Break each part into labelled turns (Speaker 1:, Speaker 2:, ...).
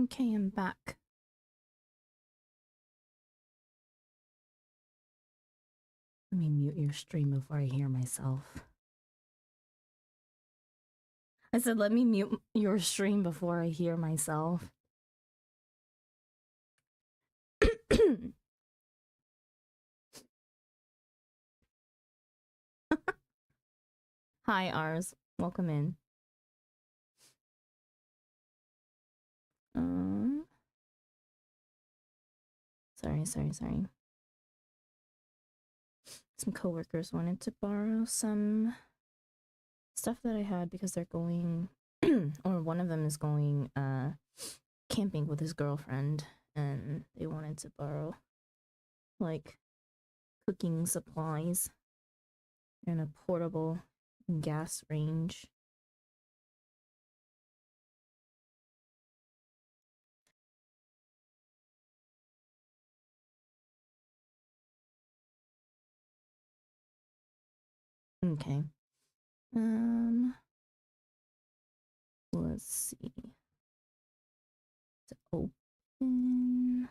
Speaker 1: Okay, I'm back. Let me mute your stream before I hear myself. I said, let me mute your stream before I hear myself. Hi, Ars. Welcome in. Sorry. Some coworkers wanted to borrow some stuff that I had because they're going, or one of them is going camping with his girlfriend, and they wanted to borrow like cooking supplies and a portable gas range. Okay. Let's see. To open.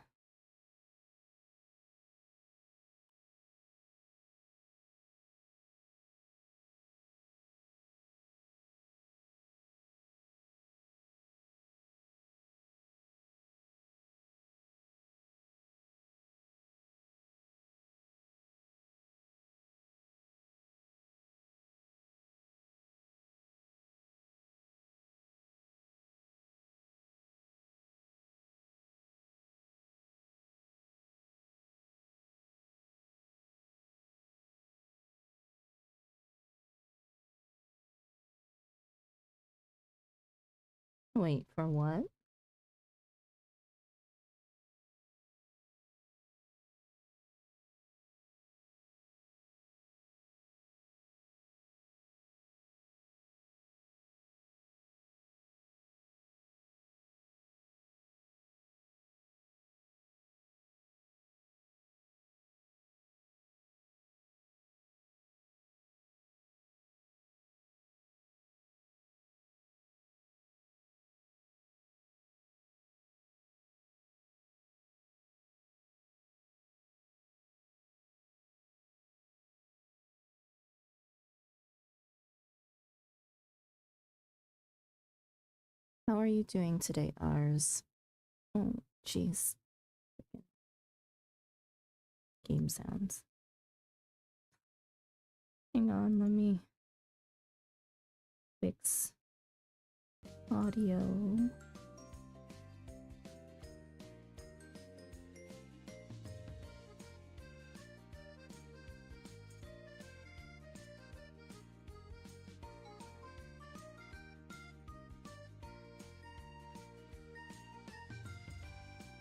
Speaker 1: Wait, for what? How are you doing today, Ars? Oh, jeez. Game sounds. Hang on, let me fix audio.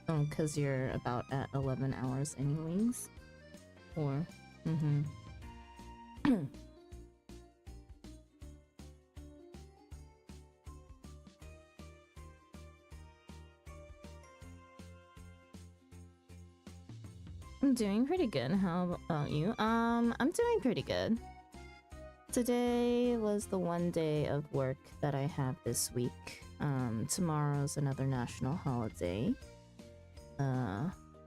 Speaker 1: Oh, because you're about at 11 hours anyways? Or, I'm doing pretty good. How about you? I'm doing pretty good. Today was the one day of work that I have this week. Tomorrow's another national holiday.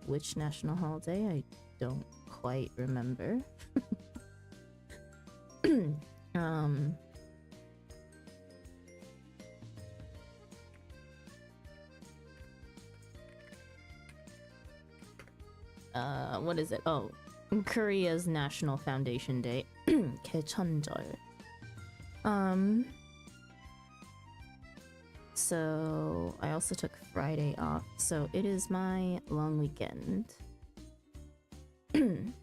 Speaker 1: Which national holiday? I don't quite remember. What is it? Oh, Korea's National Foundation Day. 개천절. So I also took Friday off, so it is my long weekend. In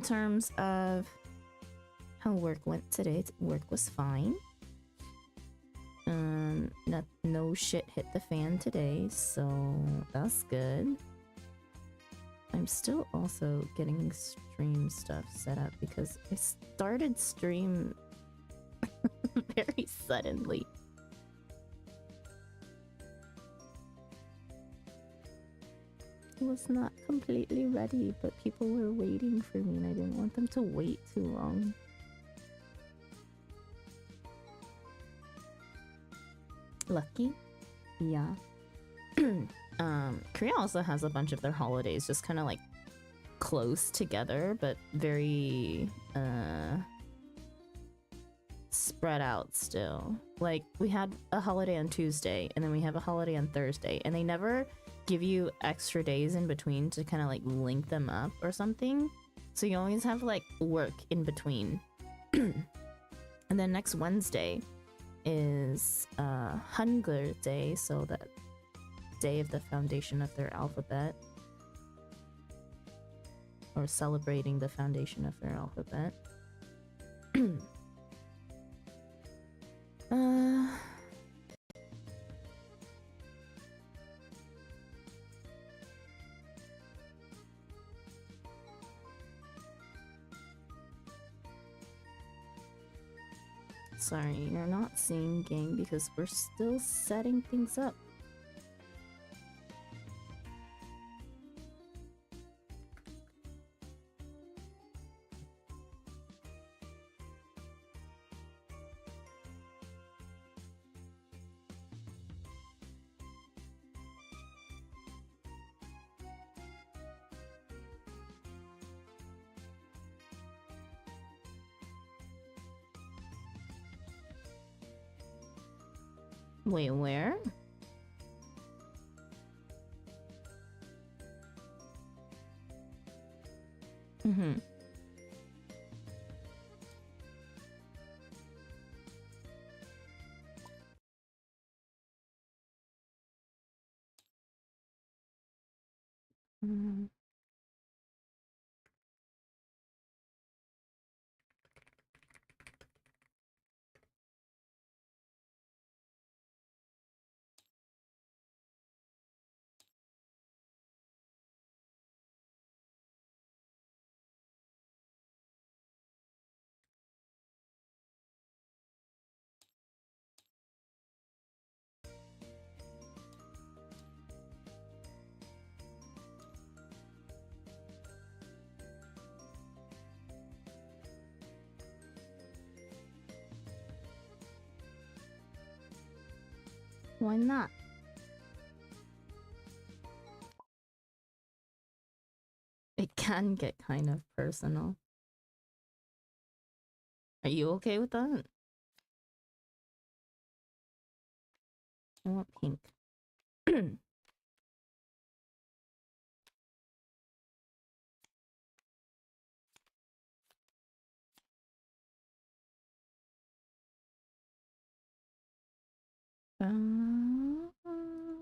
Speaker 1: terms of how work went today, work was fine. No shit hit the fan today, so that's good. I'm still also getting stream stuff set up because I started stream very suddenly. I was not completely ready, but people were waiting for me and I didn't want them to wait too long. Lucky? Yeah. Korea also has a bunch of their holidays just kind of like close together, but very spread out still. Like, we had a holiday on Tuesday, and then we have a holiday on Thursday, and they never give you extra days in between to kind of like link them up or something. So you always have like work in between. And then next Wednesday is Hangul Day, so that day of the foundation of their alphabet, or celebrating the foundation of their alphabet. Sorry, you're not seeing game because we're still setting things up. Wait, where? Mm-hmm. Mm. Why not? It can get kind of personal. Are you okay with that? I want pink.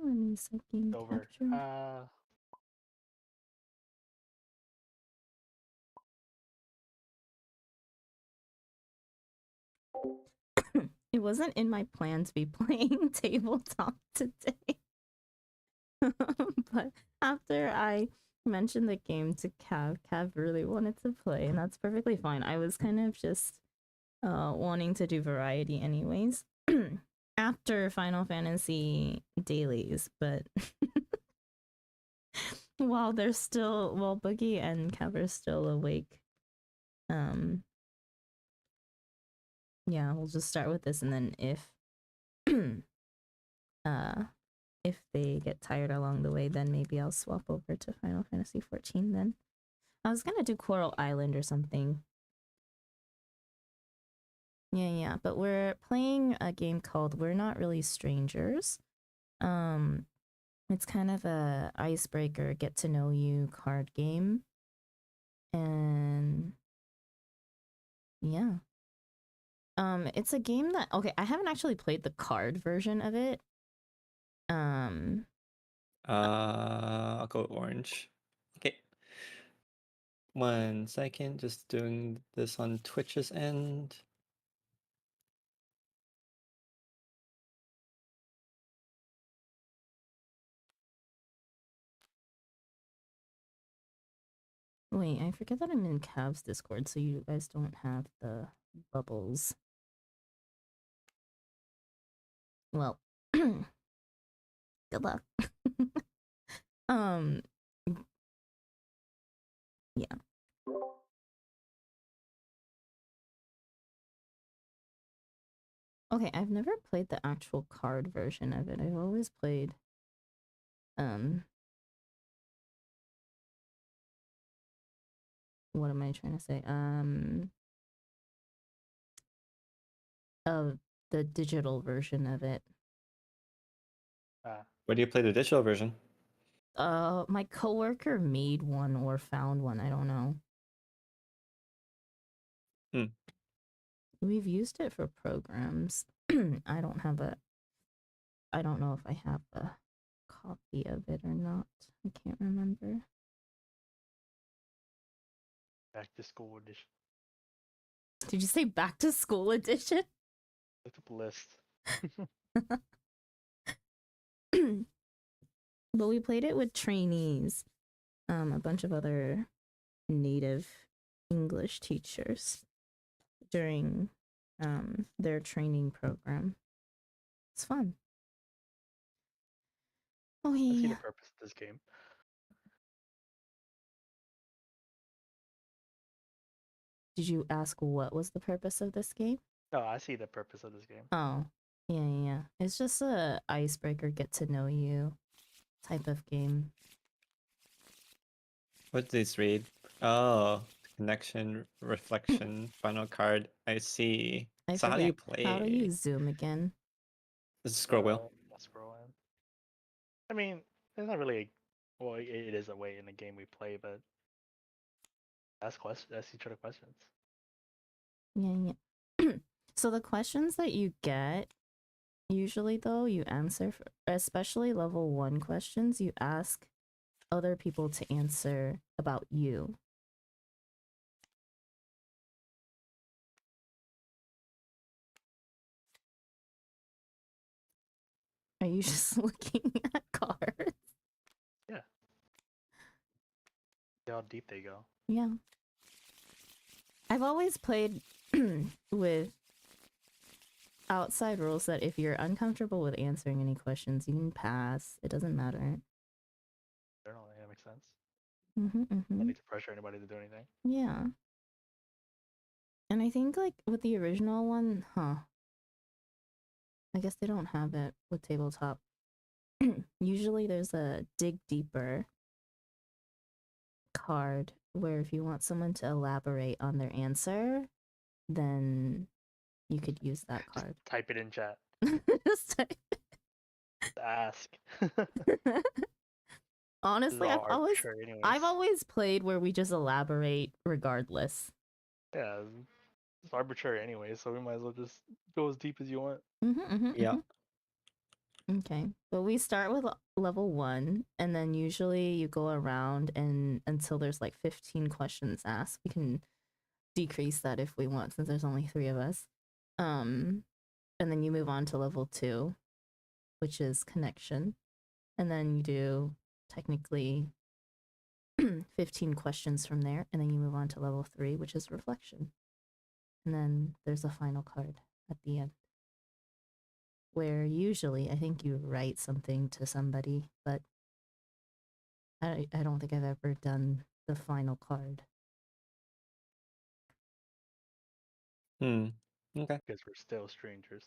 Speaker 1: Let me second
Speaker 2: Over.
Speaker 1: capture. It wasn't in my plan to be playing tabletop today. But after I mentioned the game to Cav really wanted to play, and that's perfectly fine. I was kind of just wanting to do variety anyways. After Final Fantasy dailies, but while Boogie and Cav are still awake, yeah, we'll just start with this, and then if they get tired along the way, then maybe I'll swap over to Final Fantasy 14 then. I was gonna do Coral Island or something. Yeah, but we're playing a game called We're Not Really Strangers. It's kind of a icebreaker, get to know you card game. And yeah. It's a game that, okay, I haven't actually played the card version of it.
Speaker 2: I'll go orange. Okay. 1 second, just doing this on Twitch's end.
Speaker 1: Wait, I forget that I'm in Cav's Discord, so you guys don't have the bubbles. Well, good luck. Yeah. Okay, I've never played the actual card version of it. I've always played what am I trying to say? Of the digital version of it.
Speaker 2: Where do you play the digital version?
Speaker 1: My coworker made one or found one. I don't know.
Speaker 2: Hmm.
Speaker 1: We've used it for programs. I don't have a. I don't know if I have a copy of it or not. I can't remember.
Speaker 3: Back to school edition.
Speaker 1: Did you say back to school edition?
Speaker 3: Look up a list.
Speaker 1: But we played it with trainees, a bunch of other native English teachers during their training program. It's fun. Oh
Speaker 3: I see the
Speaker 1: yeah.
Speaker 3: purpose of this game.
Speaker 1: Did you ask what was the purpose of this game?
Speaker 3: No, I see the purpose of this game.
Speaker 1: Oh, yeah. It's just a icebreaker, get to know you type of game.
Speaker 2: What did these read? Oh, connection, reflection, final card. I see.
Speaker 1: I
Speaker 2: So how do you
Speaker 1: forget how to
Speaker 2: play?
Speaker 1: use Zoom again.
Speaker 2: This is scroll wheel.
Speaker 3: Scroll in. I mean, it's not really. Well, it is a way in the game we play, but ask each other questions.
Speaker 1: Yeah. So the questions that you get, usually though, you answer, especially level 1 questions, you ask other people to answer about you. Are you just looking at cards?
Speaker 3: Yeah. See how deep they go.
Speaker 1: Yeah. I've always played with outside rules that if you're uncomfortable with answering any questions, you can pass. It doesn't matter.
Speaker 3: Generally, that makes sense.
Speaker 1: Don't
Speaker 3: Don't need to pressure anybody to do anything.
Speaker 1: Yeah. And I think like with the original one, I guess they don't have it with tabletop. Usually there's a dig deeper card where if you want someone to elaborate on their answer, then you could use that card.
Speaker 3: Type it in chat.
Speaker 1: Just type.
Speaker 3: Ask.
Speaker 1: Honestly,
Speaker 3: Anyways.
Speaker 1: I've always played where we just elaborate regardless.
Speaker 3: Yeah, it's arbitrary anyway, so we might as well just go as deep as you want.
Speaker 2: Yeah.
Speaker 1: Okay, but we start with level 1, and then usually you go around and until there's like 15 questions asked. We can decrease that if we want, since there's only 3 of us. And then you move on to level 2, which is connection, and then you do technically 15 questions from there, and then you move on to level 3, which is reflection, and then there's a final card at the end, where usually I think you write something to somebody, but I don't think I've ever done the final card.
Speaker 2: Okay.
Speaker 3: Because we're still strangers.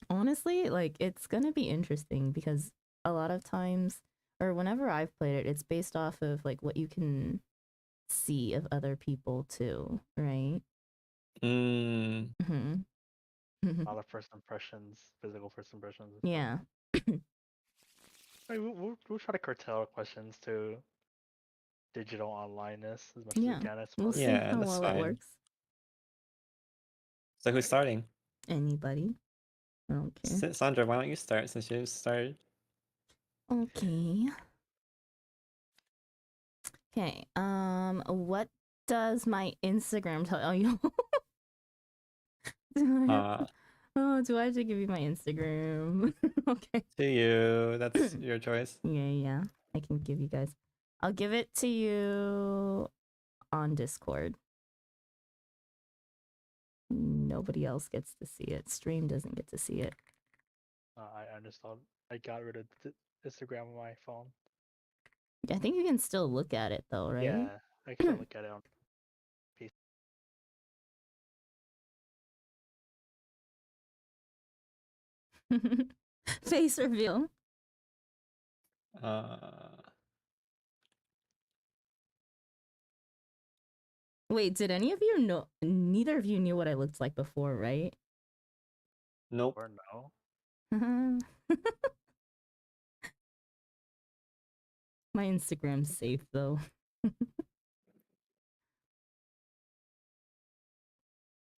Speaker 1: Honestly, like it's gonna be interesting because a lot of times, or whenever I've played it, it's based off of like what you can see of other people too, right?
Speaker 2: Mm.
Speaker 3: A lot of first impressions, physical first impressions.
Speaker 1: Yeah.
Speaker 3: We'll try to curtail our questions to digital onlineness as much as
Speaker 1: Yeah.
Speaker 3: we can, I
Speaker 1: We'll
Speaker 3: suppose.
Speaker 1: see
Speaker 2: Yeah,
Speaker 1: how
Speaker 2: that's
Speaker 1: well it
Speaker 2: fine.
Speaker 1: works.
Speaker 2: So who's starting?
Speaker 1: Anybody? I don't care.
Speaker 2: Sandra, why don't you start since you started?
Speaker 1: Okay. Okay. What does my Instagram tell you? Do I have to give you my Instagram? Okay.
Speaker 2: To you. That's your choice.
Speaker 1: Yeah. I can give you guys. I'll give it to you on Discord. Nobody else gets to see it. Stream doesn't get to see it.
Speaker 3: I understand. I got rid of Instagram on my phone.
Speaker 1: I think you can still look at it though, right?
Speaker 3: Yeah, I can look at it on PC.
Speaker 1: Face reveal.
Speaker 2: Uh,
Speaker 1: Wait, did any of you know? Neither of you knew what I looked like before, right?
Speaker 2: nope.
Speaker 3: Or no?
Speaker 1: My Instagram's safe though.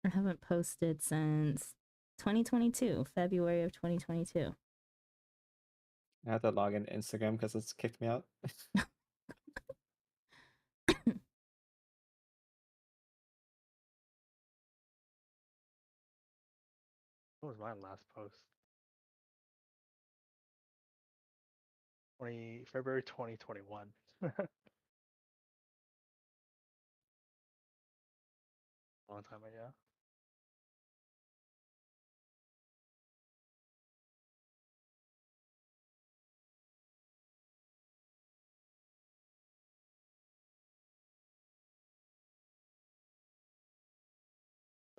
Speaker 1: I haven't posted since 2022, February of 2022.
Speaker 2: I have to log into Instagram because it's kicked me out.
Speaker 3: What was my last post? February 2021. Long time ago.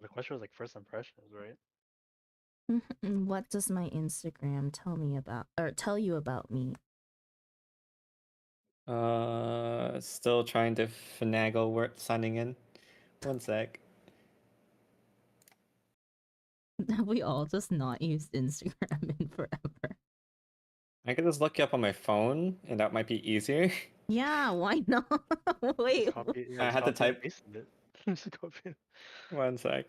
Speaker 3: The question was like first impressions, right?
Speaker 1: What does my Instagram tell me about, or tell you about me?
Speaker 2: Still trying to finagle signing in. One sec.
Speaker 1: Have we all just not used Instagram in forever?
Speaker 2: I could just look you up on my phone, and that might be easier.
Speaker 1: Yeah, why not? Wait,
Speaker 3: Just copy, yeah,
Speaker 2: I
Speaker 3: just
Speaker 2: had to
Speaker 3: copy and
Speaker 2: type.
Speaker 3: paste it. Just copy it.
Speaker 2: One sec.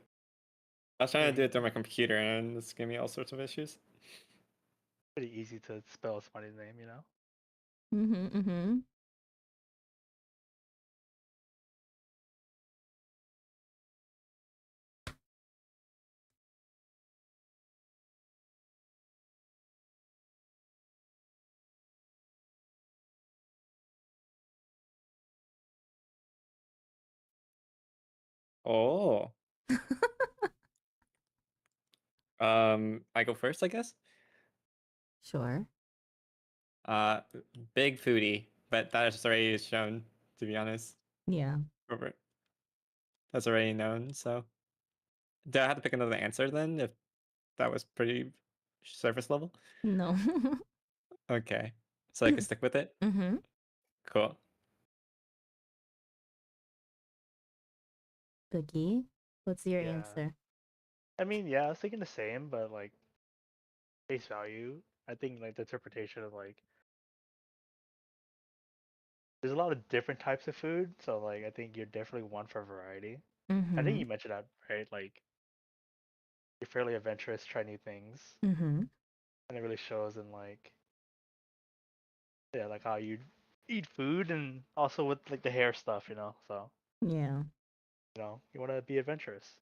Speaker 2: I was trying to do
Speaker 3: Pretty,
Speaker 2: it through my computer, and it's giving me all sorts of issues.
Speaker 3: pretty easy to spell somebody's name, you know?
Speaker 1: mm-hmm.
Speaker 2: Oh. I go first, I guess.
Speaker 1: Sure.
Speaker 2: Uh, big foodie, but that is already shown. To be honest,
Speaker 1: Yeah.
Speaker 2: Robert, that's already known. So, do I have to pick another answer then? If that was pretty surface level.
Speaker 1: No.
Speaker 2: Okay, so I can stick with it.
Speaker 1: mm-hmm.
Speaker 2: Cool.
Speaker 1: Boogie, what's your
Speaker 3: Yeah.
Speaker 1: answer?
Speaker 3: I mean, yeah, I was thinking the same, but like face value, I think like the interpretation of like there's a lot of different types of food, so like I think you're definitely one for variety. I think
Speaker 1: Mm-hmm.
Speaker 3: you mentioned that, right? Like you're fairly adventurous, try new things,
Speaker 1: Mm-hmm.
Speaker 3: and it really shows in like yeah, like how you eat food and also with like the hair stuff, you know. So
Speaker 1: Yeah.
Speaker 3: you want to be adventurous.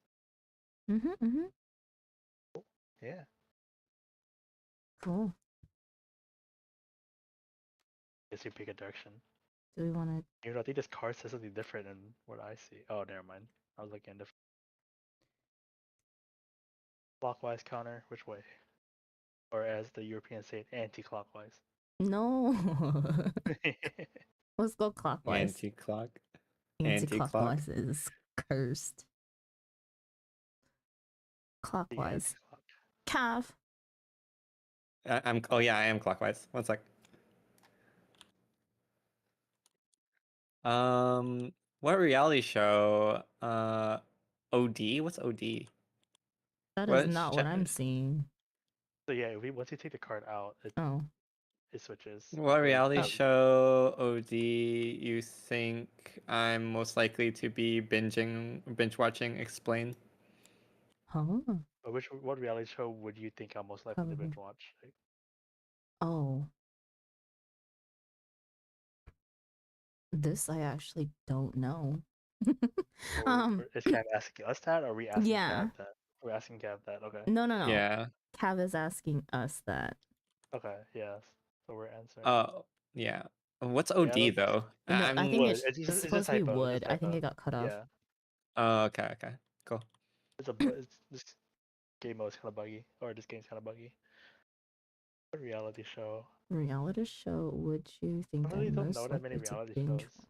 Speaker 1: Mm-hmm. Mm-hmm.
Speaker 3: Yeah.
Speaker 1: Cool.
Speaker 3: Guess you pick a direction.
Speaker 1: Do we want to?
Speaker 3: You know, I think this card says something different than what I see. Oh, never mind. I was looking at different clockwise counter. Which way? Or as the Europeans say it, anti-clockwise.
Speaker 1: No. Let's go clockwise.
Speaker 2: Anti-clock. Anti-clock.
Speaker 1: Anti-clockwise is cursed.
Speaker 3: The
Speaker 1: Clockwise.
Speaker 3: anti-clock.
Speaker 1: Cav.
Speaker 2: I'm. Oh yeah, I am clockwise. One sec. What reality show? OD. What's OD?
Speaker 1: That is
Speaker 2: What?
Speaker 1: not what I'm seeing.
Speaker 3: So yeah, once you take the card out,
Speaker 1: Oh.
Speaker 3: it switches.
Speaker 2: What
Speaker 3: So you
Speaker 2: reality
Speaker 1: Oh.
Speaker 2: show OD you think I'm most likely to be binge watching? Explain.
Speaker 1: Huh.
Speaker 3: but what reality show would you think I'm most likely to
Speaker 1: Probably.
Speaker 3: binge watch? Like,
Speaker 1: Oh. This I actually don't know.
Speaker 3: is Cav asking us that, or are we asking
Speaker 1: Yeah.
Speaker 3: Cav that? We're asking Cav that. Okay.
Speaker 1: No.
Speaker 2: Yeah.
Speaker 1: Cav is asking us that.
Speaker 3: Okay. Yes. So we're answering.
Speaker 2: Oh, yeah. What's
Speaker 3: Yeah.
Speaker 2: OD though?
Speaker 1: No, I think
Speaker 3: Would.
Speaker 1: it's
Speaker 3: It's a
Speaker 1: supposed to be
Speaker 3: typo. It's a
Speaker 1: would. I think
Speaker 3: typo.
Speaker 1: it got cut off.
Speaker 3: Yeah.
Speaker 2: Oh, okay, okay, cool.
Speaker 3: It's this game mode is kind of buggy, or this game's kind of buggy. A reality show.
Speaker 1: Reality show would you
Speaker 3: I
Speaker 1: think
Speaker 3: really
Speaker 1: I'm
Speaker 3: don't know
Speaker 1: most
Speaker 3: that many
Speaker 1: likely to
Speaker 3: reality
Speaker 1: binge
Speaker 3: shows.
Speaker 1: watch?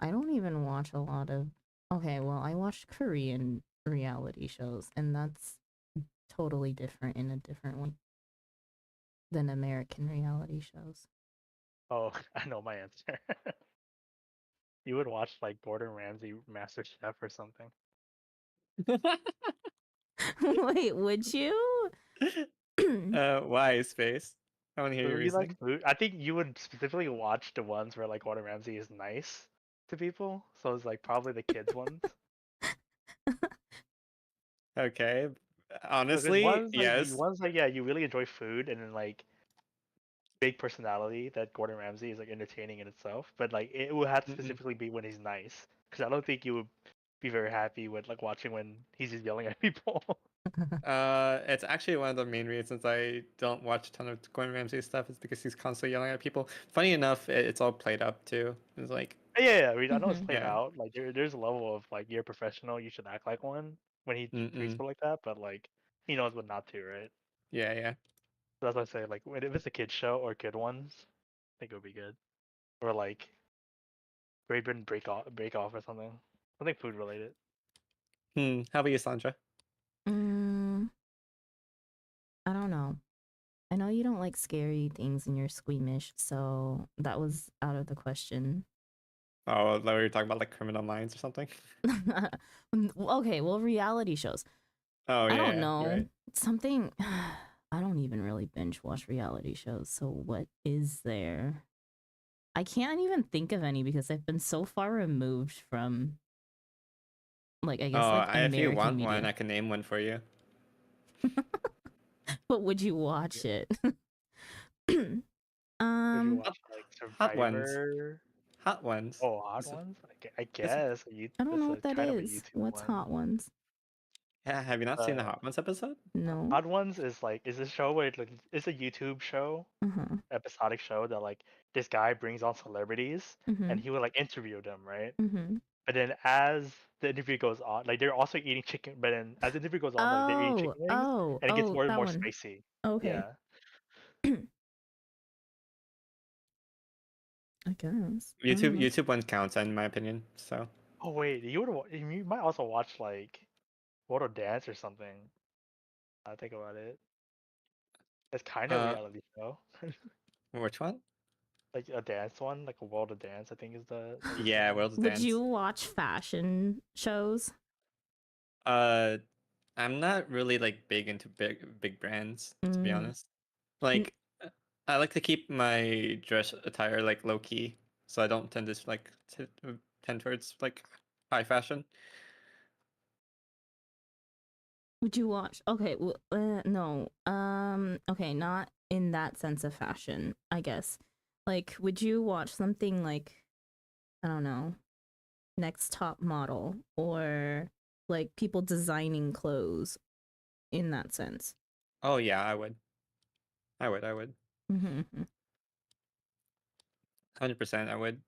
Speaker 1: I don't even watch a lot of. Okay, well, I watched Korean reality shows, and that's totally different in a different way than American reality shows.
Speaker 3: Oh, I know my answer. You would watch like Gordon Ramsay Master Chef or something.
Speaker 1: Wait, would you?
Speaker 2: Why space? I want to hear your
Speaker 3: You like
Speaker 2: reasoning.
Speaker 3: food? I think you would specifically watch the ones where like Gordon Ramsay is nice to people. So it's like probably the kids ones.
Speaker 2: Okay.
Speaker 3: Because
Speaker 2: Honestly, yes.
Speaker 3: ones like yeah, you really enjoy food and then like big personality that Gordon Ramsay is like entertaining in itself. But like it would have to
Speaker 2: Mm-mm.
Speaker 3: specifically be when he's nice. Because I don't think you would be very happy with like watching when he's just yelling at people.
Speaker 2: It's actually one of the main reasons I don't watch a ton of Gordon Ramsay stuff is because he's constantly yelling at people. Funny enough, it's all played up too. It's like,
Speaker 3: Yeah, I mean, I know it's
Speaker 1: Mhm.
Speaker 3: played
Speaker 2: yeah,
Speaker 3: out. Like there's a level of like you're a professional, you should act like one when he treats
Speaker 2: mm-mm.
Speaker 3: people like that. But like he knows what not to, right?
Speaker 2: Yeah, yeah.
Speaker 3: So that's why I say like if it's a kid show or kid ones, I think it would be good. Or like Great Britain break off or something. Something food related.
Speaker 2: How about you, Sandra?
Speaker 1: Mm, I don't know. I know you don't like scary things and you're squeamish, so that was out of the question.
Speaker 2: Oh, we were talking about like Criminal Minds or something.
Speaker 1: Okay, well, reality shows.
Speaker 2: Oh
Speaker 1: I
Speaker 2: yeah,
Speaker 1: don't
Speaker 2: yeah, you're
Speaker 1: know.
Speaker 2: right.
Speaker 1: Something. I don't even really binge watch reality shows, so what is there? I can't even think of any because I've been so far removed from, like, I guess, like
Speaker 2: If you
Speaker 1: American
Speaker 2: want one,
Speaker 1: media.
Speaker 2: I can name one for you.
Speaker 1: But would you watch it?
Speaker 3: Would you
Speaker 2: Hot,
Speaker 3: watch like
Speaker 2: hot ones.
Speaker 3: Survivor?
Speaker 2: Hot ones.
Speaker 3: Oh, Hot
Speaker 2: This,
Speaker 3: Ones? I
Speaker 2: this,
Speaker 3: guess
Speaker 1: I don't
Speaker 3: that's
Speaker 1: know
Speaker 3: a
Speaker 1: what that
Speaker 3: kind of a
Speaker 1: is.
Speaker 3: YouTube
Speaker 1: What's
Speaker 3: one.
Speaker 1: Hot Ones?
Speaker 2: yeah, have you not seen the
Speaker 3: Uh,
Speaker 2: Hot Ones episode?
Speaker 1: No.
Speaker 3: Hot Ones is a show where it's a YouTube show,
Speaker 1: Uh-huh.
Speaker 3: episodic show that like this guy brings on celebrities
Speaker 1: Mm-hmm.
Speaker 3: and he would like interview them, right?
Speaker 1: Mm-hmm.
Speaker 3: But then as the interview goes on, like they're also eating chicken. But then as the interview goes on, like they're eating
Speaker 1: Oh,
Speaker 3: chicken wings,
Speaker 1: oh,
Speaker 3: and it gets
Speaker 1: oh,
Speaker 3: more and
Speaker 1: that
Speaker 3: more
Speaker 1: one.
Speaker 3: spicy.
Speaker 1: Okay.
Speaker 3: Yeah.
Speaker 1: I guess. I don't
Speaker 2: YouTube
Speaker 1: know.
Speaker 2: YouTube one counts in my opinion. So
Speaker 3: Oh wait, you might also watch like Photo Dance or something. I think about it. It's kind of a
Speaker 2: uh
Speaker 3: reality show,
Speaker 2: which one?
Speaker 3: like a dance one, like a World of Dance. I think is the like the
Speaker 2: Yeah,
Speaker 3: channel.
Speaker 2: World of
Speaker 1: Would you
Speaker 2: Dance.
Speaker 1: watch fashion shows?
Speaker 2: Uh I'm not really like big into big brands, to be
Speaker 1: Mm,
Speaker 2: honest.
Speaker 1: n-
Speaker 2: Like I like to keep my dress attire like low key, so I don't tend to like tend towards like high fashion.
Speaker 1: would you watch? Okay, well, no. Okay, not in that sense of fashion, I guess. Like, would you watch something like, I don't know, Next Top Model or like people designing clothes in that sense?
Speaker 2: Oh yeah, I would. I would.
Speaker 1: Mm-hmm.
Speaker 2: 100% I would.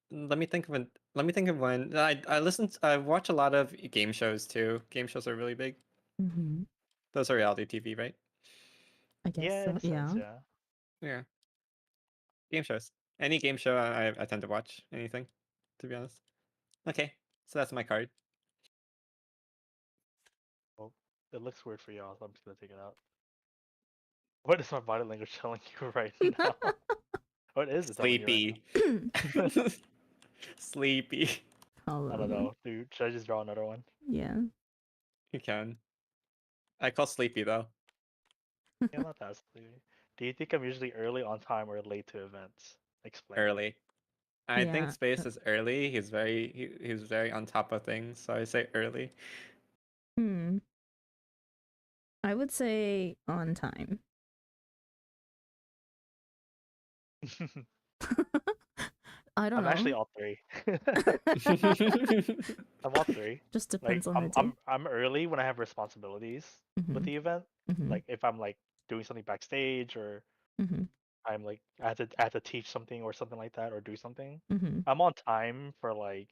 Speaker 2: Let me think of an let me think of one. I watch a lot of game shows too. Game shows are really big.
Speaker 1: Mm-hmm.
Speaker 2: Those are reality TV, right?
Speaker 1: I guess
Speaker 3: Yeah, in
Speaker 1: so.
Speaker 3: a sense,
Speaker 1: Yeah.
Speaker 3: yeah.
Speaker 2: Yeah. Game shows. Any game show I tend to watch anything, to be honest. Okay. So that's my card.
Speaker 3: Well, it looks weird for y'all, so I'm just gonna take it out. What is my body language telling you right now? What is it telling you right
Speaker 2: Sleepy.
Speaker 3: now?
Speaker 2: Sleepy.
Speaker 3: I don't
Speaker 1: Probably.
Speaker 3: know, dude. Should I just draw another one?
Speaker 1: Yeah.
Speaker 2: You can. I call sleepy though.
Speaker 3: Yeah, I'm not that sleepy. Do you think I'm usually early, on time, or late to events? Explain.
Speaker 2: Early. I think
Speaker 1: Yeah.
Speaker 2: Space is early. He's very on top of things, so I say early.
Speaker 1: Hmm. I would say on time. I don't
Speaker 3: I'm actually
Speaker 1: know.
Speaker 3: all three. I'm all three.
Speaker 1: Just
Speaker 3: Like
Speaker 1: depends on the
Speaker 3: I'm
Speaker 1: day.
Speaker 3: I'm I'm early when I have responsibilities with
Speaker 1: Mm-hmm.
Speaker 3: the event.
Speaker 1: Mm-hmm.
Speaker 3: Like if I'm like doing something backstage or
Speaker 1: Mm-hmm.
Speaker 3: I'm like I have to teach something or something like that or do something.
Speaker 1: Mm-hmm.
Speaker 3: I'm on time for like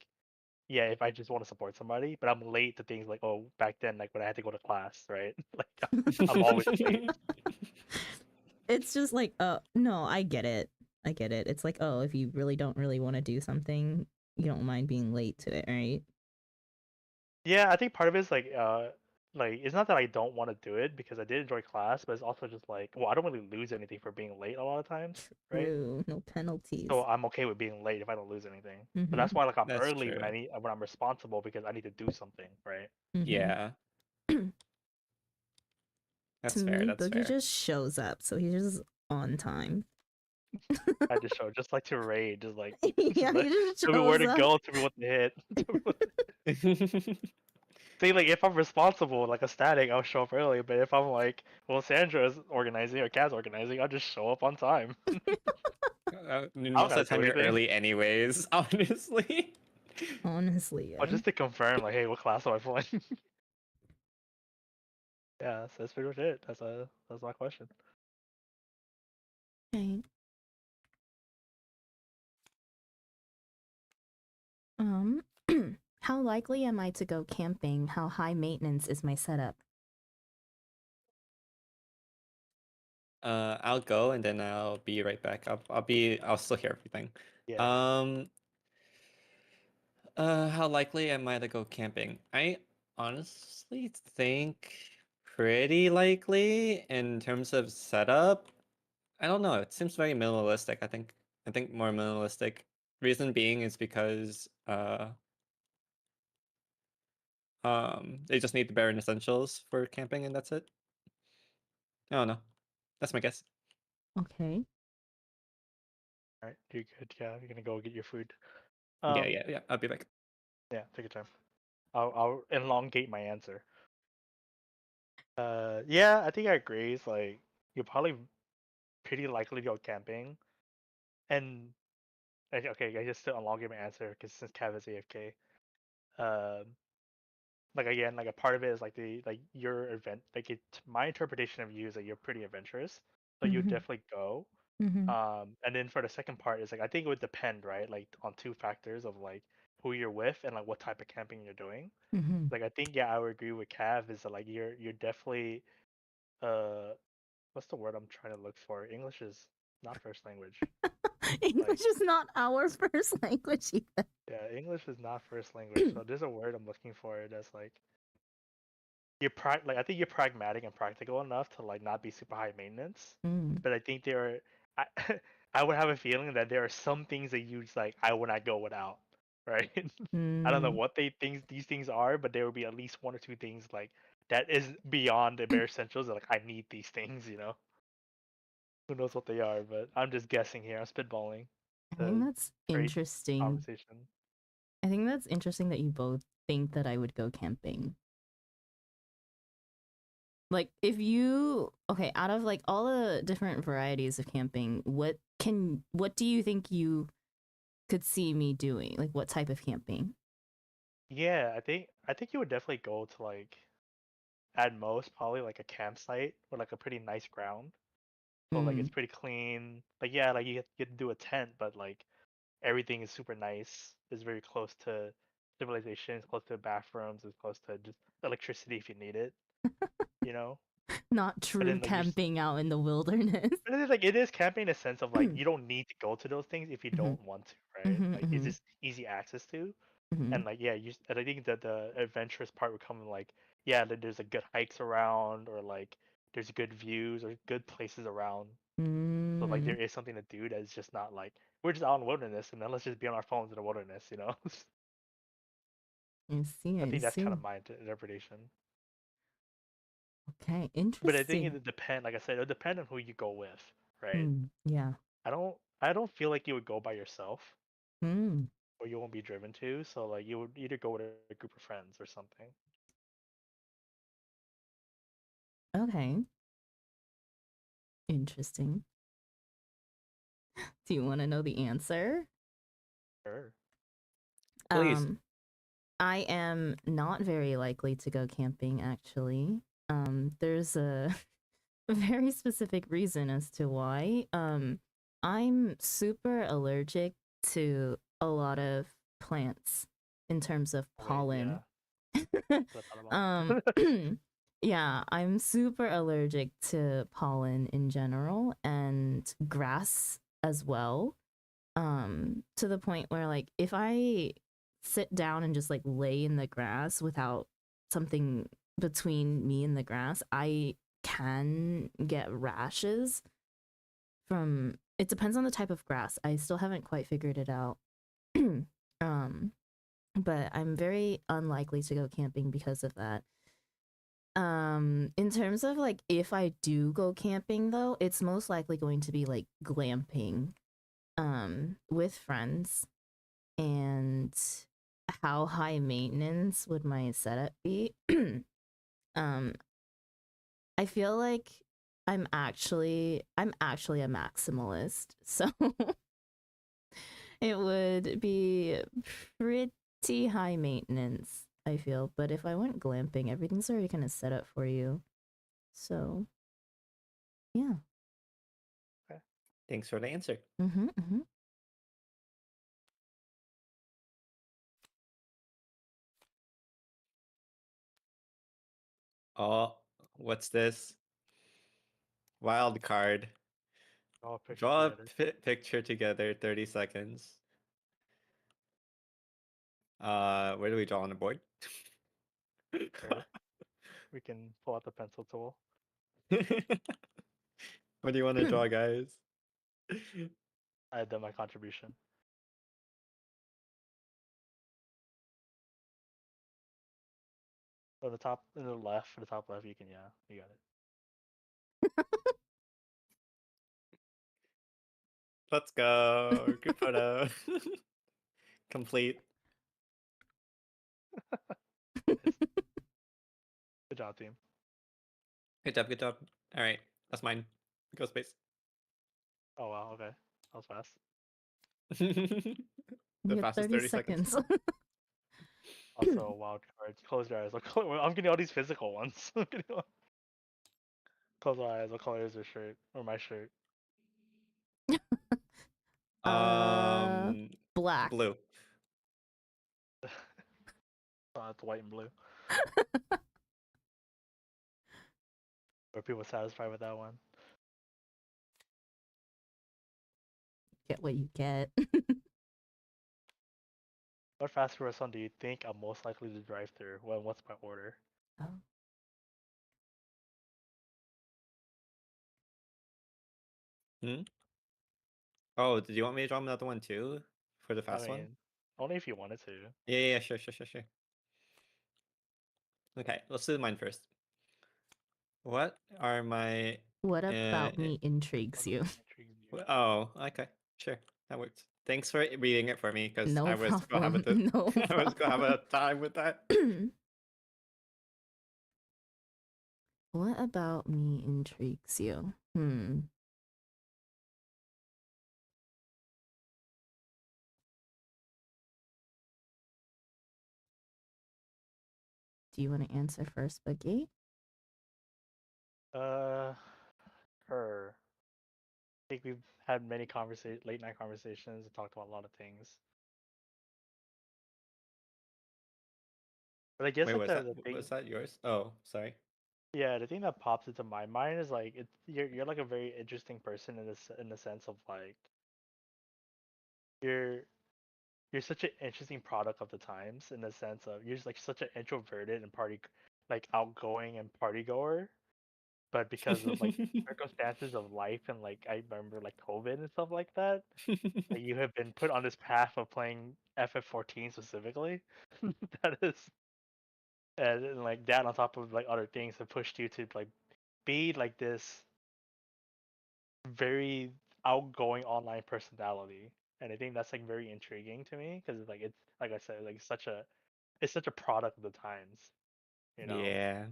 Speaker 3: yeah, if I just want to support somebody, but I'm late to things like oh back then like when I had to go to class, right? Like I'm always late.
Speaker 1: It's just like, no, I get it. I get it. It's like, oh, if you really don't really want to do something, you don't mind being late to it, right?
Speaker 3: Yeah, I think part of it is like it's not that I don't want to do it because I did enjoy class, but it's also just like, well, I don't really lose anything for being late a lot of times, right?
Speaker 1: True. No penalties.
Speaker 3: So I'm okay with being late if I don't lose anything. But
Speaker 1: Mm-hmm.
Speaker 3: that's why like I'm
Speaker 2: That's
Speaker 3: early
Speaker 2: true.
Speaker 3: when I'm responsible because I need to do something, right?
Speaker 1: Mm-hmm.
Speaker 2: Yeah,
Speaker 1: To
Speaker 2: that's fair.
Speaker 1: me,
Speaker 2: That's
Speaker 1: Boogie
Speaker 2: fair.
Speaker 1: just shows up, so he's just on time.
Speaker 3: I just show just like to raid, just like
Speaker 1: Yeah, he just
Speaker 3: tell me where
Speaker 1: shows
Speaker 3: to
Speaker 1: up.
Speaker 3: go, tell me what to hit. See, like if I'm responsible, like a static, I'll show up early. But if I'm like, well, Sandra's organizing or Kaz's organizing, I'll just show up on time. I don't
Speaker 2: Most
Speaker 3: gotta
Speaker 2: of the
Speaker 3: do
Speaker 2: time you're
Speaker 3: anything.
Speaker 2: early anyways, honestly.
Speaker 1: Honestly,
Speaker 3: Well,
Speaker 1: yeah.
Speaker 3: just to confirm, like, hey, what class am I playing? Yeah, so that's pretty much it. That's my question.
Speaker 1: Okay. Um, how likely am I to go camping? How high maintenance is my setup?
Speaker 2: I'll go and then I'll be right back. I'll still hear everything.
Speaker 3: Yeah.
Speaker 2: Um, how likely am I to go camping? I honestly think pretty likely in terms of setup. I don't know. It seems very minimalistic. I think more minimalistic. Reason being is because they just need the bare essentials for camping and that's it. I don't know. That's my guess.
Speaker 1: Okay.
Speaker 3: All right, you're good. Yeah, you're gonna go get your food.
Speaker 2: Yeah, yeah, yeah. I'll be back.
Speaker 3: Yeah, take your time. I'll elongate my answer. Yeah, I think I agree. It's like you're probably pretty likely to go camping, and okay, I just still elongate my answer because since Cav is AFK, um, like again, like a part of it is like your event, like my interpretation of you is that you're pretty adventurous, so you
Speaker 1: Mm-hmm.
Speaker 3: definitely go.
Speaker 1: Mm-hmm.
Speaker 3: And then for the second part is like I think it would depend, right? Like on two factors of like who you're with and like what type of camping you're doing.
Speaker 1: Mm-hmm.
Speaker 3: Like I think yeah, I would agree with Cav is that like you're definitely uh what's the word I'm trying to look for? English is not first language. Like
Speaker 1: English is not our first language either.
Speaker 3: yeah, English is not first language. So there's a word I'm looking for that's like like I think you're pragmatic and practical enough to like not be super high maintenance.
Speaker 1: Mm.
Speaker 3: But I think there are I I would have a feeling that there are some things that you just like I would not go without. Right? I don't know
Speaker 1: Mm.
Speaker 3: what these things are, but there will be at least one or two things like that is beyond the bare essentials that like I need these things, you know? Who knows what they are, but I'm just guessing here. I'm spitballing.
Speaker 1: I think that's
Speaker 3: Great
Speaker 1: interesting.
Speaker 3: conversation.
Speaker 1: I think that's interesting that you both think that I would go camping. Like, if you, okay, out of like all the different varieties of camping, what do you think you could see me doing? Like, what type of camping?
Speaker 3: Yeah, I think you would definitely go to like at most probably like a campsite or like a pretty nice ground. So like it's
Speaker 1: Mm.
Speaker 3: pretty clean. Like yeah, like you get to do a tent, but like everything is super nice. It's very close to civilization. It's close to bathrooms. It's close to just electricity if you need it. You know.
Speaker 1: Not
Speaker 3: But
Speaker 1: true
Speaker 3: then like you're
Speaker 1: camping out in the wilderness.
Speaker 3: but it is like it is camping in a sense of like you don't need to go to those things if you
Speaker 1: Mm-hmm.
Speaker 3: don't want to, right?
Speaker 1: Mm-hmm.
Speaker 3: Like it's
Speaker 1: Mm-hmm.
Speaker 3: just easy access to.
Speaker 1: Mm-hmm.
Speaker 3: And like yeah, and I think that the adventurous part would come in like yeah, that there's a good hikes around or like there's good views or good places around. So like there
Speaker 1: Mm.
Speaker 3: is something to do that's just not like we're just out in the wilderness and then let's just be on our phones in the wilderness, you know?
Speaker 1: I see.
Speaker 3: I
Speaker 1: I
Speaker 3: think that's kind
Speaker 1: see.
Speaker 3: of my interpretation.
Speaker 1: Okay.
Speaker 3: But I think it
Speaker 1: Interesting.
Speaker 3: would depend, like I said, it would depend on who you go with, right?
Speaker 1: Mm. Yeah.
Speaker 3: I don't feel like you would go by yourself
Speaker 1: Mm.
Speaker 3: or you won't be driven to. So like you would either go with a group of friends or something.
Speaker 1: Okay. Interesting. Do you want to know the answer?
Speaker 3: Sure.
Speaker 2: Please.
Speaker 1: Um, I am not very likely to go camping, actually. There's a very specific reason as to why. I'm super allergic to a lot of plants in terms of
Speaker 3: Wait, yeah.
Speaker 1: pollen.
Speaker 3: That's what I thought
Speaker 1: um,
Speaker 3: about.
Speaker 1: yeah, I'm super allergic to pollen in general and grass as well. To the point where like if I sit down and just like lay in the grass without something between me and the grass, I can get rashes from it depends on the type of grass. I still haven't quite figured it out. But I'm very unlikely to go camping because of that. In terms of like if I do go camping though, it's most likely going to be like glamping with friends. And how high maintenance would my setup be? um I feel like I'm actually a maximalist. So it would be pretty high maintenance, I feel. But if I went glamping, everything's already kind of set up for you. So yeah.
Speaker 2: Thanks for the answer.
Speaker 1: Mm-hmm.
Speaker 2: Oh, what's this? Wild card.
Speaker 3: Draw a picture
Speaker 2: Draw a
Speaker 3: together.
Speaker 2: picture together, 30 seconds. Where do we draw on the board?
Speaker 3: Here, we can pull out the pencil tool.
Speaker 2: What do you want to draw, guys?
Speaker 3: I had done my contribution. On the top, in the left, for the top left, you can, yeah, you got it.
Speaker 2: Let's go. Good photo. Complete.
Speaker 3: Nice. Good job, team.
Speaker 2: Good job, good job. All right, that's mine. Go space.
Speaker 3: Oh wow, okay, that was fast.
Speaker 2: The
Speaker 1: You have
Speaker 2: fastest
Speaker 1: 30
Speaker 2: 30 seconds.
Speaker 1: seconds.
Speaker 3: Also, a wild card. Close your eyes. I'm getting all these physical ones. Close my eyes. What color is your shirt or my shirt?
Speaker 1: Black.
Speaker 2: Blue.
Speaker 3: It's white and blue. Are people satisfied with that one?
Speaker 1: Get what you get.
Speaker 3: What fast food restaurant do you think I'm most likely to drive through? Well, what's my order?
Speaker 1: Oh.
Speaker 2: Hmm? Oh, did you want me to draw another one too? For the
Speaker 3: I
Speaker 2: fast one?
Speaker 3: mean, only if you wanted to.
Speaker 2: Yeah, sure. Okay, let's do mine first. What are my
Speaker 1: What about me intrigues you?
Speaker 3: Intrigues you.
Speaker 2: oh, okay. Sure. That works. Thanks for reading it for me because
Speaker 1: No
Speaker 2: I was gonna have
Speaker 1: problem. No
Speaker 2: I was gonna have a time with that.
Speaker 1: What about me intrigues you? Do you want to answer first, Boogie?
Speaker 3: Her. I think we've had many late night conversations and talked about a lot of things. But I guess
Speaker 2: Wait,
Speaker 3: like
Speaker 2: was that
Speaker 3: the thing,
Speaker 2: was that yours? Oh, sorry.
Speaker 3: yeah, the thing that pops into my mind is like you're like a very interesting person in the sense of like you're you're such an interesting product of the times in the sense of you're just like such an introverted and like outgoing and party goer, but because of like circumstances of life and like I remember like COVID and stuff like that, like you have been put on this path of playing FF14 specifically. That is, and like that on top of like other things have pushed you to like be like this very outgoing online personality. And I think that's like very intriguing to me because it's like I said, like it's such a product of the times, you know,
Speaker 2: Yeah.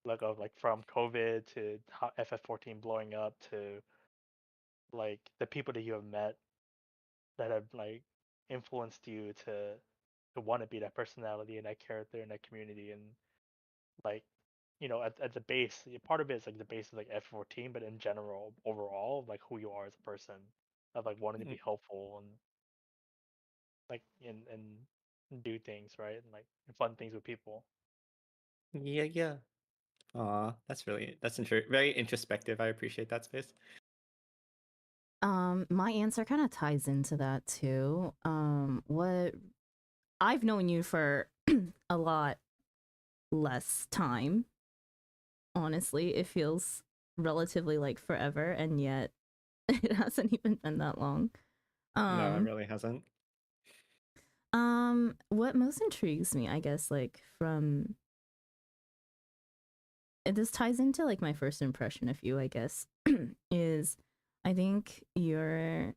Speaker 3: like of like from COVID to FF14 blowing up to like the people that you have met that have like influenced you to want to be that personality and that character and that community and like at the base part of it is like the base is like F14 but in general overall like who you are as a person of like wanting to be helpful and like and do things right and like fun things with people.
Speaker 2: Yeah. Aw, that's very introspective. I appreciate that space.
Speaker 1: My answer kind of ties into that too. What I've known you for a lot less time. Honestly, it feels relatively like forever, and yet it hasn't even been that long.
Speaker 2: No, it really hasn't.
Speaker 1: What most intrigues me, I guess, like from this ties into like my first impression of you, I guess, is I think you're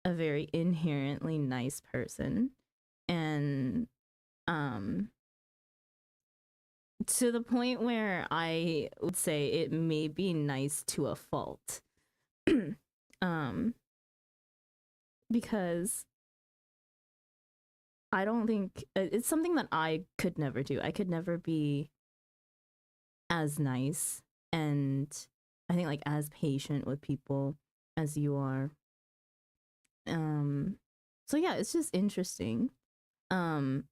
Speaker 1: a very inherently nice person, and to the point where I would say it may be nice to a fault. um because I don't think it's something that I could never do. I could never be as nice and I think like as patient with people as you are. So yeah, it's just interesting. Um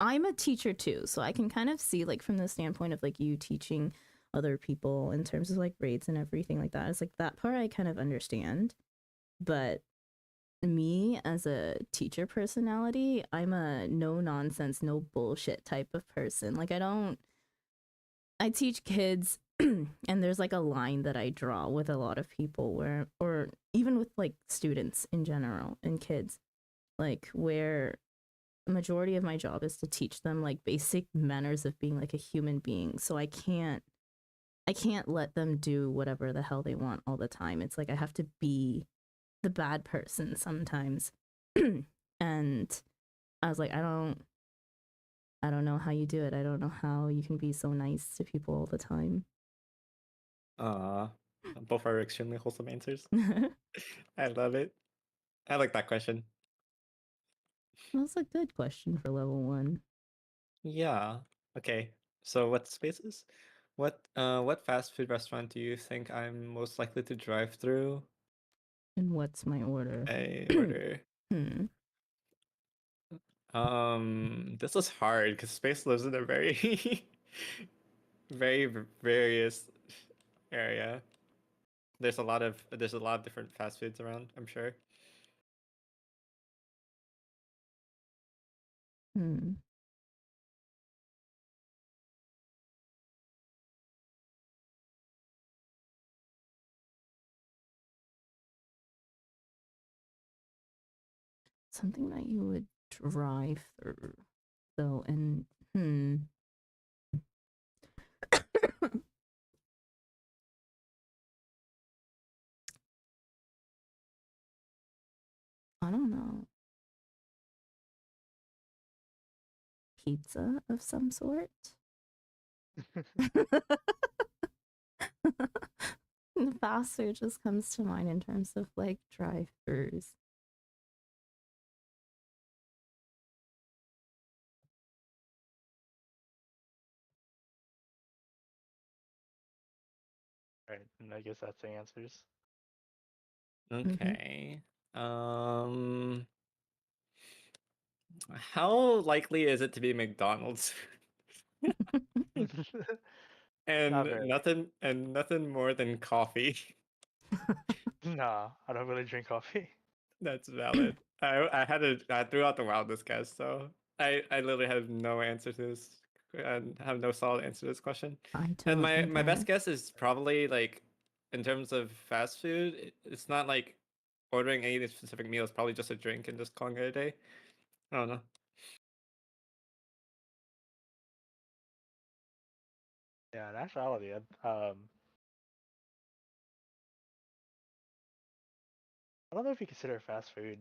Speaker 1: I'm a teacher too, so I can kind of see like from the standpoint of like you teaching other people in terms of like grades and everything like that. It's like that part I kind of understand. But me as a teacher personality, I'm a no nonsense, no bullshit type of person. Like I teach kids and there's like a line that I draw with a lot of people where or even with like students in general and kids, like where the majority of my job is to teach them like basic manners of being like a human being. So I can't let them do whatever the hell they want all the time. It's like I have to be the bad person sometimes. And I was like, I don't know how you do it. I don't know how you can be so nice to people all the time.
Speaker 2: Both are extremely wholesome answers.
Speaker 1: That
Speaker 2: I love it. I like that question.
Speaker 1: was a good question for level 1.
Speaker 2: Yeah. Okay. So what spaces? What fast food restaurant do you think I'm most likely to drive through?
Speaker 1: And what's my order?
Speaker 2: I order. This is hard because Space lives in a very very various area. There's a lot of different fast foods around, I'm sure.
Speaker 1: Hmm. Something that you would drive through, though, and I don't know. Pizza of some sort. The fast food just comes to mind in terms of like drive-throughs.
Speaker 3: Right, and I guess that's the answers.
Speaker 2: Okay. Um, how likely is it to be McDonald's?
Speaker 3: Not
Speaker 2: And
Speaker 3: very.
Speaker 2: nothing more than coffee.
Speaker 3: Nah, I don't really drink coffee.
Speaker 2: That's valid. I threw out the wildness guess, so I literally have no answer to this and have no solid answer to this question.
Speaker 1: I
Speaker 2: And
Speaker 1: don't
Speaker 2: my
Speaker 1: either.
Speaker 2: best guess is probably like in terms of fast food, it's not like ordering any specific meal, it's probably just a drink and just calling it a day. I don't know.
Speaker 3: Yeah, in actuality, I don't know if you consider it fast food,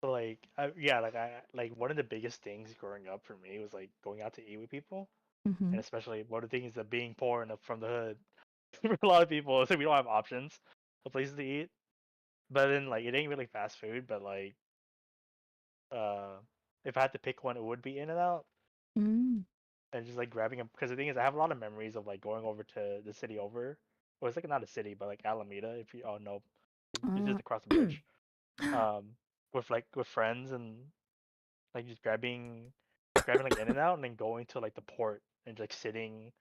Speaker 3: but like, yeah, like I like one of the biggest things growing up for me was like going out to eat with people,
Speaker 1: Mm-hmm.
Speaker 3: and especially one of the things that being poor and from the hood, for a lot of people, it's like we don't have options of places to eat. But then like it ain't really fast food, but like, uh, if I had to pick one, it would be In and Out,
Speaker 1: Mm.
Speaker 3: and just like grabbing them because the thing is, I have a lot of memories of like going over to the city over, well, it's like not a city, but like Alameda, if you all know, it's just across the bridge. Um, with friends and like just grabbing like In and Out and then going to like the port and like sitting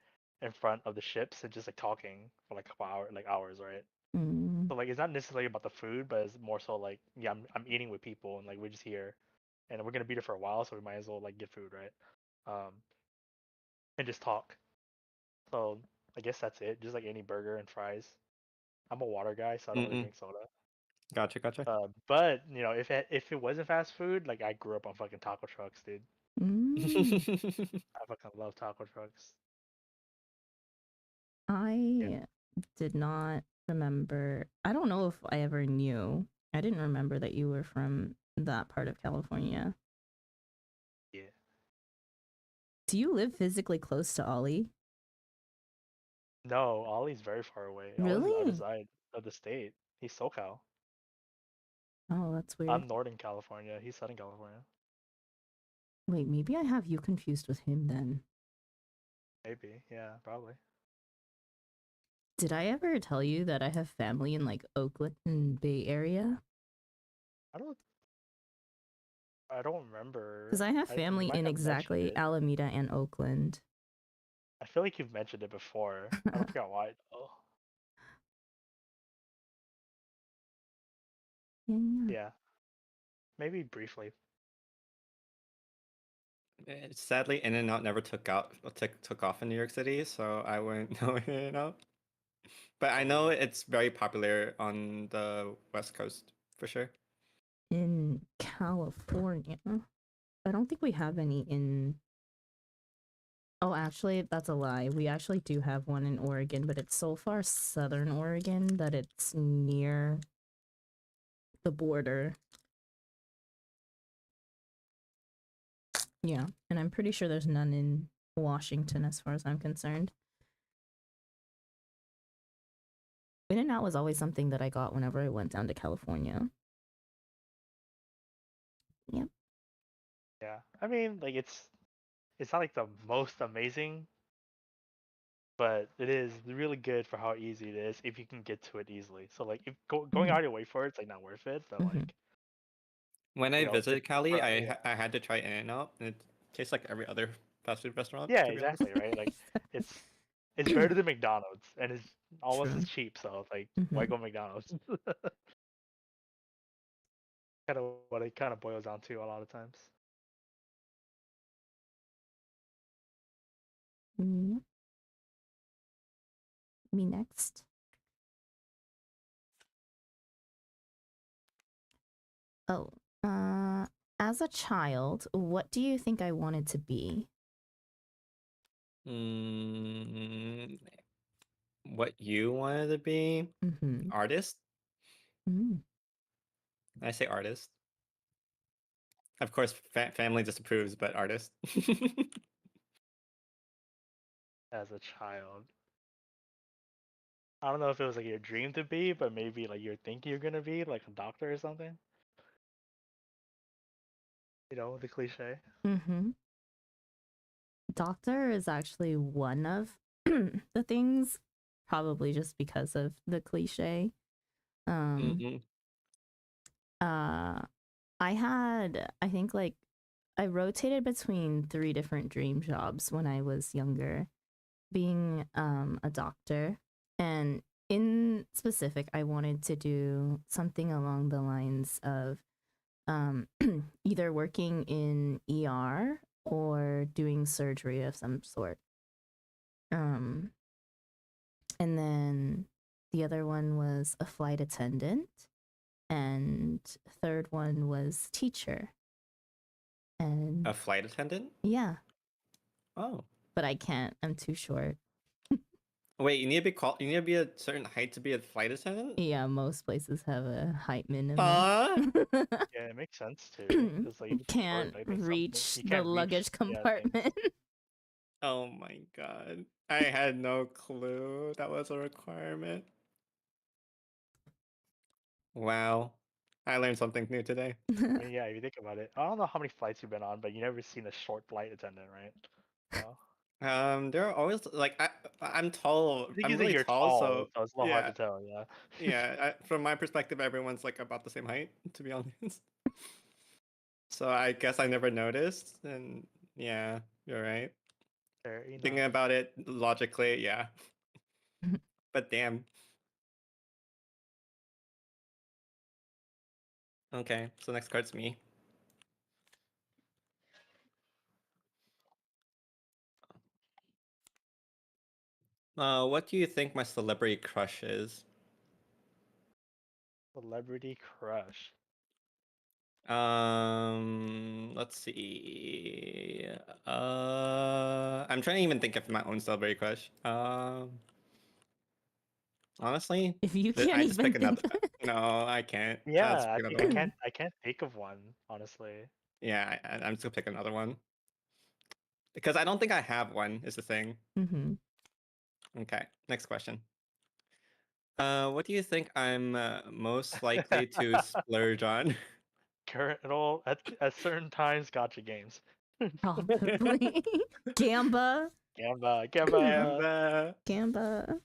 Speaker 3: in front of the ships and just like talking for like a couple hours, like hours, right? So like it's not necessarily about the food, but it's more so like yeah, I'm eating with people and like we're just here, and we're gonna be there for a while, so we might as well like get food, right? And just talk. So I guess that's it. Just like any burger and fries. I'm a water guy, so I don't really
Speaker 2: Mm-mm.
Speaker 3: drink soda.
Speaker 2: Gotcha, gotcha.
Speaker 3: But you know, if it wasn't fast food, like I grew up on fucking taco trucks, dude.
Speaker 1: Mm.
Speaker 3: I fucking love taco trucks. Yeah,
Speaker 1: I did not remember. I don't know if I ever knew. I didn't remember that you were from that part of California.
Speaker 3: yeah.
Speaker 1: Do you live physically close to Ollie?
Speaker 3: No, Ollie's very far away. Ollie's the other
Speaker 1: Really?
Speaker 3: side of the state. He's SoCal.
Speaker 1: Oh, that's weird.
Speaker 3: I'm Northern California. He's Southern California.
Speaker 1: Wait, maybe I have you confused with him then.
Speaker 3: Maybe. Yeah, probably.
Speaker 1: Did I ever tell you that I have family in like Oakland and Bay Area?
Speaker 3: I don't. I don't remember.
Speaker 1: Because I have
Speaker 3: You
Speaker 1: family
Speaker 3: might
Speaker 1: in
Speaker 3: have mentioned
Speaker 1: exactly
Speaker 3: it.
Speaker 1: Alameda and Oakland.
Speaker 3: I feel like you've mentioned it before. I don't forget why. Oh,
Speaker 1: Yeah.
Speaker 3: yeah. Maybe briefly.
Speaker 2: Sadly, In-N-Out never took off in New York City, so I wouldn't know In-N-Out. But I know it's very popular on the West Coast for sure.
Speaker 1: In California. I don't think we have any in. Oh, actually, that's a lie. We actually do have one in Oregon, but it's so far southern Oregon that it's near the border. Yeah, and I'm pretty sure there's none in Washington as far as I'm concerned. In-N-Out was always something that I got whenever I went down to California. Yep.
Speaker 3: Yeah. I mean, like it's not like the most amazing, but it is really good for how easy it is if you can get to it easily. So like if going
Speaker 1: Mhm.
Speaker 3: out of your way for it's like not worth it, but
Speaker 1: Mhm.
Speaker 3: like
Speaker 2: When I
Speaker 3: you know, if
Speaker 2: visited Cali,
Speaker 3: yeah,
Speaker 2: I had to try In-N-Out, and it tastes like every other fast food restaurant,
Speaker 3: yeah,
Speaker 2: to be honest.
Speaker 3: exactly, right? Like it's it's better than McDonald's and it's almost as
Speaker 1: True.
Speaker 3: cheap. So like, why
Speaker 1: Mhm.
Speaker 3: go McDonald's? Kind of what it kind of boils down to a lot of times.
Speaker 1: Yep. Me next. Oh, as a child, what do you think I wanted to be?
Speaker 2: Mm, what you wanted to be?
Speaker 1: Mm-hmm.
Speaker 2: Artist?
Speaker 1: Mm.
Speaker 2: I say artist. Of course, family disapproves, but artist.
Speaker 3: As a child, I don't know if it was like your dream to be, but maybe like you're thinking you're gonna be like a doctor or something. You know, the cliche.
Speaker 1: Mm-hmm. Doctor is actually one of the things, probably just because of the cliche. Um,
Speaker 2: Mm-mm.
Speaker 1: uh, I think like I rotated between three different dream jobs when I was younger, being a doctor, and in specific, I wanted to do something along the lines of um, either working in ER or doing surgery of some sort. Um, and then the other one was a flight attendant, and third one was teacher. And
Speaker 2: A flight attendant?
Speaker 1: yeah,
Speaker 2: Oh.
Speaker 1: but I can't. I'm too short.
Speaker 2: Wait, you need to be a certain height to be a flight attendant?
Speaker 1: Yeah, most places have a height minimum.
Speaker 2: Huh?
Speaker 3: Yeah, it makes sense too. Because like if you're short,
Speaker 1: Can't
Speaker 3: like makes something
Speaker 1: reach
Speaker 3: you
Speaker 1: the
Speaker 3: can't reach.
Speaker 1: luggage
Speaker 3: Yeah, things.
Speaker 1: compartment.
Speaker 2: Oh my god. I had no clue that was a requirement. Wow. I learned something new today.
Speaker 3: I mean, yeah, if you think about it, I don't know how many flights you've been on, but you never seen a short flight attendant, right? So
Speaker 2: There are always like I'm tall.
Speaker 3: I think
Speaker 2: I'm
Speaker 3: you think
Speaker 2: really
Speaker 3: you're
Speaker 2: tall,
Speaker 3: tall,
Speaker 2: so
Speaker 3: so it's a little hard
Speaker 2: yeah,
Speaker 3: to tell. Yeah.
Speaker 2: yeah. From my perspective, everyone's like about the same height, to be honest. So I guess I never noticed, and yeah, you're right.
Speaker 3: Fair
Speaker 2: Thinking
Speaker 3: enough.
Speaker 2: about it logically, yeah. But damn. Okay, so next card's me. What do you think my celebrity crush is?
Speaker 3: Celebrity crush.
Speaker 2: Let's see. I'm trying to even think of my own celebrity crush. Honestly,
Speaker 1: If you can't
Speaker 2: I just
Speaker 1: even
Speaker 2: pick another.
Speaker 1: think.
Speaker 2: No, I can't. I'll just
Speaker 3: Yeah,
Speaker 2: pick
Speaker 3: I
Speaker 2: another
Speaker 3: think I
Speaker 2: one.
Speaker 3: can't. I can't think of one honestly.
Speaker 2: Yeah, I'm just gonna pick another one because I don't think I have one. Is the thing.
Speaker 1: Mm-hmm.
Speaker 2: Okay, next question. What do you think I'm most likely to splurge on?
Speaker 3: Current at certain times, gotcha games.
Speaker 1: Probably. Gamba.
Speaker 3: Gamba, Gamba.
Speaker 2: Gamba.
Speaker 1: Gamba.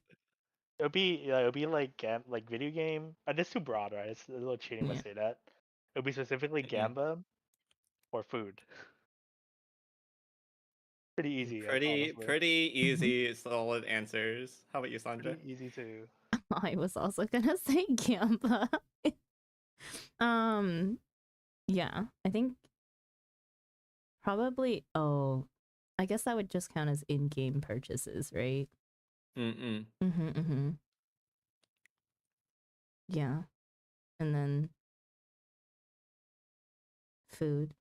Speaker 3: It'll be like like video game. It's too broad, right? It's a little cheating if I
Speaker 1: Yeah.
Speaker 3: say that. It'll be specifically
Speaker 2: Mm-mm.
Speaker 3: Gamba or food. Pretty easy,
Speaker 2: Pretty
Speaker 3: honestly.
Speaker 2: pretty
Speaker 1: Mhm.
Speaker 2: easy, solid answers. How about you, Sandra?
Speaker 3: Pretty easy to.
Speaker 1: I was also gonna say Gamba. um, yeah, I think probably. Oh, I guess that would just count as in-game purchases, right?
Speaker 2: Mm-mm.
Speaker 1: Mm-hmm. Mm-hmm. Yeah, and then food,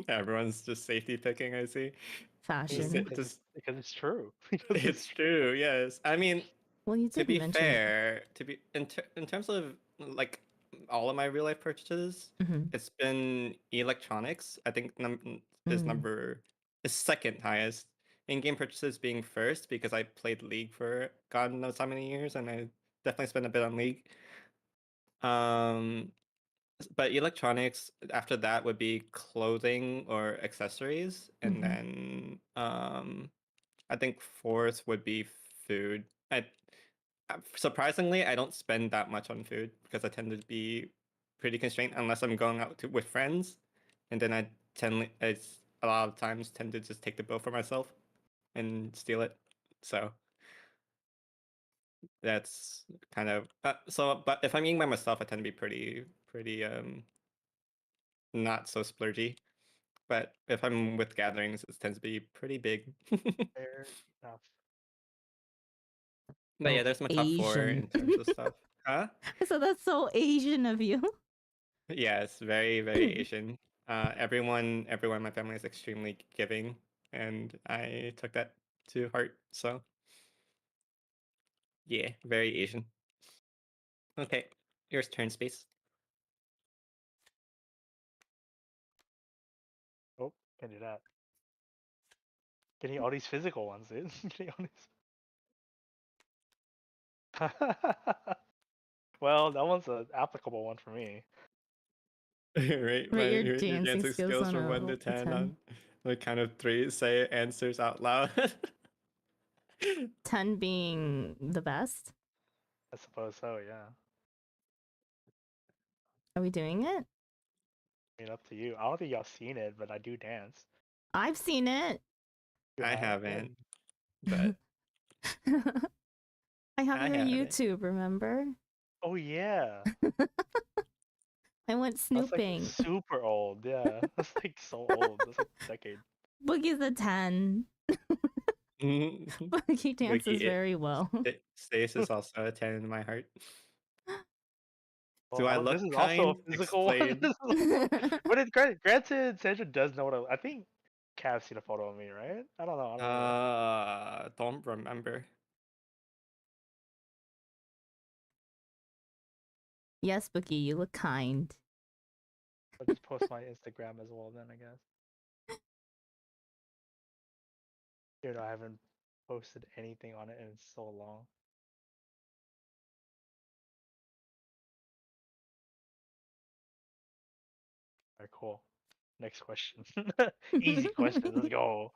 Speaker 2: Everyone's just safety picking, I see. Just,
Speaker 1: fashion.
Speaker 2: just
Speaker 3: Because it's true. Because
Speaker 2: it's
Speaker 3: it's true.
Speaker 2: true, yes. I mean,
Speaker 1: Well, you
Speaker 2: to
Speaker 1: did
Speaker 2: be
Speaker 1: mention.
Speaker 2: fair, to be in terms of like all of my real life purchases,
Speaker 1: Mm-hmm.
Speaker 2: it's been electronics. I think is
Speaker 1: Mm.
Speaker 2: number is second highest. In-game purchases being first because I played League for God knows how many years, and I definitely spent a bit on League. Um, but electronics after that would be clothing or accessories, and
Speaker 1: Mm-hmm.
Speaker 2: then I think fourth would be food. Surprisingly, I don't spend that much on food because I tend to be pretty constrained unless I'm going out with friends, and then it's a lot of times tend to just take the bill for myself and steal it. So that's kind of so. But if I'm eating by myself, I tend to be pretty not so splurgy. But if I'm with gatherings, it tends to be pretty big.
Speaker 3: Fair enough.
Speaker 2: But yeah,
Speaker 1: So
Speaker 2: there's my top four
Speaker 1: Asian.
Speaker 2: in terms of stuff. Huh?
Speaker 1: So that's so Asian of you.
Speaker 2: Yes, very Asian. Everyone in my family is extremely giving, and I took that to heart. So yeah, very Asian. Okay, yours turn, Space.
Speaker 3: Oh, can do that. Getting all these physical ones, dude. Getting all these. Well, that one's an applicable one for me.
Speaker 2: Right,
Speaker 1: Rate your
Speaker 2: your
Speaker 1: dancing
Speaker 2: dancing
Speaker 1: skills
Speaker 2: skills
Speaker 1: on
Speaker 2: from 1 to
Speaker 1: a
Speaker 2: 10
Speaker 1: 10.
Speaker 2: on the count of three. Say answers out loud.
Speaker 1: 10 being the best.
Speaker 3: I suppose so, yeah.
Speaker 1: Are we doing it?
Speaker 3: I mean, up to you. I don't think y'all seen it, but I do dance.
Speaker 1: I've seen it.
Speaker 3: You
Speaker 2: I
Speaker 3: have? Oh,
Speaker 2: haven't, but
Speaker 1: I have
Speaker 2: I
Speaker 1: your
Speaker 2: haven't.
Speaker 1: YouTube, remember?
Speaker 3: oh yeah.
Speaker 1: I went
Speaker 3: That's like
Speaker 1: snooping.
Speaker 3: super old. Yeah, that's like so old. That's like a decade.
Speaker 1: Boogie's a 10. Boogie dances
Speaker 2: Wiki,
Speaker 1: very well.
Speaker 2: Stace is also a 10 in my heart.
Speaker 3: Well,
Speaker 2: Do I
Speaker 3: this
Speaker 2: look
Speaker 3: is also a
Speaker 2: kind?
Speaker 3: physical one.
Speaker 2: Explain.
Speaker 3: But granted, Sandra does know what I think. Cav's seen a photo of me, right? I don't know. I don't remember.
Speaker 2: Don't remember.
Speaker 1: Yes, Boogie, you look kind.
Speaker 3: I'll just post my Instagram as well then, I guess. Dude, I haven't posted anything on it in so long. Alright, cool. Next question. Easy question. Let's go.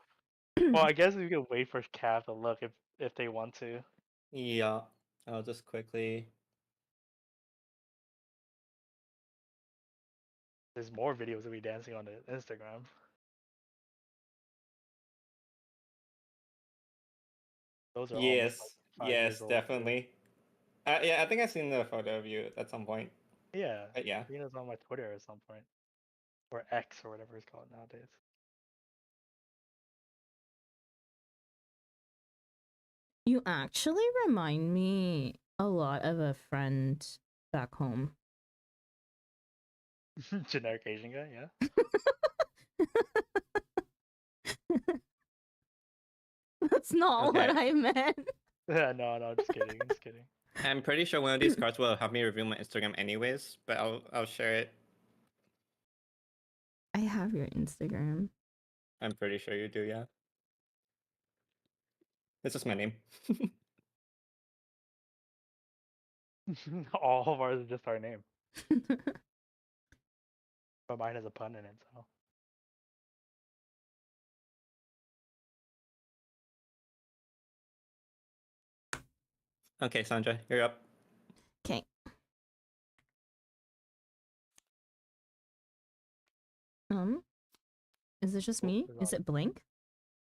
Speaker 3: Well, I guess we can wait for Cav to look if they want to.
Speaker 2: Yeah, I'll just quickly.
Speaker 3: There's more videos of me dancing on the Instagram. Those are almost like
Speaker 2: Yes,
Speaker 3: 5 years
Speaker 2: yes,
Speaker 3: old too.
Speaker 2: definitely. Yeah, I think I've seen the photo of you at some point.
Speaker 3: Yeah.
Speaker 2: But yeah.
Speaker 3: I think it was on my Twitter at some point. Or X or whatever it's called nowadays.
Speaker 1: You actually remind me a lot of a friend back home.
Speaker 3: Generic Asian guy, yeah.
Speaker 1: That's not
Speaker 2: Okay.
Speaker 1: what I meant.
Speaker 3: No, just kidding, just kidding.
Speaker 2: I'm pretty sure one of these cards will have me review my Instagram anyways, but I'll share it.
Speaker 1: I have your Instagram.
Speaker 2: I'm pretty sure you do, yeah. It's just my name.
Speaker 3: All of ours is just our name. But mine has a pun in it, so.
Speaker 2: Okay, Sandra, you're up.
Speaker 1: Okay. Is it just me? Is it blank?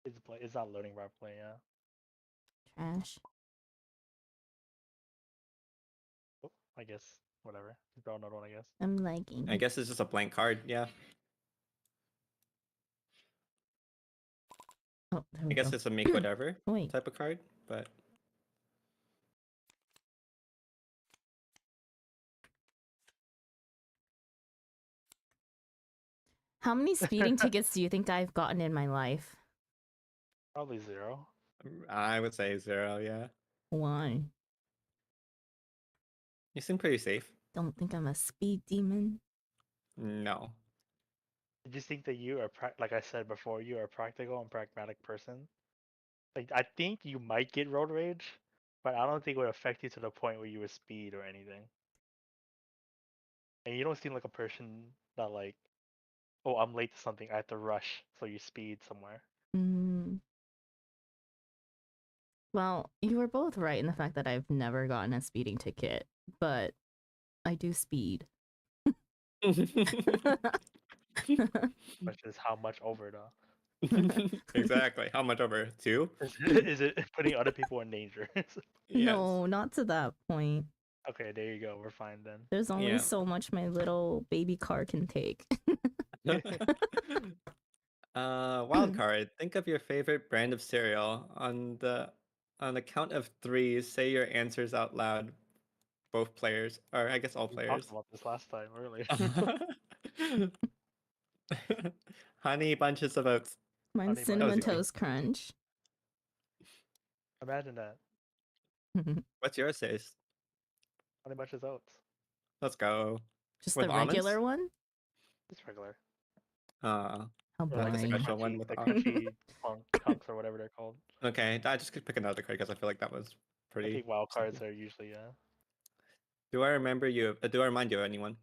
Speaker 3: It's not loading properly, yeah.
Speaker 1: Trash.
Speaker 3: Oh, I guess whatever. Just draw another one, I guess.
Speaker 1: I'm lagging.
Speaker 2: I guess it's just a blank card, yeah.
Speaker 1: Oh, there
Speaker 2: I
Speaker 1: we
Speaker 2: guess
Speaker 1: go.
Speaker 2: it's a make whatever
Speaker 1: Wait.
Speaker 2: type of card, but
Speaker 1: How many speeding tickets do you think I've gotten in my life?
Speaker 3: Probably 0.
Speaker 2: I would say 0, yeah.
Speaker 1: Why?
Speaker 2: You seem pretty safe.
Speaker 1: Don't think I'm a speed demon.
Speaker 2: No.
Speaker 3: I just think that you are, like I said before, you are a practical and pragmatic person. Like, I think you might get road rage, but I don't think it would affect you to the point where you would speed or anything. And you don't seem like a person that like, oh, I'm late to something, I have to rush, so you speed somewhere.
Speaker 1: Well, you were both right in the fact that I've never gotten a speeding ticket, but I do speed.
Speaker 3: Which is how much over though?
Speaker 2: Exactly. How much over? 2?
Speaker 3: Is it putting other people in danger?
Speaker 1: No, not to that point.
Speaker 3: Okay, there you go. We're fine then.
Speaker 1: There's only
Speaker 2: Yeah.
Speaker 1: so much my little baby car can take.
Speaker 2: Wild card. Think of your favorite brand of cereal. On the count of 3, say your answers out loud. Both players, or I guess all
Speaker 3: We talked
Speaker 2: players.
Speaker 3: about this last time earlier.
Speaker 2: Honey bunches of oats.
Speaker 1: Mine's
Speaker 3: Honey Bunches
Speaker 1: Cinnamon
Speaker 2: of Oats.
Speaker 1: Toast Crunch.
Speaker 3: Imagine that.
Speaker 2: What's yours, Sace?
Speaker 3: Honey Bunches of Oats.
Speaker 2: Let's go.
Speaker 1: Just
Speaker 2: With
Speaker 1: the regular
Speaker 2: almonds?
Speaker 1: one?
Speaker 3: It's regular.
Speaker 1: How
Speaker 3: Or like
Speaker 2: the
Speaker 1: boring.
Speaker 2: special one with
Speaker 3: the
Speaker 2: almonds.
Speaker 3: crunchy chunks or whatever they're called.
Speaker 2: Okay, I just could pick another card because I feel like that was
Speaker 3: I
Speaker 2: pretty.
Speaker 3: think wild cards
Speaker 2: simple.
Speaker 3: are usually
Speaker 2: Do I remember you? Do I remind you of anyone?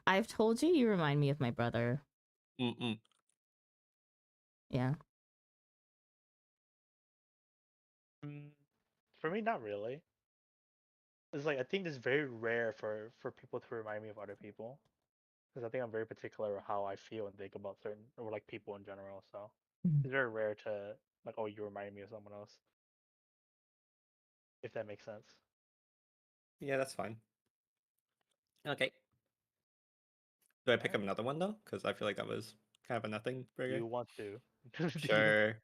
Speaker 1: I've told you you remind me of my brother.
Speaker 2: Mm-mm.
Speaker 1: Yeah.
Speaker 3: For me, not really. It's like I think it's very rare for people to remind me of other people, because I think I'm very particular of how I feel and think about certain or like people in general. So it's very rare to like, oh, you remind me of someone else. If that makes sense.
Speaker 2: Yeah, that's fine. Okay. Do I pick up
Speaker 3: Alright.
Speaker 2: another one though? Because I feel like that was kind of a nothing
Speaker 3: Do
Speaker 2: burger.
Speaker 3: you want to? Do you-
Speaker 2: Sure.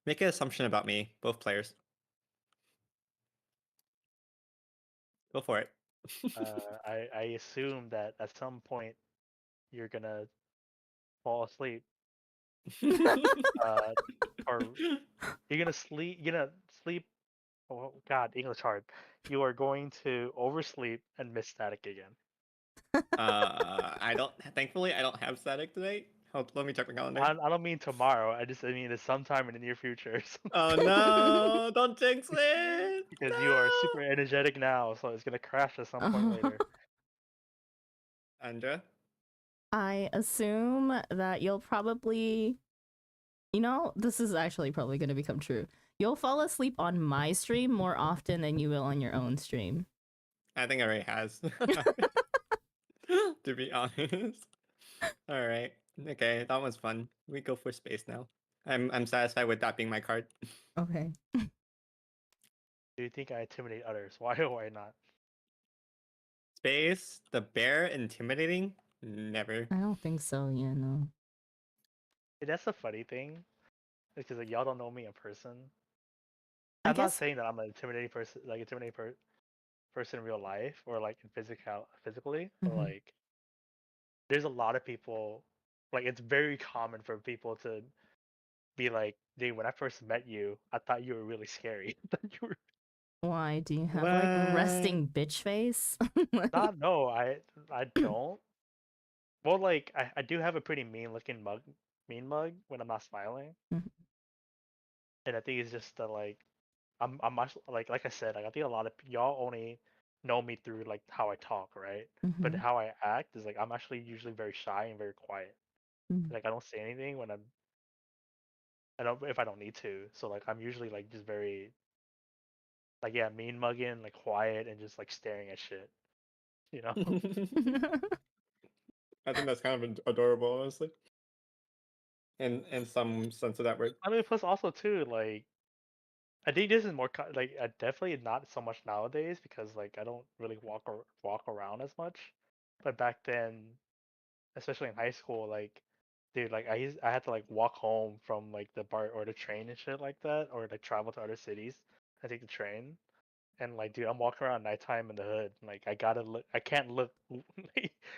Speaker 2: Make an assumption about me, both players. Go for it.
Speaker 3: I assume that at some point you're gonna fall asleep. Or you're gonna sleep. You're gonna sleep. Oh God, English hard. You are going to oversleep and miss static again.
Speaker 2: I don't. Thankfully, I don't have static tonight. Hold, let me check my calendar.
Speaker 3: I don't mean tomorrow. I mean it's sometime in the near future.
Speaker 2: Oh no! Don't jinx it!
Speaker 3: Because you are super
Speaker 2: No!
Speaker 3: energetic now, so it's gonna crash at some point later.
Speaker 2: Andra?
Speaker 1: I assume that you'll probably, this is actually probably going to become true. You'll fall asleep on my stream more often than you will on your own stream.
Speaker 2: I think it already has. To be honest. Alright. Okay, that was fun. We go for space now. I'm satisfied with that being my card.
Speaker 1: Okay.
Speaker 3: Do you think I intimidate others? Why or why not?
Speaker 2: Space, the bear intimidating? Never.
Speaker 1: I don't think so. Yeah, no.
Speaker 3: That's the funny thing, because like, y'all don't know me in person.
Speaker 1: I
Speaker 3: I'm not
Speaker 1: guess.
Speaker 3: saying that I'm an intimidating person, like person in real life or like in physically, but
Speaker 1: Mhm.
Speaker 3: like there's a lot of people, like it's very common for people to be like, dude, when I first met you, I thought you were really scary. I thought you were
Speaker 1: Why do you have like
Speaker 2: What?
Speaker 1: resting bitch face? Like,
Speaker 3: not. No, I don't. Well, like I do have a pretty mean mug when I'm not smiling,
Speaker 1: Mhm.
Speaker 3: and I think it's just that like I'm much like I said, like I think a lot of y'all only know me through like how I talk, right? But
Speaker 1: Mhm.
Speaker 3: how I act is like I'm actually usually very shy and very quiet.
Speaker 1: Mhm.
Speaker 3: Like I don't say anything when I don't if I don't need to. So like I'm usually like just very like yeah, mean mugging, like quiet and just like staring at shit. You know?
Speaker 2: I think that's kind of adorable, honestly. In some sense of that word.
Speaker 3: I mean, plus also too, like I think this is more like definitely not so much nowadays because like I don't really walk around as much. But back then, especially in high school, like dude, like I had to like walk home from like the bar or the train and shit like that, or like travel to other cities. I take the train, and like dude, I'm walking around nighttime in the hood. Like I gotta look, I can't look,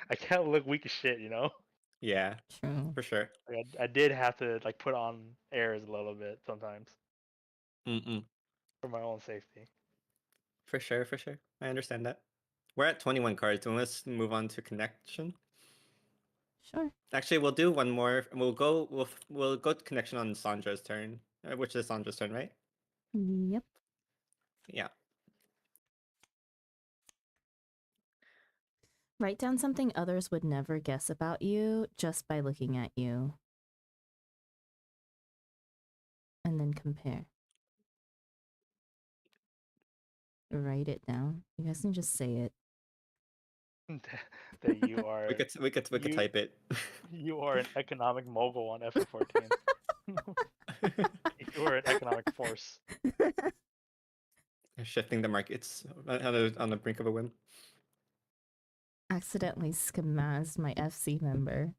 Speaker 3: I can't look weak as shit, you know.
Speaker 2: Yeah,
Speaker 1: True.
Speaker 2: for sure.
Speaker 3: Like I did have to like put on airs a little bit sometimes
Speaker 2: Mm-mm.
Speaker 3: for my own safety.
Speaker 2: For sure, for sure. I understand that. We're at 21 cards, and let's move on to connection.
Speaker 1: Sure.
Speaker 2: Actually, we'll do one more. We'll go to connection on Sandra's turn, which is Sandra's turn, right?
Speaker 1: Yep.
Speaker 2: Yeah.
Speaker 1: Write down something others would never guess about you just by looking at you. And then compare. Write it down. You guys can just say it.
Speaker 3: That
Speaker 2: We could
Speaker 3: you
Speaker 2: type it.
Speaker 3: you are an economic mogul on FF14. You are an economic force.
Speaker 2: Shifting the markets on the brink of a win.
Speaker 1: Accidentally schemazed my FC member.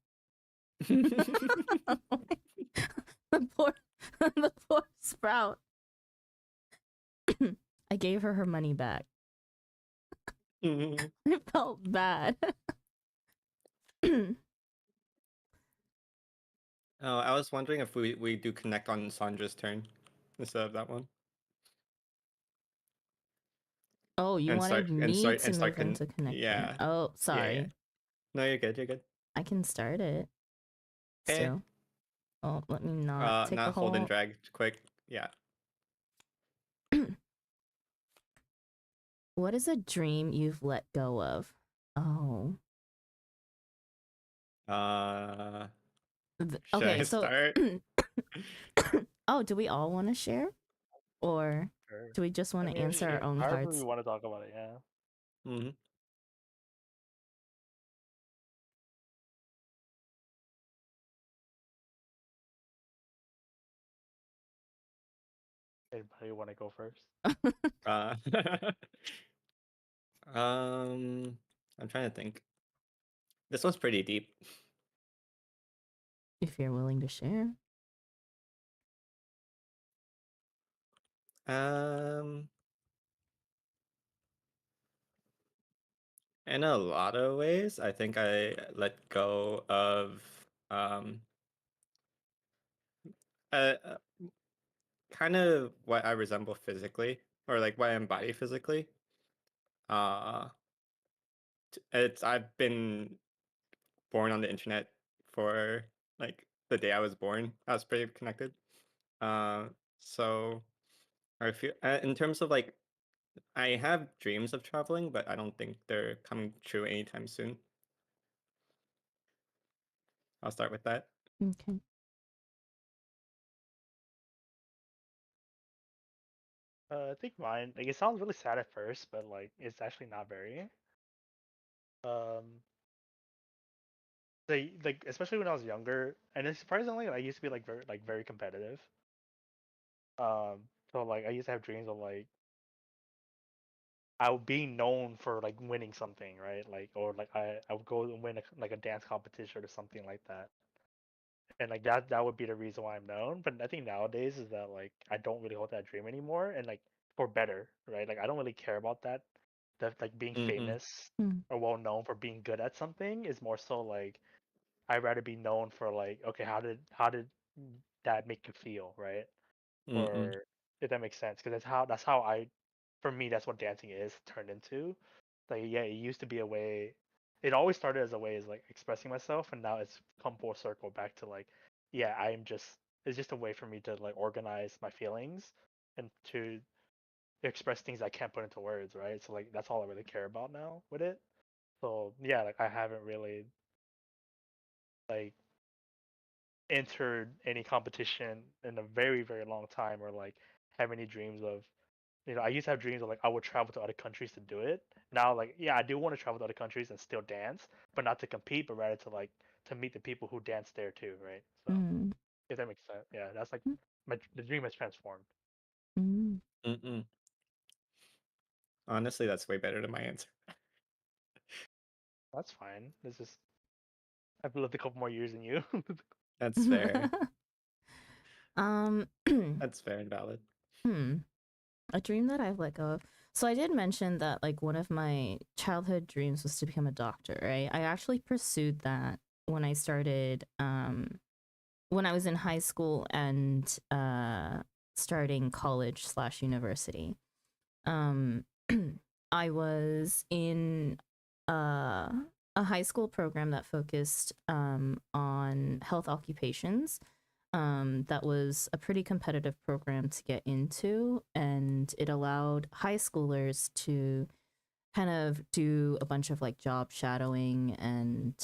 Speaker 1: The poor, the poor sprout. I gave her money back.
Speaker 2: Oh,
Speaker 1: I felt bad.
Speaker 2: I was wondering if we do connect on Sandra's turn instead of that one,
Speaker 1: Oh, you wanted me to
Speaker 2: and start
Speaker 1: move into connection.
Speaker 2: yeah,
Speaker 1: Oh,
Speaker 2: yeah, yeah.
Speaker 1: sorry.
Speaker 2: No, you're good. You're good.
Speaker 1: I can start it
Speaker 2: Okay.
Speaker 1: still. Oh, let me not take a
Speaker 2: Not hold and
Speaker 1: whole.
Speaker 2: drag. Quick. Yeah.
Speaker 1: What is a dream you've let go of? Oh.
Speaker 2: Should
Speaker 1: Okay,
Speaker 2: I
Speaker 1: so.
Speaker 2: start?
Speaker 1: Oh, do we all want to share? Or
Speaker 3: Sure.
Speaker 1: do we just
Speaker 3: I
Speaker 1: want to
Speaker 3: mean,
Speaker 1: answer our own
Speaker 3: however we
Speaker 1: cards?
Speaker 3: want to talk about it, yeah.
Speaker 2: Mm-hmm.
Speaker 3: Anybody want to go first?
Speaker 2: Uh, I'm trying to think. This one's pretty deep.
Speaker 1: If you're willing to share.
Speaker 2: Um, in a lot of ways, I think I let go of um, uh, uh, kind of what I resemble physically, or like what I embody physically. Uh, it's I've been born on the internet for like the day I was born. I was pretty connected. Uh, so I feel in terms of like I have dreams of traveling, but I don't think they're coming true anytime soon. I'll start with that.
Speaker 1: Okay.
Speaker 3: I think mine, like, it sounds really sad at first, but like, it's actually not very. Um, like especially when I was younger, and then surprisingly, I used to be like very competitive. So like I used to have dreams of like I would be known for like winning something, right? Like or like I would go and win like a dance competition or something like that. And like that would be the reason why I'm known. But I think nowadays is that like I don't really hold that dream anymore, and like for better, right? Like I don't really care about that. That like being
Speaker 2: Mm-hmm.
Speaker 3: famous
Speaker 1: Mm.
Speaker 3: or well known for being good at something is more so like I'd rather be known for like okay how did that make you feel, right?
Speaker 2: Mm-mm.
Speaker 3: Or if that makes sense, because that's how I for me that's what dancing is turned into. Like yeah, it used to be a way. It always started as a way as like expressing myself, and now it's come full circle back to like, yeah, I'm just it's just a way for me to like organize my feelings and to express things I can't put into words, right? So like that's all I really care about now with it. So yeah, like I haven't really like entered any competition in a very very long time or like have any dreams of I used to have dreams of like I would travel to other countries to do it. Now, like, yeah, I do want to travel to other countries and still dance, but not to compete, but rather to like to meet the people who dance there too, right? So
Speaker 1: Mm.
Speaker 3: if that makes sense, yeah, that's like
Speaker 1: Mm.
Speaker 3: the dream has transformed.
Speaker 1: Mm.
Speaker 2: Mm-mm. Honestly, that's way better than my answer.
Speaker 3: That's fine. This is I've lived a couple more years than you.
Speaker 2: That's fair.
Speaker 1: um,
Speaker 2: That's fair and valid.
Speaker 1: a dream that I've let go of. So I did mention that like one of my childhood dreams was to become a doctor, right? I actually pursued that when I started when I was in high school and starting college slash university. Um I was in uh a high school program that focused on health occupations. That was a pretty competitive program to get into, and it allowed high schoolers to kind of do a bunch of like job shadowing and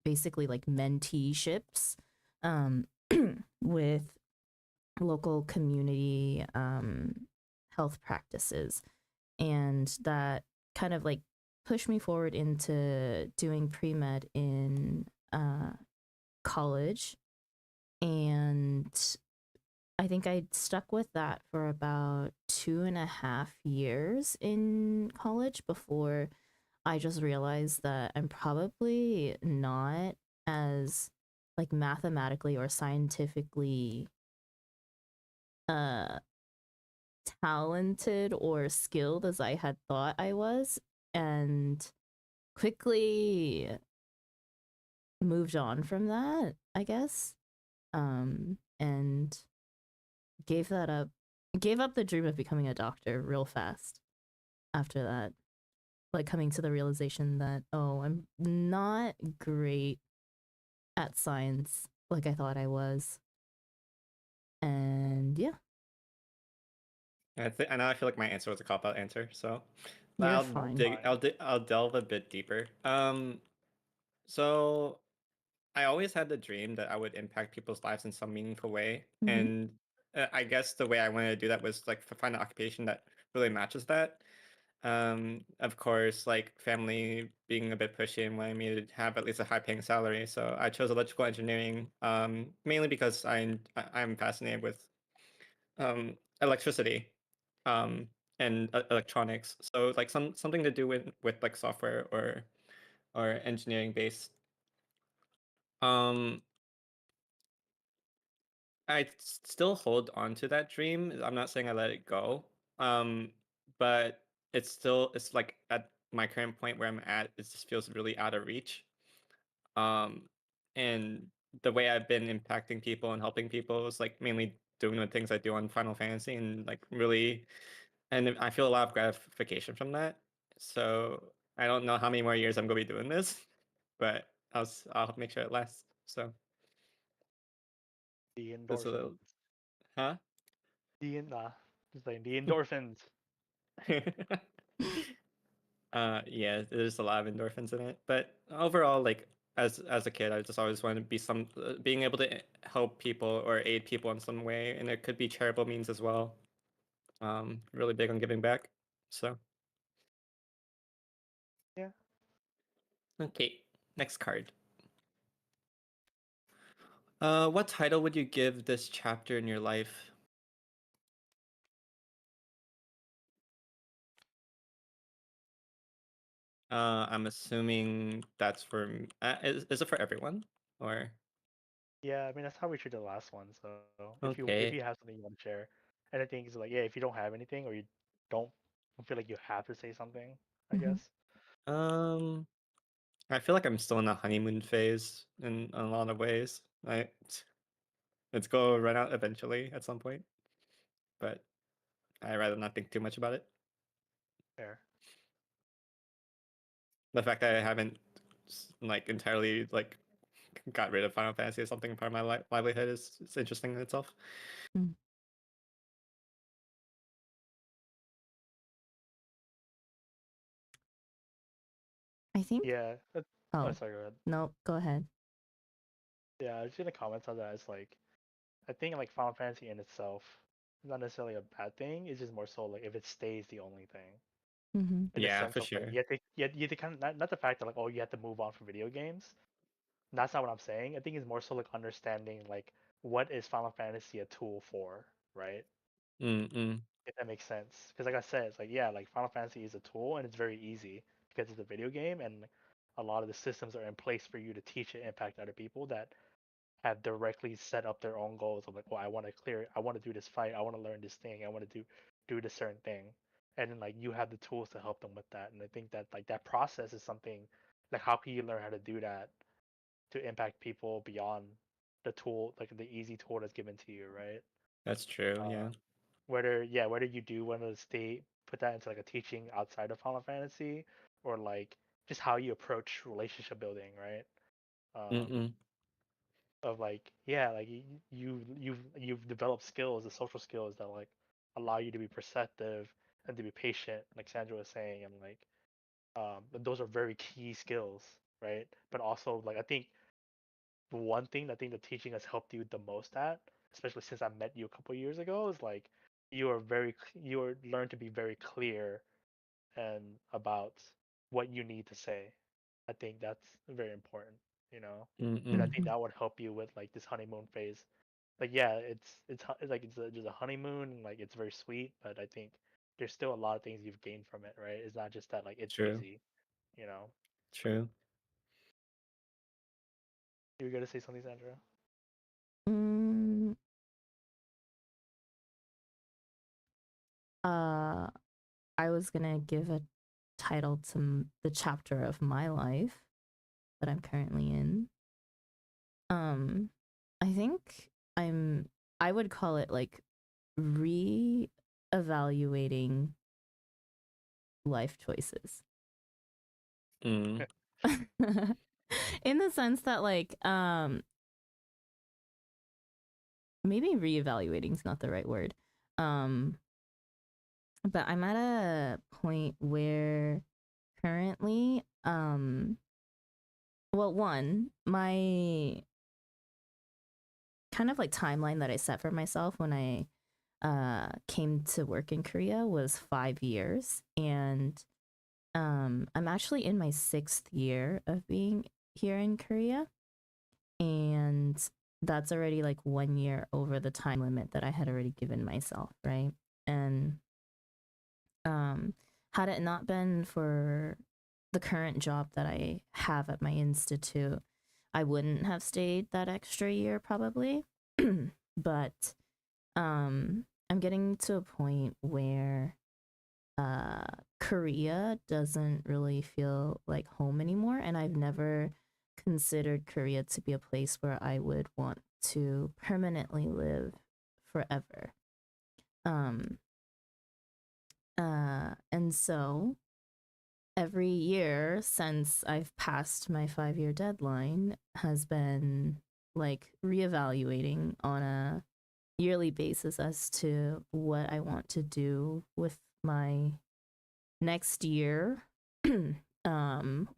Speaker 1: basically like menteeships um, with local community health practices. And that kind of like pushed me forward into doing pre med in college. And I think I stuck with that for about 2.5 years in college before I just realized that I'm probably not as like mathematically or scientifically uh talented or skilled as I had thought I was, and quickly moved on from that, I guess. And gave that up. Gave up the dream of becoming a doctor real fast after that. Like coming to the realization that, oh, I'm not great at science like I thought I was. And yeah,
Speaker 2: I know I feel like my answer was a cop out answer, so
Speaker 1: you're fine.
Speaker 3: Fine.
Speaker 2: I'll delve a bit deeper. So I always had the dream that I would impact people's lives in some meaningful way,
Speaker 1: Mm-hmm.
Speaker 2: and I guess the way I wanted to do that was like find an occupation that really matches that. Of course, like family being a bit pushy and wanting me to have at least a high-paying salary, so I chose electrical engineering, mainly because I'm fascinated with electricity, um, and electronics. So like something to do with like software or engineering based. Um, still hold on to that dream. I'm not saying I let it go. Um, but it's like at my current point where I'm at, it just feels really out of reach. Um, and the way I've been impacting people and helping people is like mainly doing the things I do on Final Fantasy and like really, and I feel a lot of gratification from that. So I don't know how many more years I'm going to be doing this, but I'll make sure it lasts. So
Speaker 3: The
Speaker 2: it's a
Speaker 3: endorphins.
Speaker 2: little, huh?
Speaker 3: Just like the endorphins.
Speaker 2: Yeah, there's a lot of endorphins in it, but overall, like as a kid, I just always wanted to be being able to help people or aid people in some way, and it could be charitable means as well. Really big on giving back. So
Speaker 3: Yeah.
Speaker 2: okay, Next card. What title would you give this chapter in your life? I'm assuming that's for. Is it for everyone or?
Speaker 3: Yeah, I mean that's how we treated the last one. So if
Speaker 2: Okay.
Speaker 3: you have something you want to share, and I think it's like, yeah, if you don't have anything or you don't feel like you have to say something, I
Speaker 1: Mhm.
Speaker 3: guess.
Speaker 2: I feel like I'm still in the honeymoon phase in a lot of ways. It's go run out eventually at some point, but I'd rather not think too much about it.
Speaker 3: Fair.
Speaker 2: The fact that I haven't like entirely like got rid of Final Fantasy as something part of my livelihood is interesting in itself.
Speaker 1: Mm. I think.
Speaker 3: Yeah.
Speaker 1: Oh,
Speaker 3: Sorry, go ahead.
Speaker 1: no, go ahead.
Speaker 3: Yeah, I was in the comments on that. It's like I think like Final Fantasy in itself is not necessarily a bad thing. It's just more so like if it stays the only thing.
Speaker 1: Mm-hmm.
Speaker 3: In the
Speaker 2: Yeah,
Speaker 3: sense
Speaker 2: for
Speaker 3: of like
Speaker 2: sure.
Speaker 3: you have to kind of not the fact that like, oh, you have to move on from video games. That's not what I'm saying. I think it's more so like understanding like what is Final Fantasy a tool for, right?
Speaker 2: Mm-mm.
Speaker 3: If that makes sense. Because like I said, it's like, yeah, like Final Fantasy is a tool and it's very easy because it's a video game and a lot of the systems are in place for you to teach and impact other people that have directly set up their own goals of like, well, I want to do this fight, I want to learn this thing, I want to do this certain thing, and then like you have the tools to help them with that. And I think that like that process is something like how can you learn how to do that to impact people beyond the tool, like the easy tool that's given to you, right?
Speaker 2: That's true. Yeah.
Speaker 3: Um, whether you do want to stay put that into like a teaching outside of Final Fantasy or like just how you approach relationship building, right?
Speaker 2: Mm-mm.
Speaker 3: Of like yeah, like you've developed skills, the social skills that like allow you to be perceptive and to be patient, like Sandra was saying, and like those are very key skills, right? But also like I think the one thing I think the teaching has helped you the most at, especially since I met you a couple years ago, is like you are learn to be very clear and about what you need to say. I think that's very important, you know, and I
Speaker 2: Mm-mm.
Speaker 3: think
Speaker 1: Mm-hmm.
Speaker 3: that would help you with like this honeymoon phase. Like yeah, it's like just a honeymoon, and, like it's very sweet, but I think there's still a lot of things you've gained from it, right? It's not just that like it's
Speaker 2: True.
Speaker 3: easy, you know.
Speaker 2: True.
Speaker 3: You were gonna say something, Sandra?
Speaker 1: Mm, uh, I was gonna give a title to the chapter of my life that I'm currently in. Um, I think I would call it like re-evaluating life choices.
Speaker 2: Mm.
Speaker 1: In the sense that like maybe re-evaluating is not the right word. Um but I'm at a point where currently well, one, my kind of like timeline that I set for myself when I came to work in Korea was 5 years, and I'm actually in my 6th year of being here in Korea, and that's already like 1 year over the time limit that I had already given myself, right? And um, had it not been for the current job that I have at my institute, I wouldn't have stayed that extra year probably. But I'm getting to a point where Korea doesn't really feel like home anymore, and I've never considered Korea to be a place where I would want to permanently live forever. Um, and so every year since I've passed my 5 year deadline has been like reevaluating on a yearly basis as to what I want to do with my next year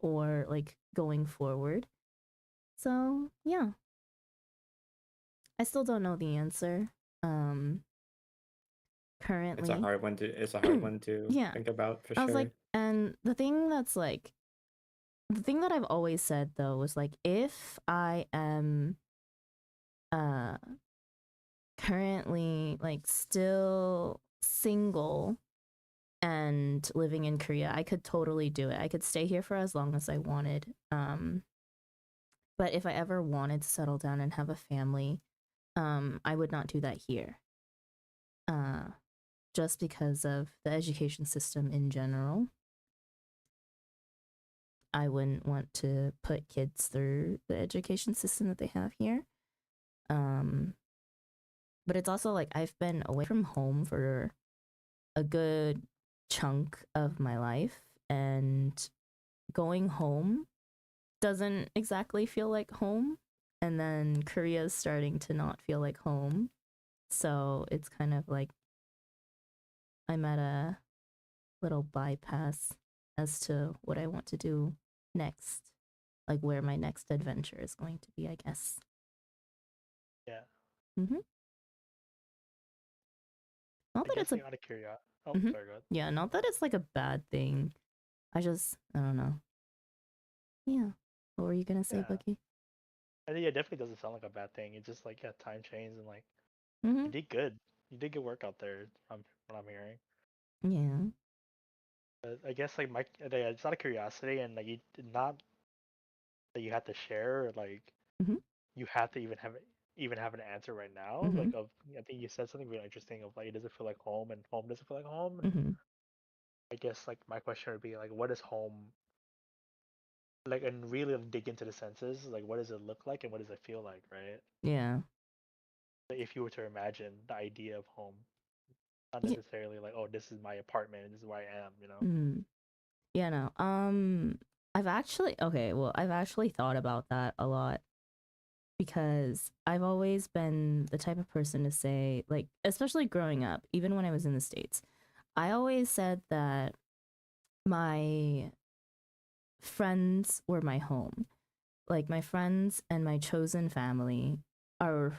Speaker 1: or like going forward. So, yeah. I still don't know the answer. Um
Speaker 2: It's a
Speaker 1: currently.
Speaker 2: hard one to. It's a hard one to
Speaker 1: Yeah.
Speaker 2: think about for
Speaker 1: I was like,
Speaker 2: sure.
Speaker 1: and the thing that's like the thing that I've always said though was like, if I am uh currently like still single and living in Korea, I could totally do it. I could stay here for as long as I wanted. But if I ever wanted to settle down and have a family, I would not do that here. Just because of the education system in general. I wouldn't want to put kids through the education system that they have here. But it's also like I've been away from home for a good chunk of my life, and going home doesn't exactly feel like home. And then Korea's starting to not feel like home. So it's kind of like I'm at a little bypass as to what I want to do next, like where my next adventure is going to be, I guess.
Speaker 3: Yeah.
Speaker 1: Mm-hmm. Not
Speaker 3: I
Speaker 1: that
Speaker 3: guess
Speaker 1: it's a
Speaker 3: like out of curiosity. Oh,
Speaker 1: Mhm.
Speaker 3: sorry, go ahead.
Speaker 1: Yeah, not that it's like a bad thing. I don't know. Yeah. What were you gonna say,
Speaker 3: Yeah.
Speaker 1: Bookie?
Speaker 3: I think it definitely doesn't sound like a bad thing. It's just like, yeah, time change and like
Speaker 1: Mm-hmm.
Speaker 3: you did good. You did good work out there from what I'm hearing.
Speaker 1: Yeah.
Speaker 3: But I guess like it's out of curiosity and like you did not that you had to share or like
Speaker 1: Mm-hmm.
Speaker 3: you have to even have an answer right now.
Speaker 1: Mm-hmm.
Speaker 3: Like of I think you said something really interesting of like it doesn't feel like home and home doesn't feel like home. And
Speaker 1: Mm-hmm.
Speaker 3: I guess like my question would be like what is home like and really dig into the senses, like what does it look like and what does it feel like, right?
Speaker 1: Yeah.
Speaker 3: Like, if you were to imagine the idea of home, not
Speaker 1: Yeah.
Speaker 3: necessarily like, oh, this is my apartment and this is where I am, you know?
Speaker 1: Mm. Yeah, no. I've actually thought about that a lot because I've always been the type of person to say, like, especially growing up, even when I was in the States, I always said that my friends were my home. Like my friends and my chosen family are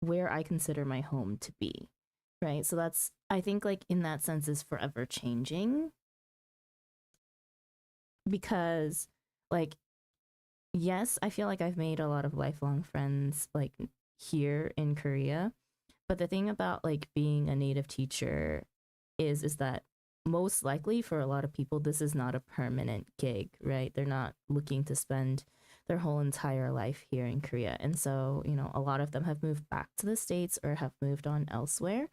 Speaker 1: where I consider my home to be. Right? So that's I think like in that sense is forever changing because like yes, I feel like I've made a lot of lifelong friends like here in Korea. But the thing about like being a native teacher is that most likely for a lot of people this is not a permanent gig, right? They're not looking to spend their whole entire life here in Korea. And so, you know, a lot of them have moved back to the States or have moved on elsewhere.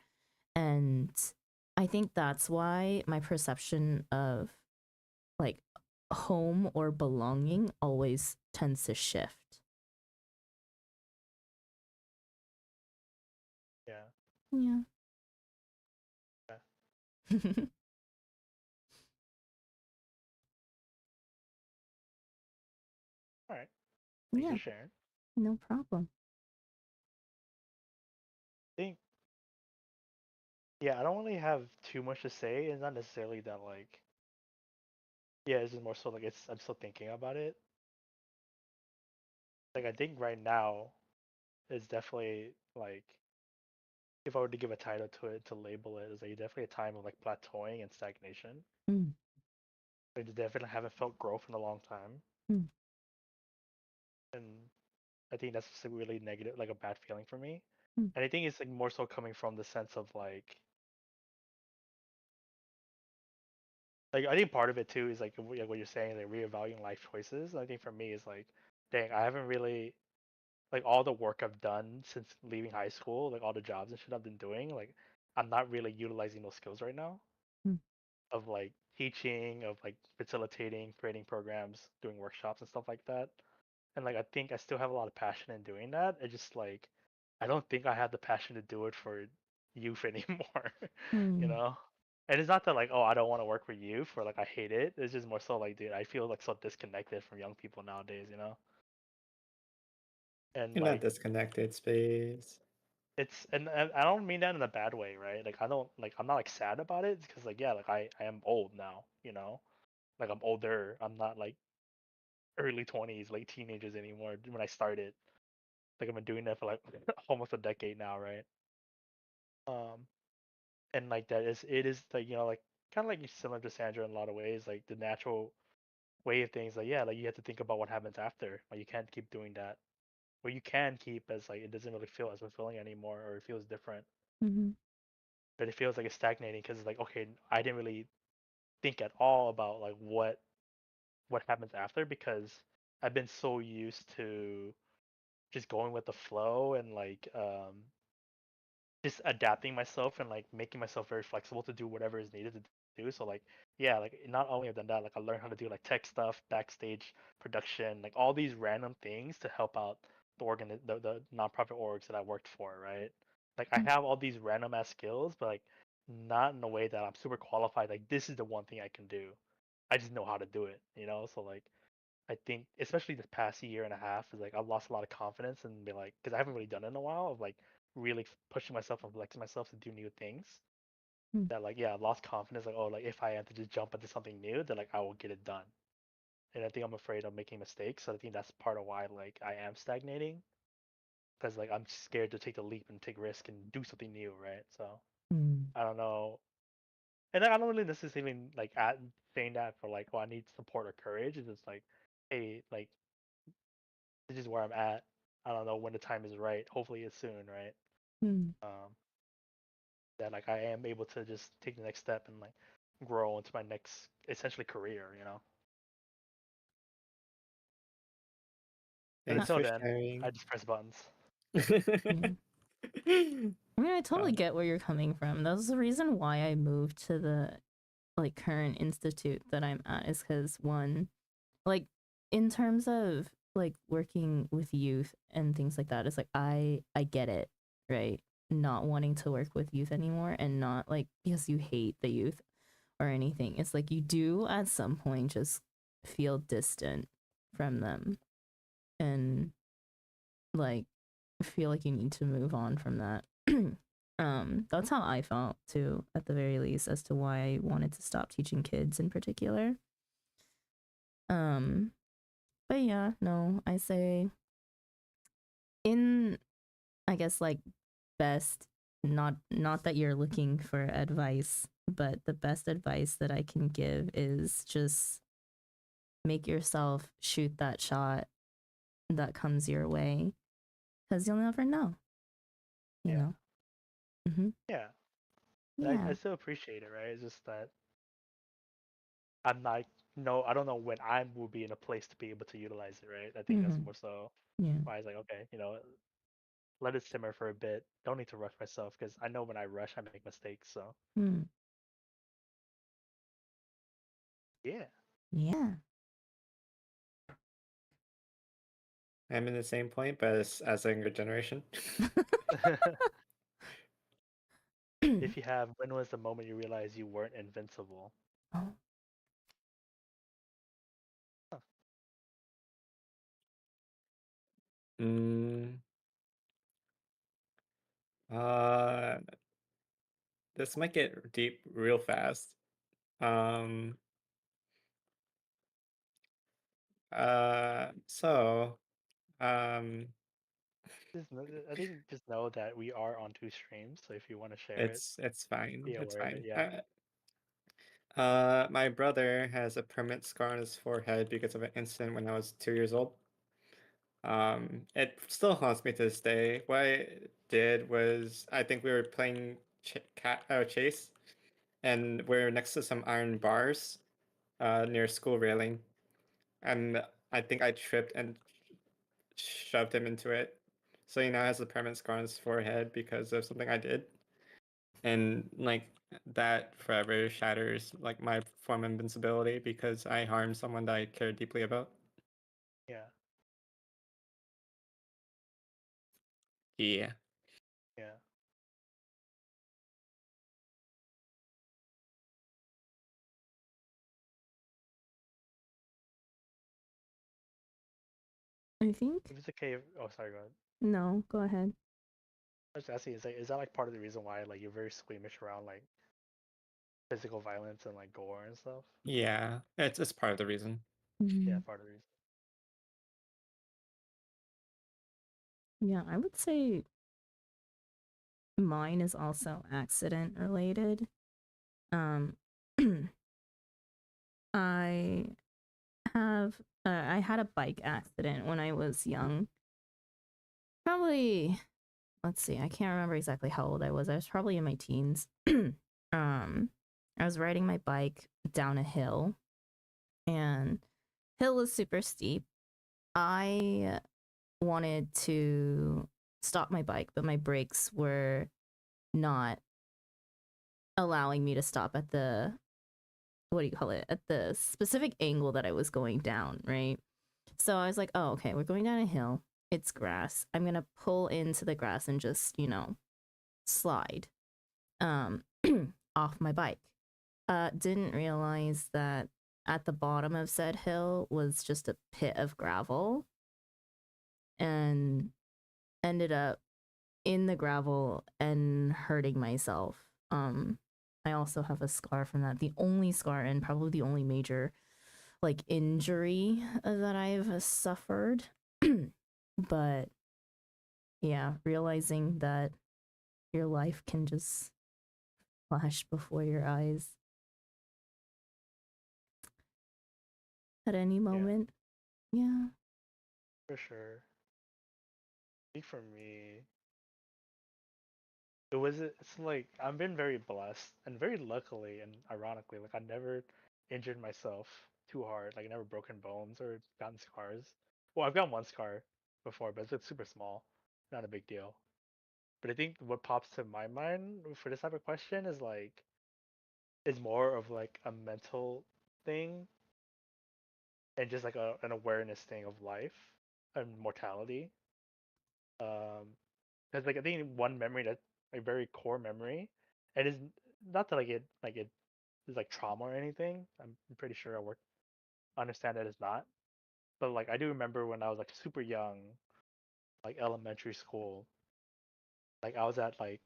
Speaker 1: And I think that's why my perception of like home or belonging always tends to shift.
Speaker 3: Yeah.
Speaker 1: Yeah.
Speaker 3: Yeah. All right. Thanks
Speaker 1: Yeah,
Speaker 3: for sharing.
Speaker 1: no problem.
Speaker 3: I think, yeah, I don't really have too much to say. It's not necessarily that like, yeah, it's just more so like I'm still thinking about it. Like I think right now is definitely like if I were to give a title to it to label it, is like definitely a time of like plateauing and stagnation.
Speaker 1: Mm,
Speaker 3: I definitely haven't felt growth in a long time,
Speaker 1: mm,
Speaker 3: and I think that's just a really negative, like a bad feeling for me.
Speaker 1: mm,
Speaker 3: And I think it's like more so coming from the sense of like I think part of it too is like what you're saying, like reevaluating life choices. I think for me is like, dang, I haven't really like all the work I've done since leaving high school, like all the jobs and shit I've been doing, like I'm not really utilizing those skills right now
Speaker 1: mm,
Speaker 3: of like teaching, of like facilitating, creating programs, doing workshops and stuff like that. And like I think I still have a lot of passion in doing that. It's just like I don't think I have the passion to do it for youth anymore, you
Speaker 1: mm.
Speaker 3: know? And it's not that like, oh, I don't want to work for youth or like I hate it. It's just more so like, dude, I feel like so disconnected from young people nowadays, you know? And
Speaker 2: In that
Speaker 3: like
Speaker 2: disconnected space.
Speaker 3: and I don't mean that in a bad way, right? Like I don't like I'm not like sad about it because like yeah, like I am old now, you know? Like I'm older. I'm not like early 20s, late teenagers anymore when I started. Like I've been doing that for like almost a decade now, right? Um, and like that is it is like like kind of like similar to Sandra in a lot of ways, like the natural. way of things, like yeah, like you have to think about what happens after. Like you can't keep doing that. Or you can keep as like it doesn't really feel as fulfilling anymore, or it feels different.
Speaker 1: Mm-hmm.
Speaker 3: But it feels like it's stagnating because it's like okay, I didn't really think at all about like what happens after because I've been so used to just going with the flow and like just adapting myself and like making myself very flexible to do whatever is needed to do. So like yeah, like not only have done that, like I learned how to do like tech stuff, backstage production, like all these random things to help out the nonprofit orgs that I worked for, right? Like I have all these random ass skills, but like not in a way that I'm super qualified. Like this is the one thing I can do. I just know how to do it, you know? So like I think especially this past year and a half is like I've lost a lot of confidence and be like because I haven't really done it in a while of like really pushing myself and flexing myself to do new things.
Speaker 1: Mm.
Speaker 3: That like yeah, I lost confidence like oh like if I am to just jump into something new, then like I will get it done. And I think I'm afraid of making mistakes. So I think that's part of why like I am stagnating because like I'm scared to take the leap and take risk and do something new, right? So
Speaker 1: Mm.
Speaker 3: I don't know. And I don't really necessarily like at saying that for like, oh, I need support or courage. It's just like, hey, like this is where I'm at. I don't know when the time is right. Hopefully it's soon, right?
Speaker 1: Mm.
Speaker 3: Um, that like I am able to just take the next step and like grow into my next essentially career, you know. But
Speaker 2: Thanks
Speaker 3: until
Speaker 2: for
Speaker 3: then, I
Speaker 2: sharing.
Speaker 3: just press buttons.
Speaker 1: Yeah. I mean, I totally
Speaker 2: Um,
Speaker 1: get where you're coming from. That's the reason why I moved to the like current institute that I'm at is because one, like in terms of like working with youth and things like that, it's like I get it, right? Not wanting to work with youth anymore and not like because you hate the youth or anything. It's like you do at some point just feel distant from them and like feel like you need to move on from that. That's how I felt too, at the very least, as to why I wanted to stop teaching kids in particular. Um, but yeah, no, I say in I guess like best not that you're looking for advice, but the best advice that I can give is just make yourself shoot that shot that comes your way because you'll never know, you
Speaker 3: Yeah.
Speaker 1: know. Mm-hmm.
Speaker 3: Yeah. And I
Speaker 1: Yeah.
Speaker 3: still appreciate it, right? It's just that I'm not no I don't know when I will be in a place to be able to utilize it, right? I think that's
Speaker 1: Mm-hmm.
Speaker 3: more so
Speaker 1: Yeah.
Speaker 3: why I was like, okay, you know, let it simmer for a bit. Don't need to rush myself because I know when I rush I make mistakes. So
Speaker 1: Mm.
Speaker 3: yeah.
Speaker 1: Yeah.
Speaker 2: I'm in the same point, but as a younger generation.
Speaker 3: If you have, when was the moment you realized you weren't invincible?
Speaker 1: Oh.
Speaker 3: Huh.
Speaker 2: mm, uh, this might get deep real fast. Um, so, um,
Speaker 3: I think just know that we are on two streams, so if you want to share it,
Speaker 2: it's fine.
Speaker 3: be
Speaker 2: It's
Speaker 3: aware of it.
Speaker 2: fine.
Speaker 3: Yeah.
Speaker 2: My brother has a permanent scar on his forehead because of an incident when I was 2 years old. It still haunts me to this day. What I did was, I think we were playing chase, and we're next to some iron bars, near school railing, and I think I tripped and shoved him into it. So he now has a permanent scar on his forehead because of something I did, and like that forever shatters like my form of invincibility because I harmed someone that I care deeply about.
Speaker 3: Yeah.
Speaker 2: Yeah.
Speaker 3: Yeah.
Speaker 1: I think
Speaker 3: If it's okay, oh sorry, go ahead.
Speaker 1: no. Go ahead.
Speaker 3: I was just asking, is that like part of the reason why like you're very squeamish around like physical violence and like gore and stuff?
Speaker 2: Yeah, it's part of the reason.
Speaker 3: Yeah,
Speaker 1: Mm.
Speaker 3: part of the reason.
Speaker 1: Yeah, I would say mine is also accident related. Um, I I had a bike accident when I was young. Probably, let's see, I can't remember exactly how old I was. I was probably in my teens. I was riding my bike down a hill, and hill was super steep. I wanted to stop my bike, but my brakes were not allowing me to stop at the, what do you call it, at the specific angle that I was going down, right? So I was like, oh, okay, we're going down a hill. It's grass. I'm gonna pull into the grass and just, slide off my bike. Didn't realize that at the bottom of said hill was just a pit of gravel, and ended up in the gravel and hurting myself. I also have a scar from that. The only scar and probably the only major injury that I've suffered. But yeah, realizing that your life can just flash before your eyes at any moment. Yeah.
Speaker 3: For sure. I think for me, it's like I've been very blessed and very luckily and ironically, like I never injured myself too hard. Like I never broken bones or gotten scars. Well, I've gotten one scar before, but it's super small, not a big deal. But I think what pops to my mind for this type of question is more of like a mental thing and just like an awareness thing of life and mortality. Because like I think one memory that a very core memory, and is not that it is like trauma or anything. I'm pretty sure I work understand that it's not. But like I do remember when I was like super young, like elementary school, like I was at like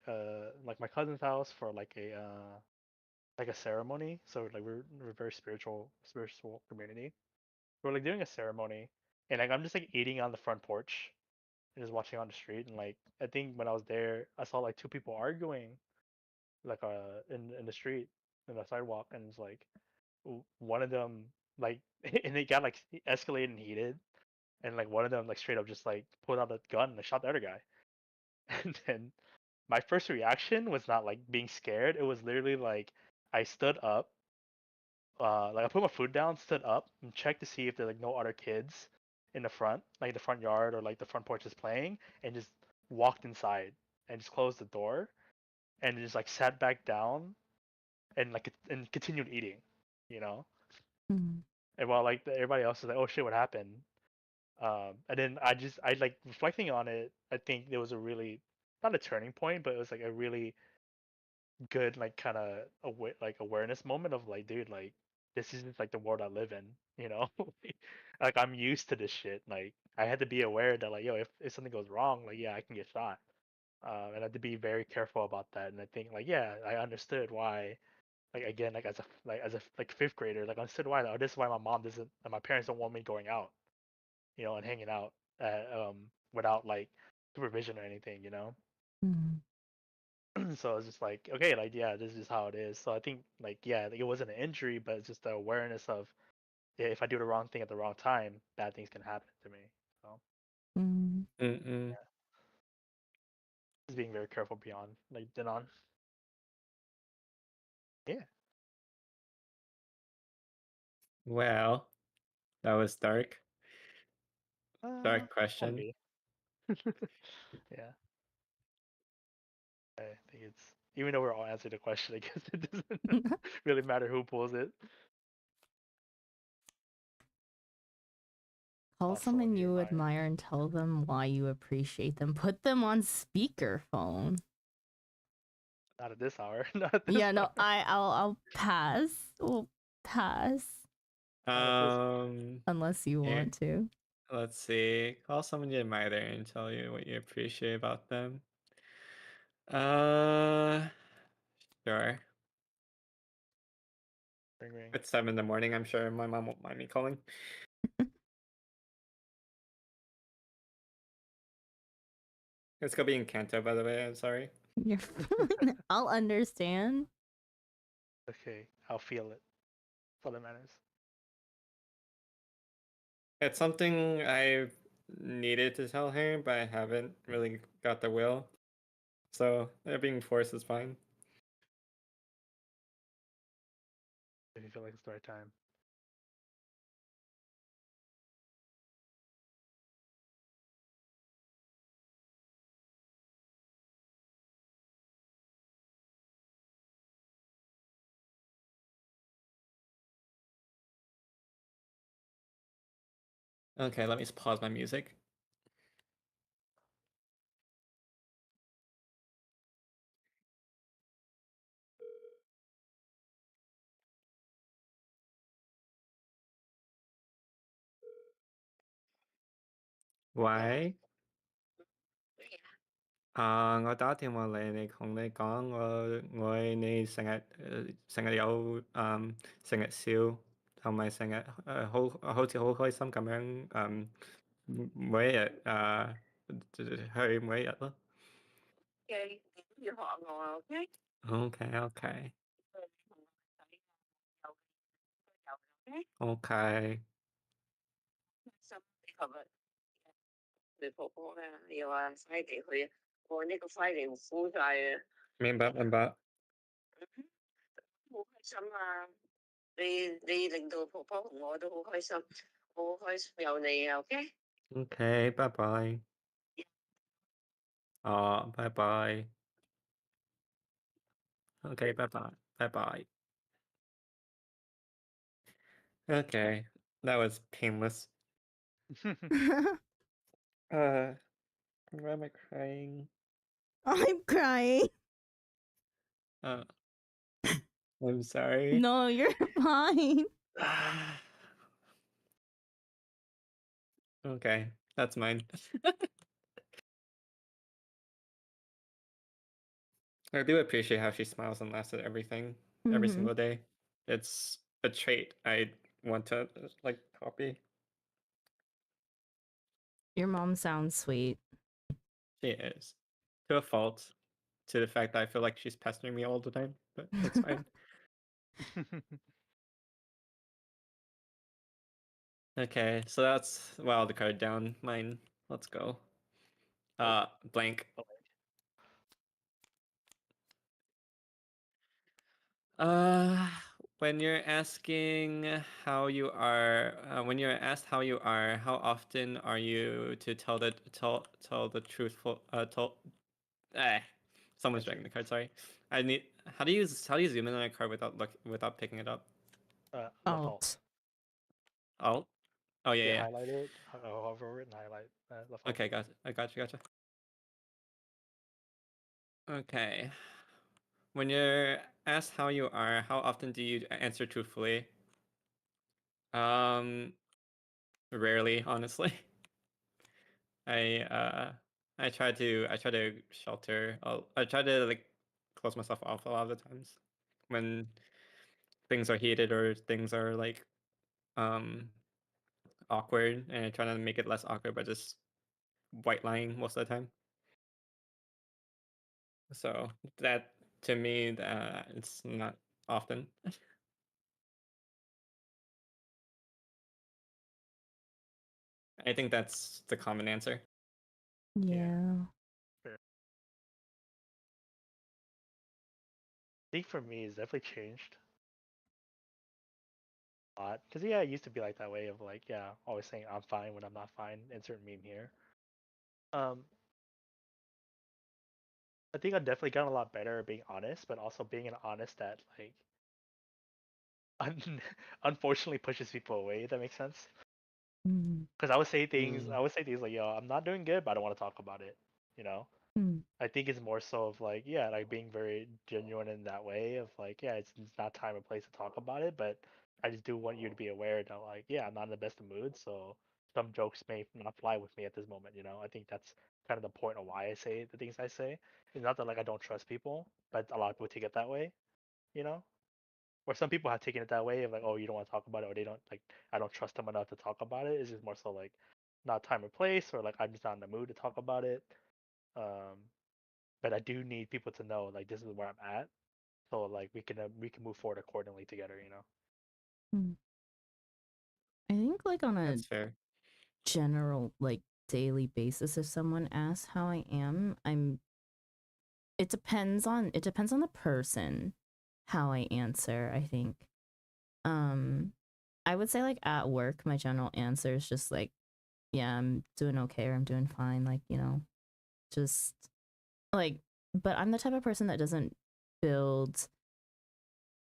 Speaker 3: my cousin's house for like a ceremony. So like we're a very spiritual community. We're like doing a ceremony, and like I'm just like eating on the front porch and just watching on the street. And like I think when I was there, I saw like two people arguing like in the street in the sidewalk, and it's like one of them like and it got like escalated and heated, and like one of them like straight up just like pulled out a gun and shot the other guy. And then my first reaction was not like being scared. It was literally like I stood up, like I put my food down, stood up, and checked to see if there's like no other kids in the front, like the front yard or like the front porch is playing, and just walked inside and just closed the door and just like sat back down and like and continued eating, you know.
Speaker 1: Mm.
Speaker 3: And while like everybody else is like, "Oh shit, what happened?" And then I like reflecting on it. I think there was a really not a turning point, but it was like a really good like kind of like awareness moment of like, dude, like this isn't like the world I live in, you know. Like I'm used to this shit. Like I had to be aware that like, yo, if something goes wrong, like yeah, I can get shot. And I had to be very careful about that. And I think like yeah, I understood why like again like as a like fifth grader like I understood why oh, this is why my mom doesn't and my parents don't want me going out, you know, and hanging out without like supervision or anything, you know.
Speaker 1: Mm.
Speaker 3: So it's just like okay, like yeah, this is how it is. So I think like yeah, like, it wasn't an injury, but it's just the awareness of yeah, if I do the wrong thing at the wrong time, bad things can happen to me. So
Speaker 1: Mm.
Speaker 2: Mm-mm.
Speaker 3: yeah, just being very careful beyond like then on. Yeah.
Speaker 2: Well, that was dark. Dark
Speaker 3: Can
Speaker 2: question.
Speaker 3: be. Yeah. I think it's even though we're all answering the question, I guess it doesn't really matter who pulls it.
Speaker 1: Call
Speaker 3: Not someone
Speaker 1: someone
Speaker 3: you
Speaker 1: you
Speaker 3: admire.
Speaker 1: admire and tell them why you appreciate them. Put them on speakerphone.
Speaker 3: Not at this hour. Not at this
Speaker 1: Yeah, no,
Speaker 3: hour.
Speaker 1: I'll pass. We'll pass
Speaker 3: Not at this.
Speaker 1: unless you
Speaker 2: Here,
Speaker 1: want to.
Speaker 2: let's see. Call someone you admire and tell you what you appreciate about them. Uh, sure.
Speaker 3: Ring ring.
Speaker 2: It's 7 in the morning. I'm sure my mom won't mind me calling. It's gonna be in Kanto, by the way. I'm sorry.
Speaker 1: You're I'll understand.
Speaker 3: Okay, I'll feel it. That's all that matters.
Speaker 2: It's something I've needed to tell her, but I haven't really got the will. So being forced is fine.
Speaker 3: If you feel like it's the right time.
Speaker 2: Okay, let me just pause my music.喂，我打電話嚟，你同你講我愛你成日有成日笑，同埋成日好似好開心咁樣每一日去每一日咯。OK OK OK，明白明白。OK，拜拜。拜拜。OK，拜拜拜拜。Okay, that was painless. Uh, why am I crying?
Speaker 1: I'm crying.
Speaker 2: I'm sorry.
Speaker 1: No, you're fine.
Speaker 2: Okay, that's mine. I do appreciate how she smiles and laughs at everything every
Speaker 1: Mhm.
Speaker 2: single day. It's a trait I want to like copy.
Speaker 1: Your mom sounds sweet.
Speaker 2: She is. To a fault. To the fact that I feel like she's pestering me all the time, but it's fine. Okay, so that's wild card down. Mine. Let's go. Blank. When you're asking how you are, when you're asked how you are, how often are you to tell the truthful eh, someone's dragging the card, sorry. I need how do you zoom in on a card without picking it up?
Speaker 3: Left alt.
Speaker 1: Alt.
Speaker 2: Alt? Oh
Speaker 3: You
Speaker 2: yeah.
Speaker 3: highlight it, hover over it, and highlight left alt.
Speaker 2: Okay, gotcha. Okay. When you're asked how you are, how often do you answer truthfully? Rarely, honestly. I try to shelter. I try to like close myself off a lot of the times when things are heated or things are like awkward, and I try to make it less awkward by just white lying most of the time. So that to me, it's not often. I think that's the common answer.
Speaker 1: Yeah.
Speaker 3: Fair. I think for me, it's definitely changed a lot. Cause yeah, it used to be like that way of like, yeah, always saying I'm fine when I'm not fine. Insert meme here. Um, I think I've definitely gotten a lot better at being honest, but also being an honest that like unfortunately pushes people away. If that makes sense.
Speaker 1: Mm.
Speaker 3: Because I would say things like, "Yo, I'm not doing good, but I don't want to talk about it." You know.
Speaker 1: Mm.
Speaker 3: I think it's more so of like, yeah, like being very genuine in that way of like, yeah, it's not time or place to talk about it, but I just do want you to be aware that like, yeah, I'm not in the best of mood, so some jokes may not fly with me at this moment. I think that's kind of the point of why I say the things I say. It's not that like I don't trust people, but a lot of people take it that way, you know. Or some people have taken it that way of like, oh, you don't want to talk about it, or they don't like, I don't trust them enough to talk about it. It's just more so like, not time or place, or like I'm just not in the mood to talk about it. Um, but I do need people to know like this is where I'm at, so like we can move forward accordingly together.
Speaker 1: Mm. I think like on a
Speaker 2: That's fair.
Speaker 1: general like daily basis, if someone asks how I am, it depends on the person how I answer, I think. I would say like at work my general answer is just like, yeah, I'm doing okay or I'm doing fine, like, you know, just like, but I'm the type of person that doesn't build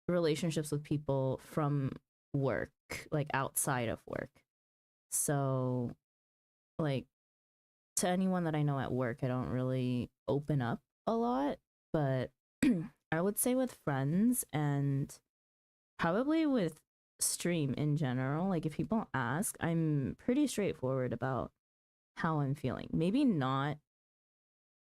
Speaker 1: relationships with people from work, like outside of work. So like to anyone that I know at work, I don't really open up a lot, but I would say with friends and probably with stream in general, like if people ask, I'm pretty straightforward about how I'm feeling. Maybe not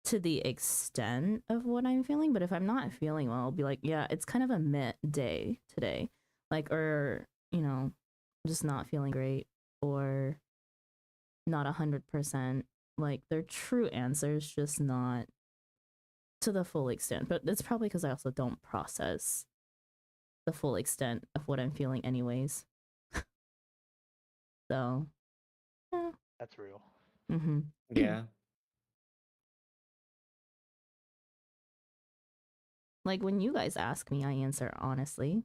Speaker 1: to the extent of what I'm feeling, but if I'm not feeling well, I'll be like, yeah, it's kind of a meh day today. Like, or, you know, just not feeling great or not 100%. Like, their true answers, just not to the full extent. But it's probably because I also don't process the full extent of what I'm feeling, anyways. So, yeah.
Speaker 3: That's real.
Speaker 1: Mm-hmm.
Speaker 2: Yeah.
Speaker 1: Like when you guys ask me, I answer honestly.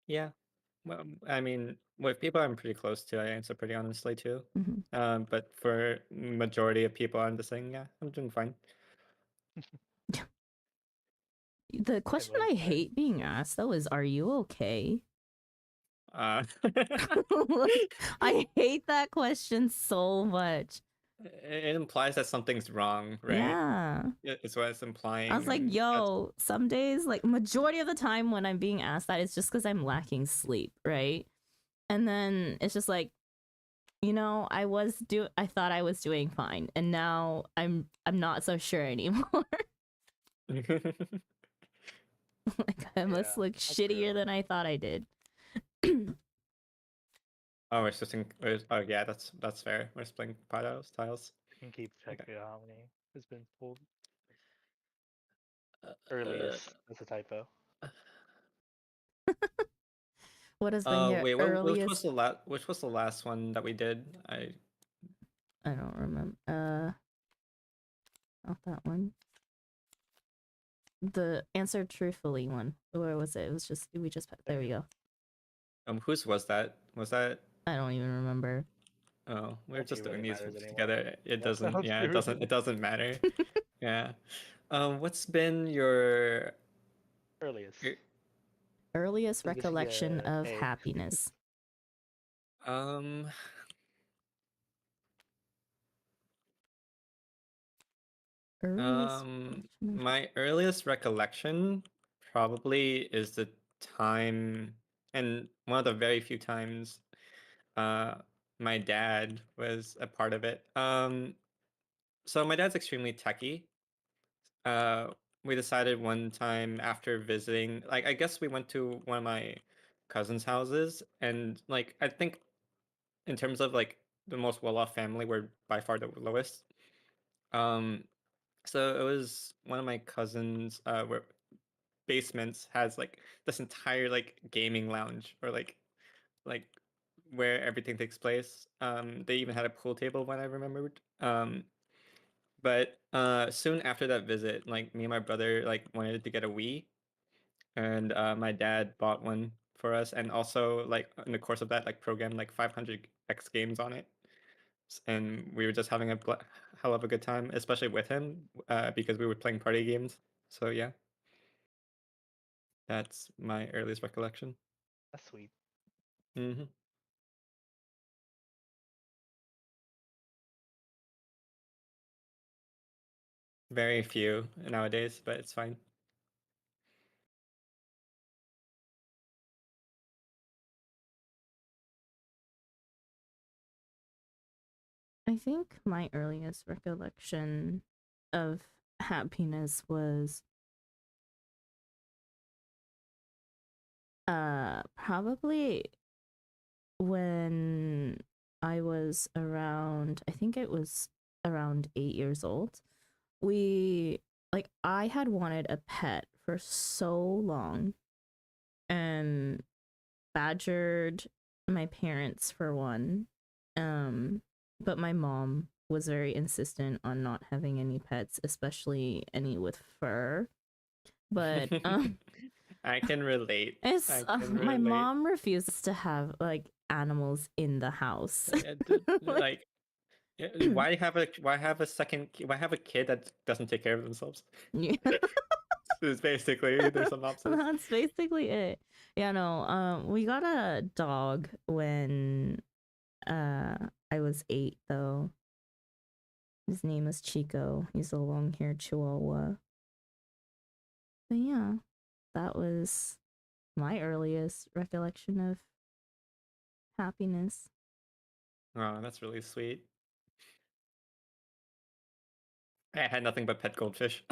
Speaker 2: Yeah. Well, I mean, with people I'm pretty close to, I answer pretty honestly too.
Speaker 1: Mm-hmm.
Speaker 2: But for majority of people, I'm just saying, yeah, I'm doing fine.
Speaker 1: The question I hate being asked though is, "Are you okay?"
Speaker 2: Uh,
Speaker 1: Like, I hate that question so much.
Speaker 2: it implies that something's wrong, right?
Speaker 1: Yeah.
Speaker 2: It's what it's implying.
Speaker 1: I was like,
Speaker 2: And that's
Speaker 1: yo, some days, like majority of the time when I'm being asked that, it's just because I'm lacking sleep, right? And then it's just like, you know, I thought I was doing fine, and now I'm not so sure anymore. Like I must look shittier than I thought I did.
Speaker 2: Oh, we're switching. Oh, yeah, that's fair. We're splitting tiles.
Speaker 3: I can keep
Speaker 2: Okay.
Speaker 3: checking how many has been pulled.
Speaker 2: Uh,
Speaker 3: Earliest. That's a typo.
Speaker 1: What has been your
Speaker 2: wait,
Speaker 1: earliest?
Speaker 2: which was the last one that we did?
Speaker 1: I don't remember. Not that one. The answer truthfully one. Where was it? It was just there we go.
Speaker 2: Whose was that? Was that?
Speaker 1: I don't even remember.
Speaker 2: Oh, we're just doing
Speaker 3: Really
Speaker 2: these
Speaker 3: matters anymore.
Speaker 2: together. It
Speaker 3: That
Speaker 2: doesn't.
Speaker 3: sounds
Speaker 2: Yeah,
Speaker 3: rude.
Speaker 2: it doesn't matter. Yeah. What's been your
Speaker 3: Earliest.
Speaker 1: Earliest
Speaker 3: It's basically
Speaker 1: recollection
Speaker 3: a
Speaker 1: of
Speaker 3: A.
Speaker 1: happiness.
Speaker 2: um
Speaker 1: Earliest recollection of
Speaker 2: my earliest recollection probably is the time, and one of the very few times uh my dad was a part of it. So my dad's extremely techie. uh we decided one time after visiting, like I guess we went to one of my cousins' houses, and like I think in terms of like the most well-off family, we're by far the lowest. um so it was one of my cousins where basements has like this entire like gaming lounge, or like where everything takes place. They even had a pool table when I remembered. But soon after that visit, like me and my brother like wanted to get a Wii, and my dad bought one for us, and also like in the course of that like programmed like 500 X games on it. And we were just having a hell of a good time, especially with him, because we were playing party games. So yeah, that's my earliest recollection.
Speaker 3: That's sweet.
Speaker 2: Hmm. Very few nowadays, but it's fine.
Speaker 1: I think my earliest recollection of happiness was probably when I was around, I think it was around 8 years old. I had wanted a pet for so long and badgered my parents for one. But my mom was very insistent on not having any pets, especially any with fur. But
Speaker 2: I can relate.
Speaker 1: it's
Speaker 2: I can
Speaker 1: my
Speaker 2: relate.
Speaker 1: mom refuses to have like animals in the house.
Speaker 2: Like, why have a kid that doesn't take care of themselves?
Speaker 1: Yeah.
Speaker 2: It's basically their synopsis.
Speaker 1: That's basically it. Yeah, no. We got a dog when I was 8 though. His name is Chico. He's a long-haired Chihuahua. But yeah, that was my earliest recollection of happiness.
Speaker 2: Oh, that's really sweet. I had nothing but pet goldfish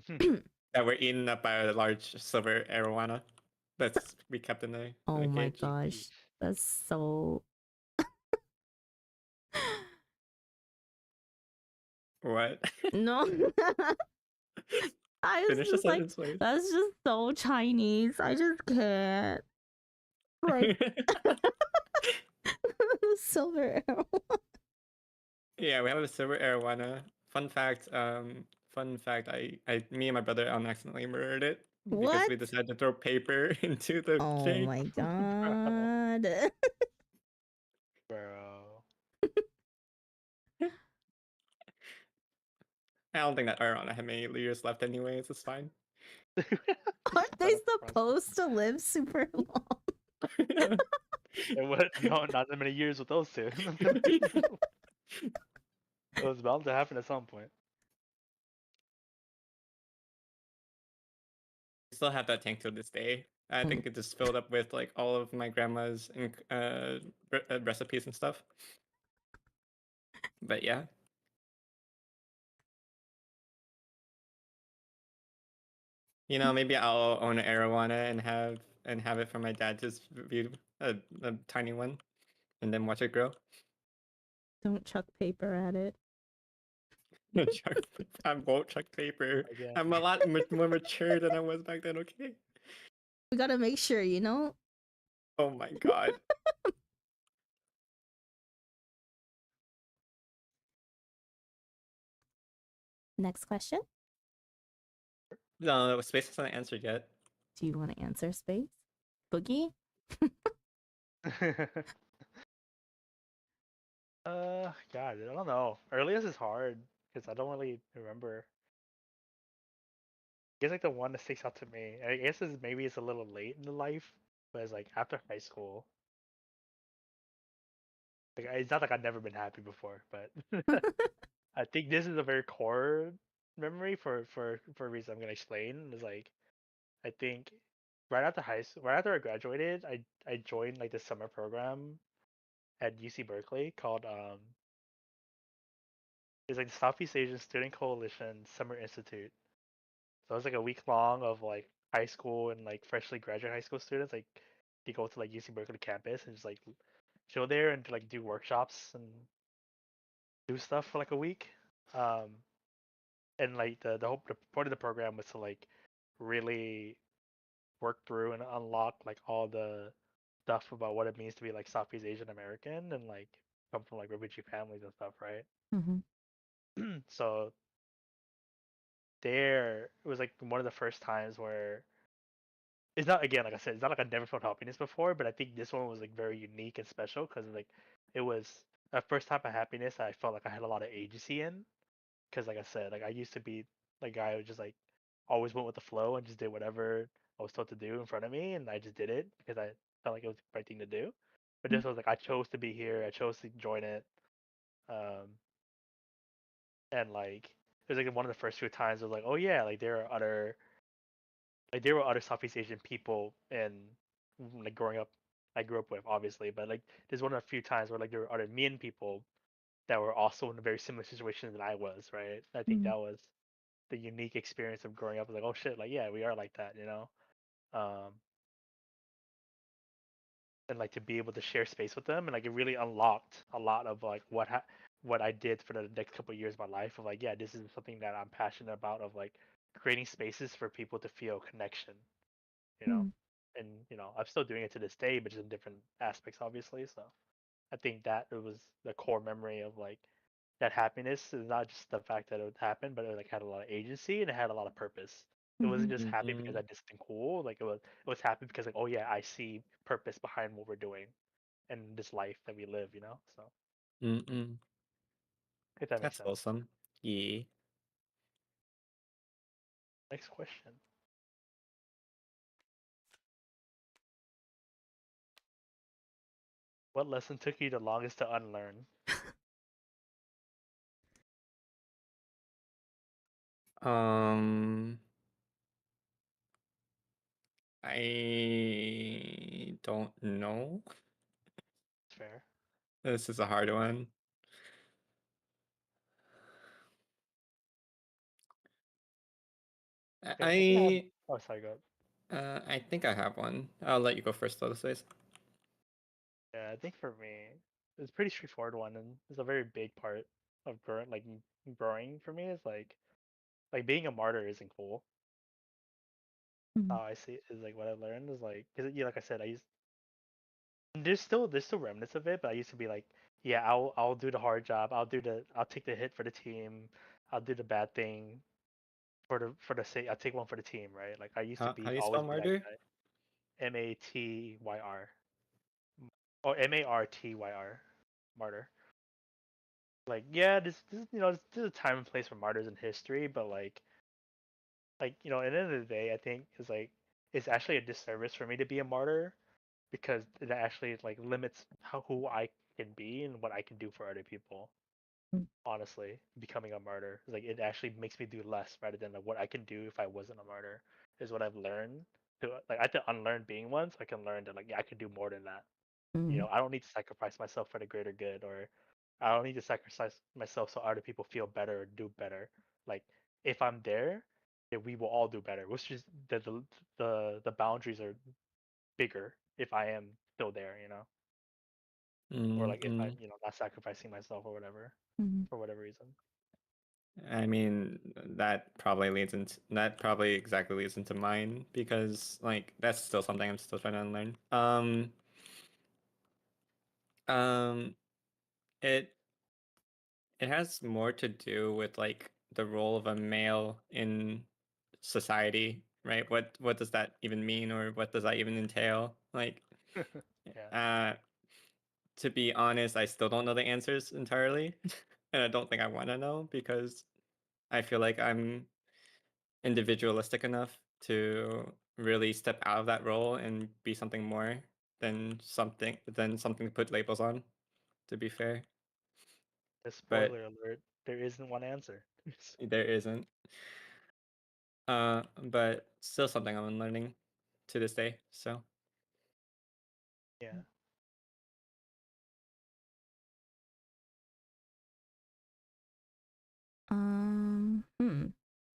Speaker 2: that were eaten up by a large silver arowana. That's we kept in a
Speaker 1: Oh my
Speaker 2: cage.
Speaker 1: gosh, that's so.
Speaker 2: What?
Speaker 1: No. I was
Speaker 2: Finish the
Speaker 1: just like,
Speaker 2: sentence, please.
Speaker 1: that's just so Chinese. I just can't. Like, silver arrow.
Speaker 2: Yeah, we have a silver arowana. Fun fact, me and my brother accidentally murdered it because we
Speaker 1: What?
Speaker 2: decided to throw paper into the
Speaker 1: Oh
Speaker 2: cake.
Speaker 1: my god.
Speaker 3: Bro.
Speaker 2: I don't think that arowana had many years left anyways, it's fine.
Speaker 1: Aren't they supposed to live super long?
Speaker 3: And what? No, not that many years with those two. It was bound to happen at some point.
Speaker 2: Still have that tank to this day. I think it just filled up with like all of my grandma's recipes and stuff. But yeah. You know, maybe I'll own an arowana and have it for my dad to view a tiny one, and then watch it grow.
Speaker 1: Don't chuck paper at it.
Speaker 2: I won't chuck paper.
Speaker 3: Again.
Speaker 2: I'm a lot more mature than I was back then. Okay.
Speaker 1: We gotta make sure, you know?
Speaker 2: Oh my god.
Speaker 1: Next question.
Speaker 2: No, Space hasn't answered yet.
Speaker 1: Do you want to answer, Space? Boogie?
Speaker 3: God, I don't know. Earliest is hard because I don't really remember. I guess like the one that sticks out to me. I guess is maybe it's a little late in the life, but it's like after high school. Like it's not like I've never been happy before, but I think this is a very core memory for a reason I'm gonna explain. Is like I think right after I graduated, I joined like the summer program at UC Berkeley called it's like the Southeast Asian Student Coalition Summer Institute. So it was like a week long of like high school and like freshly graduate high school students. Like they go to like UC Berkeley campus and just like chill there and like do workshops and do stuff for like a week. Um, and like the point of the program was to like really work through and unlock like all the stuff about what it means to be like Southeast Asian American and like come from like refugee families and stuff, right?
Speaker 1: Mm-hmm.
Speaker 3: So there it was like one of the first times where it's not, again, like I said, it's not like I never felt happiness before, but I think this one was like very unique and special because like it was a first type of happiness that I felt like I had a lot of agency in. Because like I said, like I used to be the guy who just like always went with the flow and just did whatever I was told to do in front of me, and I just did it because I felt like it was the right thing to do. But this was like I chose to be here, I chose to join it, um, and like it was like one of the first few times I was like, oh yeah, there were other Southeast Asian people and like growing up I grew up with obviously, but like there's one of the few times where like there were other Mian people that were also in a very similar situation than I was, right? I think that was the unique experience of growing up. Like, oh shit, like yeah, we are like that, you know. Um, and like to be able to share space with them, and like it really unlocked a lot of like what I did for the next couple of years of my life. Of like, yeah, this is something that I'm passionate about. Of like creating spaces for people to feel connection, you know, and I'm still doing it to this day, but just in different aspects, obviously. So I think that it was the core memory of like that happiness is not just the fact that it happened, but it like had a lot of agency and it had a lot of purpose. It wasn't just happy because I
Speaker 2: Mm-mm.
Speaker 3: did something cool. Like it was happy because like, oh yeah, I see purpose behind what we're doing and this life that we live. So
Speaker 2: Mm-mm.
Speaker 3: if that makes
Speaker 2: That's
Speaker 3: sense.
Speaker 2: awesome. Yeah.
Speaker 3: Next question. What lesson took you the longest to unlearn?
Speaker 2: Um, I don't know.
Speaker 3: It's fair.
Speaker 2: This is a hard one.
Speaker 3: I think I have.
Speaker 2: I
Speaker 3: Oh, sorry, go ahead.
Speaker 2: I think I have one. I'll let you go first, though, this ways.
Speaker 3: Yeah, I think for me, it's a pretty straightforward one, and it's a very big part of growing. Like growing for me is like being a martyr isn't cool.
Speaker 1: Mm-hmm.
Speaker 3: How I see it is like what I learned is like, cause yeah, like I said, I used there's still remnants of it, but I used to be like, yeah, I'll do the hard job, I'll take the hit for the team, I'll do the bad thing for the sake, I'll take one for the team, right? Like I used to
Speaker 2: How
Speaker 3: be
Speaker 2: do you spell
Speaker 3: always be that
Speaker 2: martyr?
Speaker 3: guy. Matyr or Martyr, martyr. Like yeah, this this is a time and place for martyrs in history, but at the end of the day, I think is like it's actually a disservice for me to be a martyr because it actually like limits who I can be and what I can do for other people. Honestly, becoming a martyr like it actually makes me do less rather than like, what I can do if I wasn't a martyr is what I've learned. Like I have to unlearn being one so I can learn that like yeah I can do more than that.
Speaker 1: Mm-hmm.
Speaker 3: I don't need to sacrifice myself for the greater good, or I don't need to sacrifice myself so other people feel better or do better. Like if I'm there, then we will all do better. Which is the boundaries are bigger if I am still there. Or like if I'm
Speaker 2: Mm-mm.
Speaker 3: not sacrificing myself or whatever
Speaker 1: Mm-hmm.
Speaker 3: for whatever reason.
Speaker 2: I mean, that probably exactly leads into mine because like that's still something I'm still trying to unlearn. Um, it it has more to do with like the role of a male in society, right? What does that even mean, or what does that even entail? Like,
Speaker 3: Yeah,
Speaker 2: uh, to be honest, I still don't know the answers entirely, and I don't think I want to know because I feel like I'm individualistic enough to really step out of that role and be something more than something to put labels on, to be fair.
Speaker 3: a
Speaker 2: But
Speaker 3: spoiler alert, there isn't one answer.
Speaker 2: there isn't. But still something I'm learning to this day. So
Speaker 3: Yeah.
Speaker 1: Hmm.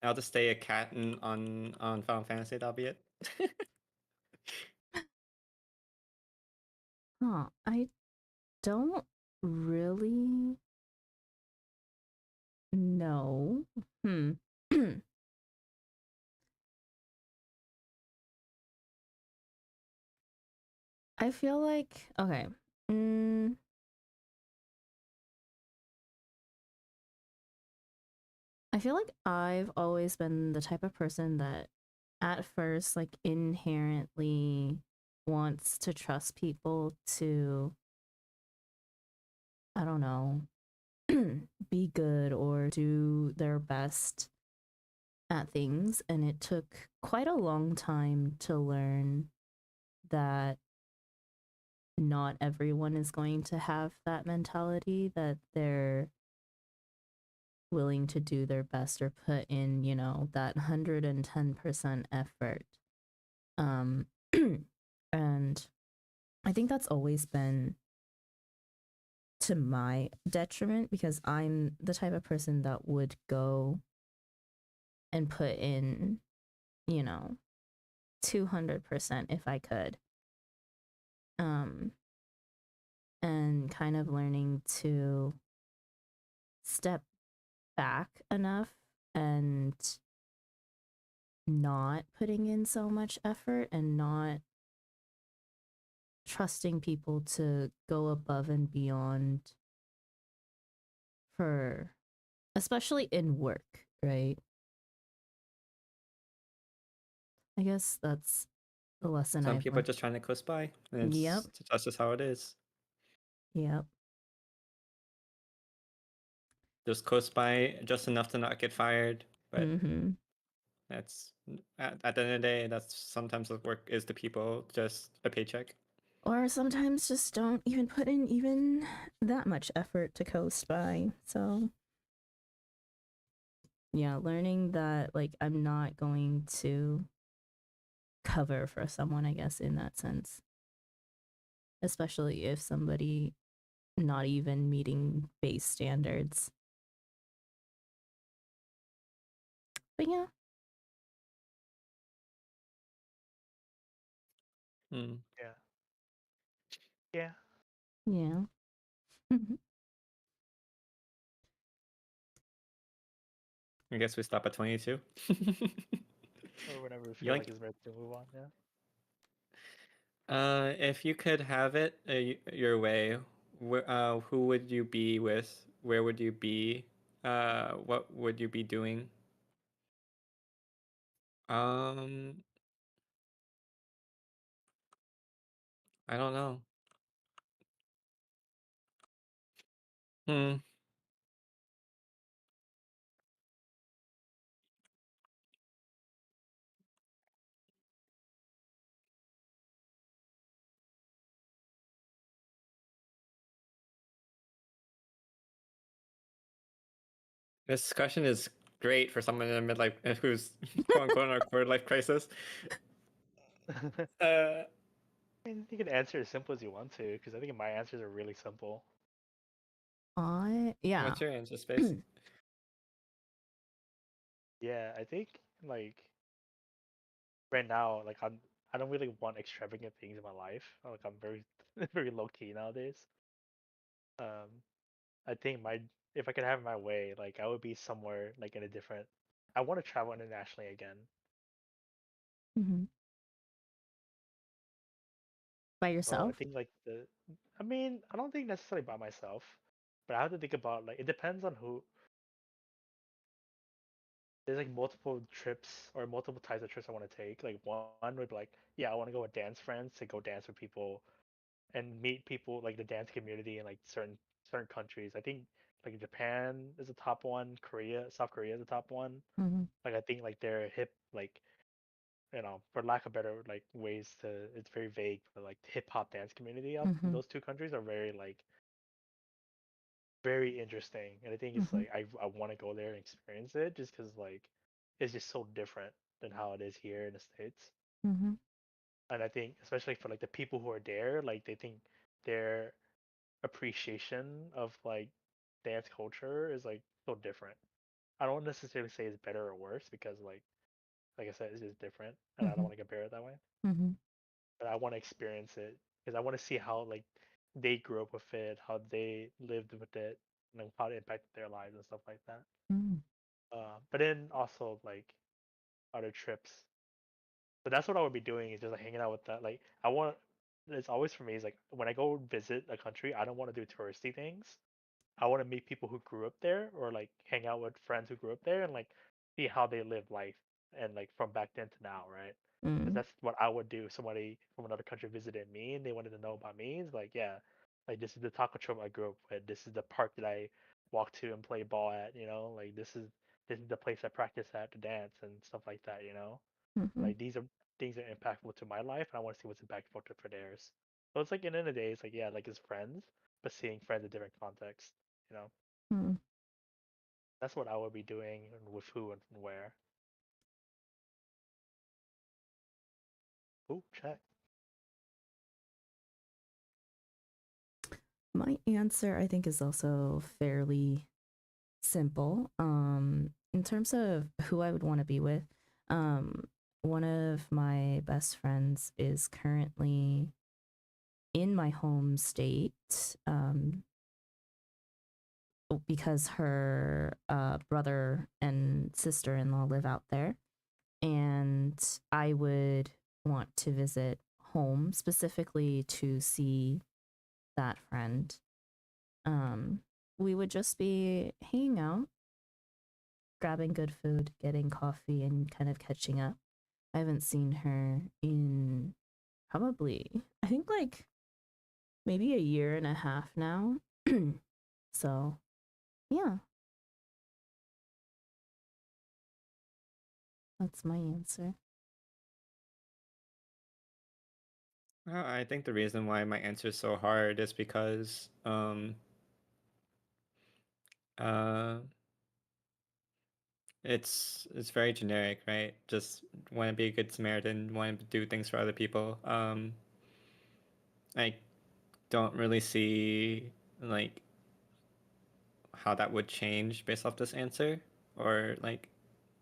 Speaker 2: I'll just stay a cat on Final Fantasy. That'll be it.
Speaker 1: Huh. I don't really know. Hmm. I feel like okay. Mm, I feel like I've always been the type of person that at first like inherently wants to trust people to I don't know, be good or do their best at things and it took quite a long time to learn that not everyone is going to have that mentality that they're willing to do their best or put in, that 110% effort. Um, and I think that's always been to my detriment because I'm the type of person that would go and put in, you know, 200% if I could. Um, and kind of learning to step back enough and not putting in so much effort and not trusting people to go above and beyond for, especially in work, right? I guess that's the lesson
Speaker 2: Some
Speaker 1: I've
Speaker 2: people are
Speaker 1: learned.
Speaker 2: just trying to close by, and
Speaker 1: Yep.
Speaker 2: that's just how it is.
Speaker 1: Yep.
Speaker 2: Just close by just enough to not get fired, but
Speaker 1: Mm-hmm.
Speaker 2: that's at the end of the day, that's sometimes the work is the people, just a paycheck.
Speaker 1: Or sometimes just don't even put in even that much effort to coast by. So yeah, learning that like I'm not going to cover for someone, I guess, in that sense. Especially if somebody not even meeting base standards. But yeah.
Speaker 2: Hmm.
Speaker 3: Yeah. Yeah.
Speaker 1: Yeah.
Speaker 2: I guess we stop at 22.
Speaker 3: Or whenever we
Speaker 2: You
Speaker 3: feel
Speaker 2: like
Speaker 3: like it's ready to move on. Yeah.
Speaker 2: if you could have it your way, who would you be with? Where would you be? What would you be doing? Um, I don't know. Hmm. This discussion is great for someone in a midlife who's quote unquote in a quarter life crisis. Uh,
Speaker 3: I mean, you can answer as simple as you want to, because I think my answers are really simple.
Speaker 1: Yeah.
Speaker 2: what's your answer space?
Speaker 3: Yeah, I think like right now, like I don't really want extravagant things in my life. Like I'm very very low key nowadays. Um, I think my if I could have my way, like I would be somewhere like in a different. I want to travel internationally again.
Speaker 1: Mm-hmm. By
Speaker 3: So I
Speaker 1: yourself?
Speaker 3: think like I mean, I don't think necessarily by myself, but I have to think about like it depends on who. There's like multiple trips or multiple types of trips I want to take. Like one would be like, yeah, I want to go with dance friends to go dance with people and meet people like the dance community in like certain countries. I think like Japan is the top one, South Korea is the top one.
Speaker 1: Mm-hmm.
Speaker 3: Like I think like they're hip like for lack of better like ways to it's very vague, but like hip hop dance community out
Speaker 1: Mm-hmm.
Speaker 3: those two countries are very like very interesting. And I think it's
Speaker 1: Mm-hmm.
Speaker 3: like I want to go there and experience it just because like it's just so different than how it is here in the States.
Speaker 1: Mm-hmm.
Speaker 3: And I think especially for like the people who are there, like they think their appreciation of like dance culture is like so different. I don't necessarily say it's better or worse because like I said, it's just different, and I don't
Speaker 1: Mm-hmm.
Speaker 3: want to compare it that way.
Speaker 1: Mm-hmm.
Speaker 3: But I want to experience it because I want to see how like they grew up with it, how they lived with it, and like, how it impacted their lives and stuff like that.
Speaker 1: Mm-hmm.
Speaker 3: But then also like other trips. So that's what I would be doing is just like hanging out with that. Like I want. It's always for me is like when I go visit a country, I don't want to do touristy things. I want to meet people who grew up there or like hang out with friends who grew up there and like see how they live life and like from back then to now, right? Because
Speaker 1: Mm-hmm.
Speaker 3: that's what I would do if somebody from another country visited me and they wanted to know about me. It's like, yeah, like this is the taco truck I grew up with. This is the park that I walked to and play ball at, like this is the place I practice at to dance and stuff like that.
Speaker 1: Mm-hmm.
Speaker 3: Like these are things that are impactful to my life and I want to see what's impactful for theirs. So it's like in the end of the day, it's like yeah, like as friends, but seeing friends in different contexts. You know,
Speaker 1: Mm-hmm.
Speaker 3: that's what I would be doing and with who and where. Oh, check.
Speaker 1: My answer, I think, is also fairly simple. In terms of who I would want to be with, um, one of my best friends is currently in my home state, because her brother and sister-in-law live out there, and I would want to visit home specifically to see that friend. We would just be hanging out, grabbing good food, getting coffee, and kind of catching up. I haven't seen her in probably, I think, like maybe a year and a half now. So, yeah, that's my answer.
Speaker 2: I think the reason why my answer is so hard is because uh it's very generic, right? Just want to be a good Samaritan, want to do things for other people. I don't really see like how that would change based off this answer, or like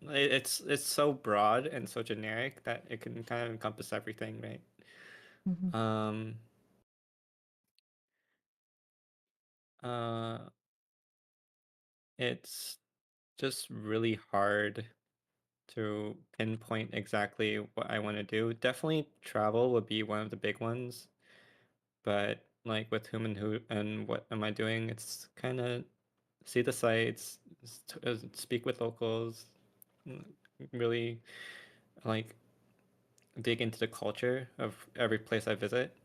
Speaker 2: it's so broad and so generic that it can kind of encompass everything, right?
Speaker 1: Mm-hmm.
Speaker 2: Um, uh, it's just really hard to pinpoint exactly what I want to do. Definitely travel would be one of the big ones, but like with whom and who and what am I doing? It's kind of see the sights, speak with locals, mm, really like dig into the culture of every place I visit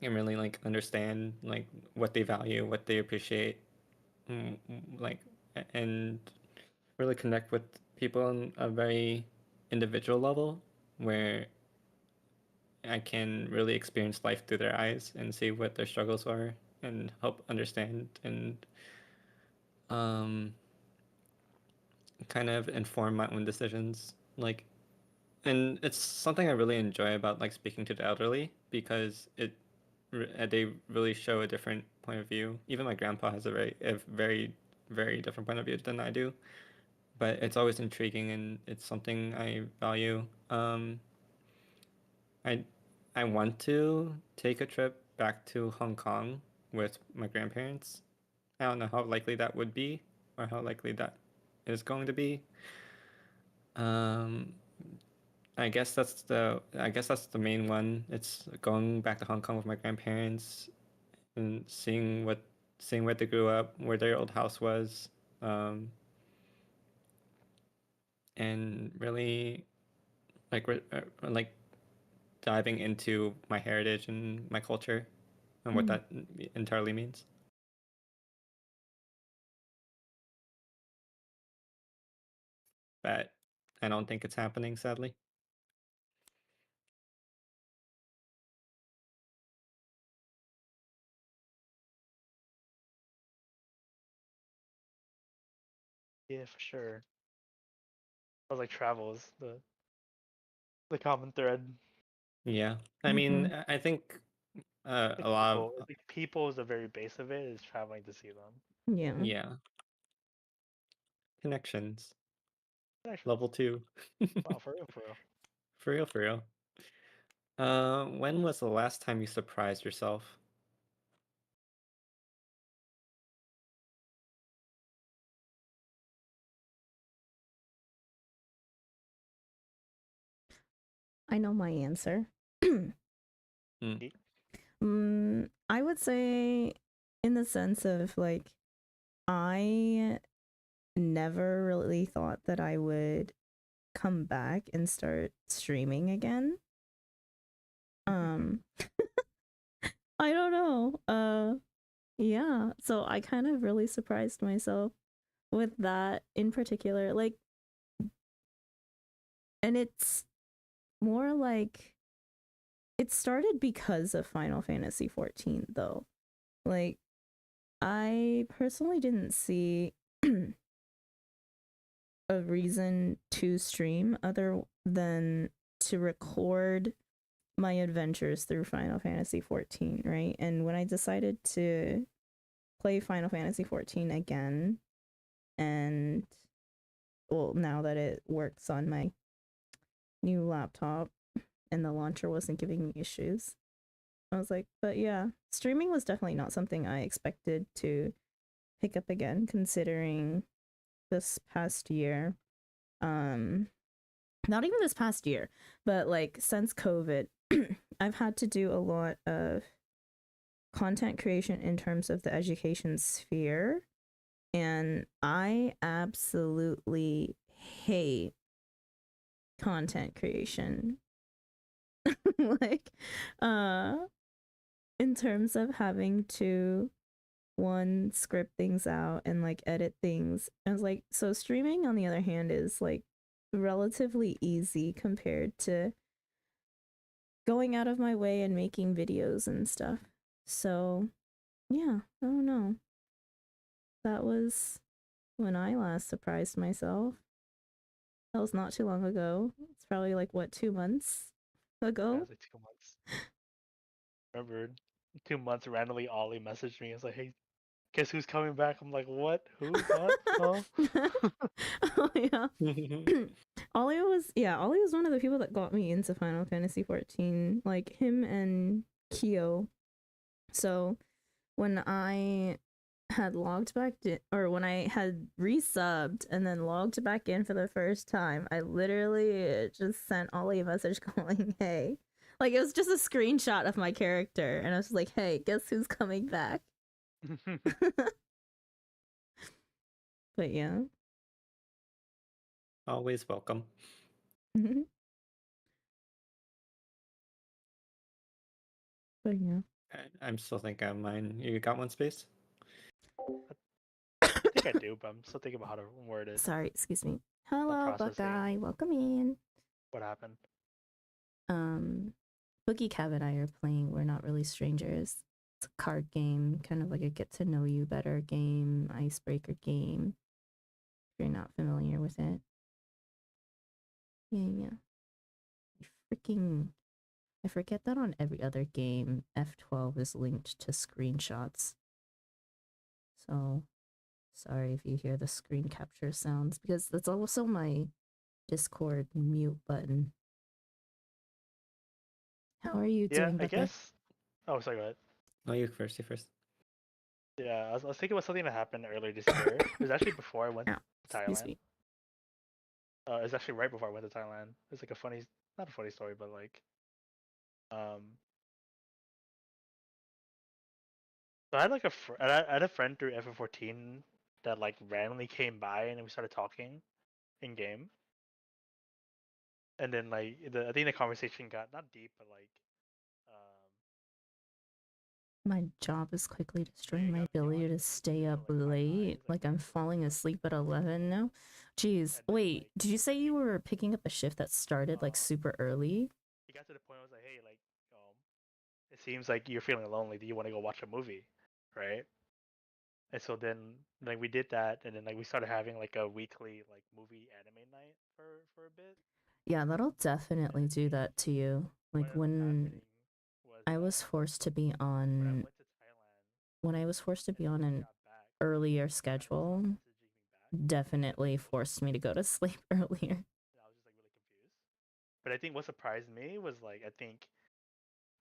Speaker 2: and really like understand like what they value, what they appreciate, like and really connect with people on a very individual level where I can really experience life through their eyes and see what their struggles are and help understand and um, kind of inform my own decisions. Like, and it's something I really enjoy about like speaking to the elderly because they really show a different point of view. Even my grandpa has very different point of view than I do, but it's always intriguing and it's something I value. I I want to take a trip back to Hong Kong with my grandparents. I don't know how likely that would be or how likely that is going to be. Um, I guess that's the main one. It's going back to Hong Kong with my grandparents and seeing where they grew up, where their old house was, and really like diving into my heritage and my culture and what that entirely means. But I don't think it's happening, sadly.
Speaker 3: Yeah, for sure. I was like travels, the common thread.
Speaker 2: Yeah, I
Speaker 1: Mm-hmm.
Speaker 2: mean, I think
Speaker 3: Like
Speaker 2: a lot
Speaker 3: people,
Speaker 2: of
Speaker 3: like people is the very base of it is traveling to see them.
Speaker 1: Yeah.
Speaker 2: yeah connections.
Speaker 3: Connections.
Speaker 2: Level 2.
Speaker 3: Wow, for real, for real.
Speaker 2: For real, for real. When was the last time you surprised yourself?
Speaker 1: I know my answer.
Speaker 2: Mm.
Speaker 1: I would say, in the sense of like, I never really thought that I would come back and start streaming again. Um, I don't know. Yeah. So I kind of really surprised myself with that in particular. Like, and it's more like it started because of Final Fantasy 14, though. Like, I personally didn't see a reason to stream other than to record my adventures through Final Fantasy 14, right? And when I decided to play Final Fantasy 14 again, and well, now that it works on my new laptop and the launcher wasn't giving me issues, I was like, but yeah, streaming was definitely not something I expected to pick up again, considering this past year. Um, not even this past year, but like since COVID, I've had to do a lot of content creation in terms of the education sphere, and I absolutely hate content creation. Like, uh, in terms of having to one script things out and like edit things. I was like, so streaming on the other hand is like relatively easy compared to going out of my way and making videos and stuff. So yeah, I don't know. That was when I last surprised myself. That was not too long ago. It's probably like what, 2 months
Speaker 3: Yeah, it
Speaker 1: ago?
Speaker 3: was like 2 months. Remember, 2 months randomly Ollie messaged me. It's like, hey, guess who's coming back? I'm like, what? Who? What? Huh?
Speaker 1: Oh yeah. Ollie was one of the people that got me into Final Fantasy 14. Like him and Kyo. So when I had logged back in, or when I had resubbed and then logged back in for the first time, I literally just sent Ollie a message going, hey. Like it was just a screenshot of my character, and I was like, hey, guess who's coming back? But yeah.
Speaker 2: Always welcome.
Speaker 1: But yeah.
Speaker 2: I'm still thinking of mine. You got one, Space?
Speaker 3: I think I do, but I'm still thinking about how to word it.
Speaker 1: Sorry, excuse me. Hello,
Speaker 3: processing.
Speaker 1: Buckeye. Welcome in.
Speaker 3: What happened?
Speaker 1: Boogie Cab and I are playing We're Not Really Strangers. It's a card game, kind of like a get to know you better game, icebreaker game. If you're not familiar with it. Yeah. I forget that on every other game, F12 is linked to screenshots. So, sorry if you hear the screen capture sounds, because that's also my Discord mute button. How are you doing,
Speaker 3: I
Speaker 1: Becca?
Speaker 3: guess. Oh, sorry, go ahead.
Speaker 2: No, you first. You first.
Speaker 3: Yeah, I was thinking about something that happened earlier this year. It was actually before I went to
Speaker 1: Excuse
Speaker 3: Thailand.
Speaker 1: me.
Speaker 3: It was actually right before I went to Thailand. It's like a funny, not a funny story, but like, so I had like I had a friend through FF14 that like randomly came by and we started talking in game, and then like I think the conversation got not deep, but like,
Speaker 1: My job is quickly destroying
Speaker 3: it
Speaker 1: my
Speaker 3: got
Speaker 1: ability to
Speaker 3: like,
Speaker 1: stay
Speaker 3: into,
Speaker 1: up
Speaker 3: like, my
Speaker 1: late.
Speaker 3: mind,
Speaker 1: Like I'm falling asleep at 11 now. Jeez.
Speaker 3: and then
Speaker 1: Wait,
Speaker 3: like
Speaker 1: did you say you were picking up a shift that started like super early?
Speaker 3: he got to the point where I was like, hey, like, it seems like you're feeling lonely. Do you want to go watch a movie, right? And so then like we did that, and then like we started having like a weekly like movie anime night for a bit.
Speaker 1: Yeah, that'll definitely do that to you.
Speaker 3: What
Speaker 1: Like
Speaker 3: ended up happening was
Speaker 1: I was forced to be
Speaker 3: when I
Speaker 1: on
Speaker 3: went to Thailand,
Speaker 1: when I was forced to be
Speaker 3: and
Speaker 1: on
Speaker 3: then when I
Speaker 1: an
Speaker 3: got back,
Speaker 1: earlier
Speaker 3: he kind of just stopped
Speaker 1: schedule,
Speaker 3: messaging me back,
Speaker 1: definitely forced me to go to sleep earlier.
Speaker 3: and I was just like really confused. But I think what surprised me was like I think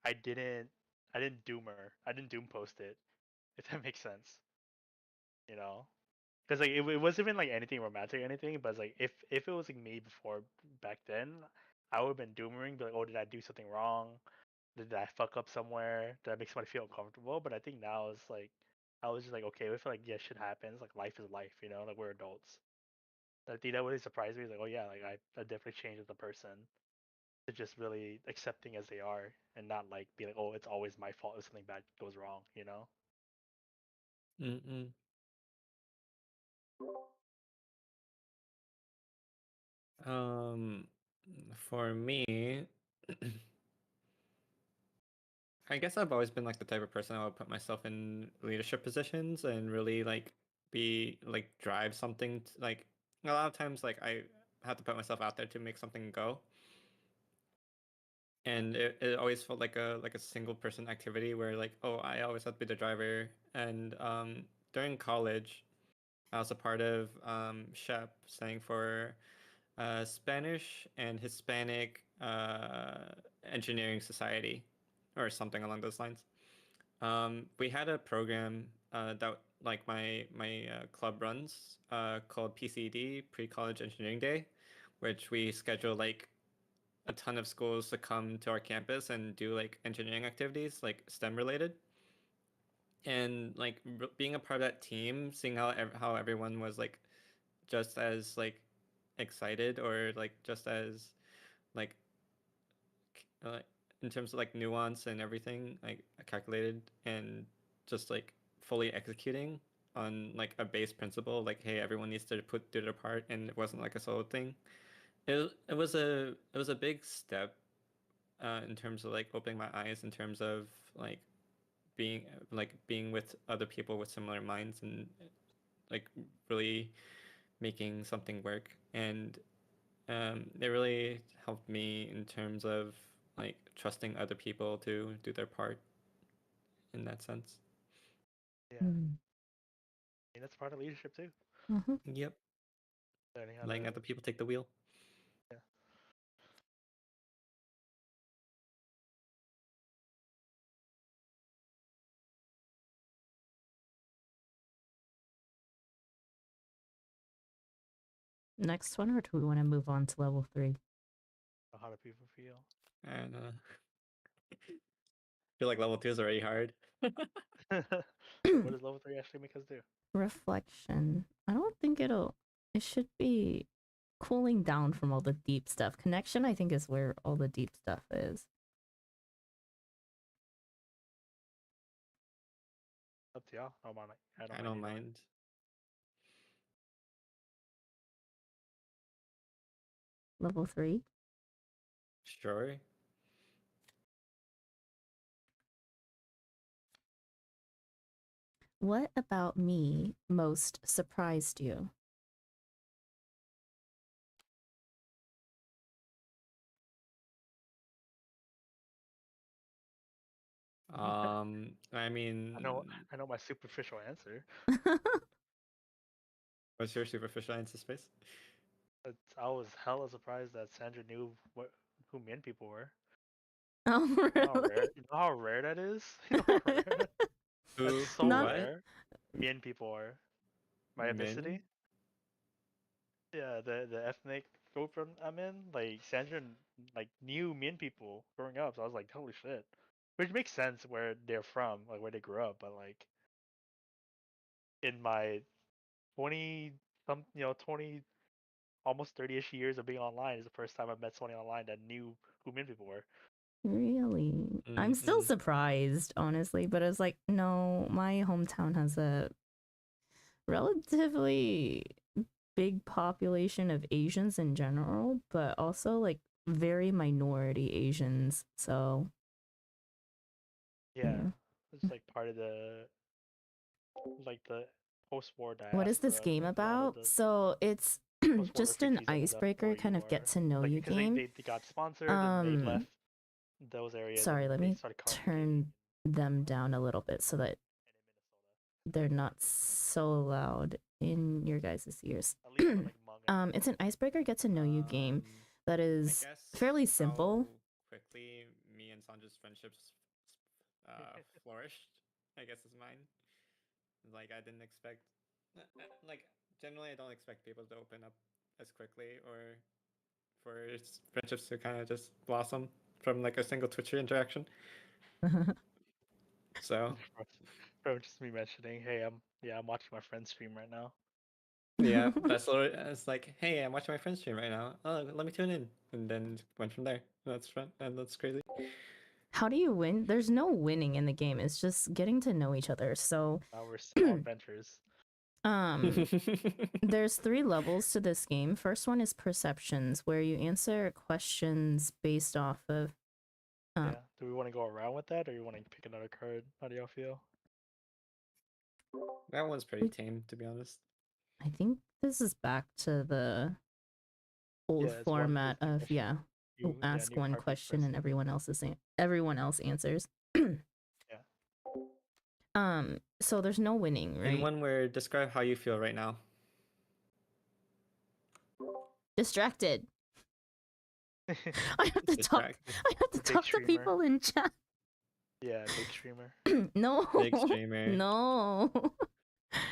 Speaker 3: I didn't I didn't doom post it, if that makes sense, you know. Because like it wasn't even like anything romantic or anything, but it's like if it was like me before back then, I would have been doomering, be like, oh, did I do something wrong? Did I fuck up somewhere? Did I make somebody feel uncomfortable? But I think now it's like I was just like okay with like yeah, shit happens. Like life is life, you know. Like we're adults. I think that really surprised me. Like oh yeah, like I definitely changed as a person to just really accepting as they are and not like be like oh it's always my fault if something bad goes wrong, you know.
Speaker 2: Mm-mm. For me, I guess I've always been like the type of person that would put myself in leadership positions and really like be like drive something like a lot of times like I have to put myself out there to make something go. And it always felt like a single person activity where like, oh, I always have to be the driver. And during college, I was a part of SHEP, standing for Spanish and Hispanic Engineering Society, or something along those lines. We had a program that like my club runs called PCD, Pre College Engineering Day, which we schedule like a ton of schools to come to our campus and do like engineering activities, like STEM related. And like being a part of that team, seeing how everyone was like just as like excited or like just as like uh, in terms of like nuance and everything, like calculated and just like fully executing on like a base principle, like hey, everyone needs to do their part, and it wasn't like a solo thing. It was a big step in terms of like opening my eyes in terms of like being with other people with similar minds and like really making something work. And it really helped me in terms of like trusting other people to do their part in that sense.
Speaker 3: Yeah, I
Speaker 1: Mm.
Speaker 3: mean, that's part of leadership too.
Speaker 1: Mhm.
Speaker 2: Yep,
Speaker 3: Learning how
Speaker 2: letting
Speaker 3: to.
Speaker 2: other people take the wheel.
Speaker 3: Yeah.
Speaker 1: Next one, or do we want to move on to level 3?
Speaker 3: How do people feel?
Speaker 2: And feel like level 2 is already hard.
Speaker 3: What does level 3 actually make us do?
Speaker 1: Reflection. I don't think it should be cooling down from all the deep stuff. Connection, I think, is where all the deep stuff is.
Speaker 3: Up to y'all. I don't mind. I don't
Speaker 2: I
Speaker 3: mind
Speaker 2: don't
Speaker 3: either way.
Speaker 2: mind.
Speaker 1: Level 3.
Speaker 2: Sure.
Speaker 1: What about me most surprised you?
Speaker 2: I mean,
Speaker 3: I know my superficial answer.
Speaker 2: what's your superficial answer, Space?
Speaker 3: I was hella surprised that Sandra knew who Min people were.
Speaker 1: Oh,
Speaker 3: You know how
Speaker 1: really?
Speaker 3: rare? You know how rare that is? You know how rare? That's so
Speaker 2: Who
Speaker 1: Not
Speaker 2: what?
Speaker 3: rare. Min people are. My ethnicity?
Speaker 2: Min?
Speaker 3: Yeah, the ethnic group I'm in, like Sandra like knew Min people growing up, so I was like, holy shit. Which makes sense where they're from, like where they grew up, but like in my 20 some 20 almost 30ish years of being online is the first time I've met somebody online that knew who Min people were.
Speaker 1: really. I'm still
Speaker 2: Mm-mm.
Speaker 1: surprised, honestly, but it's like, no, my hometown has a relatively big population of Asians in general, but also like very minority Asians. So,
Speaker 3: Yeah,
Speaker 1: yeah.
Speaker 3: it's like part of the like the post-war
Speaker 1: What is this
Speaker 3: diaspora.
Speaker 1: game
Speaker 3: Like a lot of
Speaker 1: about?
Speaker 3: the
Speaker 1: So, it's
Speaker 3: post-war
Speaker 1: just an
Speaker 3: refugees ended up
Speaker 1: icebreaker
Speaker 3: where you
Speaker 1: kind of get
Speaker 3: are,
Speaker 1: to know
Speaker 3: like
Speaker 1: you
Speaker 3: because
Speaker 1: game.
Speaker 3: they got sponsored and they
Speaker 1: Um,
Speaker 3: left those areas and
Speaker 1: sorry, let
Speaker 3: they
Speaker 1: me
Speaker 3: started congregating
Speaker 1: turn them down a little bit so that
Speaker 3: and in Minnesota.
Speaker 1: they're not so loud in your guys' ears.
Speaker 3: At least for like Hmong and
Speaker 1: It's an
Speaker 3: Minnesota.
Speaker 1: icebreaker get to know you game that
Speaker 2: I
Speaker 1: is
Speaker 2: guess
Speaker 1: fairly
Speaker 2: how
Speaker 1: simple.
Speaker 2: quickly me and Sandra's friendships flourished, I guess is mine. Like I didn't expect, like generally I don't expect people to open up as quickly or for friendships to kind of just blossom from like a single Twitter interaction. So
Speaker 3: Bro, just me mentioning, hey, I'm watching my friend's stream right now.
Speaker 2: yeah, that's literally, it's like, hey, I'm watching my friend's stream right now. Oh, let me tune in, and then went from there. That's fun, and that's crazy.
Speaker 1: How do you win? There's no winning in the game. It's just getting to know each other. So,
Speaker 3: Now we're small adventures.
Speaker 1: there's 3 levels to this game. First one is perceptions, where you answer questions based off of
Speaker 3: Yeah. Do we want to go around with that, or you want to pick another card? How do y'all feel?
Speaker 2: That one's pretty tame, to be honest.
Speaker 1: I think this is back to the old
Speaker 3: Yeah, it's one
Speaker 1: format
Speaker 3: Disney
Speaker 1: of
Speaker 3: question.
Speaker 1: ask
Speaker 3: New
Speaker 1: one
Speaker 3: card pick
Speaker 1: question and
Speaker 3: person.
Speaker 1: everyone else answers.
Speaker 3: Yeah.
Speaker 1: So there's no winning,
Speaker 2: In
Speaker 1: right?
Speaker 2: one word, describe how you feel right now.
Speaker 1: Distracted. I have to talk.
Speaker 2: Distracted.
Speaker 1: I have to
Speaker 3: Big
Speaker 1: talk to
Speaker 3: streamer.
Speaker 1: people in chat.
Speaker 3: Yeah, big streamer.
Speaker 1: No.
Speaker 2: Big streamer.
Speaker 1: No.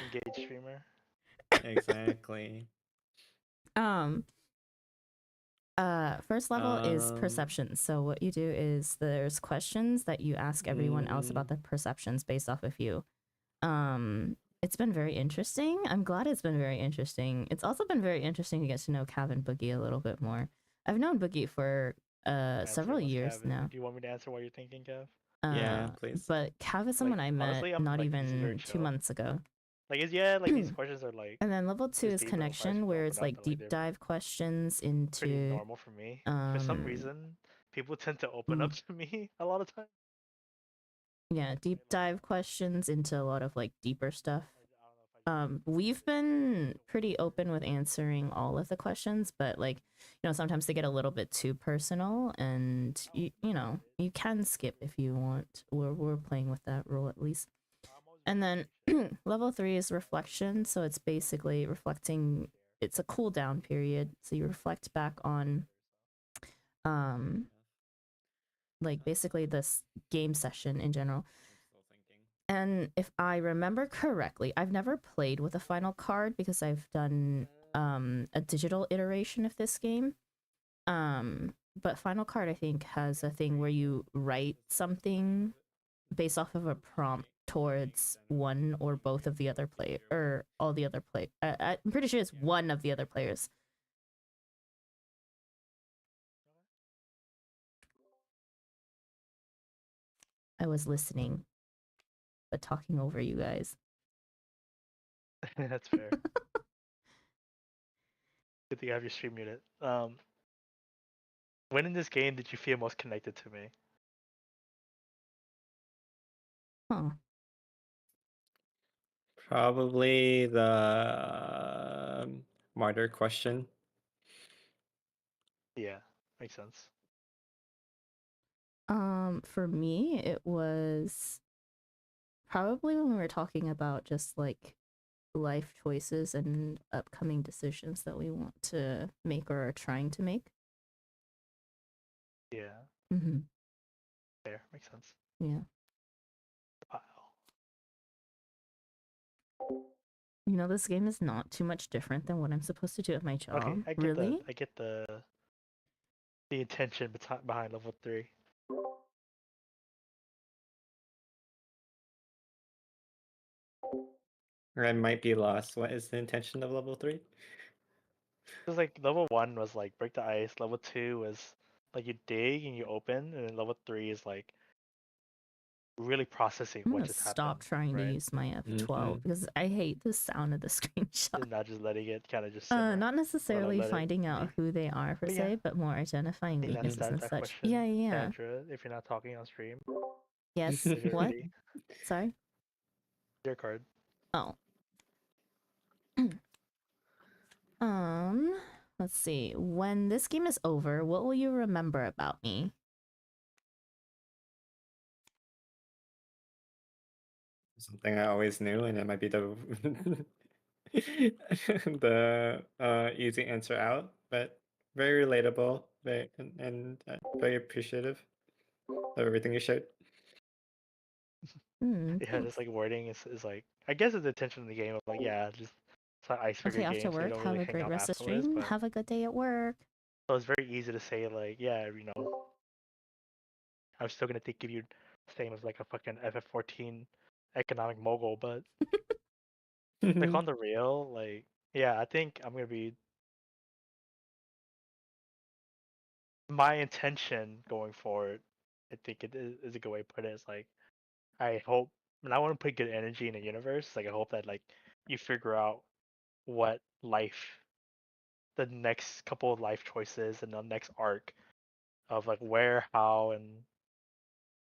Speaker 3: Engaged streamer.
Speaker 2: Exactly.
Speaker 1: Um. First level is
Speaker 2: Um,
Speaker 1: perception. So what you do is there's questions that you ask everyone else about the perceptions based off of you. It's been very interesting. I'm glad it's been very interesting. It's also been very interesting to get to know Cav and Boogie a little bit more. I've known Boogie for several years now.
Speaker 3: Do you want me to answer while you're thinking, Kev?
Speaker 2: Yeah, please.
Speaker 1: But Cav is someone I met
Speaker 3: honestly, I'm
Speaker 1: not
Speaker 3: like he's very
Speaker 1: even 2
Speaker 3: chill.
Speaker 1: months ago.
Speaker 3: Like like these questions are like
Speaker 1: And then level 2
Speaker 3: just
Speaker 1: is
Speaker 3: deep, it requires
Speaker 1: connection,
Speaker 3: you to
Speaker 1: where
Speaker 3: open
Speaker 1: it's
Speaker 3: up,
Speaker 1: like
Speaker 3: but,
Speaker 1: deep
Speaker 3: they're
Speaker 1: dive questions
Speaker 3: pretty
Speaker 1: into
Speaker 3: normal for me. For some reason, people tend to open up to me a lot of times.
Speaker 1: yeah, deep dive questions into a lot of like deeper stuff.
Speaker 3: I don't know if I
Speaker 1: We've been pretty open with answering all of the questions, but like, sometimes they get a little bit too personal, and you can skip if you want. We're playing with that rule at least. And then level 3 is reflection, so it's basically reflecting. It's a cooldown period, so you reflect back on like basically this game session in general. And if I remember correctly, I've never played with a final card because I've done a digital iteration of this game. But Final Card, I think, has a thing where you write something based off of a prompt towards one or both of the other player, or all the other play. I'm pretty sure it's one of the other players. I was listening, but talking over you guys.
Speaker 3: That's fair. Good thing you have your stream muted. When in this game did you feel most connected to me?
Speaker 1: Huh.
Speaker 2: Probably the martyr question.
Speaker 3: Yeah, makes sense.
Speaker 1: For me, it was probably when we were talking about just like life choices and upcoming decisions that we want to make or are trying to make.
Speaker 3: Yeah.
Speaker 1: Mm-hmm.
Speaker 3: Fair, makes sense.
Speaker 1: Yeah.
Speaker 3: Wow.
Speaker 1: This game is not too much different than what I'm supposed to do at my job.
Speaker 3: Okay, I get
Speaker 1: really?
Speaker 3: the intention behind level 3.
Speaker 2: Or I might be lost. What is the intention of level 3?
Speaker 3: Because like level 1 was like break the ice, level 2 was like you dig and you open, and then level 3 is like really processing
Speaker 1: I'm
Speaker 3: what
Speaker 1: gonna
Speaker 3: just
Speaker 1: stop
Speaker 3: happened,
Speaker 1: trying to
Speaker 3: right?
Speaker 1: use my F12 because I hate the sound of the screenshot.
Speaker 3: And not just letting it kind of just simmer.
Speaker 1: Not necessarily
Speaker 3: let it
Speaker 1: finding out
Speaker 3: be.
Speaker 1: who they are per
Speaker 3: But yeah,
Speaker 1: se, but more identifying
Speaker 3: I think that's
Speaker 1: weaknesses and
Speaker 3: that
Speaker 1: such.
Speaker 3: question.
Speaker 1: Yeah.
Speaker 3: Sandra, if you're not talking on stream,
Speaker 1: Yes.
Speaker 3: is your
Speaker 1: What?
Speaker 3: ready?
Speaker 1: Sorry.
Speaker 3: Your card.
Speaker 1: Oh. Let's see. When this game is over, what will you remember about me?
Speaker 2: Something I always knew, and it might be the the easy answer out, but very relatable, and very appreciative of everything you shared.
Speaker 3: Yeah,
Speaker 1: Thanks.
Speaker 3: just like wording is like I guess it's the intention of the game of like it's an icebreaker
Speaker 1: Okay, after
Speaker 3: game, so you
Speaker 1: work,
Speaker 3: don't
Speaker 1: have
Speaker 3: really
Speaker 1: a
Speaker 3: hang
Speaker 1: great
Speaker 3: out
Speaker 1: rest of
Speaker 3: afterwards.
Speaker 1: stream.
Speaker 3: But
Speaker 1: Have a good day at work.
Speaker 3: so it's very easy to say like I'm still gonna think of you same as like a fucking FF14 economic mogul, but like on the real, like I think I'm gonna be my intention going forward. I think it is a good way to put it. Is like I hope, and I want to put good energy in the universe. Like I hope that like you figure out what the next couple of life choices and the next arc of like where, how, and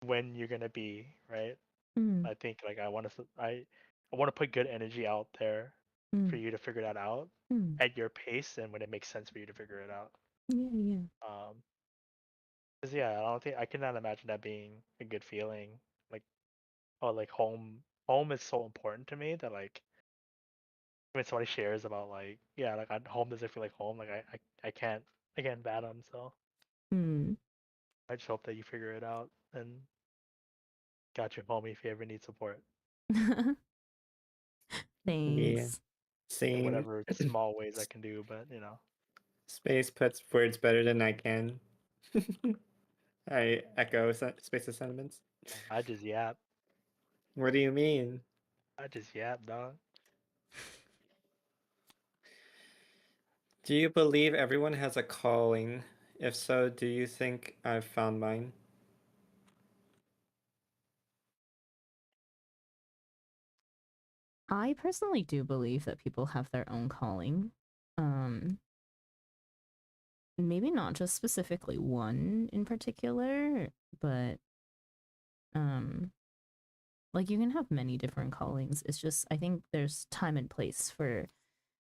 Speaker 3: when you're gonna be, right?
Speaker 1: Mm,
Speaker 3: I think like I want to put good energy out there for
Speaker 1: mm,
Speaker 3: you to figure that out
Speaker 1: mm.
Speaker 3: at your pace and when it makes sense for you to figure it out.
Speaker 1: Yeah.
Speaker 3: Um, 'Cause I don't think I cannot imagine that being a good feeling. Like like home is so important to me that like when somebody shares about like like home doesn't feel like home, like I can't fathom. So
Speaker 1: Mm.
Speaker 3: I just hope that you figure it out and got your homie if you ever need support
Speaker 2: Yeah,
Speaker 1: Thanks.
Speaker 3: in
Speaker 2: same.
Speaker 3: whatever small ways I can do. But
Speaker 2: Space puts words better than I can. I echo Space's sentiments.
Speaker 3: I just yap.
Speaker 2: What do you mean?
Speaker 3: I just yap, dog.
Speaker 2: Do you believe everyone has a calling? If so, do you think I've found mine?
Speaker 1: I personally do believe that people have their own calling. Maybe not just specifically one in particular, but like you can have many different callings. It's just I think there's time and place for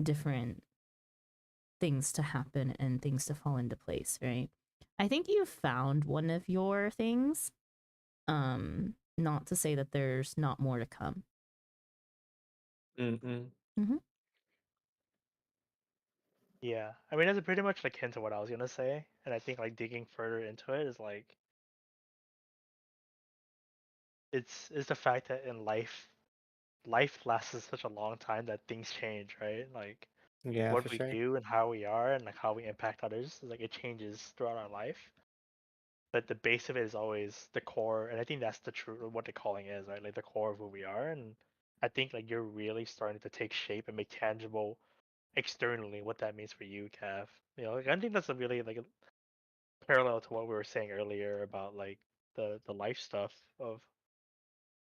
Speaker 1: different things to happen and things to fall into place, right? I think you found one of your things. Not to say that there's not more to come.
Speaker 2: Mm-mm.
Speaker 3: Yeah, I mean that's pretty much like hint of what I was gonna say, and I think like digging further into it is like it's the fact that in life lasts such a long time that things change, right? Like
Speaker 2: Yeah,
Speaker 3: what
Speaker 2: for
Speaker 3: we
Speaker 2: sure.
Speaker 3: do and how we are and like how we impact others, like it changes throughout our life. But the base of it is always the core, and I think that's the true what the calling is, right? Like the core of who we are, and I think like you're really starting to take shape and make tangible externally what that means for you, Cav. You know, like, I think that's a really like a parallel to what we were saying earlier about like the life stuff of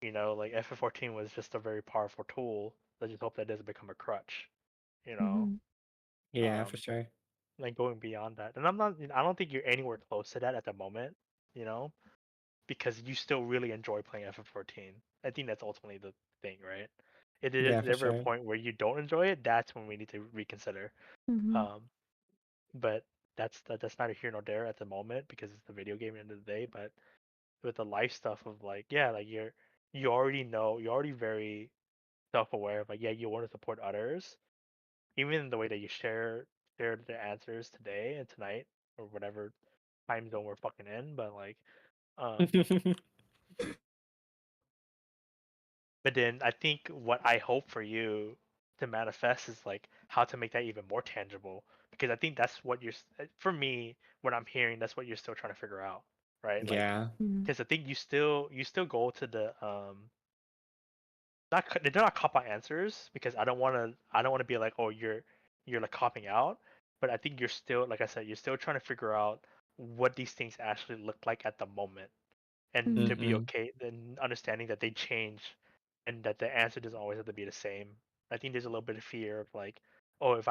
Speaker 3: like FF14 was just a very powerful tool. I just hope that doesn't become a crutch, you know.
Speaker 2: Yeah, for
Speaker 3: Um,
Speaker 2: sure.
Speaker 3: like going beyond that, and I don't think you're anywhere close to that at the moment, you know, because you still really enjoy playing FF14. I think that's ultimately the thing, right? If there
Speaker 2: Yeah,
Speaker 3: is
Speaker 2: for
Speaker 3: ever a
Speaker 2: sure.
Speaker 3: point where you don't enjoy it, that's when we need to reconsider. Um, but that's neither here nor there at the moment because it's the video game at the end of the day. But with the life stuff of like, yeah, like you already know, you're already very self-aware of like, yeah, you want to support others, even in the way that you share the answers today and tonight or whatever time zone we're fucking in. But like, um, but then I think what I hope for you to manifest is like how to make that even more tangible because I think that's what for me when I'm hearing that's what you're still trying to figure out, right? Like,
Speaker 2: Yeah.
Speaker 3: because I think you still go to the not they're not cop out answers because I don't want to be like, oh, you're like copping out, but I think you're still, like I said, you're still trying to figure out what these things actually look like at the moment and to be
Speaker 2: Mm-mm.
Speaker 3: okay and understanding that they change and that the answer doesn't always have to be the same. I think there's a little bit of fear of like, oh, if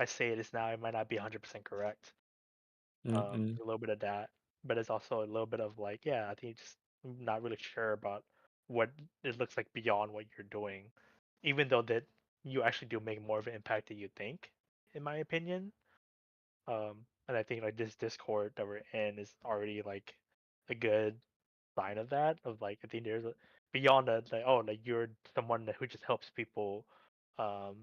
Speaker 3: I say this now, it might not be 100% correct.
Speaker 2: Mm-mm.
Speaker 3: A little bit of that, but it's also a little bit of like, yeah, I think just not really sure about what it looks like beyond what you're doing, even though that you actually do make more of an impact than you think, in my opinion. And I think like this Discord that we're in is already like a good sign of that. Of like, I think there's beyond that, like, oh, like you're someone who just helps people um,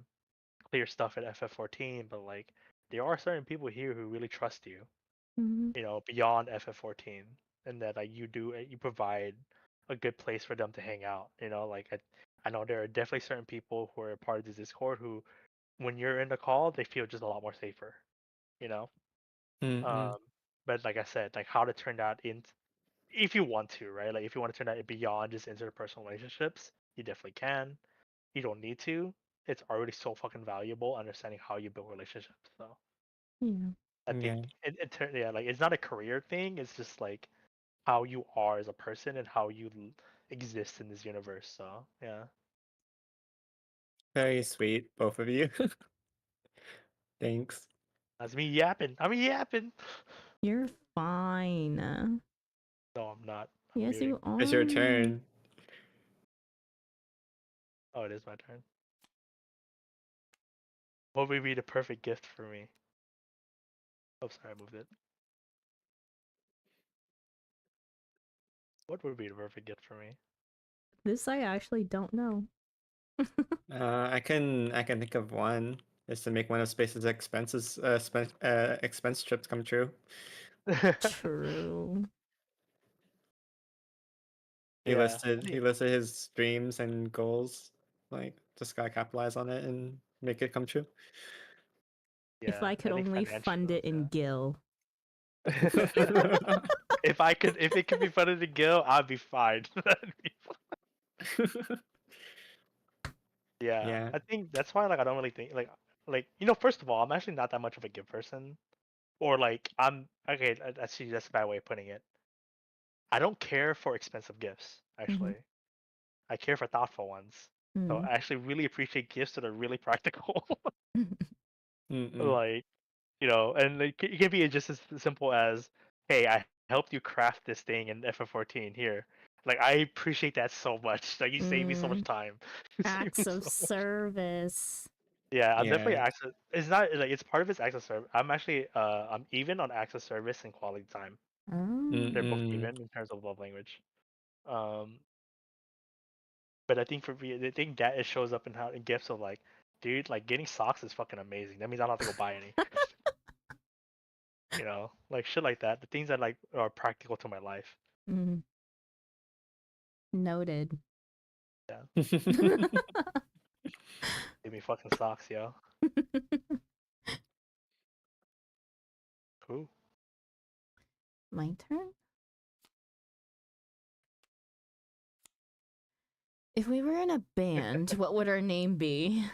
Speaker 3: clear stuff at FF14, but like there are certain people here who really trust you, beyond FF14, and that like you provide a good place for them to hang out. Like I know there are definitely certain people who are part of this Discord who, when you're in the call, they feel just a lot more safer. You know,
Speaker 2: Mm-mm.
Speaker 3: um, but like I said, like how to turn that in, if you want to, right? Like if you want to turn that beyond just interpersonal relationships, you definitely can. You don't need to. It's already so fucking valuable understanding how you build relationships. So
Speaker 1: Yeah.
Speaker 3: I think
Speaker 2: Yeah.
Speaker 3: yeah, like it's not a career thing. It's just like how you are as a person and how you exist in this universe. So yeah,
Speaker 2: Very sweet, both of you. Thanks.
Speaker 3: that's me yapping. I'm yapping.
Speaker 1: You're fine.
Speaker 3: No, I'm not. I'm
Speaker 1: Yes,
Speaker 3: muting.
Speaker 1: you
Speaker 2: It's your
Speaker 1: are.
Speaker 2: turn.
Speaker 3: Oh, it is my turn. What would be the perfect gift for me? Oh, sorry, I moved it. What would be the perfect gift for me?
Speaker 1: This I actually don't know.
Speaker 2: I can think of one. Is to make one of Space's expense trips come true.
Speaker 1: True.
Speaker 2: He
Speaker 3: Yeah.
Speaker 2: listed he listed his dreams and goals. Like just gotta capitalize on it and make it come true.
Speaker 1: If I could
Speaker 3: think
Speaker 1: only fund
Speaker 3: financial,
Speaker 1: it in Gil.
Speaker 3: if it could be funded in Gil, I'd be fine. That'd be fine. Yeah,
Speaker 2: Yeah.
Speaker 3: I think that's why I don't really think first of all, I'm actually not that much of a gift person, or I'm okay. Actually, that's a bad way of putting it. I don't care for expensive gifts.
Speaker 1: Mhm.
Speaker 3: Actually, I care for thoughtful ones. So
Speaker 1: Mm.
Speaker 3: I actually really appreciate gifts that are really practical.
Speaker 2: Mm-mm.
Speaker 3: like and it can be just as simple as, hey, I helped you craft this thing in FF14 here. Like I appreciate that so much. Like you save me so much
Speaker 1: Mm.
Speaker 3: time. You save me
Speaker 1: Acts of
Speaker 3: so much.
Speaker 1: service.
Speaker 3: Yeah, I'm definitely
Speaker 2: Yeah.
Speaker 3: access. It's not like it's part of its access service. I'm actually I'm even on access service and quality time.
Speaker 1: Oh.
Speaker 3: They're both
Speaker 2: Mm-mm.
Speaker 3: even in terms of love language. Um, but I think for me, I think that it shows up in how in gifts of like, dude, like getting socks is fucking amazing. That means I don't have to go buy any. Like shit like that. The things that like are practical to my life.
Speaker 1: Mm. Noted.
Speaker 3: Yeah, give me fucking socks, yo. Cool.
Speaker 1: My turn? If we were in a band, what would our name be?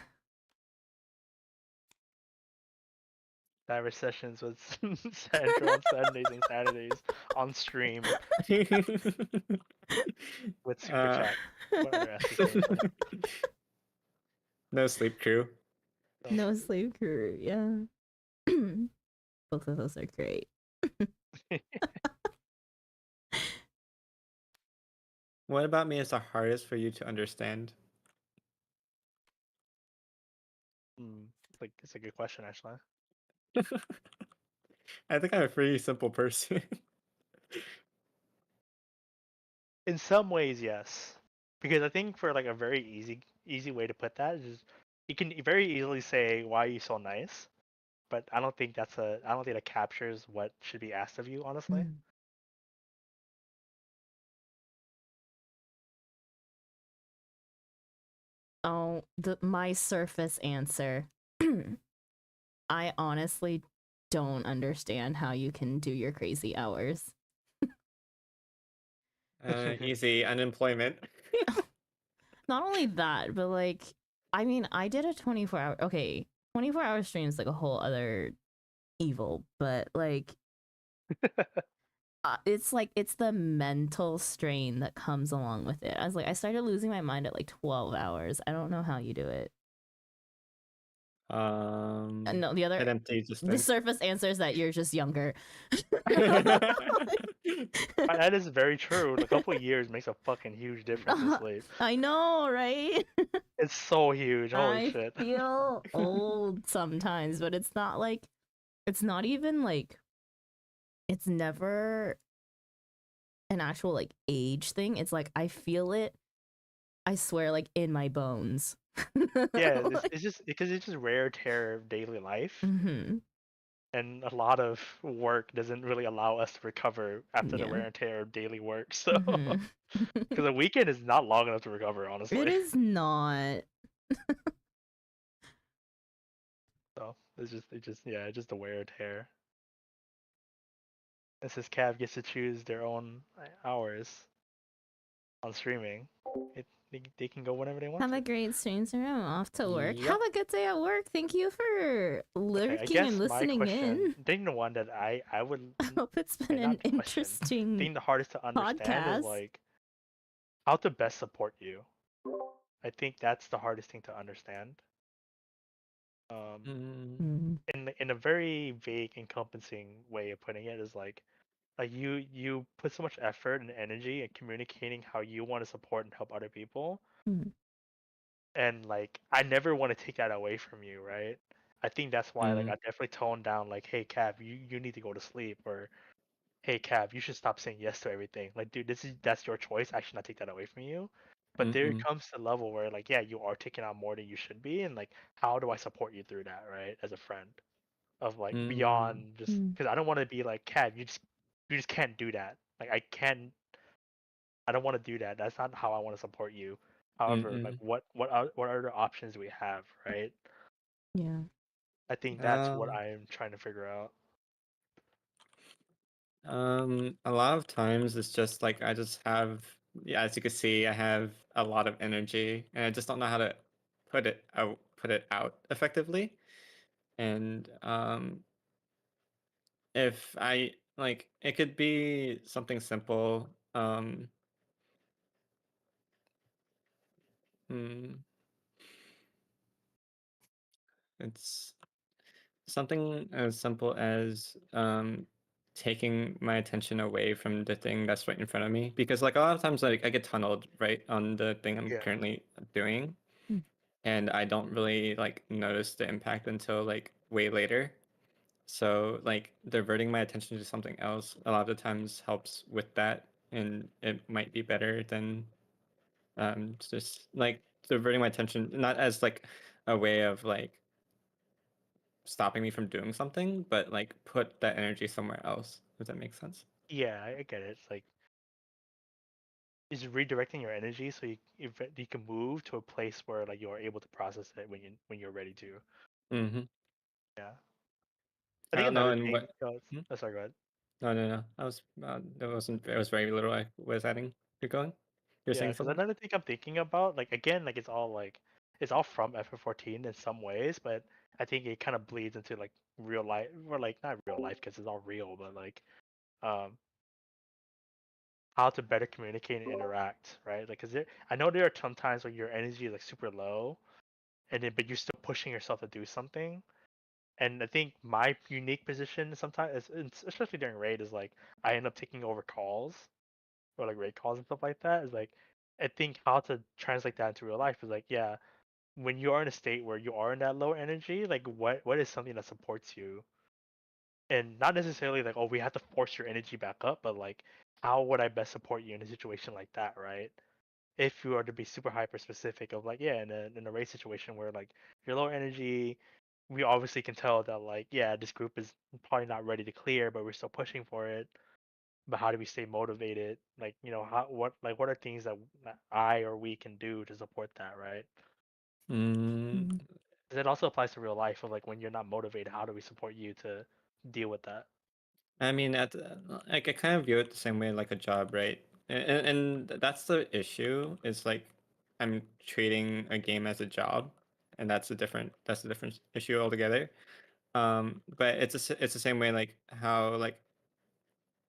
Speaker 3: Cyber sessions with Sandra on Sundays and Saturdays on stream with super
Speaker 2: uh,
Speaker 3: chat. What other SDK names are
Speaker 2: no sleep crew.
Speaker 3: there?
Speaker 1: No slave crew, yeah. Both of those are great.
Speaker 2: What about me is the hardest for you to understand?
Speaker 3: It's a good question actually.
Speaker 2: I think I'm a pretty simple person.
Speaker 3: In some ways, yes, because I think for like a very easy way to put that is you can very easily say, "Why are you so nice?" But I don't think that captures what should be asked of you, honestly.
Speaker 1: Mm. Oh, my surface answer. I honestly don't understand how you can do your crazy hours.
Speaker 2: Easy unemployment.
Speaker 1: Not only that, but like, I mean, I did a 24-hour. Okay, 24-hour stream is like a whole other evil, but like, it's the mental strain that comes along with it. I was like, I started losing my mind at like 12 hours. I don't know how you do it. No,
Speaker 2: Head empty
Speaker 1: the
Speaker 2: distance.
Speaker 1: surface answer is that you're just younger.
Speaker 3: That is very true. A couple of years makes a fucking huge difference in sleep.
Speaker 1: I know, right?
Speaker 3: It's so huge. Holy
Speaker 1: I
Speaker 3: shit.
Speaker 1: feel old sometimes, but it's not like, it's not even like, it's never an actual like age thing. It's like I feel it, I swear, like in my bones.
Speaker 3: Yeah,
Speaker 1: Like,
Speaker 3: it's just because it's just rare tear of daily life,
Speaker 1: mm-hmm.
Speaker 3: and a lot of work doesn't really allow us to recover after the
Speaker 1: Yeah.
Speaker 3: wear and tear of daily work. So,
Speaker 1: Mm-hmm.
Speaker 3: because a weekend is not long enough to recover,
Speaker 1: It
Speaker 3: honestly.
Speaker 1: is not.
Speaker 3: So it's just the wear and tear. And since Cav gets to choose their own hours on streaming, they can go whenever they want
Speaker 1: Have
Speaker 3: to.
Speaker 1: a great stream, sir. I'm off to work. Have
Speaker 2: Yep.
Speaker 1: a good day at work. Thank you for
Speaker 3: Okay, I
Speaker 1: lurking and
Speaker 3: guess my
Speaker 1: listening
Speaker 3: question,
Speaker 1: in.
Speaker 3: I think the one that I would,
Speaker 1: I hope it's been
Speaker 3: okay,
Speaker 1: an
Speaker 3: not question. I
Speaker 1: interesting
Speaker 3: think the hardest to understand is
Speaker 1: podcast.
Speaker 3: like how to best support you. I think that's the hardest thing to understand. Um,
Speaker 2: Mm,
Speaker 1: Mm,
Speaker 3: in a very vague, encompassing way of putting it is like you put so much effort and energy in communicating how you want to support and help other people,
Speaker 1: mm,
Speaker 3: and like I never want to take that away from you, right? I think that's why like I
Speaker 2: mm,
Speaker 3: definitely toned down like, hey Cav, you need to go to sleep, or hey Cav, you should stop saying yes to everything. Like, dude, that's your choice. I should not take that away from you. But there
Speaker 2: mm-mm,
Speaker 3: comes to a level where like, yeah, you are taking on more than you should be, and like, how do I support you through that, right? As a friend, of like
Speaker 2: mm,
Speaker 3: beyond just
Speaker 1: mm,
Speaker 3: because I don't want to be like, Cav, you just can't do that. Like I don't want to do that. That's not how I want to support you. However, like
Speaker 2: mm-mm.
Speaker 3: what other options do we have, right?
Speaker 1: yeah.
Speaker 3: I think that's what I'm trying to figure out.
Speaker 2: A lot of times it's just like I just have, yeah, as you can see, I have a lot of energy and I just don't know how to put it out effectively. And if I like, it could be something simple. Hmm, it's something as simple as taking my attention away from the thing that's right in front of me, because like a lot of times like I get tunneled right on the thing I'm
Speaker 3: Yeah.
Speaker 2: currently doing,
Speaker 1: Mm.
Speaker 2: and I don't really like notice the impact until like way later. So like diverting my attention to something else a lot of the times helps with that, and it might be better than just like diverting my attention not as like a way of like stopping me from doing something, but like put that energy somewhere else. Does that make sense?
Speaker 3: Yeah, I get it. It's like is redirecting your energy so you can move to a place where like you're able to process it when you're ready to.
Speaker 2: Mm-hmm.
Speaker 3: Yeah. I
Speaker 2: I
Speaker 3: think
Speaker 2: don't know,
Speaker 3: another
Speaker 2: and
Speaker 3: thing.
Speaker 2: what?
Speaker 3: Oh,
Speaker 2: Hmm?
Speaker 3: sorry, go ahead.
Speaker 2: No, no, no. I was there wasn't. It was very little. I was adding. You're going. You're
Speaker 3: Yeah,
Speaker 2: saying
Speaker 3: because
Speaker 2: something.
Speaker 3: another thing I'm thinking about, like again, like it's all from FF14 in some ways, but I think it kind of bleeds into like real life, or like not real life because it's all real, but like um how to better communicate and interact, right? Like, cause I know there are some times where your energy is like super low, and then but you're still pushing yourself to do something. And I think my unique position sometimes, especially during raid, is like I end up taking over calls or like raid calls and stuff like that. Is like I think how to translate that into real life is like, yeah, when you are in a state where you are in that low energy, like what is something that supports you, and not necessarily like, oh, we have to force your energy back up, but like how would I best support you in a situation like that, right? If you are to be super hyper specific of like, yeah, in a race situation where like you're low energy, we obviously can tell that like, yeah, this group is probably not ready to clear, but we're still pushing for it. But how do we stay motivated? Like, how what are things that I or we can do to support that, right?
Speaker 2: Mm,
Speaker 1: Mm.
Speaker 3: 'Cause it also applies to real life of like when you're not motivated, how do we support you to deal with that?
Speaker 2: I mean, like I kind of view it the same way like a job, right? And that's the issue. Is like I'm treating a game as a job, and that's a different issue altogether. But it's the same way like how like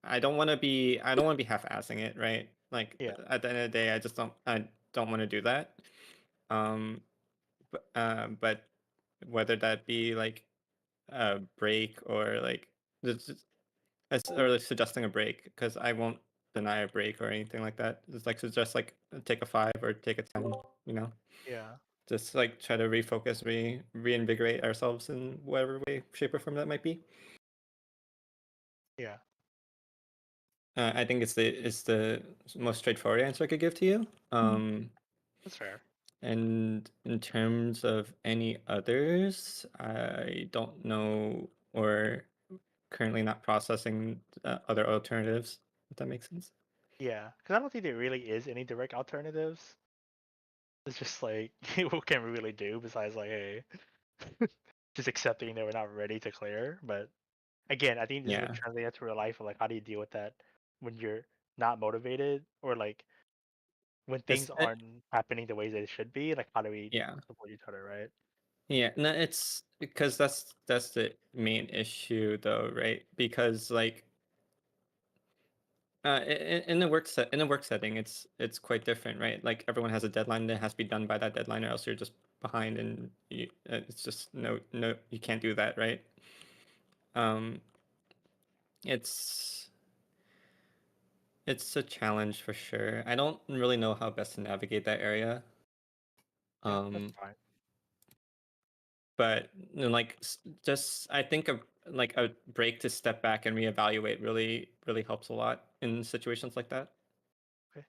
Speaker 2: I don't want to be half-assing it, right? Like
Speaker 3: Yeah,
Speaker 2: at the end of the day, I don't want to do that. Um, but whether that be like a break or like or like suggesting a break, because I won't deny a break or anything like that. It's like suggest like take a 5 or take a 10, you know,
Speaker 3: yeah,
Speaker 2: just like try to refocus, reinvigorate ourselves in whatever way, shape, or form that might be.
Speaker 3: yeah,
Speaker 2: I think it's the most straightforward answer I could give to you.
Speaker 1: Mm.
Speaker 3: that's fair.
Speaker 2: And in terms of any others, I don't know or currently not processing other alternatives. If that makes sense.
Speaker 3: Yeah, because I don't think there really is any direct alternatives. It's just like what can we really do besides like, hey, just accepting that we're not ready to clear. But again, I think this is gonna
Speaker 2: Yeah,
Speaker 3: translate that to real life of like how do you deal with that when you're not motivated or like when
Speaker 2: it's
Speaker 3: things aren't happening the way they should be. Like how do we
Speaker 2: yeah,
Speaker 3: support each other, right?
Speaker 2: yeah. No, it's because that's the main issue, though, right? Because like in the in a work setting, it's quite different, right? Like everyone has a deadline that has to be done by that deadline, or else you're just behind, and it's just no, you can't do that, right? Um, it's it's a challenge for sure. I don't really know how best to navigate that area.
Speaker 3: Yeah, that's
Speaker 2: Um,
Speaker 3: fine.
Speaker 2: but like just I think like a break to step back and reevaluate really helps a lot in situations like that.
Speaker 3: Okay,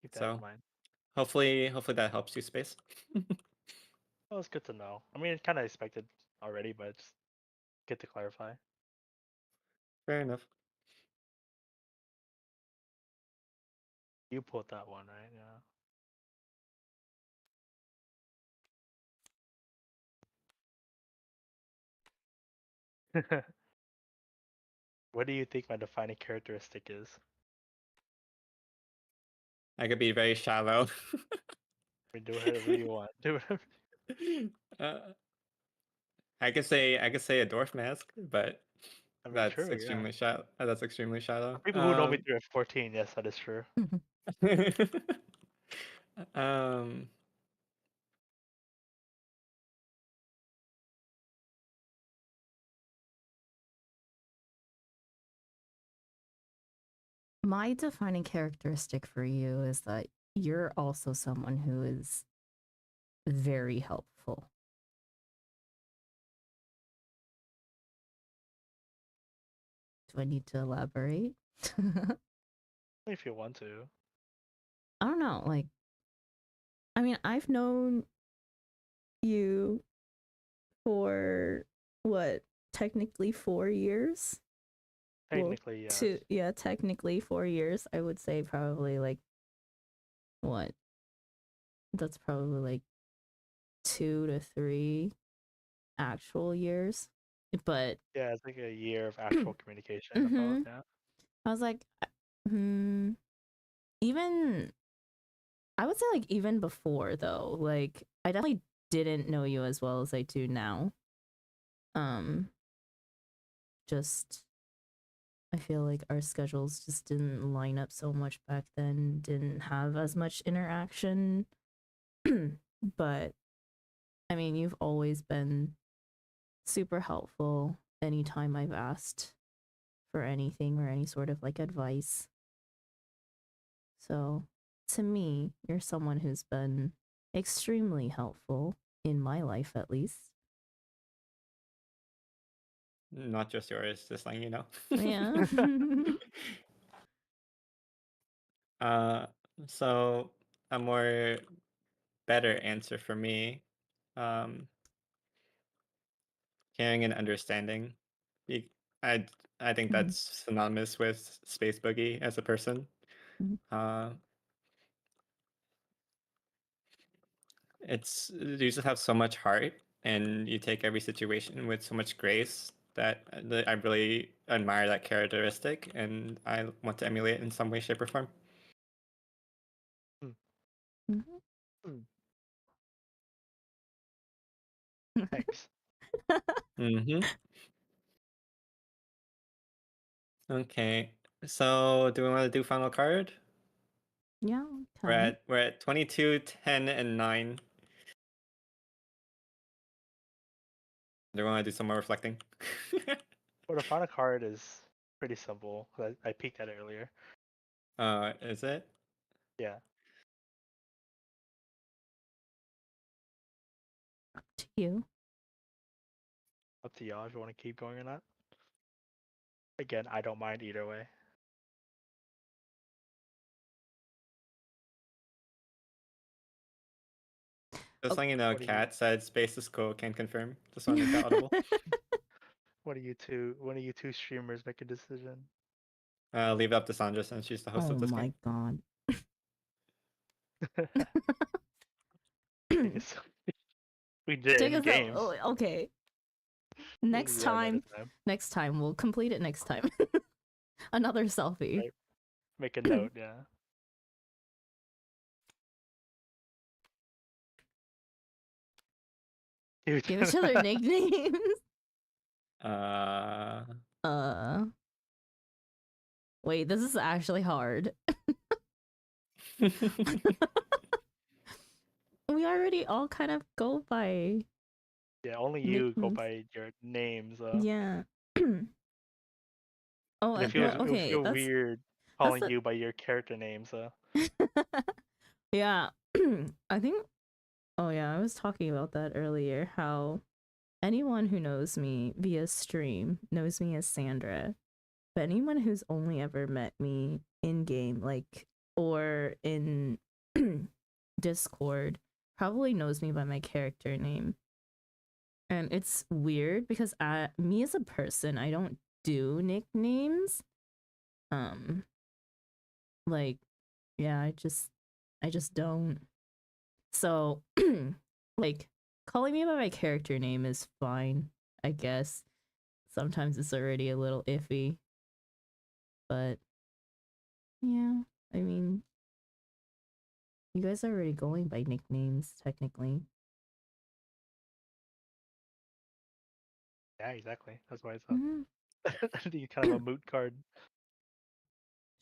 Speaker 3: keep that in
Speaker 2: So
Speaker 3: mind.
Speaker 2: hopefully that helps you, Space.
Speaker 3: Well, it's good to know. I mean, it's kind of expected already, but it's good to clarify.
Speaker 2: Fair enough.
Speaker 3: You pulled that one, right? Yeah. What do you think my defining characteristic is?
Speaker 2: I could be very shallow.
Speaker 3: I mean, do whatever you want. Do whatever.
Speaker 2: uh, I could say a dwarf mask, but
Speaker 3: I mean,
Speaker 2: that's
Speaker 3: true, yeah.
Speaker 2: extremely shallow. That's extremely
Speaker 3: For
Speaker 2: shallow.
Speaker 3: people who know me through F14, yes, that is true.
Speaker 2: um,
Speaker 1: My defining characteristic for you is that you're also someone who is very helpful. Do I need to elaborate?
Speaker 3: If you want to.
Speaker 1: I don't know. Like, I mean, I've known you for what, technically 4 years?
Speaker 3: Technically, yes.
Speaker 1: Yeah, technically 4 years. I would say probably like what? That's probably like 2 to 3 actual years. But
Speaker 3: Yeah, it's like a year of actual communication about, yeah.
Speaker 1: I was like, even I would say like even before though, like I definitely didn't know you as well as I do now. Just I feel like our schedules just didn't line up so much back then, didn't have as much interaction. But I mean, you've always been super helpful anytime I've asked for anything or any sort of like advice. So to me, you're someone who's been extremely helpful in my life, at least.
Speaker 2: not just yours, just letting you know.
Speaker 1: Yeah.
Speaker 2: uh, so a more better answer for me, um, caring and understanding. Be- I I think that's synonymous with Space Boogie as a person.
Speaker 1: Mhm.
Speaker 2: Uh, you just have so much heart, and you take every situation with so much grace that I really admire that characteristic, and I want to emulate it in some way, shape, or form.
Speaker 1: Mhm.
Speaker 3: Thanks.
Speaker 2: Mm-hmm. Okay. So do we want to do final card?
Speaker 1: Yeah,
Speaker 2: We're
Speaker 1: okay.
Speaker 2: at 22, 10, and 9. Do we want to do some more reflecting?
Speaker 3: Well, the final card is pretty simple. I peeked at it earlier.
Speaker 2: Is it?
Speaker 3: Yeah.
Speaker 1: Up to you.
Speaker 3: Up to y'all if you want to keep going or not. Again, I don't mind either way.
Speaker 2: Just letting you know,
Speaker 3: What do you
Speaker 2: Kat said space is cool, can confirm. Just want to make that audible.
Speaker 3: When are you two streamers make a decision?
Speaker 2: Leave it up to Sandra since she's the host
Speaker 1: Oh
Speaker 2: of this
Speaker 1: my
Speaker 2: game.
Speaker 1: god.
Speaker 3: Yes. We did
Speaker 1: Take
Speaker 3: in
Speaker 1: us out.
Speaker 3: games.
Speaker 1: Okay.
Speaker 3: We can do that another time.
Speaker 1: Next time. We'll complete it next time. Another selfie.
Speaker 3: Right. Make a note, yeah.
Speaker 1: Give each other nicknames.
Speaker 2: Uh,
Speaker 1: Wait, this is actually hard. We already all kind of go by
Speaker 3: Yeah, only you go
Speaker 1: nicknames.
Speaker 3: by your names.
Speaker 1: Yeah. Oh,
Speaker 3: It
Speaker 2: Yeah,
Speaker 3: feels
Speaker 2: yeah.
Speaker 3: it would
Speaker 1: okay.
Speaker 3: feel weird calling
Speaker 1: the-
Speaker 3: you by your character names.
Speaker 1: Yeah. I think. Oh yeah, I was talking about that earlier. How anyone who knows me via stream knows me as Sandra, but anyone who's only ever met me in game, like or in Discord, probably knows me by my character name. And it's weird because me as a person, I don't do nicknames. Um, like, yeah, I just don't. So, like, calling me by my character name is fine, I guess. sometimes it's already a little iffy. But yeah, I mean, you guys are already going by nicknames, technically.
Speaker 3: Yeah, exactly. That's why it's
Speaker 1: Mhm.
Speaker 3: kind of a moot card.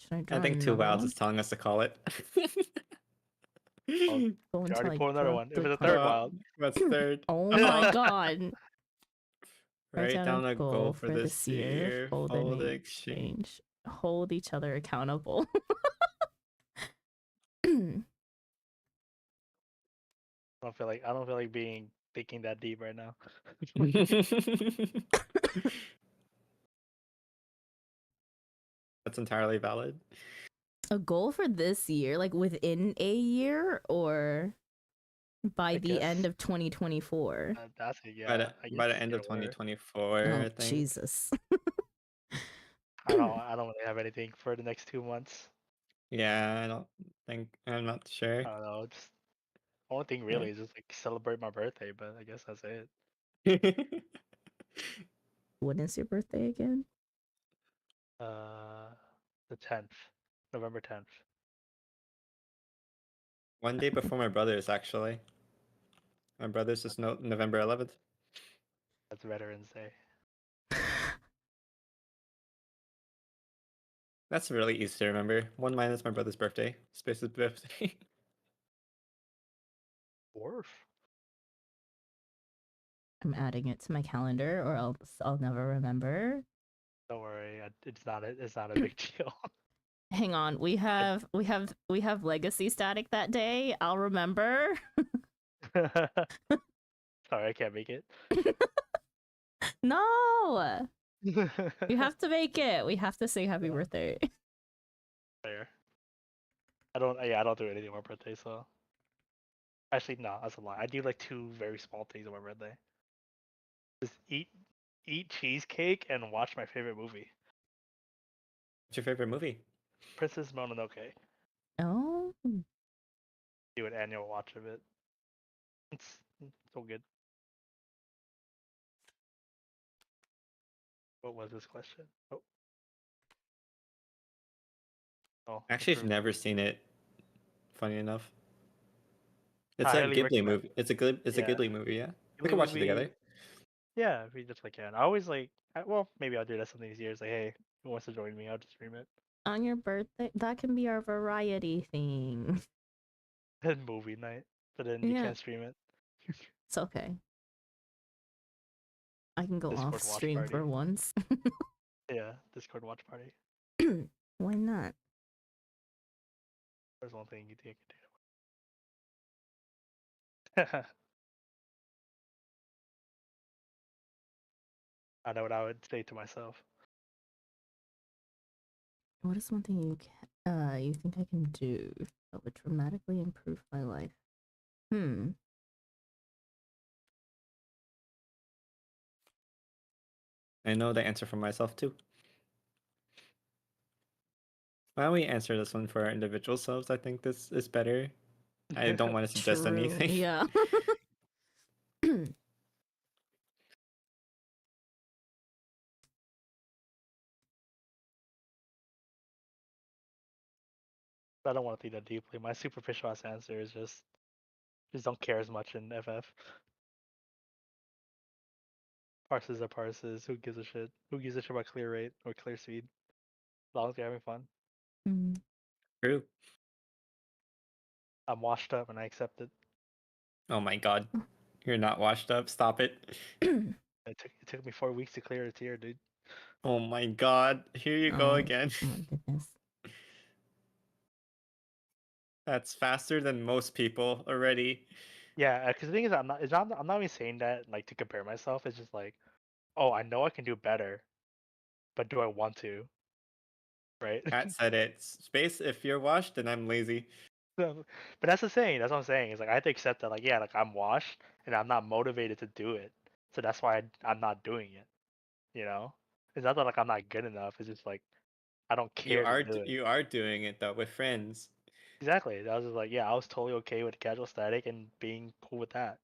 Speaker 1: Should I
Speaker 2: I
Speaker 1: draw
Speaker 2: think Two
Speaker 1: another
Speaker 2: Wilds
Speaker 1: one?
Speaker 2: is telling us to call it.
Speaker 3: Oh,
Speaker 1: Go
Speaker 3: you
Speaker 1: until
Speaker 3: already
Speaker 1: I
Speaker 3: pulled another
Speaker 1: draw
Speaker 3: one. It
Speaker 1: the
Speaker 3: was a
Speaker 1: card.
Speaker 3: third wild.
Speaker 2: What's third?
Speaker 1: Oh my god. Write
Speaker 2: Write
Speaker 1: down
Speaker 2: down
Speaker 1: a
Speaker 2: a
Speaker 1: goal
Speaker 2: goal
Speaker 1: for
Speaker 2: for
Speaker 1: this
Speaker 2: this
Speaker 1: year.
Speaker 2: year.
Speaker 1: Fold
Speaker 2: Follow
Speaker 1: and
Speaker 2: the exchange.
Speaker 1: exchange. Hold each other accountable.
Speaker 3: I don't feel like being thinking that deep right now.
Speaker 2: That's entirely valid.
Speaker 1: A goal for this year, like within a year or by
Speaker 3: I
Speaker 1: the end
Speaker 3: guess
Speaker 1: of 2024?
Speaker 3: that's it.
Speaker 2: By
Speaker 3: Yeah,
Speaker 2: the
Speaker 3: I
Speaker 2: by
Speaker 3: guess
Speaker 2: the end of
Speaker 3: either or.
Speaker 2: 2024,
Speaker 1: Oh,
Speaker 2: I think.
Speaker 1: Jesus.
Speaker 3: I don't really have anything for the next 2 months.
Speaker 2: Yeah, I don't think I'm not sure.
Speaker 3: I don't know. Just only thing
Speaker 2: Yeah.
Speaker 3: really is just like celebrate my birthday, but I guess that's it.
Speaker 1: When is your birthday again?
Speaker 3: The 10th, November 10th.
Speaker 2: One day before my brother's actually. My brother's is November 11th.
Speaker 3: That's Veterans Day.
Speaker 2: That's really easy to remember. 1 minus my brother's birthday. Space his birthday.
Speaker 3: Dwarf.
Speaker 1: I'm adding it to my calendar or else I'll never remember.
Speaker 3: Don't worry, it's not a big deal.
Speaker 1: Hang on, we have legacy static that day. I'll remember.
Speaker 3: Sorry, I can't make it.
Speaker 1: No, you have to make it. We have to say happy birthday.
Speaker 3: Fair. I don't do anything on my birthday, so actually no, that's a lie. I do like 2 very small things on my birthday. Just eat cheesecake and watch my favorite movie,
Speaker 2: What's your favorite movie?
Speaker 3: Princess Mononoke.
Speaker 1: Oh,
Speaker 3: Do an annual watch of it. It's so good. What was this question? Oh,
Speaker 2: Actually, I've
Speaker 3: approved.
Speaker 2: never seen it. Funny enough.
Speaker 3: I
Speaker 2: It's a
Speaker 3: highly
Speaker 2: Ghibli
Speaker 3: recommend
Speaker 2: movie.
Speaker 3: it.
Speaker 2: It's a
Speaker 3: Yeah,
Speaker 2: Ghibli movie, yeah. We
Speaker 3: Ghibli
Speaker 2: could watch it
Speaker 3: movie.
Speaker 2: together.
Speaker 3: Yeah, if we just can. I always well, maybe I'll do that some of these years. Like, hey, who wants to join me? I'll just stream it.
Speaker 1: on your birthday, that can be our variety thing.
Speaker 3: And movie night, but then you
Speaker 1: Yeah,
Speaker 3: can't stream it.
Speaker 1: it's okay. I can go off
Speaker 3: Discord watch
Speaker 1: stream
Speaker 3: party.
Speaker 1: for once.
Speaker 3: Yeah, Discord watch party.
Speaker 1: Why not?
Speaker 3: There's one thing you think you can do. I know what I would say to myself.
Speaker 1: What is one thing you think I can do that would dramatically improve my life?
Speaker 2: I know the answer for myself too. Why don't we answer this one for our individual selves? I think this is better. I don't want to suggest
Speaker 1: True.
Speaker 2: anything.
Speaker 1: Yeah.
Speaker 3: I don't want to think that deeply. My superficial ass answer is just don't care as much in FF. Parses are parses. Who gives a shit? Who gives a shit about clear rate or clear speed? As long as you're having fun.
Speaker 2: True.
Speaker 3: I'm washed up and I accept it.
Speaker 2: Oh my god. You're not washed up. Stop it.
Speaker 3: It took me 4 weeks to clear a tier, dude.
Speaker 2: Oh my god. Here you go again.
Speaker 1: Oh my goodness.
Speaker 2: That's faster than most people already.
Speaker 3: Yeah, because the thing is, I'm not even saying that like to compare myself. It's just like, oh, I know I can do better, but do I want to? Right?
Speaker 2: Pat said it. Space, if you're washed, then I'm lazy.
Speaker 3: But that's the saying. That's what I'm saying. It's like I have to accept that, like, yeah, like I'm washed and I'm not motivated to do it. So that's why I'm not doing it. You know? It's not that like I'm not good enough. It's just like I don't care to do it.
Speaker 2: You are doing it though with friends.
Speaker 3: Exactly. I was just like, yeah, I was totally okay with casual static and being cool with that.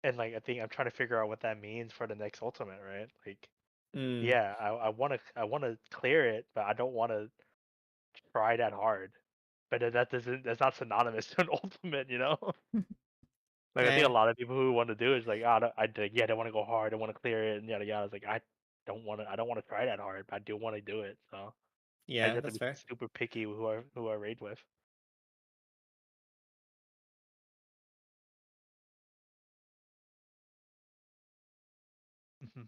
Speaker 3: And like I think I'm trying to figure out what that means for the next ultimate, right? Like
Speaker 2: Mm.
Speaker 3: Yeah, I wanna clear it, but I don't wanna try that hard. But that's not synonymous to an ultimate, you know? Like I think a
Speaker 2: Eh,
Speaker 3: lot of people who want to do it is like, oh, yeah, they want to go hard, I want to clear it, and yada yada. It's like I don't want to try that hard, but I do want to do it. So I just
Speaker 2: yeah,
Speaker 3: have to
Speaker 2: that's
Speaker 3: be
Speaker 2: fair.
Speaker 3: super picky with who I raid with. Mhm.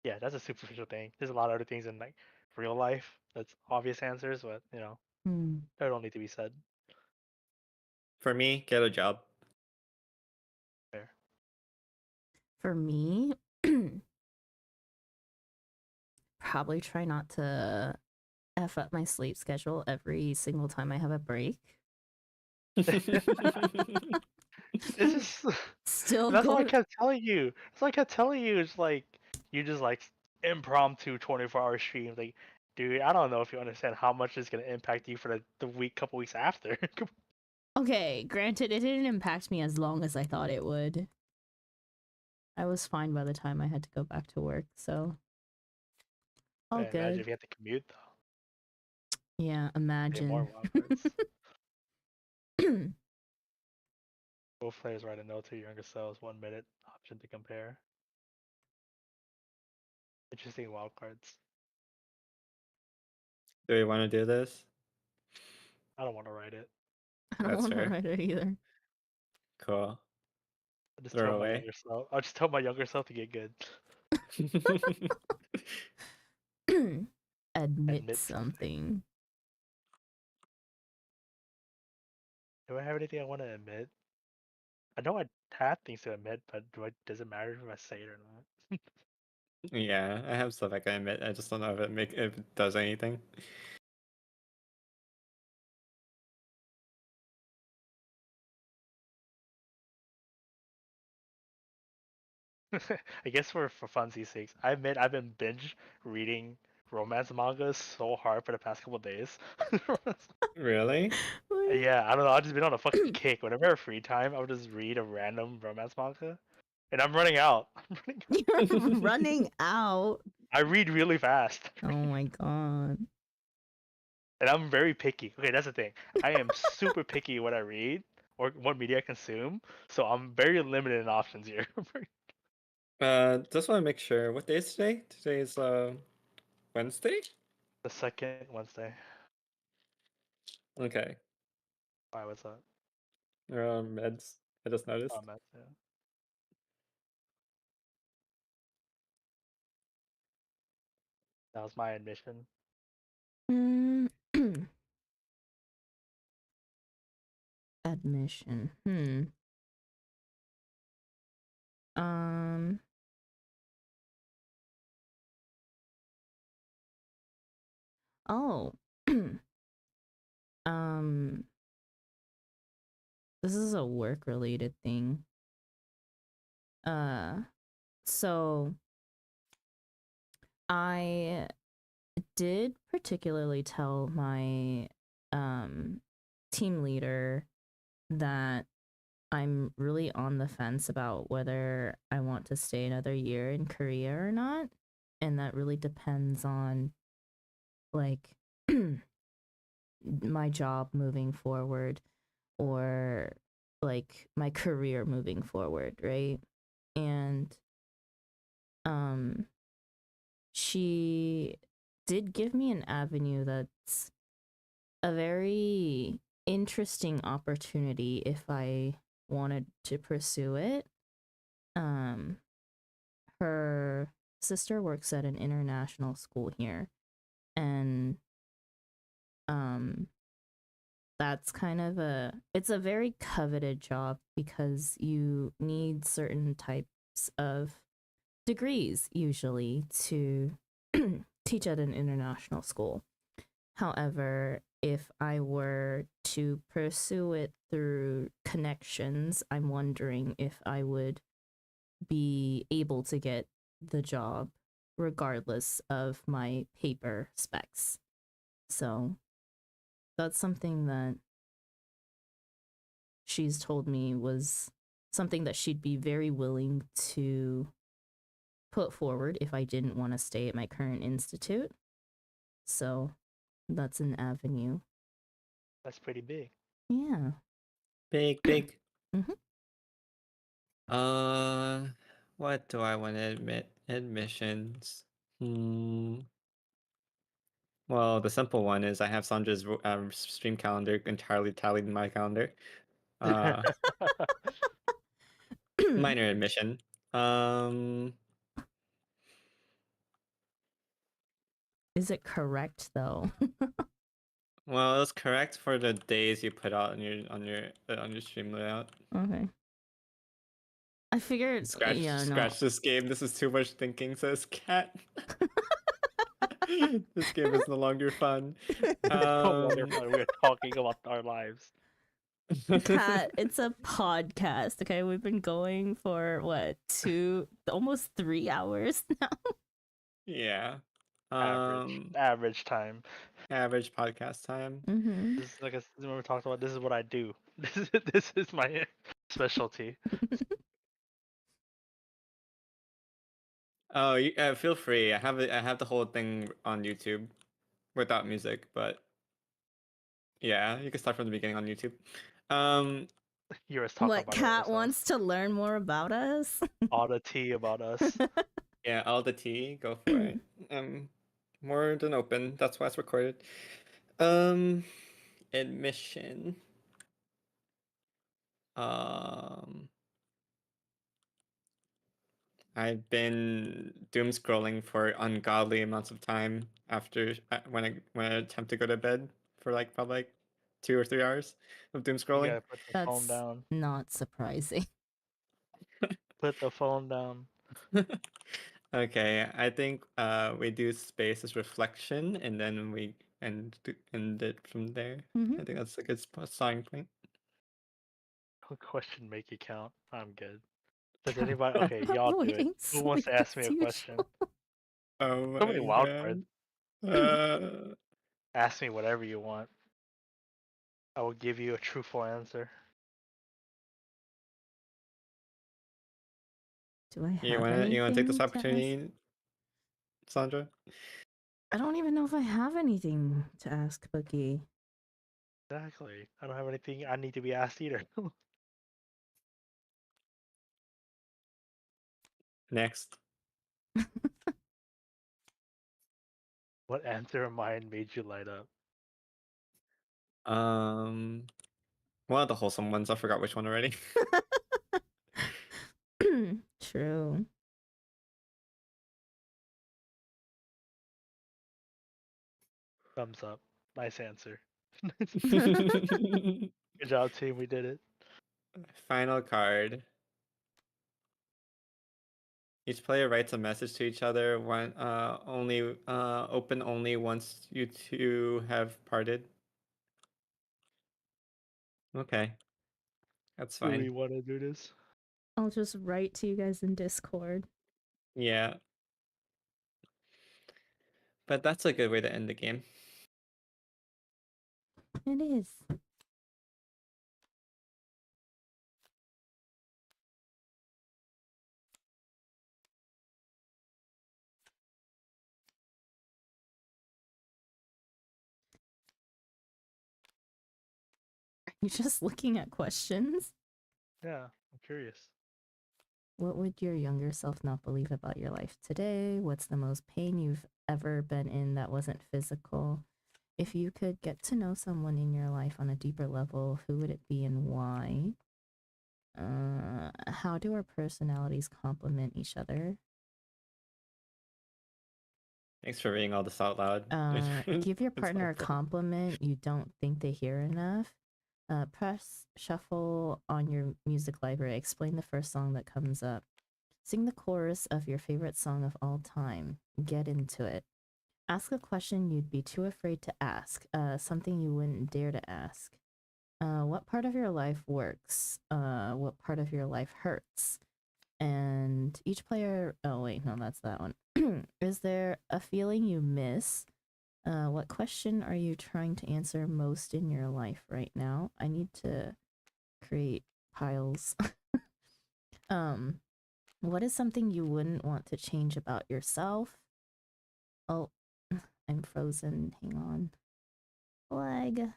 Speaker 3: Yeah, that's a superficial thing. There's a lot of other things in like real life that's obvious answers, but
Speaker 1: Hmm.
Speaker 3: they don't need to be said.
Speaker 2: For me, get a job.
Speaker 3: There.
Speaker 1: For me, probably try not to F up my sleep schedule every single time I have a break.
Speaker 3: It's just
Speaker 1: Still
Speaker 3: that's what I
Speaker 1: go.
Speaker 3: kept telling you. That's what I kept telling you. It's like you just like impromptu 24-hour streams. Like, dude, I don't know if you understand how much it's gonna impact you for the couple weeks after.
Speaker 1: Okay, granted, it didn't impact me as long as I thought it would. I was fine by the time I had to go back to work, so all
Speaker 3: Man, imagine
Speaker 1: good.
Speaker 3: if you had to commute though.
Speaker 1: Yeah,
Speaker 3: Say more
Speaker 1: imagine.
Speaker 3: wild cards. Both players write a note to your younger selves. 1 minute option to compare. Interesting wild cards.
Speaker 2: Do we want to do this?
Speaker 3: I don't want to write it.
Speaker 1: I don't
Speaker 2: That's
Speaker 1: want to
Speaker 2: fair.
Speaker 1: write it either.
Speaker 2: Cool.
Speaker 3: I just
Speaker 2: Throw
Speaker 3: told my
Speaker 2: away.
Speaker 3: younger self. I'll just tell my younger self to get good.
Speaker 1: Admit
Speaker 3: Admit something.
Speaker 1: something.
Speaker 3: Do I have anything I want to admit? I know I have things to admit, but does it matter if I say it or not?
Speaker 2: Yeah, I have stuff I can admit. I just don't know if it does anything.
Speaker 3: I guess for funsies sakes, I admit I've been binge reading romance mangas so hard for the past couple days.
Speaker 2: Really?
Speaker 3: Yeah, I don't know. I've just been on a fucking kick. Whenever I have free time, I would just read a random romance manga, and I'm running out. I'm running out.
Speaker 1: You're running out.
Speaker 3: I read really fast,
Speaker 1: Oh my god.
Speaker 3: and I'm very picky. Okay, that's the thing. I am super picky what I read or what media I consume, so I'm very limited in options here.
Speaker 2: Just want to make sure. What day is today? Today is Wednesday?
Speaker 3: The second Wednesday.
Speaker 2: Okay.
Speaker 3: Why? What's up?
Speaker 2: Meds. I just
Speaker 3: Oh,
Speaker 2: noticed.
Speaker 3: man. Yeah. That was my admission.
Speaker 1: Mm. Admission. Um. Oh. um. This is a work related thing. Uh. So I did particularly tell my team leader that I'm really on the fence about whether I want to stay another year in Korea or not. And that really depends on like my job moving forward or like my career moving forward, right? And um she did give me an avenue that's a very interesting opportunity if I wanted to pursue it. Um her sister works at an international school here, and um that's kind of it's a very coveted job because you need certain types of degrees usually to teach at an international school. However, if I were to pursue it through connections, I'm wondering if I would be able to get the job regardless of my paper specs. So that's something that she's told me was something that she'd be very willing to put forward if I didn't want to stay at my current institute. So that's an avenue.
Speaker 3: That's pretty big.
Speaker 1: Yeah.
Speaker 2: Big.
Speaker 1: Mhm.
Speaker 2: What do I want to admit? Admissions. Well, the simple one is I have Sandra's stream calendar entirely tallied in my calendar. Minor admission.
Speaker 1: Is it correct though?
Speaker 2: Well, it was correct for the days you put out on your stream layout.
Speaker 1: Okay. I figured,
Speaker 2: Scratch this game. This is too much thinking, says Cat. This game is no longer fun.
Speaker 3: We're talking about our lives.
Speaker 1: Cat, it's a podcast. Okay, we've been going for what, almost 3 hours now.
Speaker 2: Yeah.
Speaker 3: Average time.
Speaker 2: Average podcast time.
Speaker 1: Mm-hmm.
Speaker 3: This is like when we talked about. This is what I do. This is my specialty.
Speaker 2: Oh, feel free. I have the whole thing on YouTube without music, but yeah, you can start from the beginning on YouTube.
Speaker 3: You were talking
Speaker 1: What,
Speaker 3: about
Speaker 1: Cat wants to learn more about us?
Speaker 3: all the tea about us.
Speaker 2: Yeah, all the tea, go for it. More than open. That's why it's recorded. Admission. I've been doom scrolling for ungodly amounts of time after when I attempt to go to bed for like probably like 2 or 3 hours of doom
Speaker 3: You
Speaker 2: scrolling.
Speaker 3: gotta put the phone
Speaker 1: That's
Speaker 3: down.
Speaker 1: not surprising.
Speaker 3: Put the phone down.
Speaker 2: Okay, I think we do space as reflection, and then we end it from there.
Speaker 1: Mhm.
Speaker 2: I think that's a good starting point.
Speaker 3: Question make it count. I'm good. Does anybody? Okay, y'all do it.
Speaker 1: Waiting
Speaker 3: Who wants to ask me
Speaker 1: as
Speaker 3: a question?
Speaker 2: Oh
Speaker 3: So many
Speaker 2: my
Speaker 3: wild
Speaker 2: god.
Speaker 3: cards. Ask me whatever you want. I will give you a truthful answer.
Speaker 1: Do I have
Speaker 2: You wanna
Speaker 1: anything
Speaker 2: take this
Speaker 1: to ask?
Speaker 2: opportunity, Sandra?
Speaker 1: I don't even know if I have anything to ask Bookie.
Speaker 3: Exactly. I don't have anything I need to be asked either.
Speaker 2: Next.
Speaker 3: What answer of mine made you light up?
Speaker 2: One of the wholesome ones. I forgot which one already.
Speaker 1: True.
Speaker 3: Thumbs up. Nice answer. Good job, team. We did it.
Speaker 2: Final card. Each player writes a message to each other. One only open only once you two have parted. Okay, that's
Speaker 3: Do we
Speaker 2: fine.
Speaker 3: want to do this?
Speaker 1: I'll just write to you guys in Discord.
Speaker 2: Yeah, but that's a good way to end the game.
Speaker 1: It is. Are you just looking at questions?
Speaker 3: Yeah, I'm curious.
Speaker 1: What would your younger self not believe about your life today? What's the most pain you've ever been in that wasn't physical? If you could get to know someone in your life on a deeper level, who would it be and why? How do our personalities complement each other?
Speaker 2: Thanks for reading all this out loud.
Speaker 1: Give your
Speaker 2: It's
Speaker 1: partner a
Speaker 2: helpful.
Speaker 1: compliment you don't think they hear enough. Press shuffle on your music library. Explain the first song that comes up. Sing the chorus of your favorite song of all time. Get into it. Ask a question you'd be too afraid to ask. Something you wouldn't dare to ask. What part of your life works? What part of your life hurts? And each player. Oh, wait, no, that's that one. Is there a feeling you miss? What question are you trying to answer most in your life right now? I need to create piles. What is something you wouldn't want to change about yourself? Oh, I'm frozen. Hang on. Lag.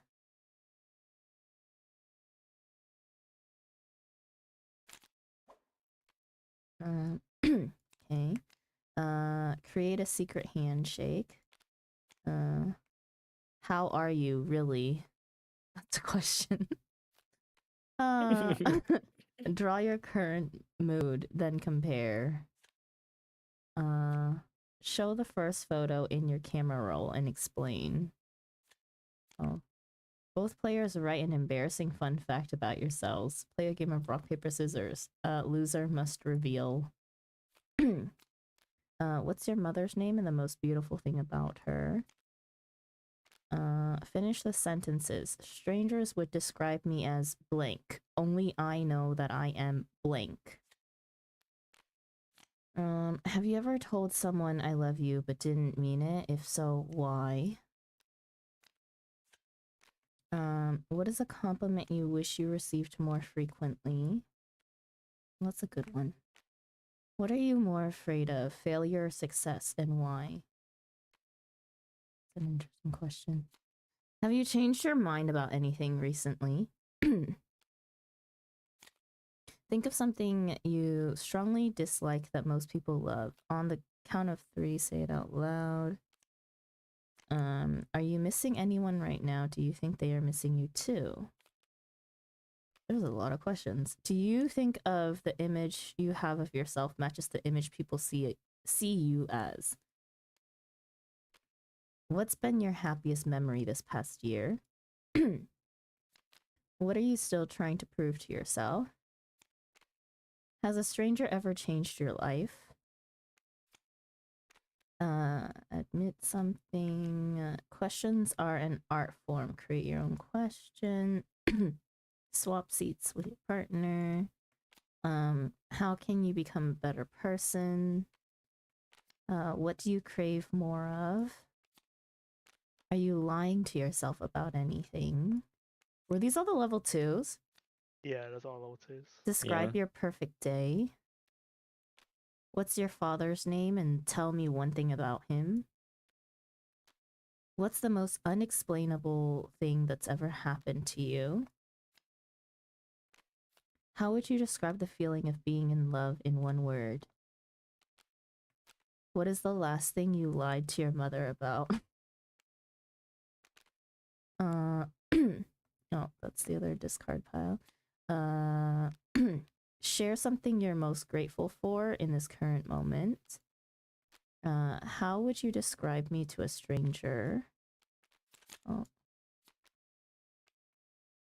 Speaker 1: Okay. Create a secret handshake. How are you really? That's a question. Draw your current mood, then compare. Show the first photo in your camera roll and explain. Oh. Both players write an embarrassing fun fact about yourselves. Play a game of rock, paper, scissors. Loser must reveal. What's your mother's name and the most beautiful thing about her? Finish the sentences. Strangers would describe me as blank. Only I know that I am blank. Have you ever told someone I love you but didn't mean it? If so, why? What is a compliment you wish you received more frequently? That's a good one. What are you more afraid of, failure or success, and why? That's an interesting question. Have you changed your mind about anything recently? Think of something you strongly dislike that most people love. On the count of 3, say it out loud. Are you missing anyone right now? Do you think they are missing you too? There's a lot of questions. Do you think of the image you have of yourself matches the image people see you as? What's been your happiest memory this past year? What are you still trying to prove to yourself? Has a stranger ever changed your life? Admit something. Questions are an art form. Create your own question. Swap seats with your partner. How can you become a better person? What do you crave more of? Are you lying to yourself about anything? Were these all the level 2s?
Speaker 3: Yeah, that's all level 2s.
Speaker 1: Describe your perfect day. What's your father's name and tell me one thing about him? What's the most unexplainable thing that's ever happened to you? How would you describe the feeling of being in love in one word? What is the last thing you lied to your mother about? Oh, that's the other discard pile. Share something you're most grateful for in this current moment. How would you describe me to a stranger? Oh.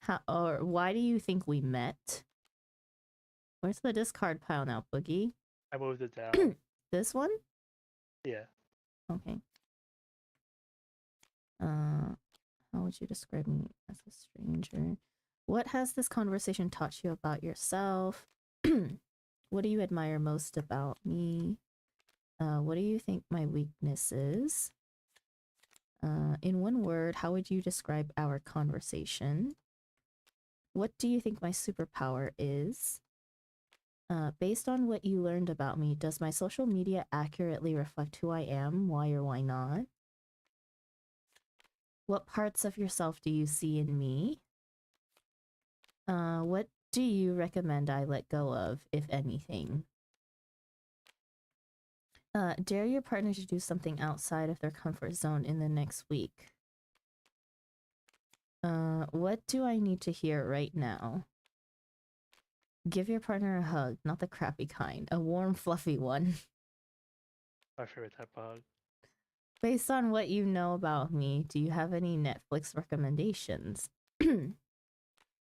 Speaker 1: How or why do you think we met? Where's the discard pile now, Boogie?
Speaker 3: I moved it down.
Speaker 1: This one?
Speaker 3: Yeah.
Speaker 1: Okay. How would you describe me as a stranger? What has this conversation taught you about yourself? What do you admire most about me? What do you think my weakness is? In one word, how would you describe our conversation? What do you think my superpower is? Based on what you learned about me, does my social media accurately reflect who I am? Why or why not? What parts of yourself do you see in me? What do you recommend I let go of, if anything? Dare your partner to do something outside of their comfort zone in the next week. What do I need to hear right now? Give your partner a hug, not the crappy kind, a warm, fluffy one.
Speaker 3: My favorite type of hug.
Speaker 1: Based on what you know about me, do you have any Netflix recommendations?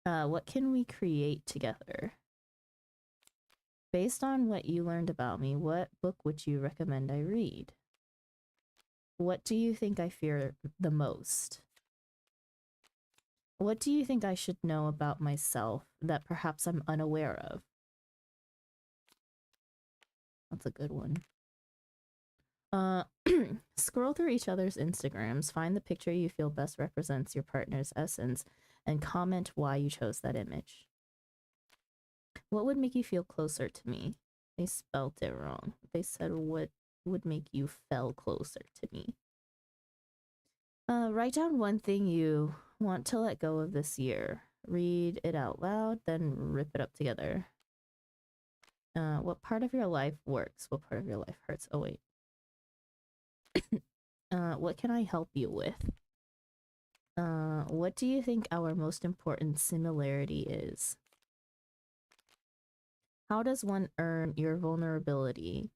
Speaker 1: What can we create together? Based on what you learned about me, what book would you recommend I read? What do you think I fear the most? What do you think I should know about myself that perhaps I'm unaware of? That's a good one. Scroll through each other's Instagrams, find the picture you feel best represents your partner's essence, and comment why you chose that image. What would make you feel closer to me? They spelt it wrong. They said what would make you feel closer to me. Write down one thing you want to let go of this year. Read it out loud, then rip it up together. What part of your life works? What part of your life hurts? Oh, wait. What can I help you with? What do you think our most important similarity is? How does one earn your vulnerability?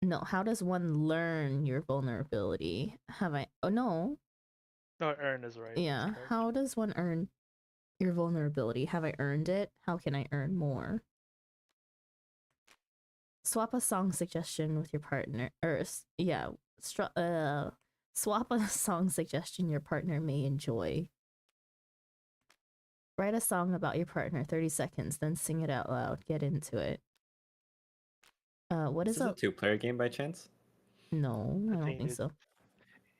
Speaker 1: No, how does one learn your vulnerability? Have I? Oh, no.
Speaker 3: No, earn is right.
Speaker 1: Yeah.
Speaker 3: That's correct.
Speaker 1: How does one earn your vulnerability? Have I earned it? How can I earn more? Swap a song suggestion with your partner. Yeah. Swap a song suggestion your partner may enjoy. Write a song about your partner, 30 seconds, then sing it out loud. Get into it. What
Speaker 2: Is
Speaker 1: is
Speaker 2: this a
Speaker 1: a...
Speaker 2: two-player game by chance?
Speaker 1: No, I don't think
Speaker 3: it-
Speaker 1: so.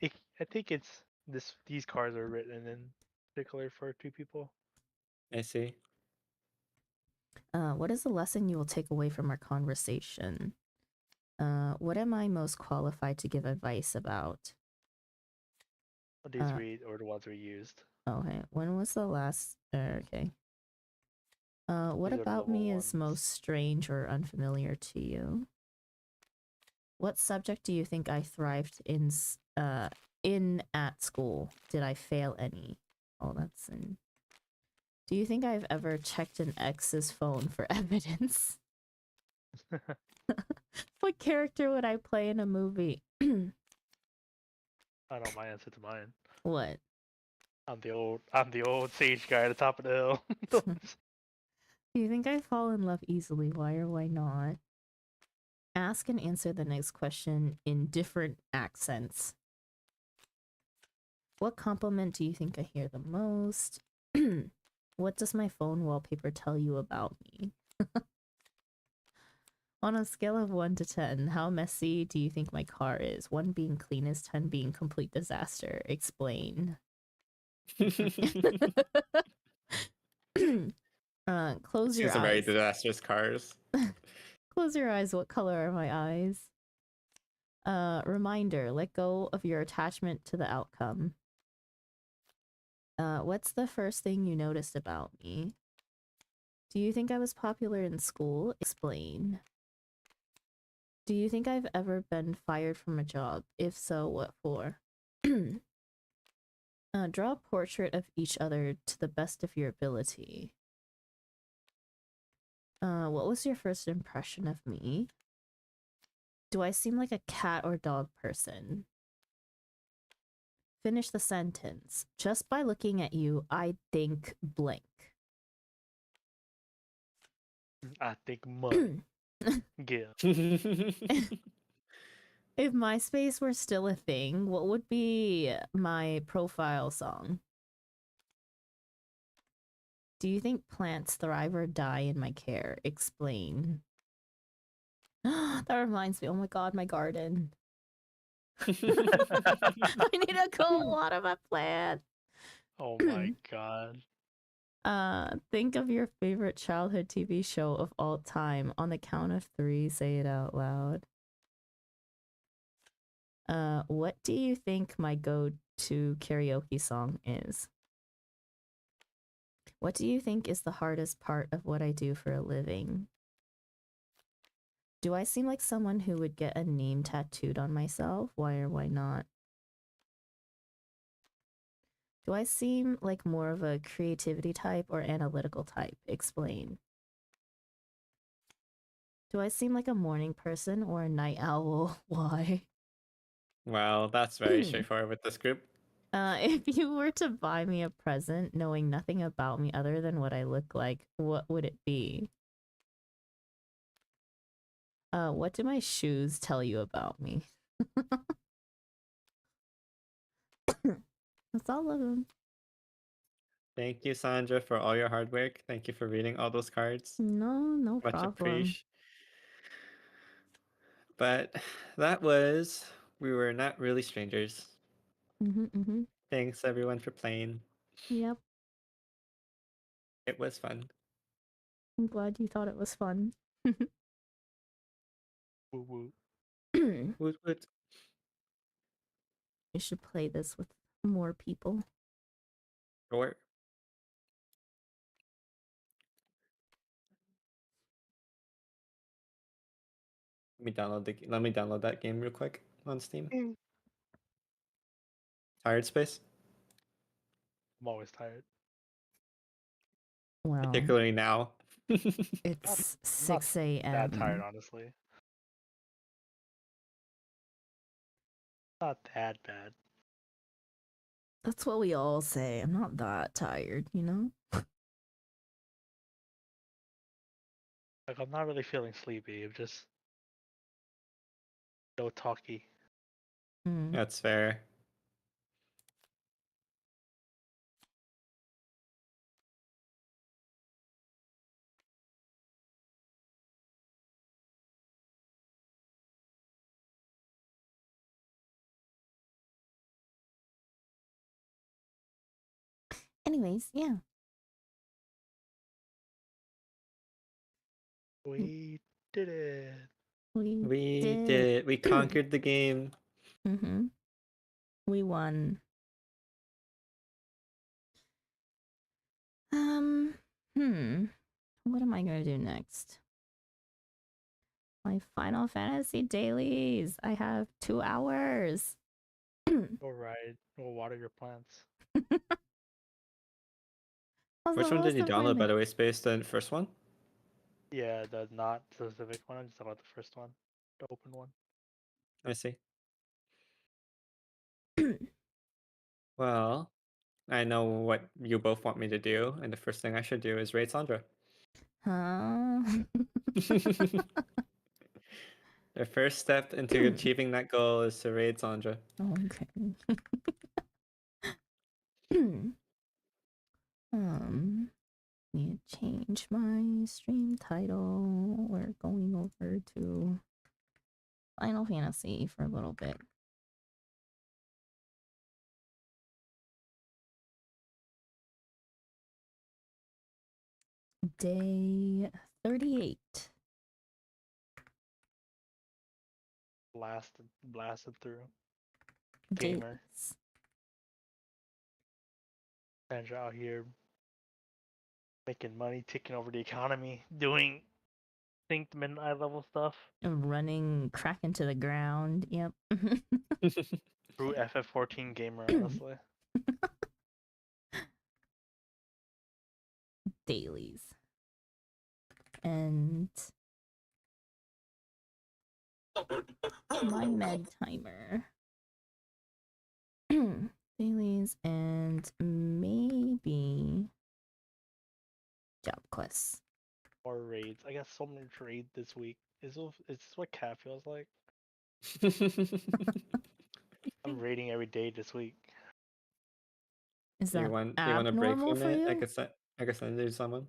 Speaker 3: I think it's this. These cards are written in particular for 2 people.
Speaker 2: I see.
Speaker 1: What is the lesson you will take away from our conversation? What am I most qualified to give advice about?
Speaker 3: These read or the ones we used.
Speaker 1: Okay, when was the last... okay. What
Speaker 3: These are the
Speaker 1: about
Speaker 3: little
Speaker 1: me is
Speaker 3: ones.
Speaker 1: most strange or unfamiliar to you? What subject do you think I thrived in at school? Did I fail any? Oh, that's in... Do you think I've ever checked an ex's phone for evidence? What character would I play in a movie?
Speaker 3: I know my answer to mine.
Speaker 1: What?
Speaker 3: I'm the old sage guy at the top of the hill.
Speaker 1: Do you think I fall in love easily? Why or why not? Ask and answer the next question in different accents. What compliment do you think I hear the most? What does my phone wallpaper tell you about me? On a scale of 1 to 10, how messy do you think my car is? 1 being cleanest, 10 being complete disaster. Explain. Close your
Speaker 2: These are very
Speaker 1: eyes.
Speaker 2: disastrous cars.
Speaker 1: Close your eyes. What color are my eyes? Reminder, let go of your attachment to the outcome. What's the first thing you noticed about me? Do you think I was popular in school? Explain. Do you think I've ever been fired from a job? If so, what for? Draw a portrait of each other to the best of your ability. What was your first impression of me? Do I seem like a cat or dog person? Finish the sentence. Just by looking at you, I think blank.
Speaker 3: I think money. Yeah.
Speaker 1: If MySpace were still a thing, what would be my profile song? Do you think plants thrive or die in my care? Explain. That reminds me. Oh my god, my garden. I need to go water my plant.
Speaker 3: Oh my god.
Speaker 1: Think of your favorite childhood TV show of all time. On the count of 3, say it out loud. What do you think my go-to karaoke song is? What do you think is the hardest part of what I do for a living? Do I seem like someone who would get a name tattooed on myself? Why or why not? Do I seem like more of a creativity type or analytical type? Explain. Do I seem like a morning person or a night owl? Why?
Speaker 2: Well, that's very straightforward with this group.
Speaker 1: If you were to buy me a present knowing nothing about me other than what I look like, what would it be? What do my shoes tell you about me? That's all of them.
Speaker 2: Thank you, Sandra, for all your hard work. Thank you for reading all those cards.
Speaker 1: No
Speaker 2: Much
Speaker 1: problem.
Speaker 2: appreciated. But that was We Were Not Really Strangers. Thanks everyone for playing.
Speaker 1: Yep.
Speaker 2: It was fun.
Speaker 1: I'm glad you thought it was fun.
Speaker 3: Woo woo.
Speaker 1: You
Speaker 2: Woot woot.
Speaker 1: should play this with more people.
Speaker 2: Sure. Let me download that game real quick on Steam.
Speaker 3: I'm
Speaker 2: Tired Space?
Speaker 3: always tired.
Speaker 1: Well,
Speaker 2: Particularly now.
Speaker 1: it's
Speaker 3: I'm not
Speaker 1: 6
Speaker 3: that tired,
Speaker 1: a.m.
Speaker 3: honestly. Not that bad.
Speaker 1: That's what we all say. I'm not that tired, you know?
Speaker 3: Like I'm not really feeling sleepy. I'm just no talky.
Speaker 1: Mm.
Speaker 2: That's fair.
Speaker 1: Anyways, yeah.
Speaker 3: We did it.
Speaker 2: We
Speaker 1: did.
Speaker 2: did. We conquered the game.
Speaker 1: Mm-hmm. We won. Hmm. What am I gonna do next? My Final Fantasy dailies. I have 2 hours.
Speaker 3: Go ride. Go water your plants.
Speaker 1: That's
Speaker 2: Which
Speaker 1: the
Speaker 2: one did
Speaker 1: most
Speaker 2: you download,
Speaker 1: important
Speaker 2: by
Speaker 1: thing.
Speaker 2: the way, Space? The first one?
Speaker 3: Yeah, the not specific one. I'm just talking about the first one, the open one.
Speaker 2: I see. Well, I know what you both want me to do, and the first thing I should do is raid Sandra.
Speaker 1: Huh?
Speaker 2: The first step into achieving that goal is to raid Sandra.
Speaker 1: Okay. Need to change my stream title. We're going over to Final Fantasy for a little bit. Day 38.
Speaker 3: Blasted through. Gamer.
Speaker 1: Days.
Speaker 3: Sandra out here making money, taking over the economy, doing synced midnight level stuff
Speaker 1: Running crack into the ground. Yep.
Speaker 3: through FF14 gamer, honestly.
Speaker 1: Dailies. And my med timer. Dailies and maybe job quests.
Speaker 3: Or raids. I got so many raids this week. Is this what cat feels like? I'm raiding every day this week.
Speaker 1: Is that
Speaker 2: you want a break
Speaker 1: abnormal
Speaker 2: from
Speaker 1: for
Speaker 2: it?
Speaker 1: you?
Speaker 2: I could send it to someone.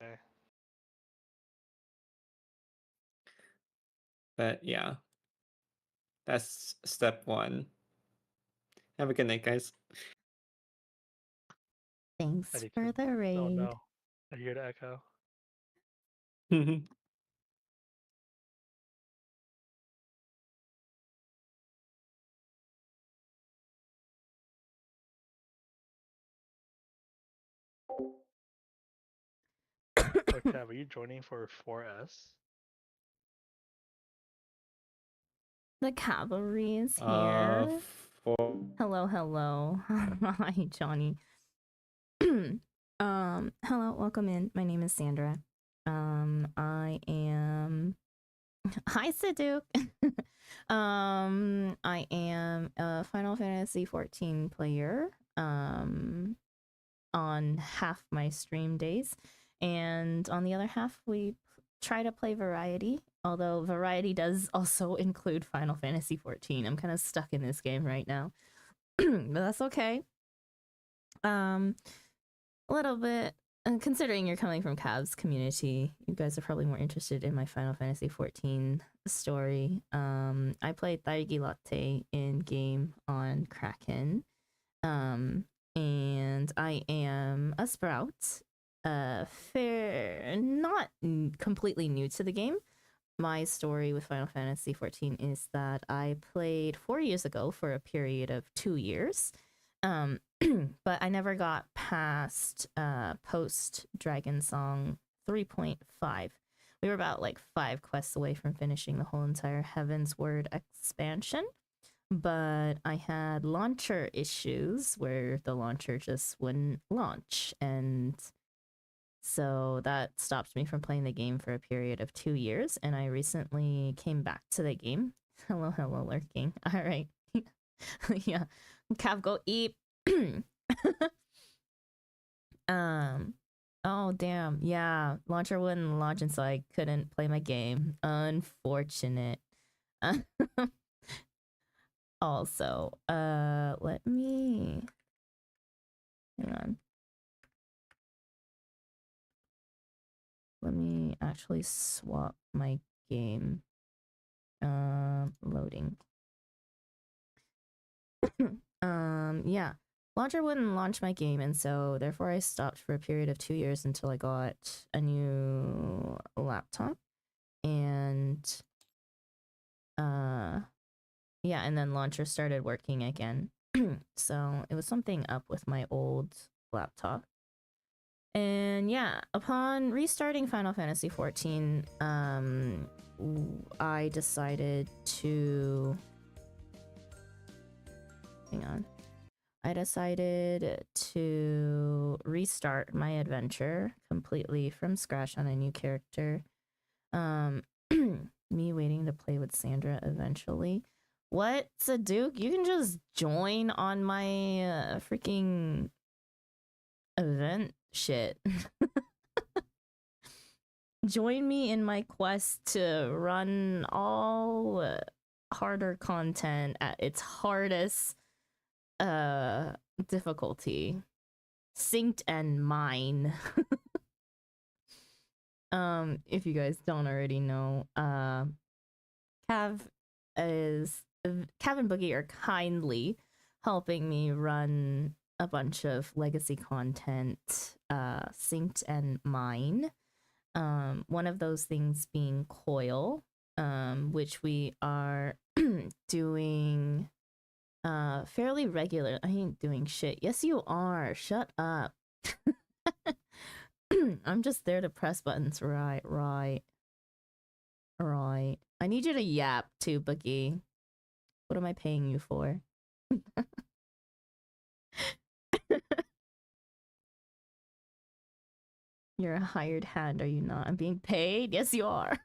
Speaker 3: Okay.
Speaker 2: But yeah. That's step one. Have a good night, guys.
Speaker 1: Thanks
Speaker 3: I need
Speaker 1: for
Speaker 3: to.
Speaker 1: the
Speaker 3: Oh
Speaker 1: raid.
Speaker 3: no. I hear the echo. Oh, Cav, are you joining for 4S?
Speaker 1: The cavalry is
Speaker 2: uh,
Speaker 1: here.
Speaker 2: for
Speaker 1: Hello, hello. Hi, Johnny. Hello, welcome in. My name is Sandra. I am Hi Siduk. I am a Final Fantasy 14 player. On half my stream days, and on the other half we try to play variety, although variety does also include Final Fantasy 14. I'm kind of stuck in this game right now. But that's okay. A little bit, considering you're coming from Cavs community, you guys are probably more interested in my Final Fantasy 14 story. I played Taigi Latte in game on Kraken. And I am a sprout. not completely new to the game. My story with Final Fantasy XIV is that I played 4 years ago for a period of 2 years. But I never got past post Dragon Song 3.5. We were about like 5 quests away from finishing the whole entire Heaven's Word expansion. But I had launcher issues where the launcher just wouldn't launch. And so that stopped me from playing the game for a period of 2 years. And I recently came back to the game. Hello, lurking. All right. Yeah. Cav, go eat. Oh damn, yeah, launcher wouldn't launch, and so I couldn't play my game. Unfortunate. Also, let me hang on. Let me actually swap my game. Loading. Yeah. Launcher wouldn't launch my game, and so therefore I stopped for a period of 2 years until I got a new laptop. And yeah, and then launcher started working again. So it was something up with my old laptop. And yeah, upon restarting Final Fantasy XIV, I decided to hang on. I decided to restart my adventure completely from scratch on a new character. Me waiting to play with Sandra eventually. What, Saduke? You can just join on my freaking event shit. Join me in my quest to run all harder content at its hardest difficulty. Synced and mine. If you guys don't already know, Cav and Boogie are kindly helping me run a bunch of legacy content, synced and mine. One of those things being Coil, which we are doing fairly regular. I ain't doing shit. Yes, you are. Shut up. I'm just there to press buttons. Right. I need you to yap too, Boogie. What am I paying you for? You're a hired hand, are you not? I'm being paid? Yes, you are.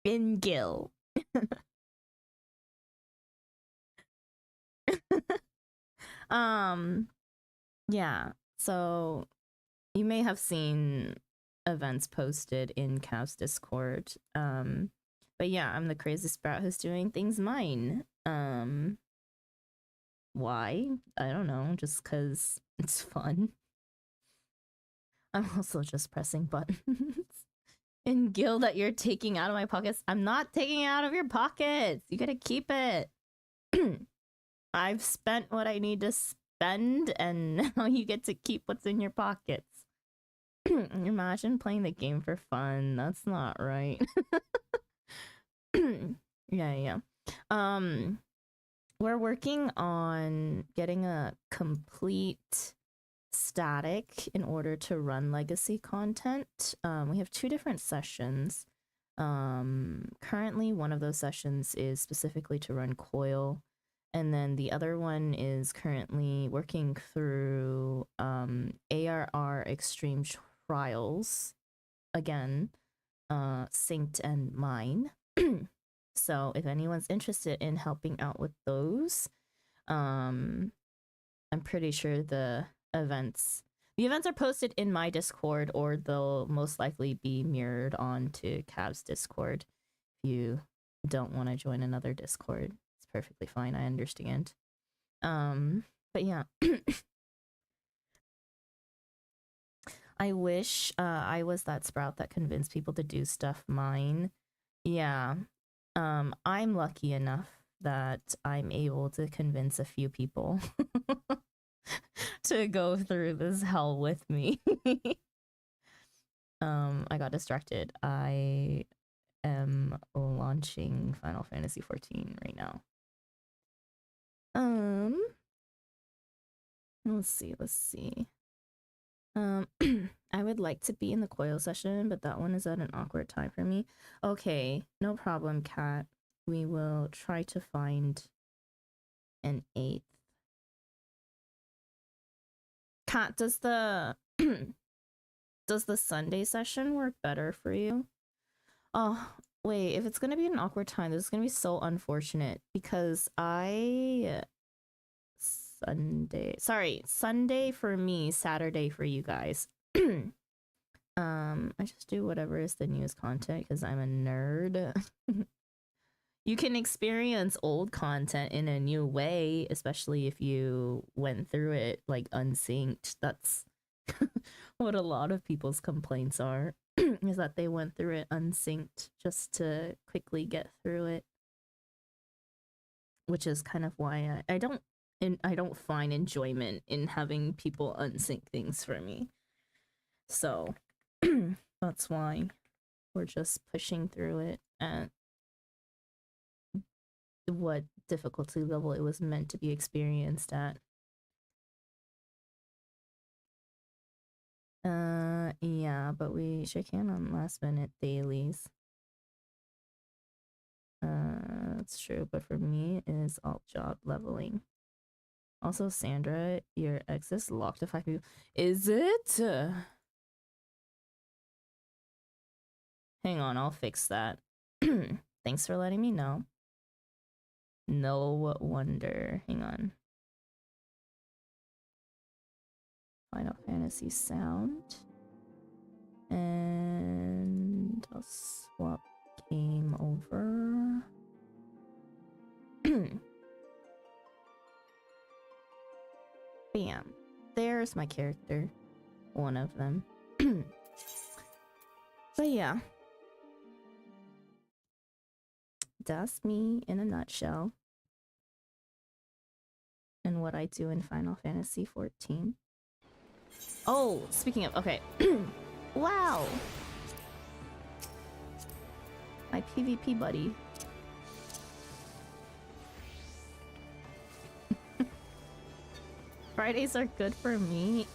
Speaker 1: In Gil. Yeah, so you may have seen events posted in Cav's Discord. But yeah, I'm the crazy sprout who's doing things mine. Why? I don't know, just cause it's fun. I'm also just pressing buttons. In Gil that you're taking out of my pockets. I'm not taking it out of your pockets. You gotta keep it. I've spent what I need to spend, and now you get to keep what's in your pockets. Imagine playing the game for fun. That's not right. Yeah. We're working on getting a complete static in order to run legacy content. We have 2 different sessions. Currently, one of those sessions is specifically to run Coil, and then the other one is currently working through ARR Extreme Trials, again, synced and mine. So if anyone's interested in helping out with those, I'm pretty sure the events are posted in my Discord, or they'll most likely be mirrored onto Cav's Discord. If you don't want to join another Discord, it's perfectly fine. I understand. But yeah. I wish I was that sprout that convinced people to do stuff mine. Yeah. I'm lucky enough that I'm able to convince a few people to go through this hell with me. I got distracted. I am launching Final Fantasy 14 right now. Let's see. I would like to be in the coil session, but that one is at an awkward time for me. Okay, no problem, Kat. We will try to find an 8th. Kat, does the does the Sunday session work better for you? Oh, wait, if it's gonna be an awkward time, this is gonna be so unfortunate because Sunday for me, Saturday for you guys. I just do whatever is the newest content because I'm a nerd. You can experience old content in a new way, especially if you went through it like unsynced. That's what a lot of people's complaints are, is that they went through it unsynced just to quickly get through it. Which is kind of why I don't find enjoyment in having people unsync things for me. So that's why we're just pushing through it at what difficulty level it was meant to be experienced at. Yeah, but we shook hand on last minute dailies. That's true, but for me it is all job leveling. Also, Sandra, your ex is locked to 5 people. Is it? Hang on, I'll fix that. Thanks for letting me know. No wonder. Hang on. Final Fantasy sound. And I'll swap game over. Bam. There's my character. One of them. But yeah. That's me in a nutshell. And what I do in Final Fantasy 14. Oh, speaking of, okay. Wow. My PvP buddy. Fridays are good for me.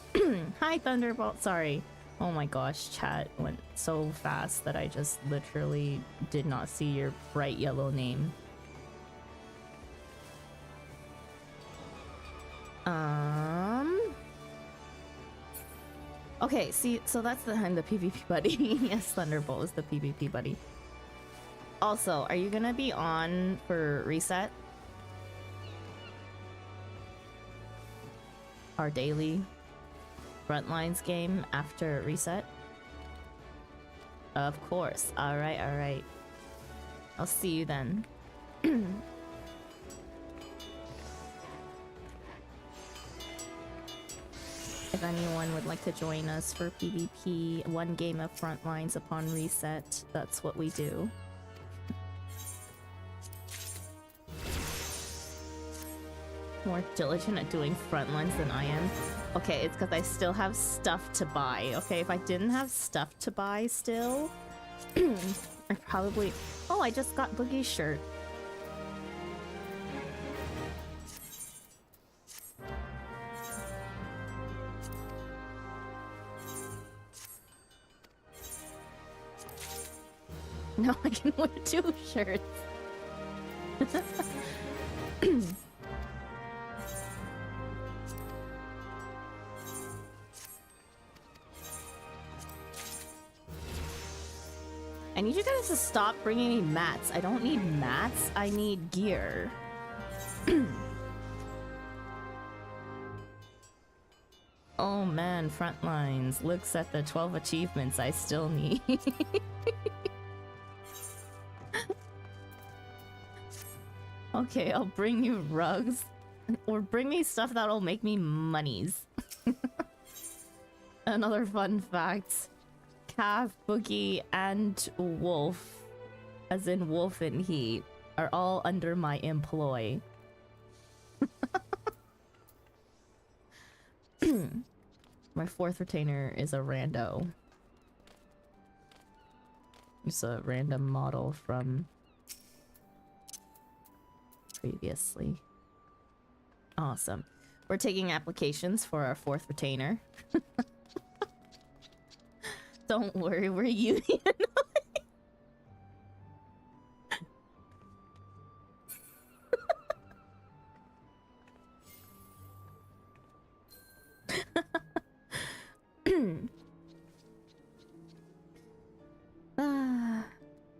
Speaker 1: Hi, Thunderbolt. Sorry. Oh my gosh, chat went so fast that I just literally did not see your bright yellow name. Okay, see, so that's the PvP buddy. Yes, Thunderbolt is the PvP buddy. Also, are you gonna be on for reset? Our daily Frontlines game after reset? Of course. Alright, alright. I'll see you then. If anyone would like to join us for PvP, 1 game of Frontlines upon reset, that's what we do. More diligent at doing Frontlines than I am. Okay, it's because I still have stuff to buy. Okay, if I didn't have stuff to buy still, I probably... Oh, I just got Boogie's shirt. No, I can wear 2 shirts. I need you guys to stop bringing me mats. I don't need mats, I need gear. Oh man, Frontlines looks at the 12 achievements I still need. Okay, I'll bring you rugs. Or bring me stuff that'll make me monies. Another fun fact. Calf, Boogie, and Wolf, as in Wolf and he, are all under my employ. My fourth retainer is a rando. It's a random model from previously. Awesome. We're taking applications for our fourth retainer. Don't worry, we're union.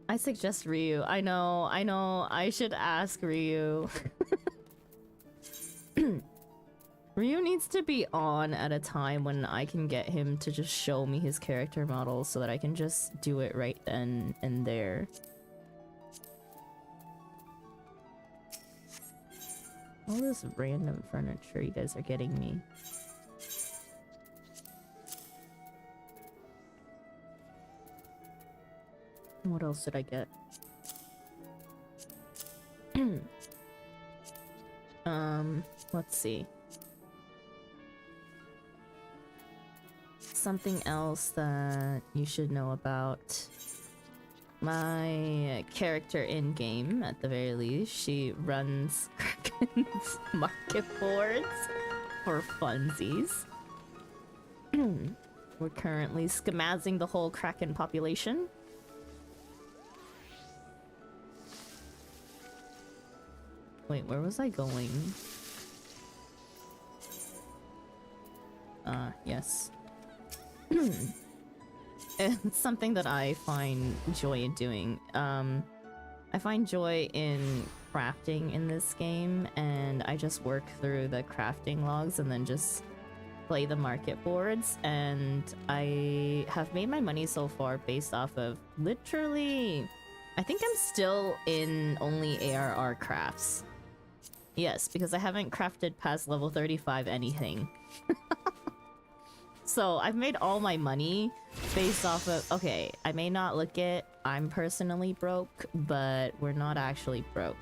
Speaker 1: I suggest Ryu. I know, I should ask Ryu. Ryu needs to be on at a time when I can get him to just show me his character model so that I can just do it right then and there. All this random furniture you guys are getting me. What else did I get? Let's see. Something else that you should know about. My character in-game, at the very least, she runs Kraken's market boards for funsies. We're currently schemazzing the whole Kraken population. Wait, where was I going? Yes. It's something that I find joy in doing. I find joy in crafting in this game, and I just work through the crafting logs and then just play the market boards, and I have made my money so far based off of literally... I think I'm still in only ARR crafts. Yes, because I haven't crafted past level 35 anything. So I've made all my money based off of... Okay, I may not look it, I'm personally broke, but we're not actually broke.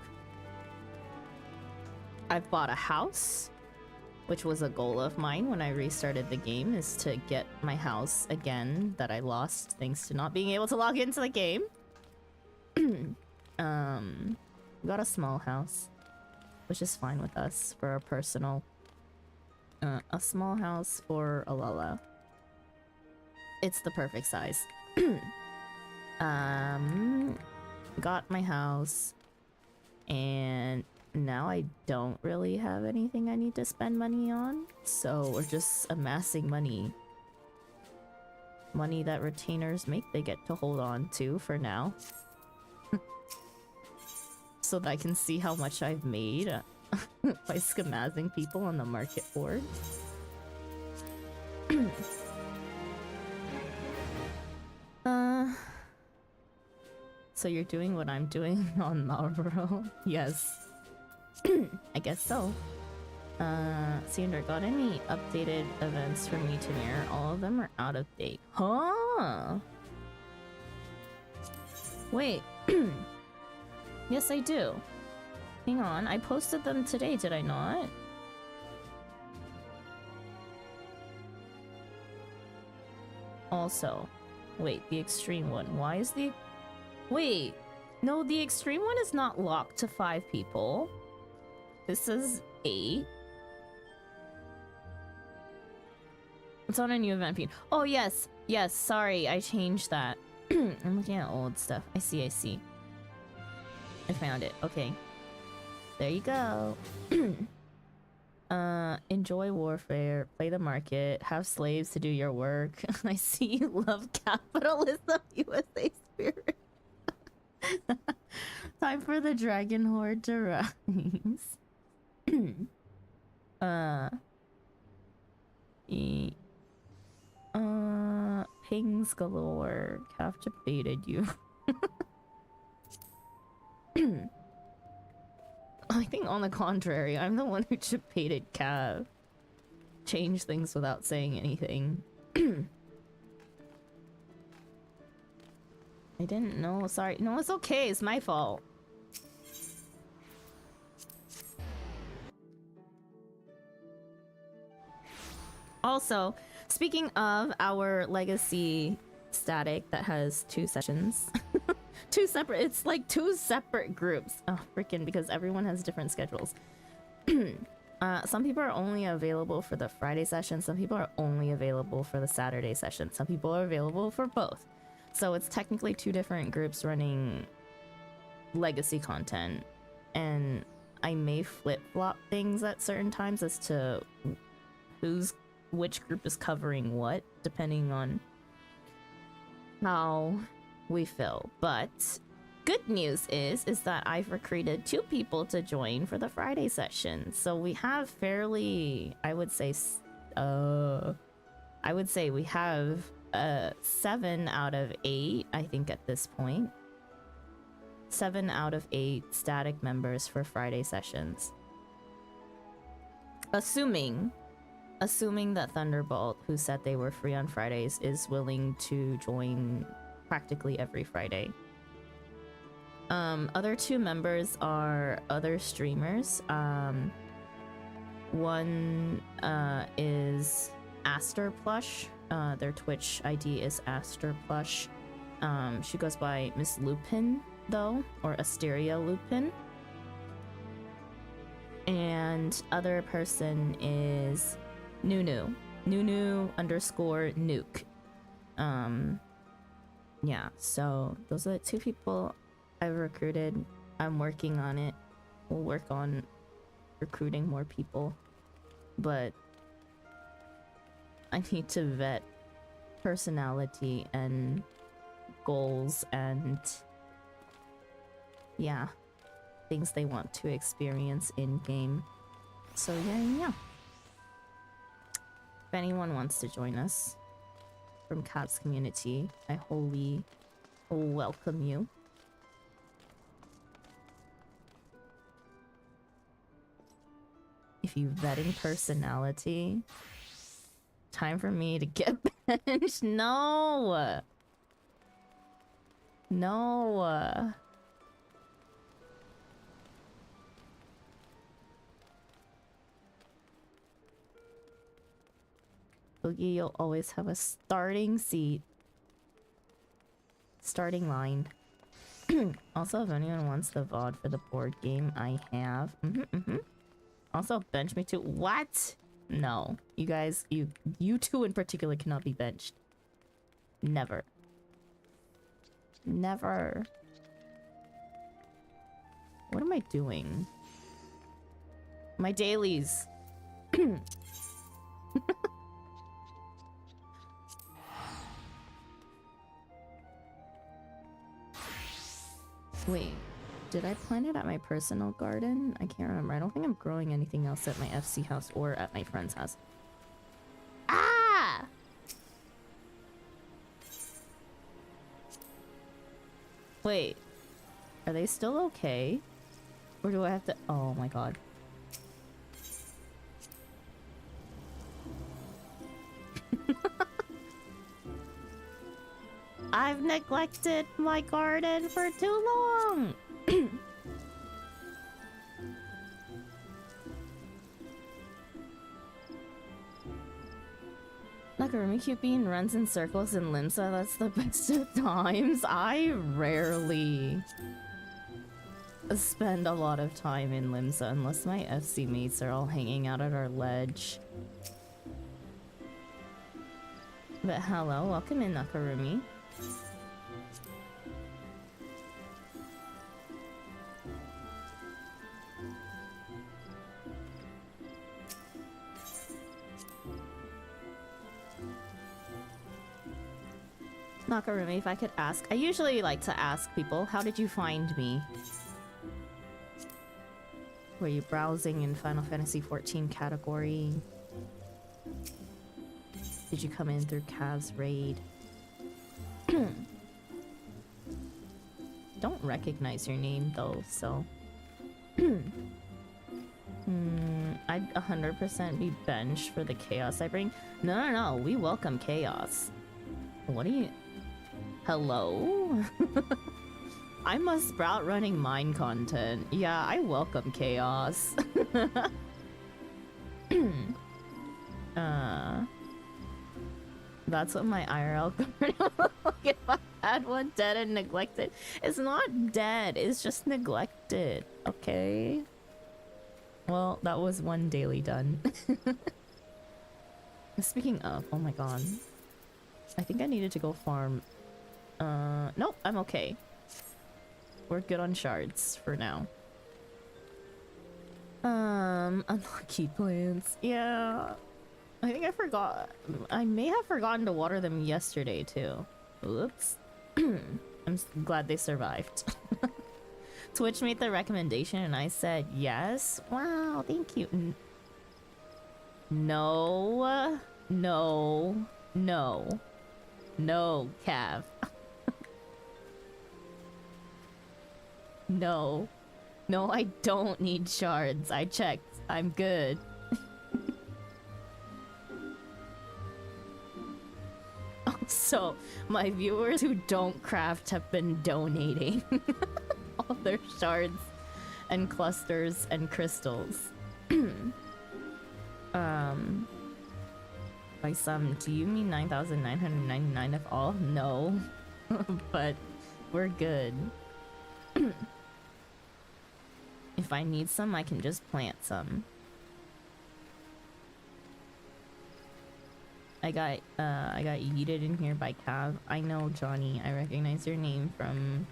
Speaker 1: I've bought a house, which was a goal of mine when I restarted the game, is to get my house again that I lost thanks to not being able to log into the game. Got a small house, which is fine with us for our personal... a small house for Alala. It's the perfect size. Got my house, and now I don't really have anything I need to spend money on, so we're just amassing money. Money that retainers make, they get to hold on to for now. So that I can see how much I've made by schemazzing people on the market board. So you're doing what I'm doing on Marlboro? Yes. I guess so. Sander, got any updated events for me to mirror? All of them are out of date. Huh? Wait. Yes, I do. Hang on, I posted them today, did I not? Also, wait, the extreme one. Why is the... Wait, no, the extreme one is not locked to 5 people. This is 8. It's on a new event feed. Oh, yes, yes, sorry, I changed that. I'm looking at old stuff. I see. I found it, okay. There you go. Enjoy warfare, play the market, have slaves to do your work. I see you love capitalism, USA spirit. Time for the dragon horde to rise. Pings galore. Have debated you. I think on the contrary, I'm the one who debated Cav. Change things without saying anything. I didn't know, sorry. No, it's okay, it's my fault. Also, speaking of our legacy static that has 2 sessions, it's like 2 separate groups. Oh, freaking, because everyone has different schedules. Some people are only available for the Friday session. Some people are only available for the Saturday session. Some people are available for both. So it's technically 2 different groups running legacy content. And I may flip-flop things at certain times as to which group is covering what, depending on how we feel. But good news is that I've recruited 2 people to join for the Friday session. So we have fairly, I would say we have 7 out of 8, I think at this point. 7 out of 8 static members for Friday sessions. Assuming that Thunderbolt, who said they were free on Fridays, is willing to join practically every Friday. Other 2 members are other streamers. One is Aster Plush. Their Twitch ID is Aster Plush. She goes by Miss Lupin, though, or Asteria Lupin. And other person is Nunu _ Nuke. Yeah, so those are the 2 people I've recruited. I'm working on it. We'll work on recruiting more people, but I need to vet personality and goals and yeah, things they want to experience in game. So yeah. If anyone wants to join us from Cavs community, I wholly welcome you. If you vetting personality, time for me to get benched. No. Boogie, you'll always have a starting seat. Starting line. Also, if anyone wants the VOD for the board game, I have. Also, bench me too. What? No. You guys, you 2 in particular cannot be benched. Never. Never. What am I doing? My dailies. Wait, did I plant it at my personal garden? I can't remember. I don't think I'm growing anything else at my FC house or at my friend's house. Ah! Wait, are they still okay? Or do I have to... Oh my god. I've neglected my garden for too long! Nakarumi Cupine runs in circles in Limsa. That's the best of times. I rarely spend a lot of time in Limsa unless my FC mates are all hanging out at our ledge. But hello, welcome in, Nakarumi. Nakarumi, if I could ask, I usually like to ask people, how did you find me? Were you browsing in Final Fantasy XIV category? Did you come in through Cav's raid? Don't recognize your name though, so... I'd 100% be benched for the chaos I bring. No, we welcome chaos. What are you... Hello? I'm a sprout running mine content. Yeah, I welcome chaos. That's what my IRL card would look like if I had one dead and neglected. It's not dead, it's just neglected, okay? Well, that was one daily done. Speaking of, oh my god. I think I needed to go farm. Nope, I'm okay. We're good on shards for now. Unlucky plants. Yeah. I think I forgot. I may have forgotten to water them yesterday too. Oops. I'm glad they survived. Twitch made the recommendation and I said yes. Wow, thank you. No. No. No. No, Cav. No. No, I don't need shards. I checked. I'm good. Also, my viewers who don't craft have been donating all their shards and clusters and crystals. By some, do you mean 9,999 of all? No. But we're good. If I need some, I can just plant some. I got yeeted in here by Cav. I know, Johnny. I recognize your name from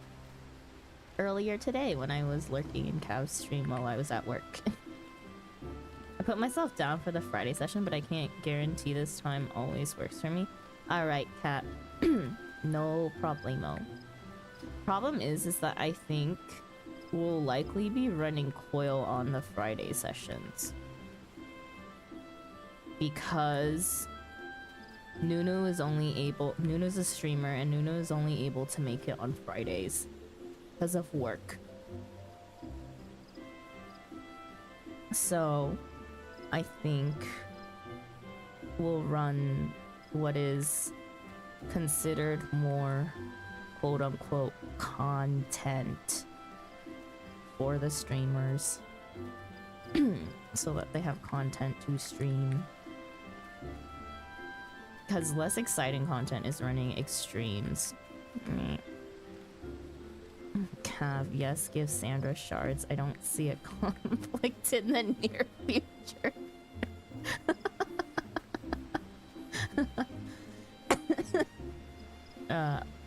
Speaker 1: earlier today when I was lurking in Cav's stream while I was at work. I put myself down for the Friday session, but I can't guarantee this time always works for me. Alright, Cat. No problemo. Problem is that I think we'll likely be running coil on the Friday sessions. Because Nunu is only able... Nunu's a streamer, and Nunu is only able to make it on Fridays. Because of work. So, I think we'll run what is considered more quote-unquote content for the streamers. So that they have content to stream. Because less exciting content is running extremes. Cav, yes, give Sandra shards. I don't see a conflict in the near future.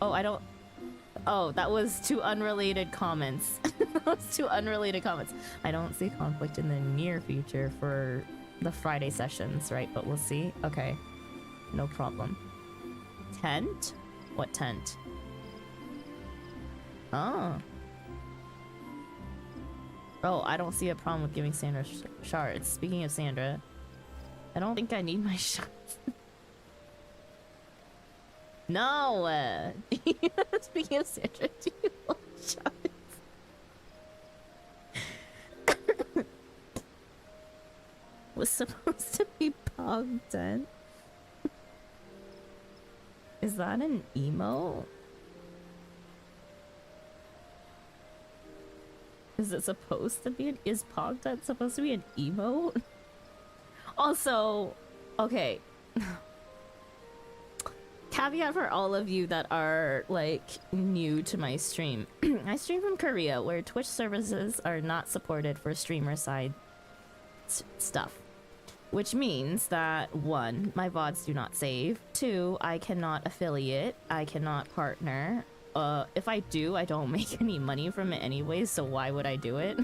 Speaker 1: Oh, I don't... Oh, that was two unrelated comments. That was two unrelated comments. I don't see conflict in the near future for the Friday sessions, right? But we'll see. Okay. No problem. Tent? What tent? Oh. Oh, I don't see a problem with giving Sandra shards. Speaking of Sandra, I don't think I need my shards. No! Speaking of Sandra, do you want shards? Was supposed to be Pog Den. Is that an emo? Is it supposed to be is Pog Den supposed to be an emo? Also, okay. Caveat for all of you that are, like, new to my stream. I stream from Korea, where Twitch services are not supported for streamer-side stuff. Which means that, 1, my VODs do not save. 2, I cannot affiliate. I cannot partner. If I do, I don't make any money from it anyways, so why would I do it?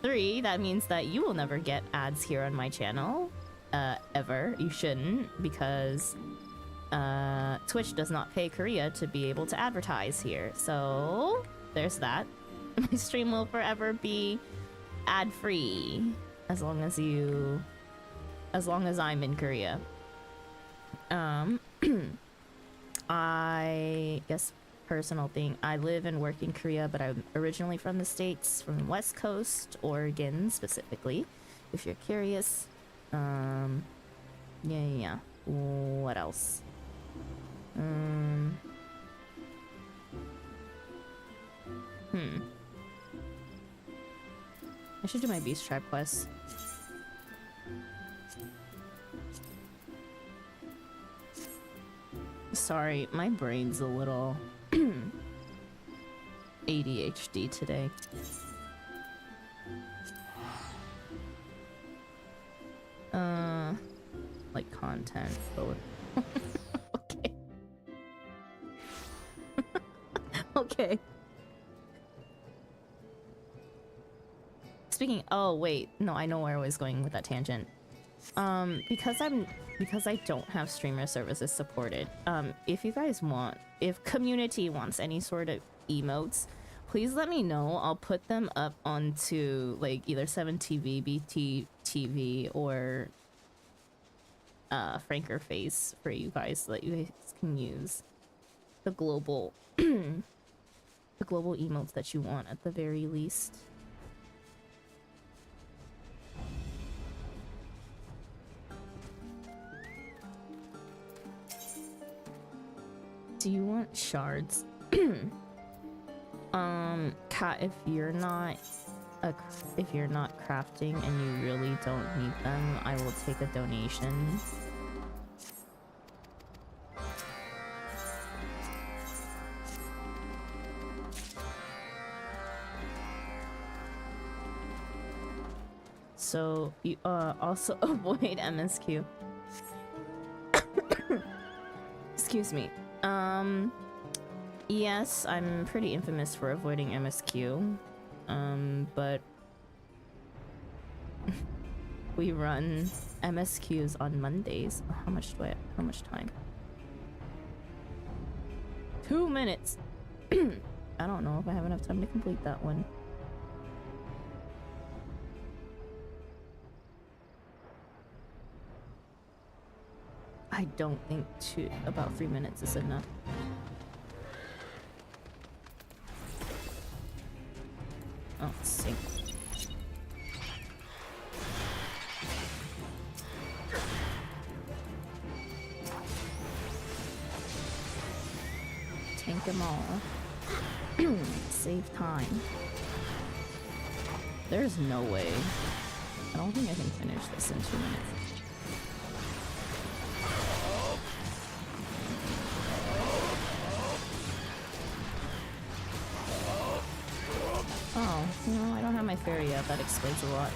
Speaker 1: 3, that means that you will never get ads here on my channel. Ever. You shouldn't, because... Twitch does not pay Korea to be able to advertise here. So, there's that. My stream will forever be ad-free. As long as I'm in Korea. I guess personal thing. I live and work in Korea, but I'm originally from the States, from West Coast, Oregon specifically. If you're curious. Yeah. What else? I should do my Beast Tribe quest. Sorry, my brain's a little ADHD today. Like content, but with okay. Okay. Speaking, oh wait, no, I know where I was going with that tangent. Because I don't have streamer services supported, if you guys want, if community wants any sort of emotes, please let me know. I'll put them up onto like either 7TV, BT or Franker Face for you guys so that you guys can use the global the global emotes that you want at the very least. Do you want shards? Kat, if you're not crafting and you really don't need them, I will take a donation. So you also avoid MSQ. Excuse me. Yes, I'm pretty infamous for avoiding MSQ. But we run MSQs on Mondays. How much time? 2 minutes. I don't know if I have enough time to complete that one. I don't think about 3 minutes is enough. Oh, let's see. Tank them all. Save time. There's no way. I don't think I can finish this in 2 minutes. Oh, no, I don't have my fairy yet. That explains a lot.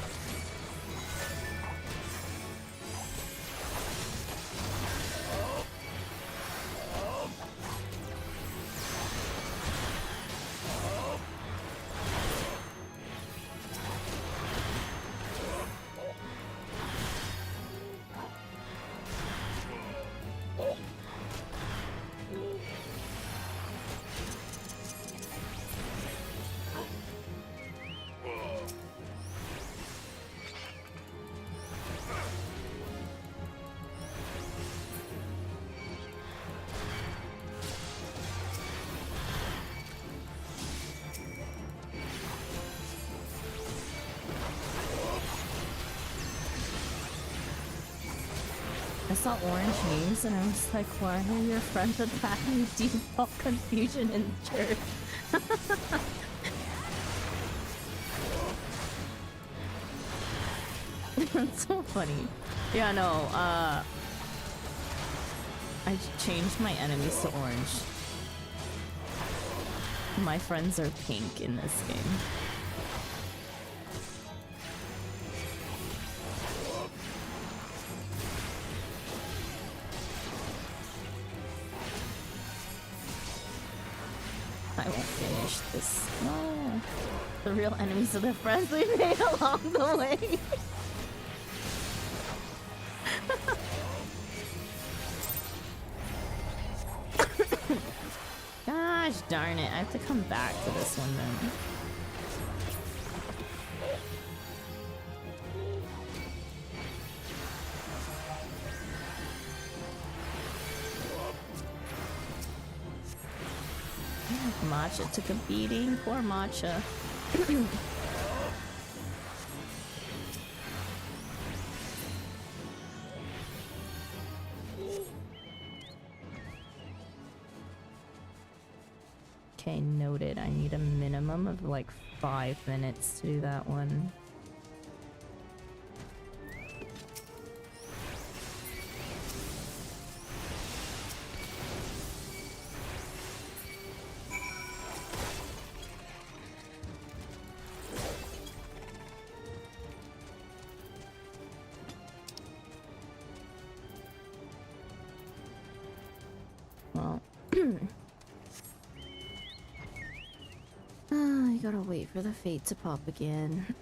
Speaker 1: I saw orange memes and I was like, why are your friends attacking default confusion in church? That's so funny. Yeah, no, I changed my enemies to orange. My friends are pink in this game. I won't finish this. No. The real enemies are the friends we made along the way. Gosh darn it, I have to come back to this one then. Matcha took a beating. Poor Matcha. Okay, noted. I need a minimum of like 5 minutes to do that one. I gotta wait for the fate to pop again.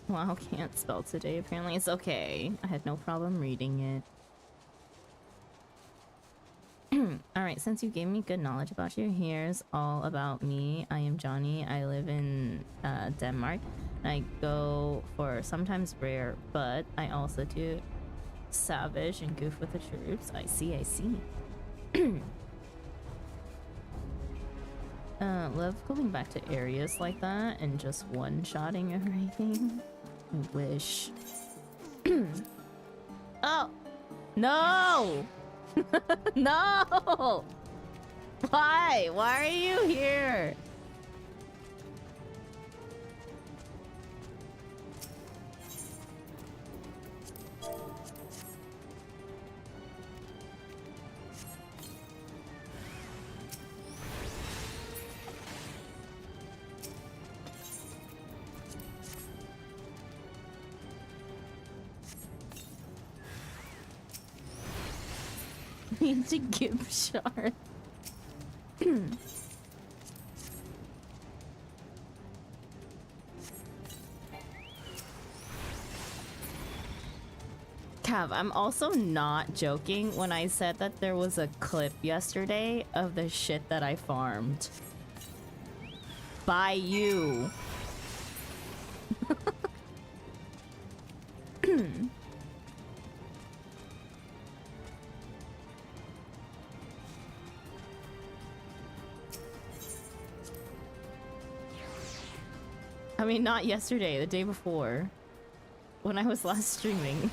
Speaker 1: Wow, can't spell today. Apparently it's okay. I had no problem reading it. Alright, since you gave me good knowledge about you, here's all about me. I am Johnny. I live in Denmark. I go for sometimes rare, but I also do savage and goof with the troops. I see, I see. Love going back to areas like that and just one-shotting everything. I wish. Oh! No! No! Why? Why are you here? Need to give shard. Cav, I'm also not joking when I said that there was a clip yesterday of the shit that I farmed. By you. I mean, not yesterday, the day before. When I was last streaming.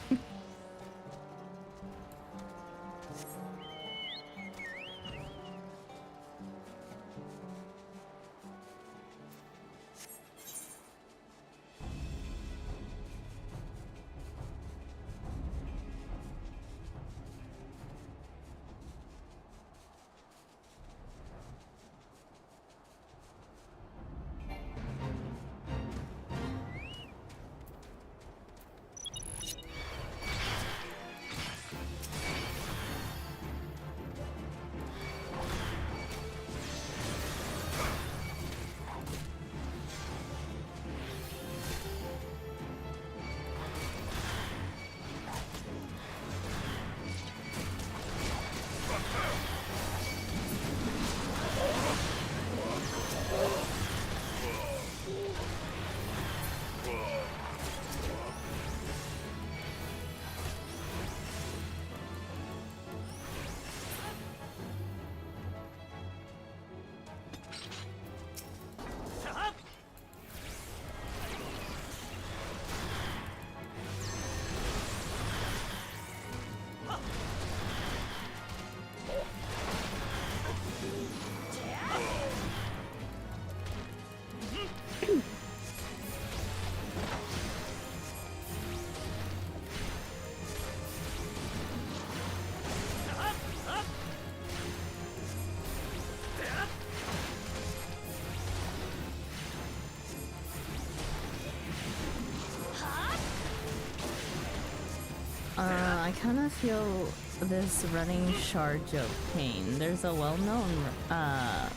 Speaker 1: I kind of feel this running shard joke pain. There's a well-known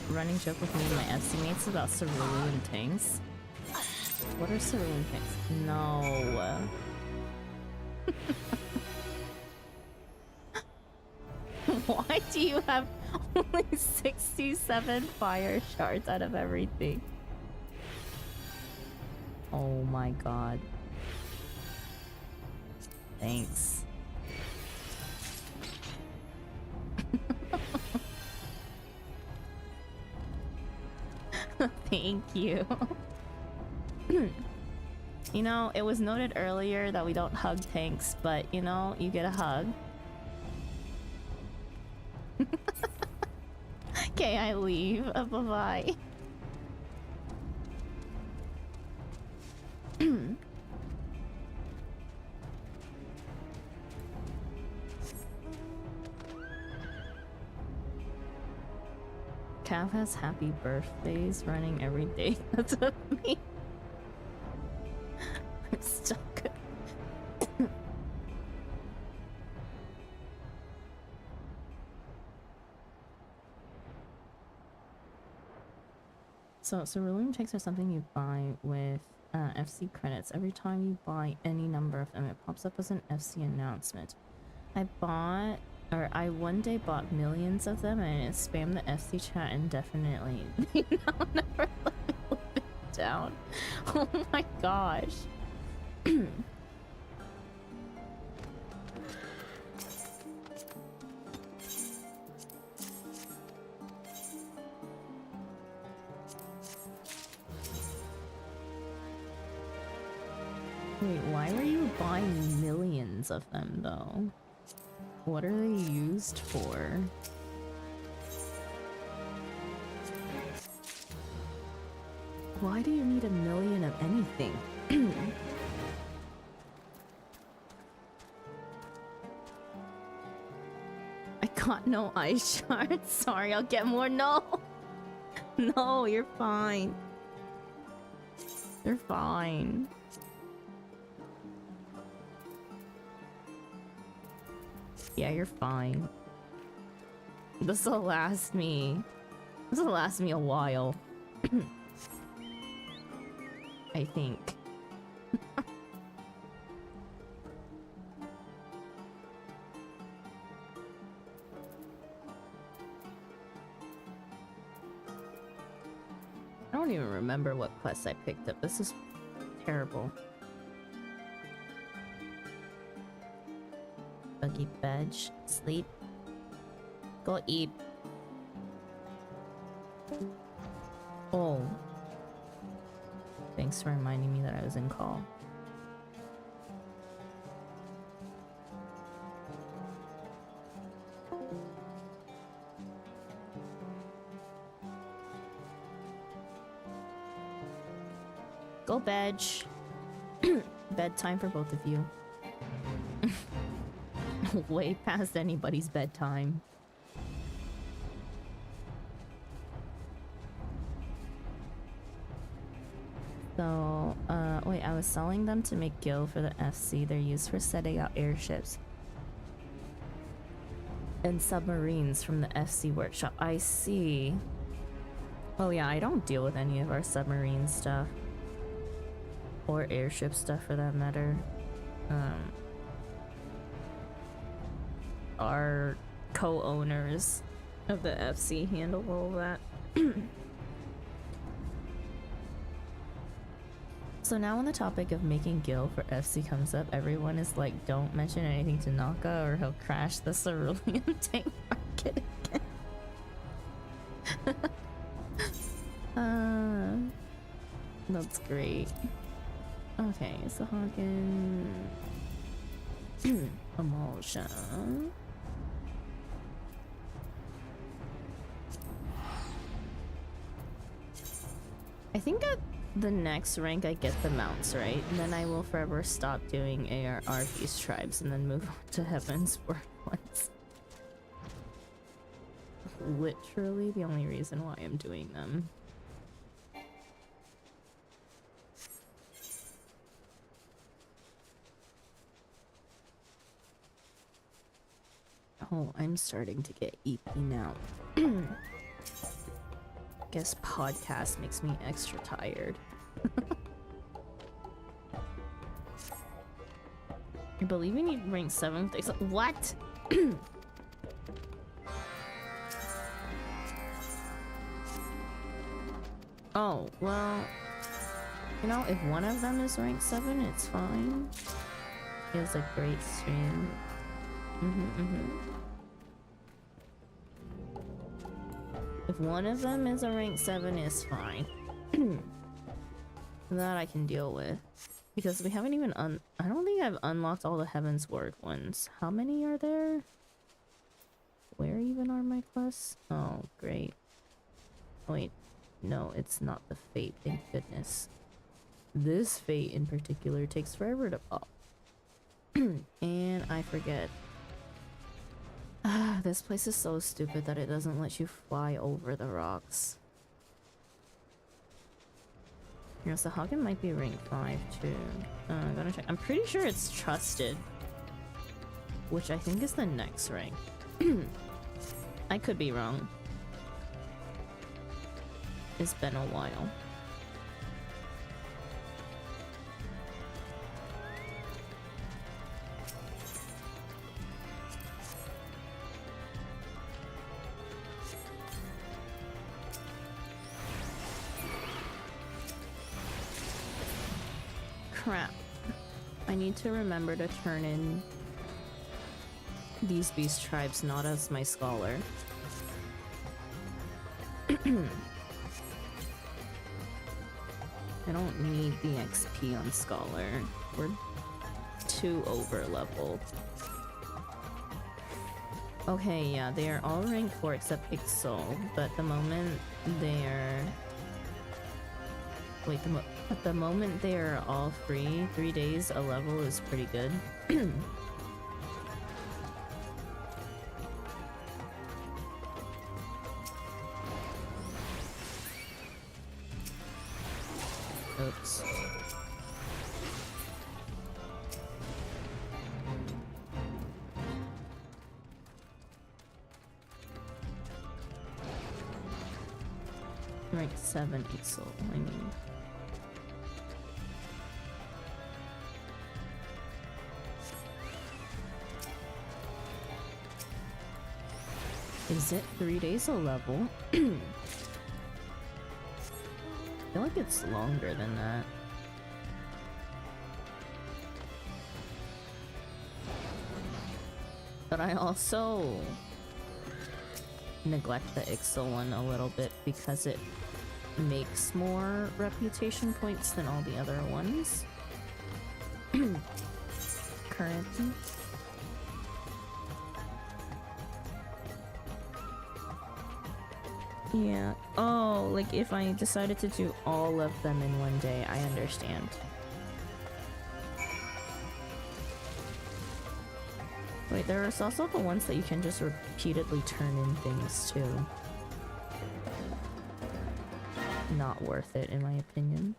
Speaker 1: running joke with me and my estimates about cerulean tanks. What are cerulean tanks? No. Why do you have only 67 fire shards out of everything? Oh my god. Thanks. Thank you. You know, it was noted earlier that we don't hug tanks, but you know, you get a hug. Okay, I leave. Bye-bye. Cav has happy birthdays running every day. That's what me. I'm still good. So cerulean checks are something you buy with FC credits. Every time you buy any number of them, it pops up as an FC announcement. I one day bought millions of them and it spammed the FC chat indefinitely. They now never let me live it down. Oh my gosh. Wait, why were you buying millions of them though? What are they used for? Why do you need a million of anything? I got no ice shards. Sorry, I'll get more. No! No, you're fine. You're fine. Yeah, you're fine. This'll last me a while. I think. I don't even remember what quest I picked up. This is terrible. Buggy badge. Sleep. Go eat. Oh. Thanks for reminding me that I was in call. Go badge. Bedtime for both of you. Way past anybody's bedtime. So, wait, I was selling them to make gil for the FC. They're used for setting out airships and submarines from the FC workshop. I see. Oh yeah, I don't deal with any of our submarine stuff. Or airship stuff for that matter. Our co-owners of the FC handle all of that. So now when the topic of making gil for FC comes up, everyone is like, don't mention anything to Naka or he'll crash the cerulean tank market again. That's great. Okay, so Hagen... Emulsion... I think at the next rank I get the mounts, right? And then I will forever stop doing ARR Feast Tribes and then move on to Heaven's Word ones. Literally the only reason why I'm doing them. Oh, I'm starting to get EP now. Guess podcast makes me extra tired. I believe we need rank 7. What? Oh, well, you know, if one of them is rank 7, it's fine. He has a great stream. If one of them is a rank 7, it's fine. That I can deal with. Because we haven't even I don't think I've unlocked all the Heaven's Word ones. How many are there? Where even are my quests? Oh, great. Wait, no, it's not the fate, thank goodness. This fate in particular takes forever to pop. And I forget. This place is so stupid that it doesn't let you fly over the rocks. Yeah, so Hagen might be rank 5 too. I'm gonna check. I'm pretty sure it's trusted, which I think is the next rank. I could be wrong. It's been a while. Crap. I need to remember to turn in these beast tribes not as my scholar. I don't need the XP on scholar. We're too over leveled. Okay, yeah, they are all rank 4 except Ixol, but the moment they're... Wait, at the moment they are all free, 3 days a level is pretty good. Oops. Rank 7 Ixol, I mean. Is it 3 days a level? I feel like it's longer than that. But I also neglect the Ixol one a little bit because it makes more reputation points than all the other ones. Currently. Yeah. Oh, like if I decided to do all of them in one day, I understand. Wait, there's also the ones that you can just repeatedly turn in things too. Not worth it, in my opinion.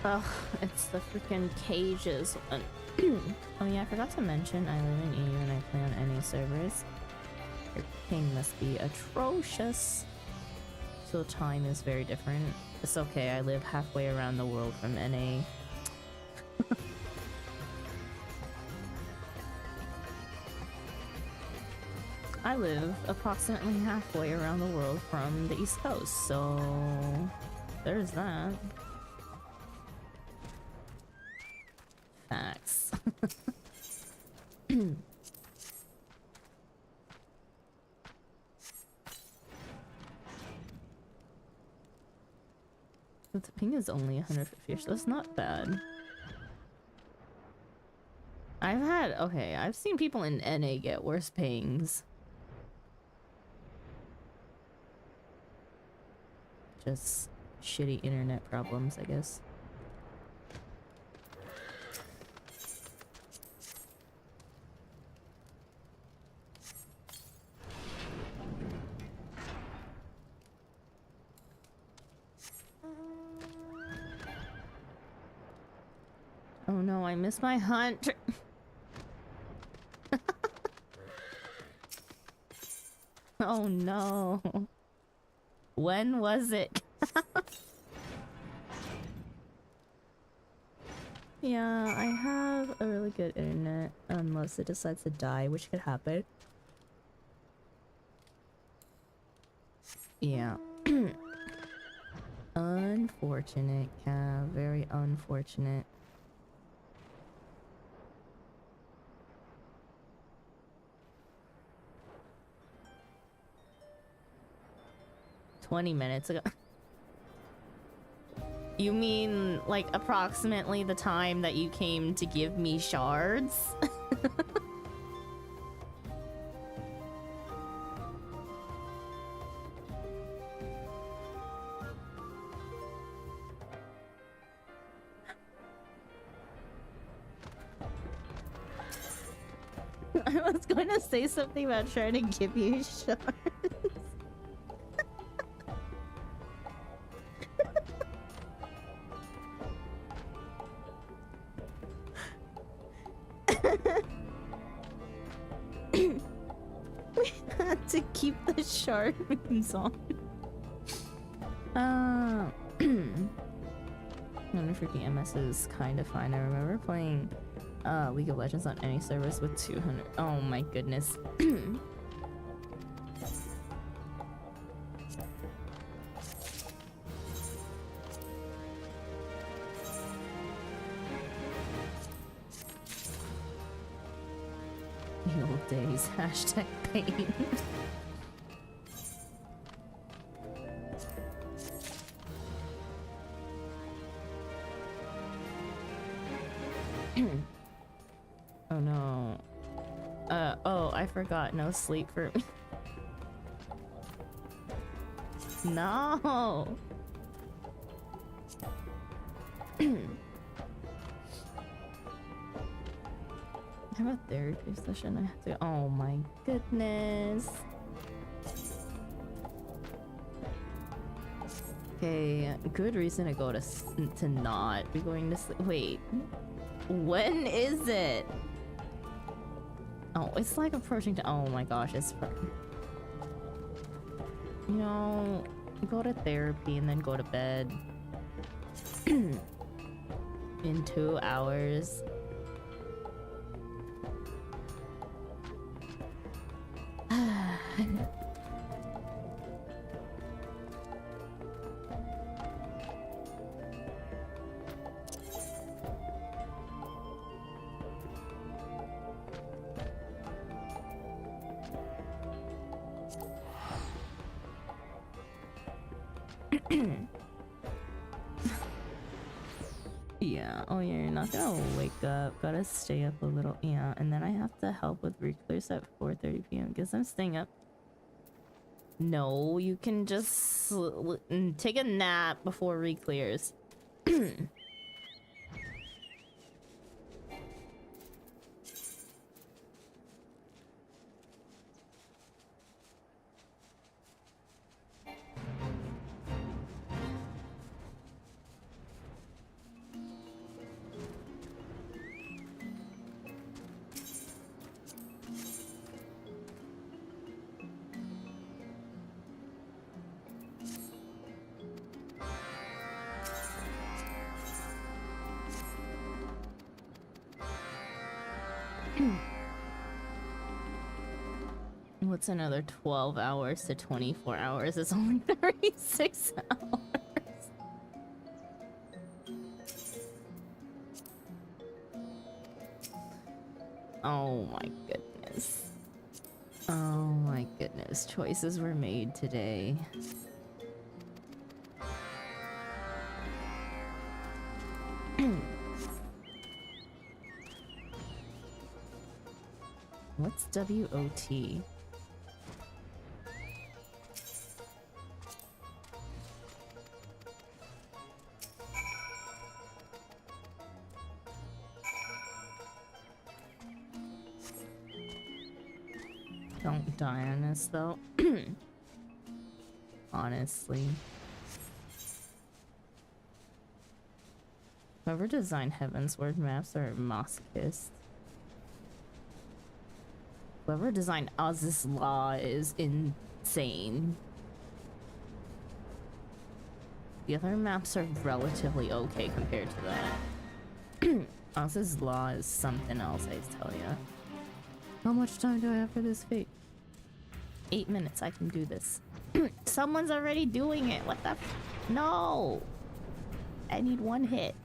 Speaker 1: Ugh, it's the freaking cages one. Oh yeah, I forgot to mention I live in EU and I play on NA servers. Your ping must be atrocious. So time is very different. It's okay, I live halfway around the world from NA. I live approximately halfway around the world from the East Coast, so there's that. Facts. The ping is only 150, so that's not bad. I've seen people in NA get worse pings. Just shitty internet problems, I guess. Oh no, I missed my hunt. Oh no. When was it? Yeah, I have a really good internet, unless it decides to die, which could happen. Yeah. Unfortunate, Cav. Very unfortunate. $20 ago. You mean, like, approximately the time that you came to give me shards? I was going to say something about trying to give you shards. We had to keep the shard memes on. $150 MS is kind of fine. I remember playing League of Legends on any service with 200. Oh my goodness. The old days. Hashtag pain. Oh no. Oh, I forgot. No sleep for me. No. I have a therapy session. I have to. Oh my goodness. Okay, good reason to go to not be going to sleep. Wait, when is it? Oh, it's like approaching to. Oh my gosh, it's. You know, go to therapy and then go to bed in 2 hours. Yeah, oh yeah, you're not gonna wake up. Gotta stay up a little. Yeah, and then I have to help with recluse at 4:30 p.m. because I'm staying up. No, you can just take a nap before reclears. What's another 12 hours to 24 hours? It's only 36 hours. Oh my goodness. Oh my goodness. Choices were made today. What's WOT? Don't die on this though. Honestly. Whoever designed Heavensward maps are masochists. Whoever designed Oz's Law is insane. The other maps are relatively okay compared to that. Oz's Law is something else, I tell ya. How much time do I have for this fate? 8 minutes, I can do this. Someone's already doing it. What the no. I need one hit.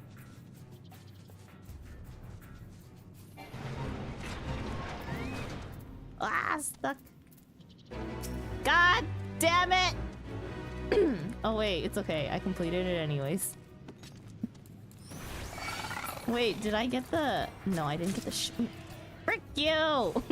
Speaker 1: Ah, stuck. God damn it! Oh wait, it's okay. I completed it anyways. Wait, did I get the... No, I didn't get the Frick you!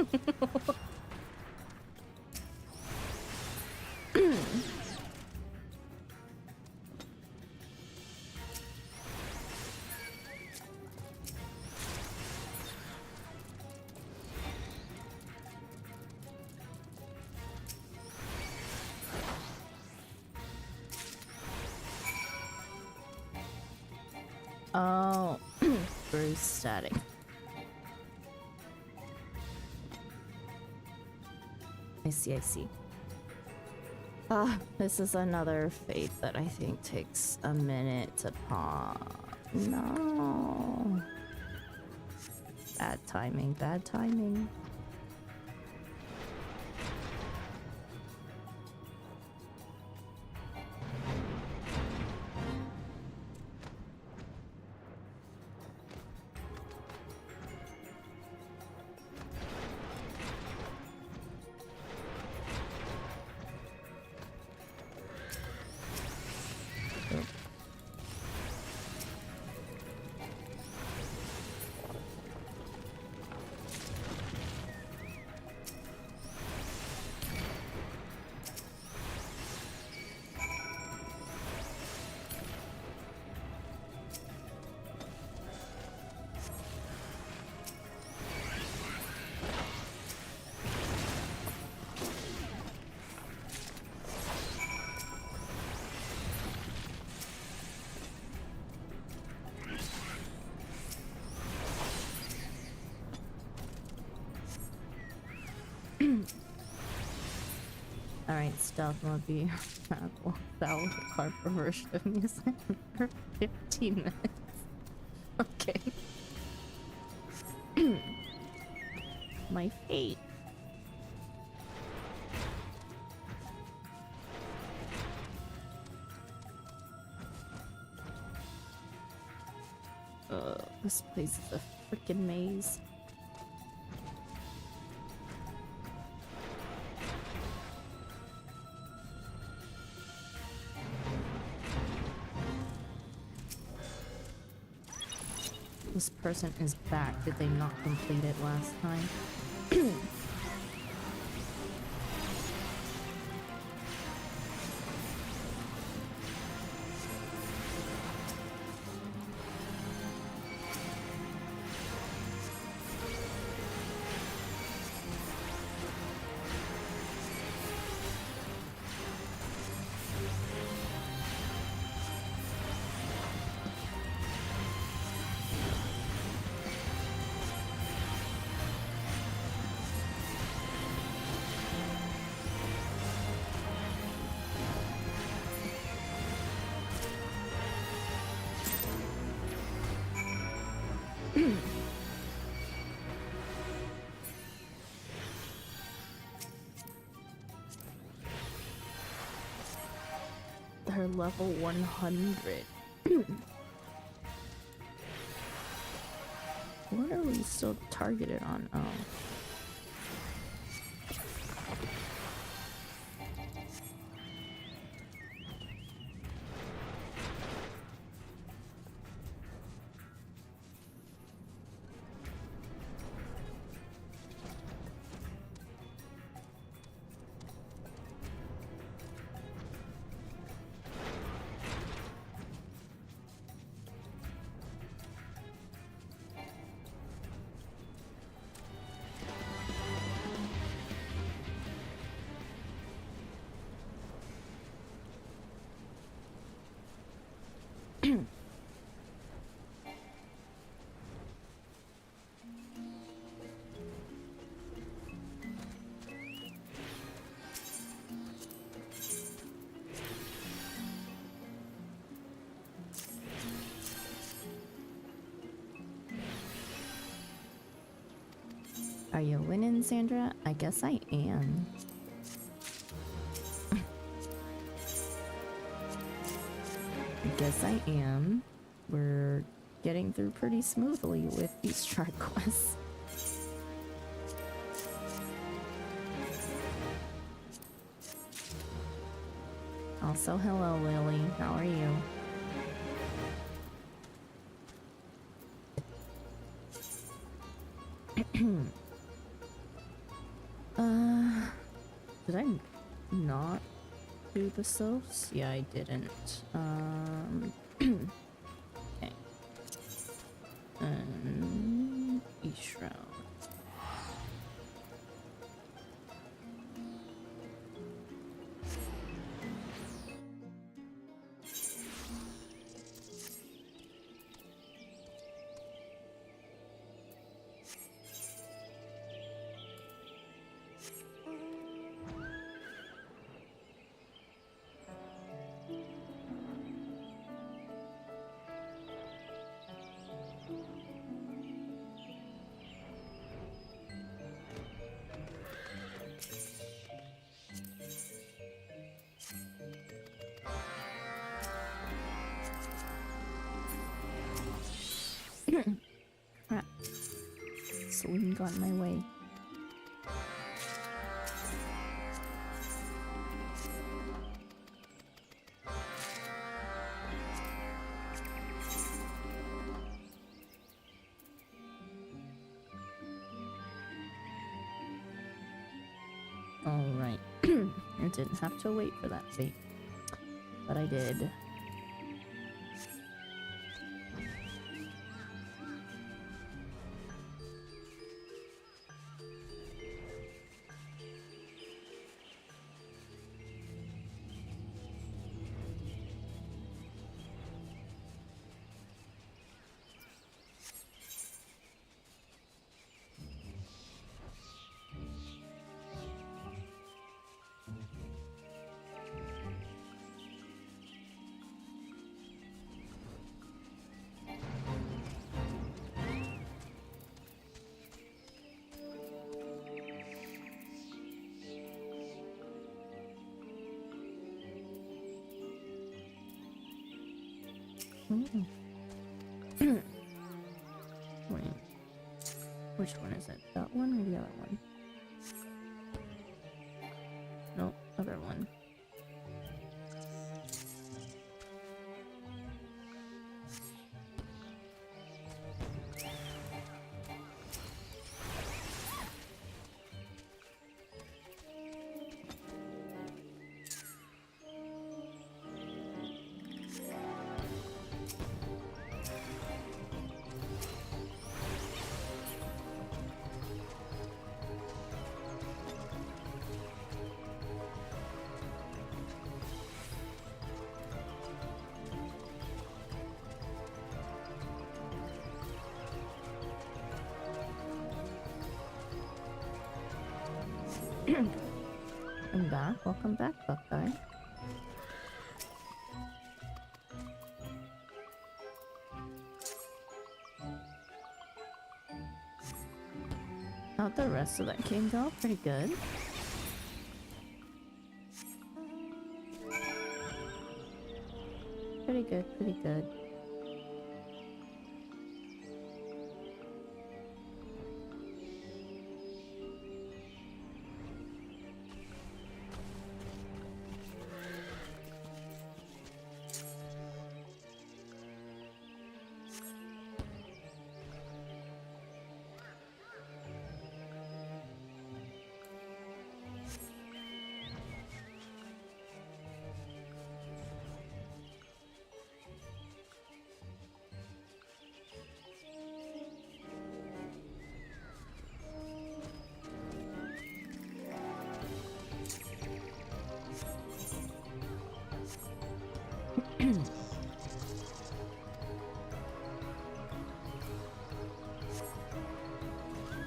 Speaker 1: Oh, very static. I see, I see. This is another fate that I think takes a minute to pause. No. Bad timing, bad timing. Alright, stealth mode be that was a card version of music for 15 minutes. Okay. My fate. This place is a freaking maze. This person is back. Did they not complete it last time? Her level 100. What are we still targeted on? Oh. Are you winning, Sandra? I guess I am. Yes, I am. We're getting through pretty smoothly with these shark quests. Also, hello, Lily. How are you? Did I not do the sylphs? Yeah, I didn't. Okay. E-Shroud. Crap. Celine got in my way. Alright. I didn't have to wait for that fate. But I did. Wait. Which one is it? That one or the other one? No, other one. I'm back. Welcome back, Buckeye. How'd the rest of that game go? Pretty good. Pretty good, pretty good.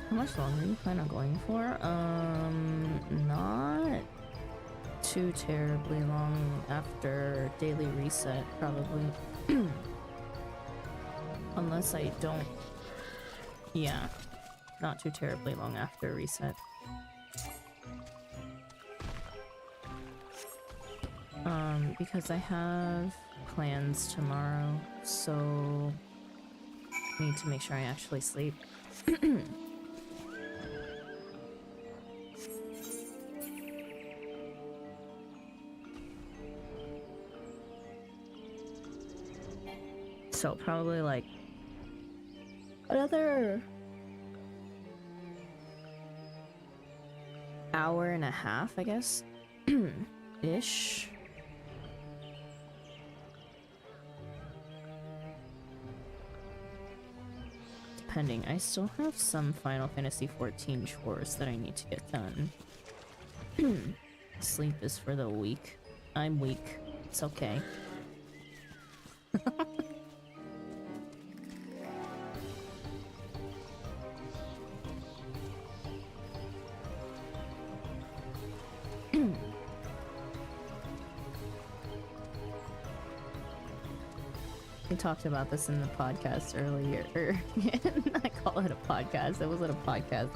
Speaker 1: How much longer do you plan on going for? Not too terribly long after daily reset, probably. Unless I don't... Yeah, not too terribly long after reset. Because I have plans tomorrow, so need to make sure I actually sleep. So probably like another hour and a half, I guess, ish. Depending. I still have some Final Fantasy XIV chores that I need to get done. Sleep is for the weak. I'm weak. It's okay. We talked about this in the podcast earlier. I call it a podcast. It wasn't a podcast.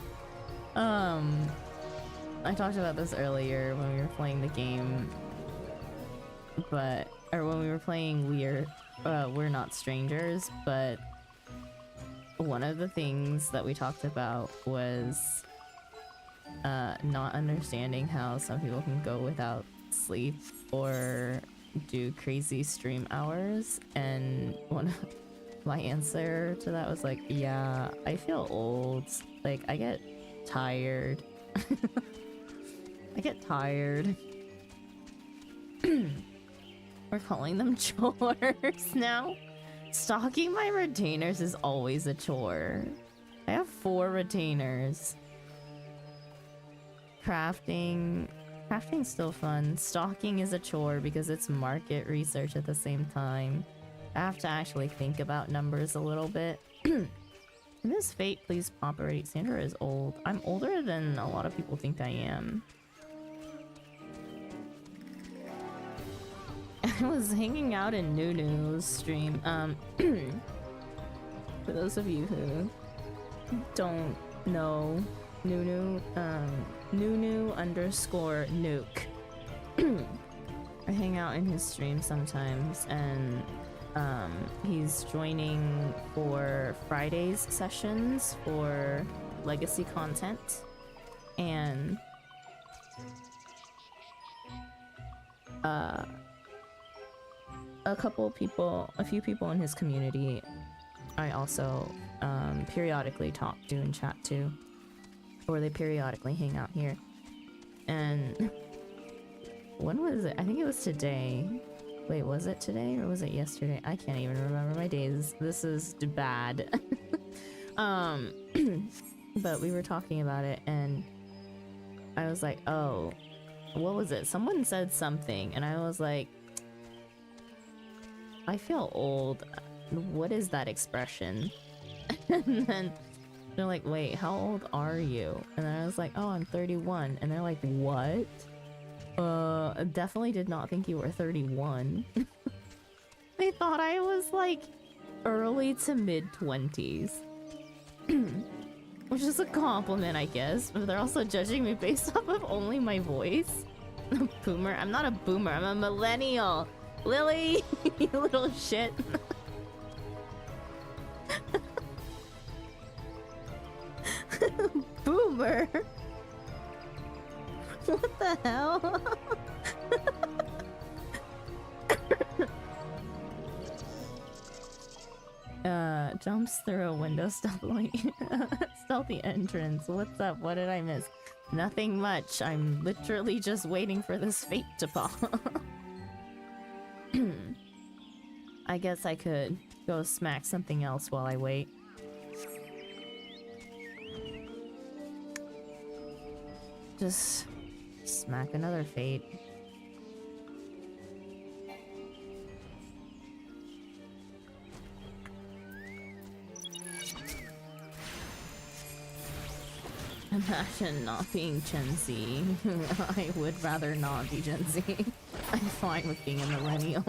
Speaker 1: I talked about this earlier when we were playing the game, or when we were playing We're Not Strangers, but one of the things that we talked about was not understanding how some people can go without sleep or do crazy stream hours, and one of my answer to that was like, yeah, I feel old. Like, I get tired. I get tired. We're calling them chores now. Stalking my retainers is always a chore. I have 4 retainers. Crafting's still fun. Stalking is a chore because it's market research at the same time. I have to actually think about numbers a little bit. In this fate, please operate. Sandra is old. I'm older than a lot of people think I am. I was hanging out in Nunu's stream. For those of you who don't know Nunu, Nunu_nuke. I hang out in his stream sometimes, and he's joining for Friday's sessions for legacy content, and a few people in his community I also periodically talk to and chat to, or they periodically hang out here. And when was it? I think it was today. Wait, was it today or was it yesterday? I can't even remember my days. This is bad. But we were talking about it, and I was like, oh, what was it? Someone said something, and I was like, I feel old. What is that expression? And then they're like, wait, how old are you? And then I was like, oh, I'm 31. And they're like, what? Definitely did not think you were 31. They thought I was like early to mid 20s. Which is a compliment, I guess, but they're also judging me based off of only my voice. Boomer? I'm not a boomer, I'm a millennial. Lily, you little shit. Boomer? What the hell? Jumps through a window stealthily. Stealthy entrance. What's up? What did I miss? Nothing much. I'm literally just waiting for this fate to pop. I guess I could go smack something else while I wait. Just smack another fate. Imagine not being Gen Z. I would rather not be Gen Z. I'm fine with being a millennial.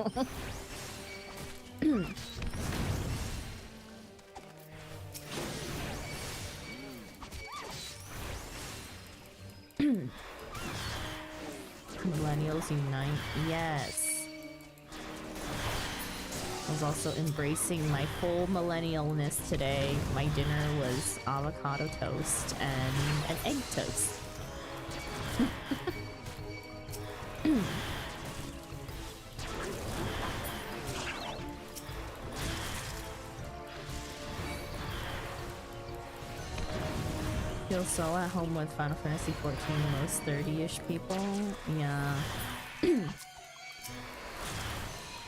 Speaker 1: Millennials unite. Yes. was also embracing my full millennialness today. My dinner was avocado toast and an egg toast. Feel so at home with Final Fantasy XIV, most 30-ish people. Yeah.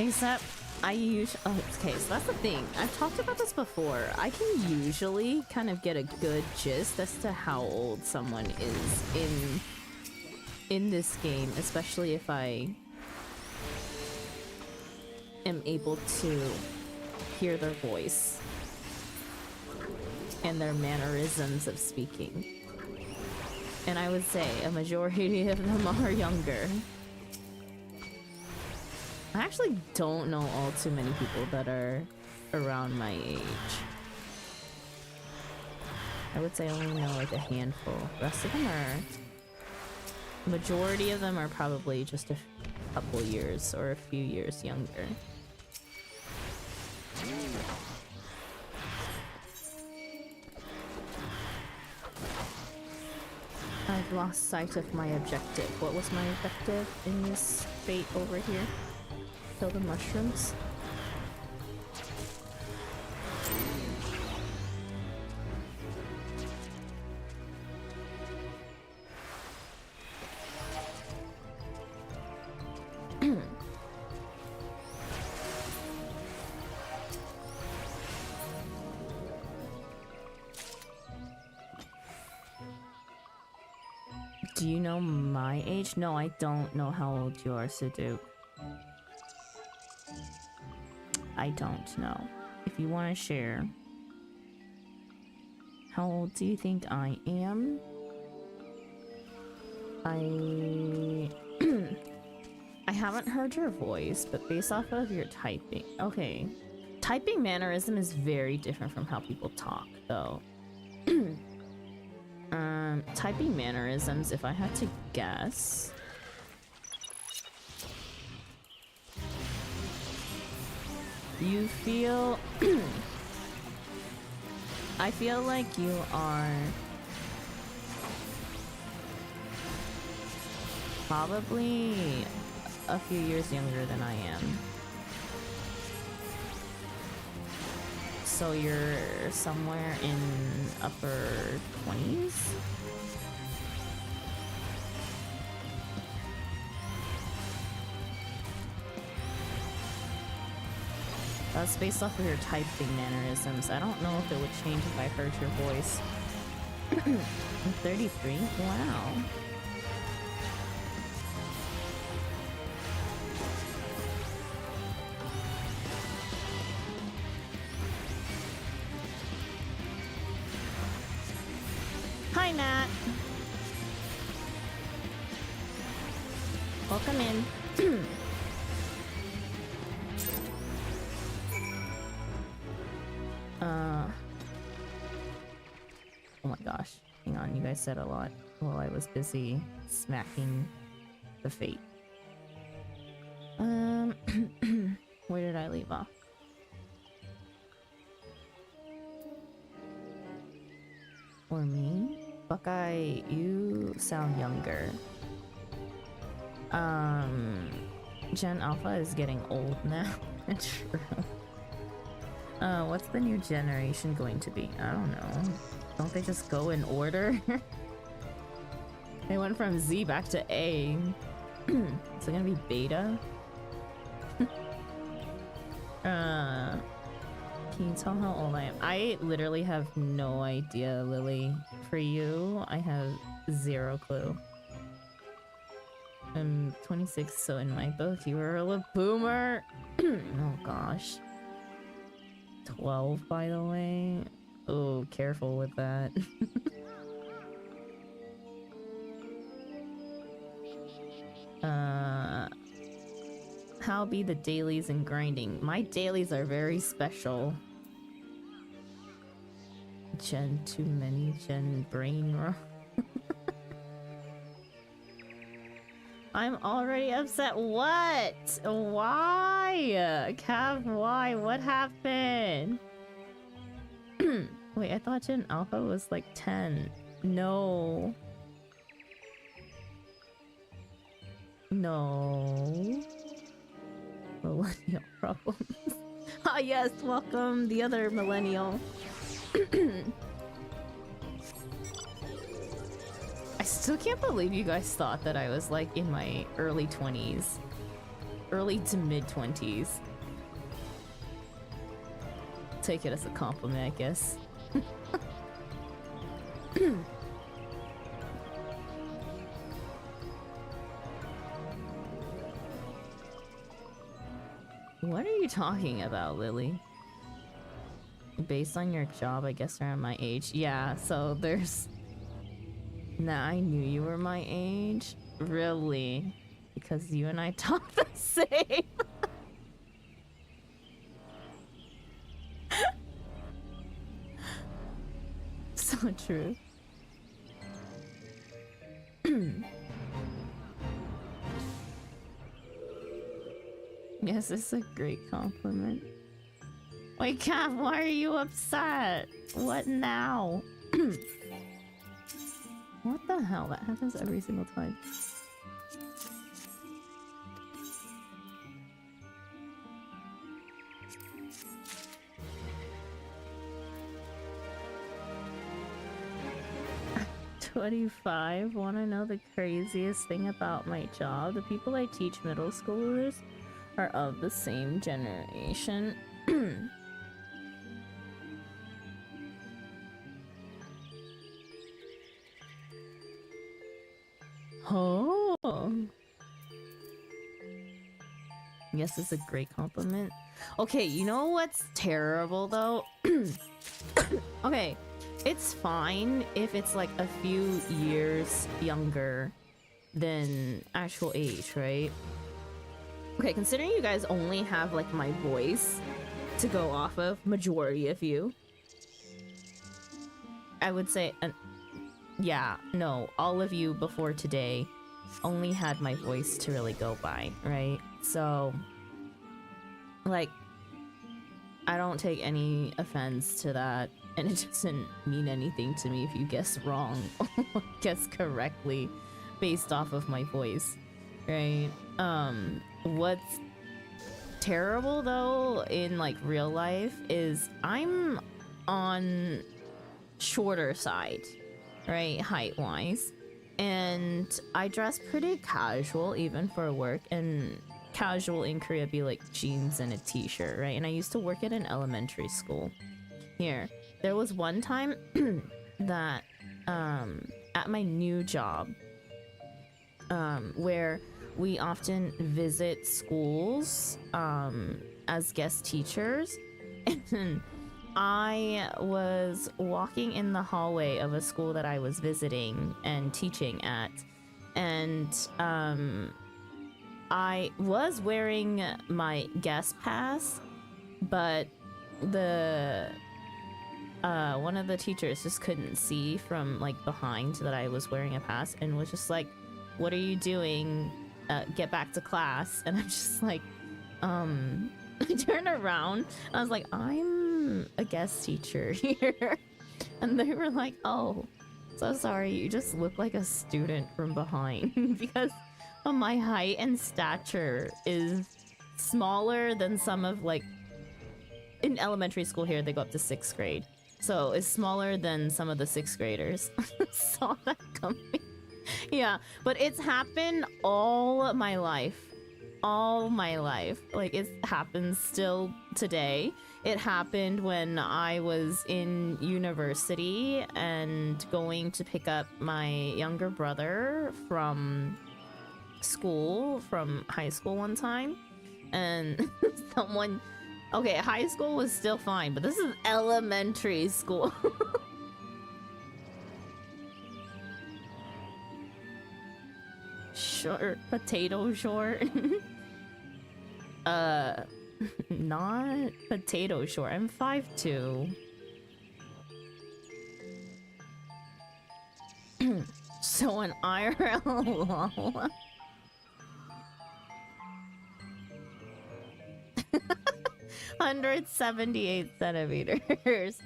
Speaker 1: Except I usually... Oh, okay, so that's the thing. I've talked about this before. I can usually kind of get a good gist as to how old someone is in this game, especially if I am able to hear their voice and their mannerisms of speaking. And I would say a majority of them are younger. I actually don't know all too many people that are around my age. I would say I only know like a handful. The rest of them are... Majority of them are probably just a couple years or a few years younger. I've lost sight of my objective. What was my objective in this fate over here? Kill the mushrooms? Do you know my age? No, I don't know how old you are, Sudoku. I don't know. If you want to share. How old do you think I am? I haven't heard your voice, but based off of your typing... Okay. Typing mannerism is very different from how people talk, though. Typing mannerisms, if I had to guess... You feel... I feel like you are... probably a few years younger than I am. So you're somewhere in upper 20s? That's based off of your typing mannerisms. I don't know if it would change if I heard your voice. I'm 33? Wow. Hi, Matt. Welcome in. Oh my gosh. Hang on, you guys said a lot while I was busy smacking the fate. Where did I leave off? Or me? Buckeye, you sound younger. Gen Alpha is getting old now. True. What's the new generation going to be? I don't know. Don't they just go in order? They went from Z back to A. Is it gonna be beta? Can you tell how old I am? I literally have no idea, Lily. For you, I have zero clue. I'm 26, so in my book, you were a boomer. Oh gosh. 12, by the way. Oh, careful with that. How be the dailies and grinding? My dailies are very special. Gen too many, Gen brain. I'm already upset. What? Why? Cav, why? What happened? Wait, I thought Gen Alpha was like 10. No. No. Millennial problems. Ah, yes, welcome the other millennial. I still can't believe you guys thought that I was like in my early 20s. Early to mid 20s. Take it as a compliment, I guess. What are you talking about, Lily? Based on your job, I guess around my age. Yeah, so there's... Nah, I knew you were my age. Really? Because you and I talk the same. So true. Yes, it's a great compliment. Wait, Cav, why are you upset? What now? What the hell? That happens every single time. $25. Want to know the craziest thing about my job? The people I teach middle schoolers are of the same generation. Oh. Yes, it's a great compliment. Okay, you know what's terrible though? Okay, it's fine if it's like a few years younger than actual age, right? Okay, considering you guys only have like my voice to go off of, majority of you, I would say, yeah, no, all of you before today only had my voice to really go by, right? So, like, I don't take any offense to that, and it doesn't mean anything to me if you guess wrong or guess correctly based off of my voice, right? What's terrible though in like real life is I'm on shorter side, right, height wise, and I dress pretty casual even for work, and casual in Korea be like jeans and a t-shirt, right? And I used to work at an elementary school here. There was one time that at my new job where we often visit schools as guest teachers, and I was walking in the hallway of a school that I was visiting and teaching at, and I was wearing my guest pass, but the one of the teachers just couldn't see from like behind that I was wearing a pass and was just like, "What are you doing? Get back to class." And I'm just like, I turned around and I was like, "I'm a guest teacher here." And they were like, "Oh, so sorry, you just look like a student from behind." Because my height and stature is smaller than some of like, in elementary school here they go up to 6th grade, so it's smaller than some of the 6th graders. Saw that coming. Yeah, but it's happened all my life. All my life. Like, it happens still today. It happened when I was in university and going to pick up my younger brother from school, from high school one time. And someone... Okay, high school was still fine, but this is elementary school. Short, potato short. Not potato short. I'm 5'2". So an IRL. 178 centimeters.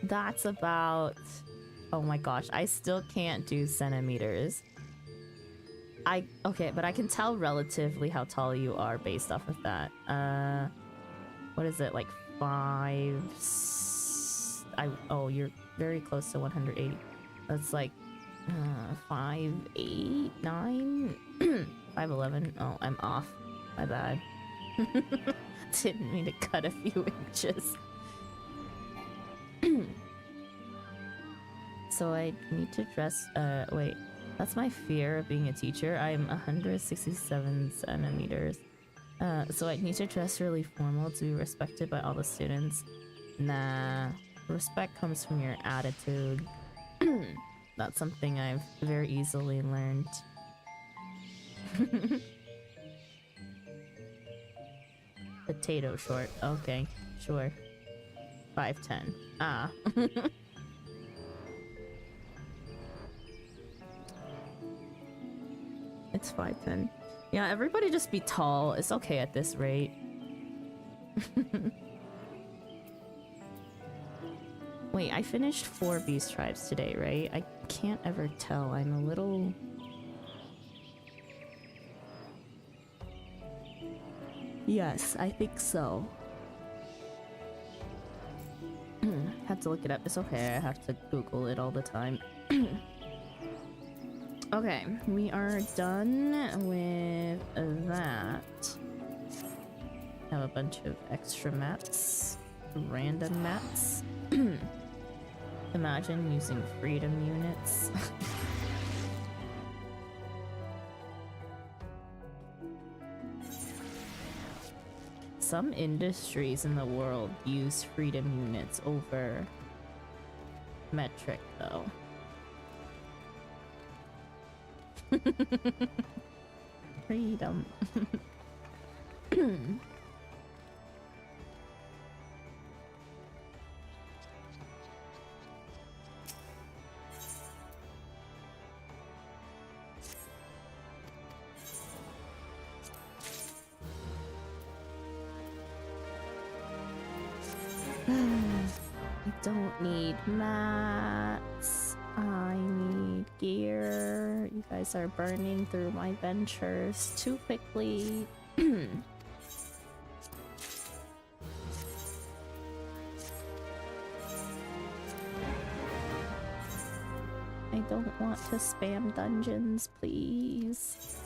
Speaker 1: That's about... Oh my gosh, I still can't do centimeters. Okay, but I can tell relatively how tall you are based off of that. What is it, like 5... Oh, you're very close to 180. That's like 5, 8, 9, 5'11". Oh, I'm off. My bad. Didn't mean to cut a few inches. So I need to dress, wait, that's my fear of being a teacher. I'm 167 centimeters. So I need to dress really formal to be respected by all the students. Nah, respect comes from your attitude. That's something I've very easily learned. Potato short, okay, sure. 5'10". Ah. It's 5'10". Yeah, everybody just be tall. It's okay at this rate. Wait, I finished 4 beast tribes today, right? I can't ever tell. I'm a little... Yes, I think so. Had to look it up. It's okay, I have to Google it all the time. Okay, we are done with that. Have a bunch of extra mats. Random mats. Imagine using freedom units. Some industries in the world use freedom units over metric, though. Freedom. I don't need mats. I need gear. You guys are burning through my ventures too quickly. I don't want to spam dungeons, please.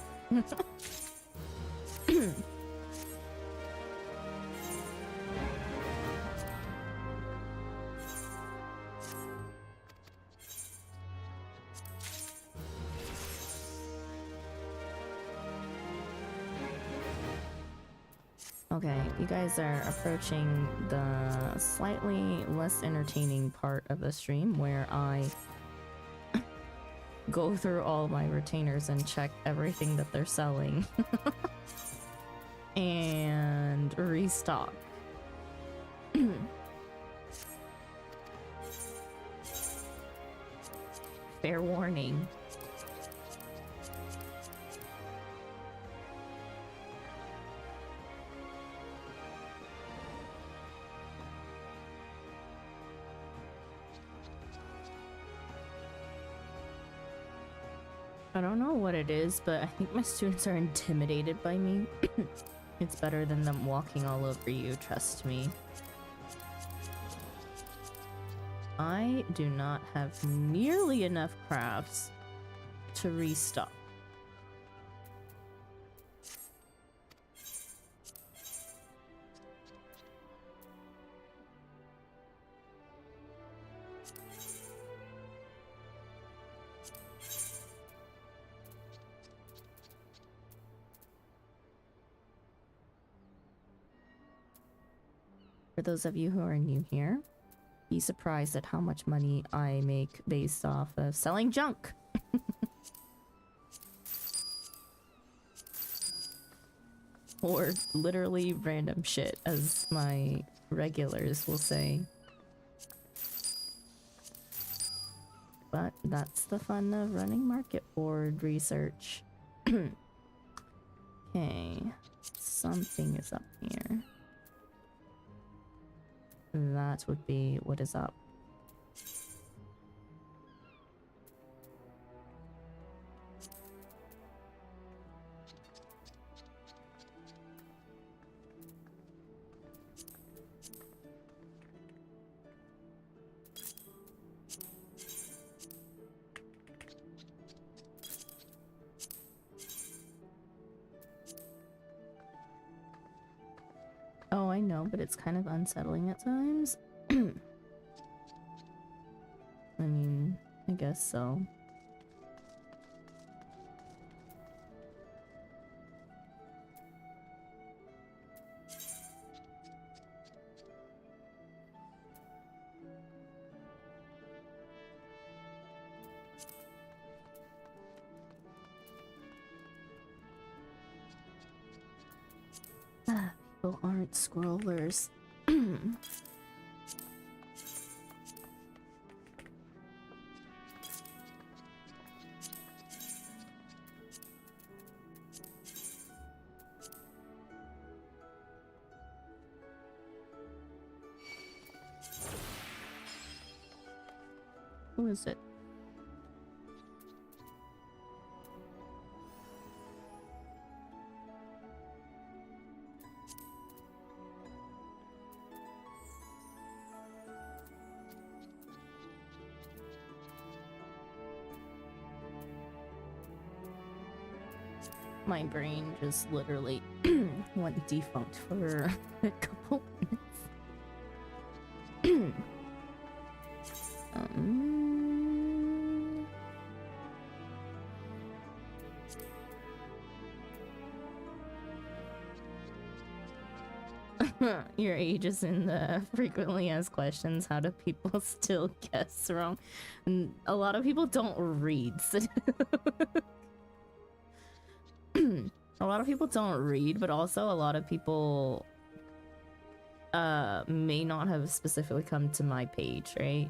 Speaker 1: Okay, you guys are approaching the slightly less entertaining part of the stream where I go through all my retainers and check everything that they're selling and restock. Fair warning. I don't know what it is, but I think my students are intimidated by me. It's better than them walking all over you, trust me. I do not have nearly enough crafts to restock. For those of you who are new here, be surprised at how much money I make based off of selling junk. Or literally random shit, as my regulars will say. But that's the fun of running market board research. Okay, something is up here. that would be what is up. Oh, I know, but it's kind of unsettling at times. I mean, I guess so. People aren't scrollers. Who is it? My brain just literally went defunct for a couple minutes. Your age is in the frequently asked questions. How do people still guess wrong? And a lot of people don't read. A lot of people don't read, but also a lot of people may not have specifically come to my page, right?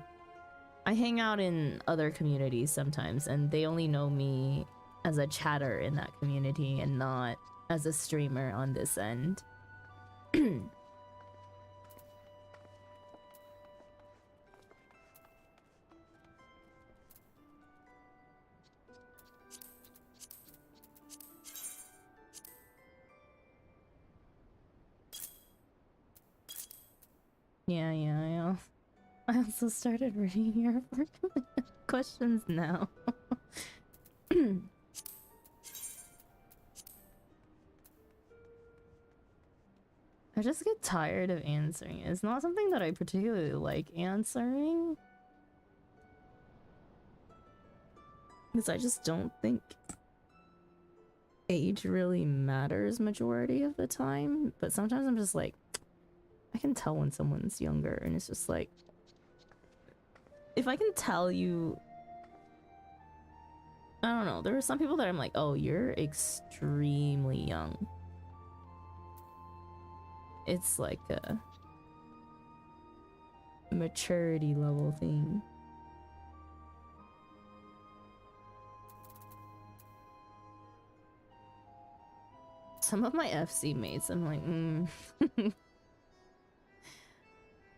Speaker 1: I hang out in other communities sometimes, and they only know me as a chatter in that community and not as a streamer on this end. Yeah. I also started reading your questions now. I just get tired of answering. It's not something that I particularly like answering. Because I just don't think age really matters majority of the time. But sometimes I'm just like, I can tell when someone's younger, and it's just like, if I can tell you, I don't know, there are some people that I'm like, oh, you're extremely young. It's like a maturity level thing. Some of my FC mates, I'm like,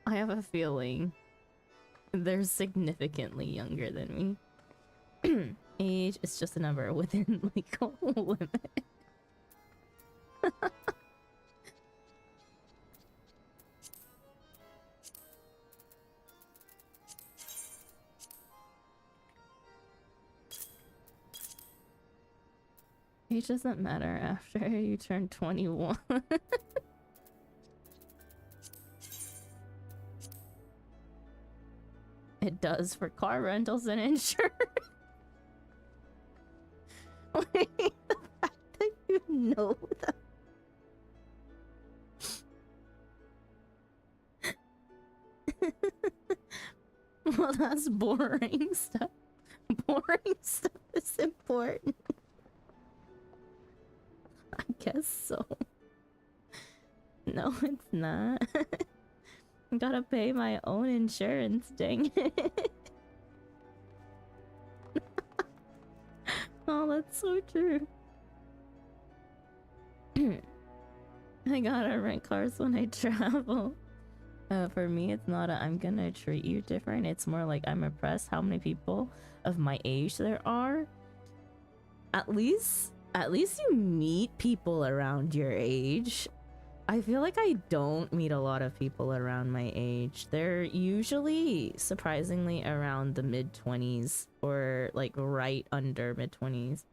Speaker 1: I have a feeling they're significantly younger than me. Age is just a number within legal limit. Age doesn't matter after you turn 21. It does for car rentals and insurance. Wait, the fact that you know that. Well, that's boring stuff. Boring stuff is important. I guess so. No, it's not. I gotta pay my own insurance, dang it. Oh, that's so true. I gotta rent cars when I travel. For me, it's not a I'm gonna treat you different. It's more like I'm impressed how many people of my age there are. At least you meet people around your age. I feel like I don't meet a lot of people around my age. They're usually surprisingly around the mid-20s or like right under mid-20s.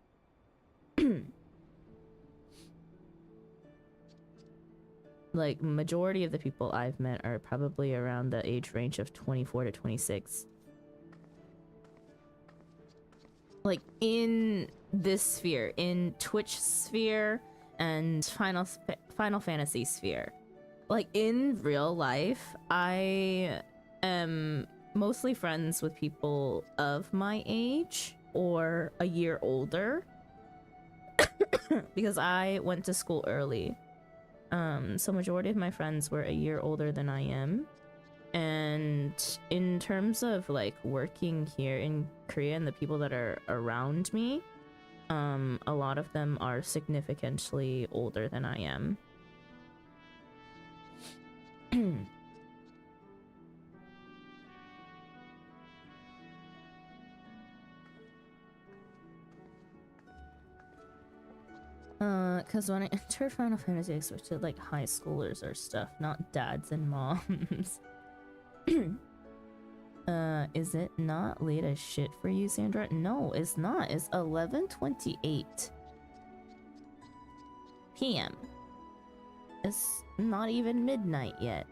Speaker 1: Like majority of the people I've met are probably around the age range of 24 to 26. Like in this sphere, in Twitch sphere and Final Fantasy sphere. Like in real life, I am mostly friends with people of my age or a year older because I went to school early. So majority of my friends were a year older than I am. And in terms of like working here in Korea and the people that are around me, a lot of them are significantly older than I am. Cause when I entered Final Fantasy, I expected like high schoolers or stuff, not dads and moms. Is it not late as shit for you, Sandra? No, it's not. It's 11:28 p.m. It's not even midnight yet.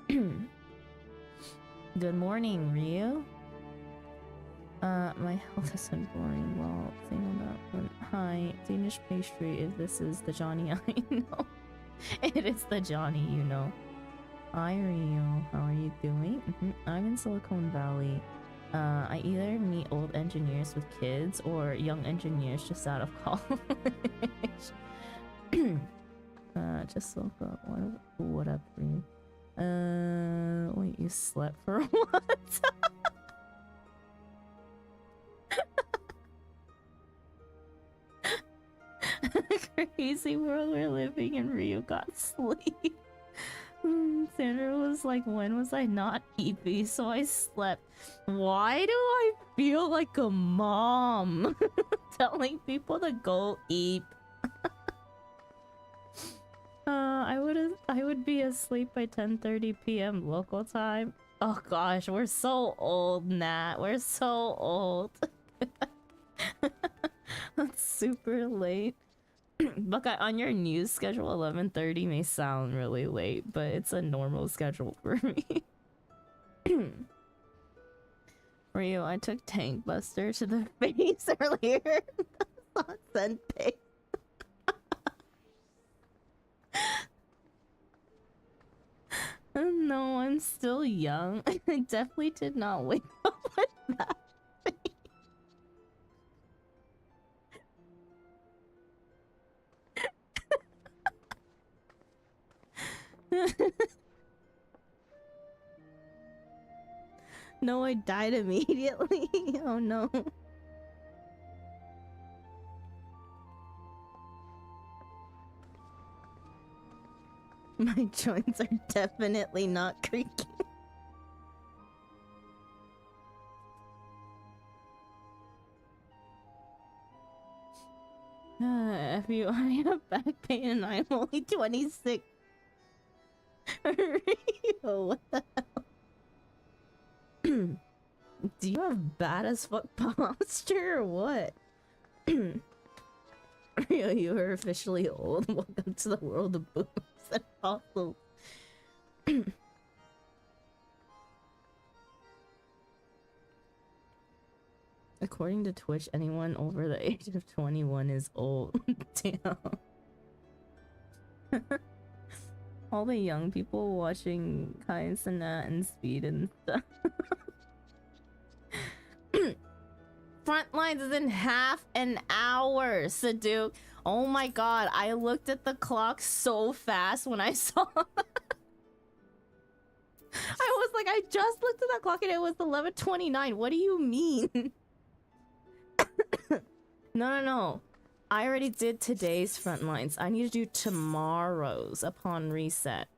Speaker 1: Good morning, Ryu. My health has been boring while thinking about one. Hi, Danish pastry, if this is the Johnny I know. It is the Johnny you know. Hi, Rio. How are you doing? I'm in Silicon Valley. I either meet old engineers with kids or young engineers just out of college. Just woke up. What up, Rio? Wait, you slept for what? Crazy world we're living in. Rio got sleep. Sandra was like, when was I not eepy? So I slept. Why do I feel like a mom telling people to go eep? I would be asleep by 10:30 p.m. local time. Oh gosh, we're so old, Nat. We're so old. That's super late. Buckeye, on your news schedule, 11:30 may sound really late, but it's a normal schedule for me. For you, I took Tank Buster to the face earlier. That's on Senpei. No, I'm still young. I definitely did not wake up with that. No, I died immediately. Oh no. My joints are definitely not creaking. If you have back pain and I'm only 26. What the hell? Do you have bad as fuck posture or what? You are officially old. Welcome to the world of boobs and fossils. According to Twitch, anyone over the age of 21 is old. Damn. All the young people watching Kai Sanat and Speed and stuff. Frontlines is in half an hour, Saduk. Oh my god, I looked at the clock so fast when I saw that. I was like, I just looked at that clock and it was 11:29. What do you mean? No. I already did today's Frontlines. I need to do tomorrow's upon reset.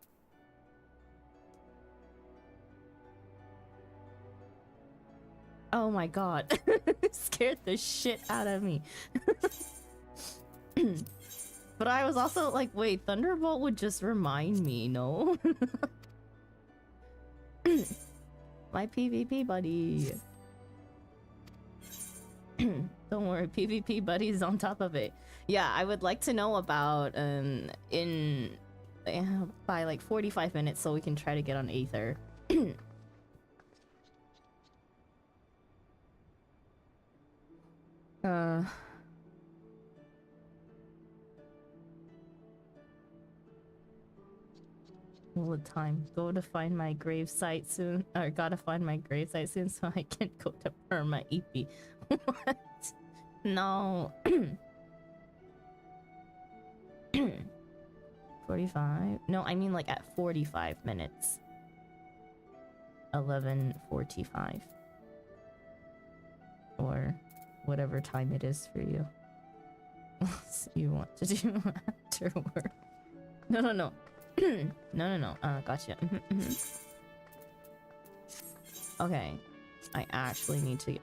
Speaker 1: Oh my god. Scared the shit out of me. But I was also like, wait, Thunderbolt would just remind me, no? My PvP buddy. Don't worry, PvP buddy's on top of it. Yeah, I would like to know about by like 45 minutes so we can try to get on Aether. All the time. Go to find my gravesite soon. Or gotta find my gravesite soon so I can go to perma EP. What? No. 45? No, I mean like at 45 minutes. 11:45. Or whatever time it is for you. You want to do after work. No. No. Gotcha. Okay. I actually need to get...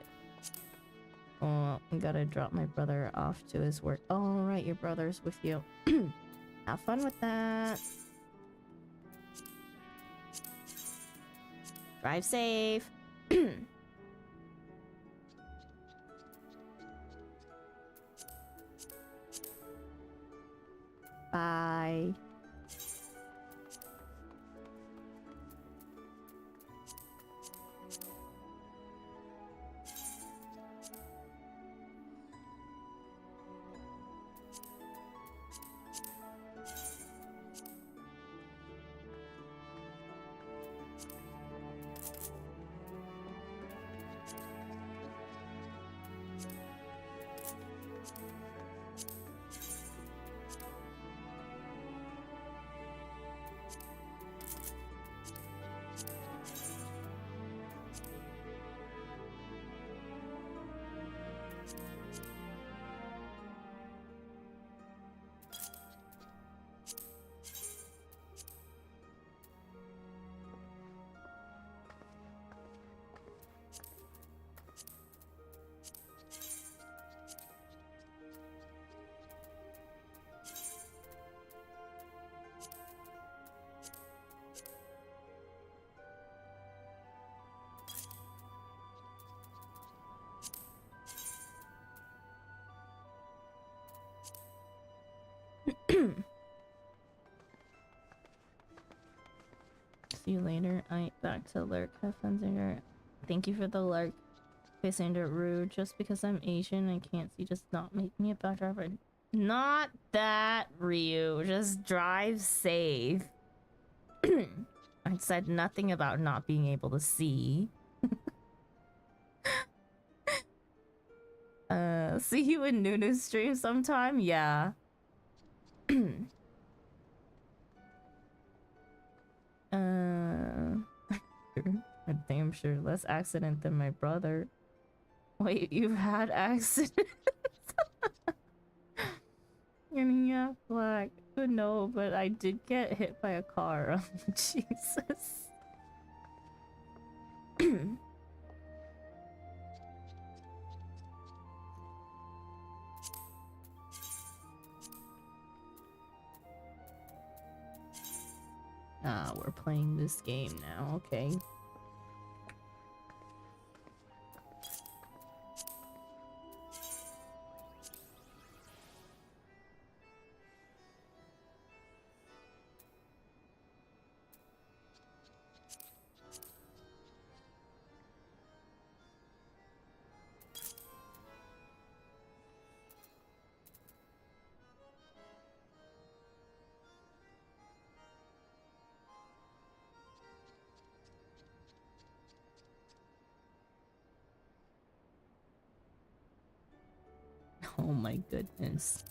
Speaker 1: Oh, I gotta drop my brother off to his work. Oh, right, your brother's with you. Have fun with that. Drive safe. Bye. See you later. I back to lurk. Have fun, Xander. Thank you for the lurk. Okay, Xander, rude. Just because I'm Asian and can't see does not make me a bad driver. Not that, Ryu. Just drive safe. I said nothing about not being able to see. See you in Nunu's stream sometime? Yeah. I'm damn sure less accident than my brother. Wait, you've had accidents? And yeah, black. No, but I did get hit by a car. Jesus. Ah, we're playing this game now, okay. Oh my goodness.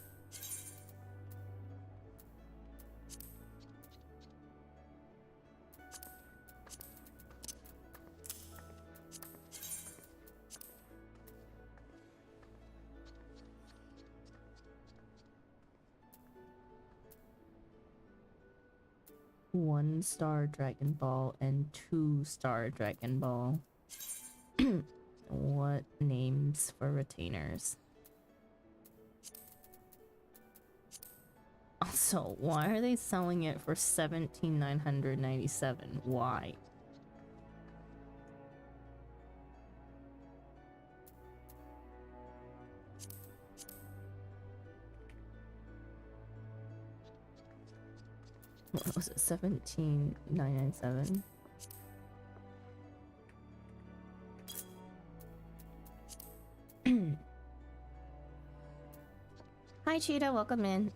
Speaker 1: One-star Dragon Ball and two-star Dragon Ball. What names for retainers? Also, why are they selling it for 17,997? Why? What was it? 17,997? Hi Cheetah, welcome in.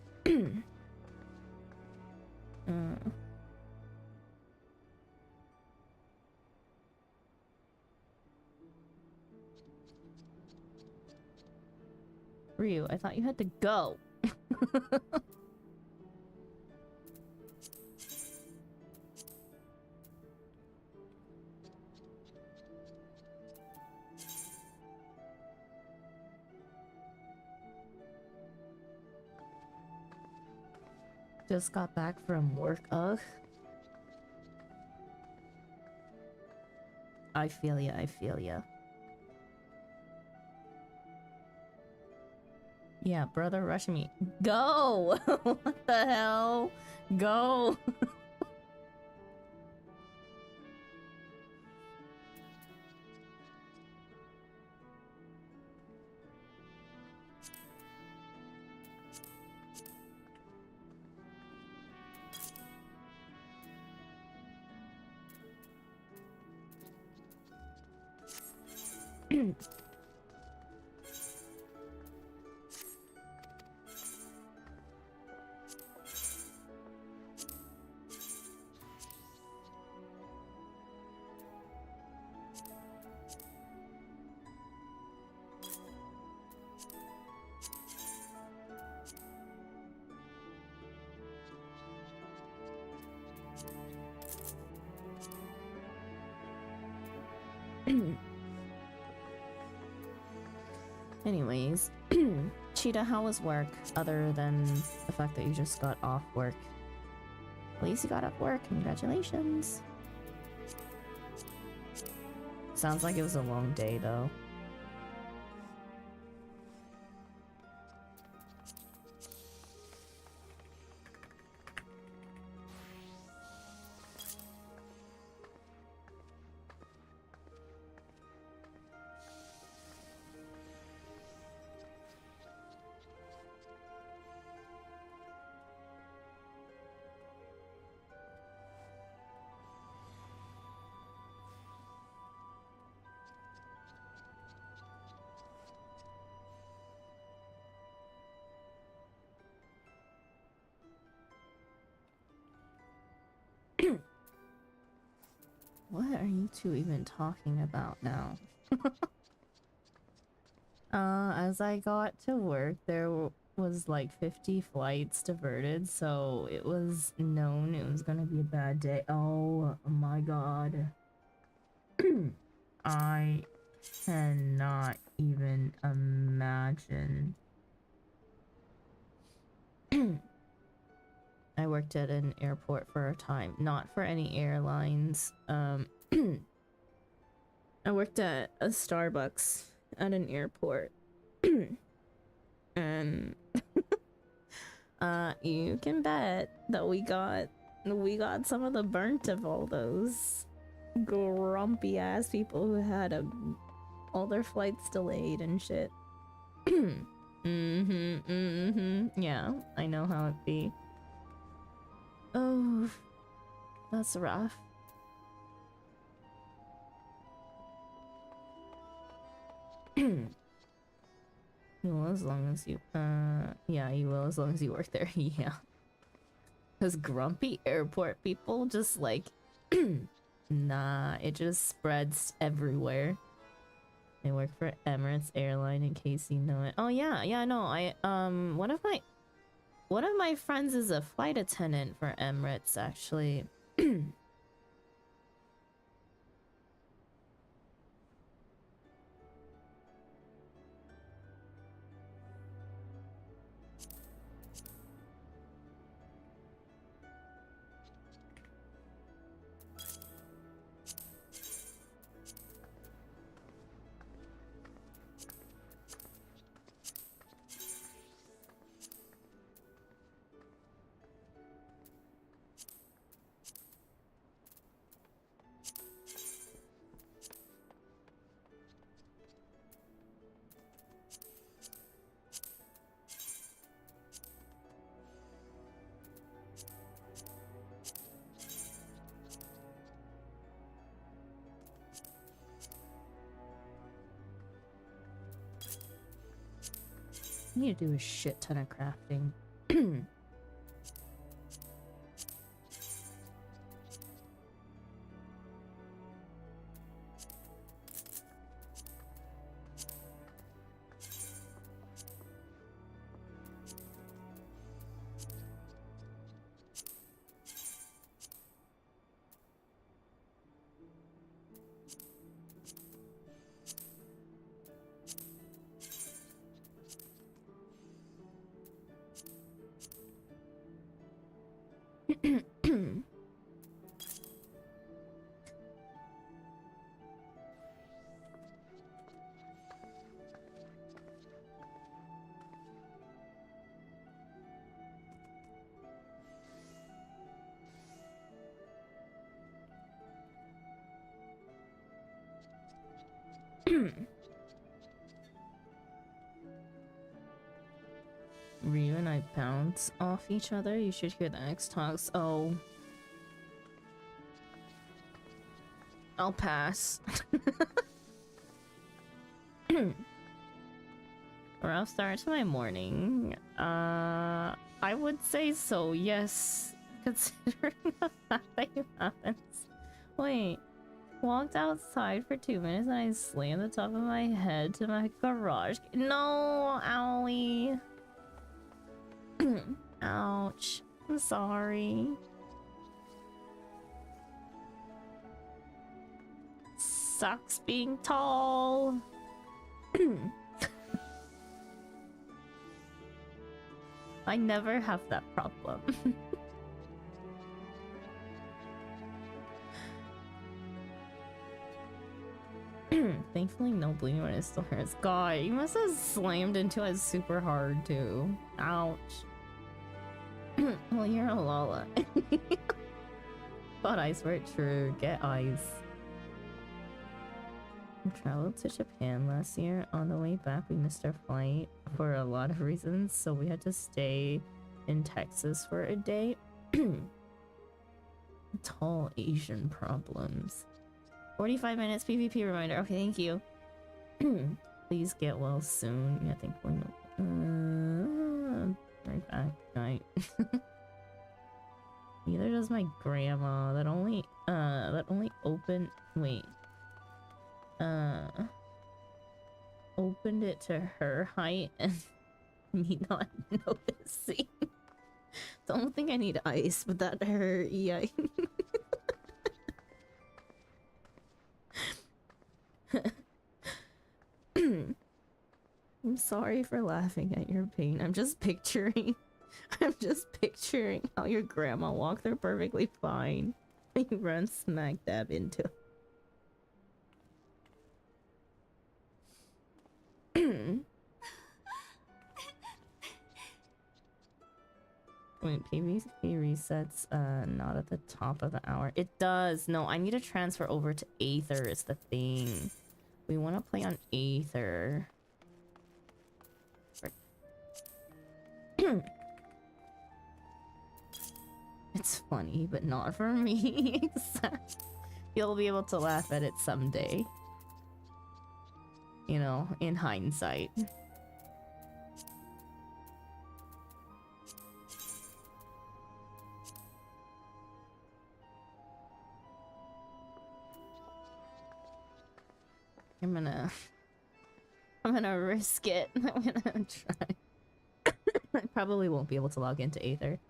Speaker 1: Ryu, I thought you had to go. Just got back from work. Ugh. I feel ya, I feel ya. Yeah, brother rushing me. Go! What the hell? Go! Anyways, Cheetah, how was work other than the fact that you just got off work? At least you got off work. Congratulations. Sounds like it was a long day though. What are you two even talking about now? As I got to work, there was like 50 flights diverted, so it was known it was gonna be a bad day. Oh my god. I cannot even imagine. I worked at an airport for a time, not for any airlines. I worked at a Starbucks at an airport. And you can bet that we got some of the burnt of all those grumpy ass people who had all their flights delayed and shit. Yeah, I know how it be. Oh, that's rough. You will as long as you, yeah, you will as long as you work there, yeah. Those grumpy airport people just like, nah, it just spreads everywhere. I work for Emirates Airline in case you know it. Oh yeah, no, one of my friends is a flight attendant for Emirates, actually. I need to do a shit ton of crafting. Ryu and I bounce off each other. You should hear the X talks. Oh. I'll pass. Rough start to my morning. I would say so, yes. Considering the fact that you haven't. Wait. Walked outside for 2 minutes and I slammed the top of my head to my garage. No, owie. Ouch. I'm sorry. Sucks being tall. I never have that problem. Thankfully, no bleeding when it still hurts. God, you must have slammed into it super hard too. Ouch. Well, you're a Lala. But I swear true. Get ice. We traveled to Japan last year. On the way back, we missed our flight for a lot of reasons, so we had to stay in Texas for a day. Tall Asian problems. 45 minutes PvP reminder. Okay, thank you. Please get well soon. Yeah, thankfully. Right back. Night. Neither does my grandma. That only opened. Wait. Opened it to her height and me not noticing. Don't think I need ice, but that hurt. Yeah. I'm sorry for laughing at your pain. I'm just picturing how your grandma walked there perfectly fine. And you run smack dab into. Wait, PvP resets not at the top of the hour. It does. No, I need to transfer over to Aether is the thing. We want to play on Aether. It's funny, but not for me. You'll be able to laugh at it someday. You know, in hindsight. I'm gonna risk it. I'm gonna try. I probably won't be able to log into Aether.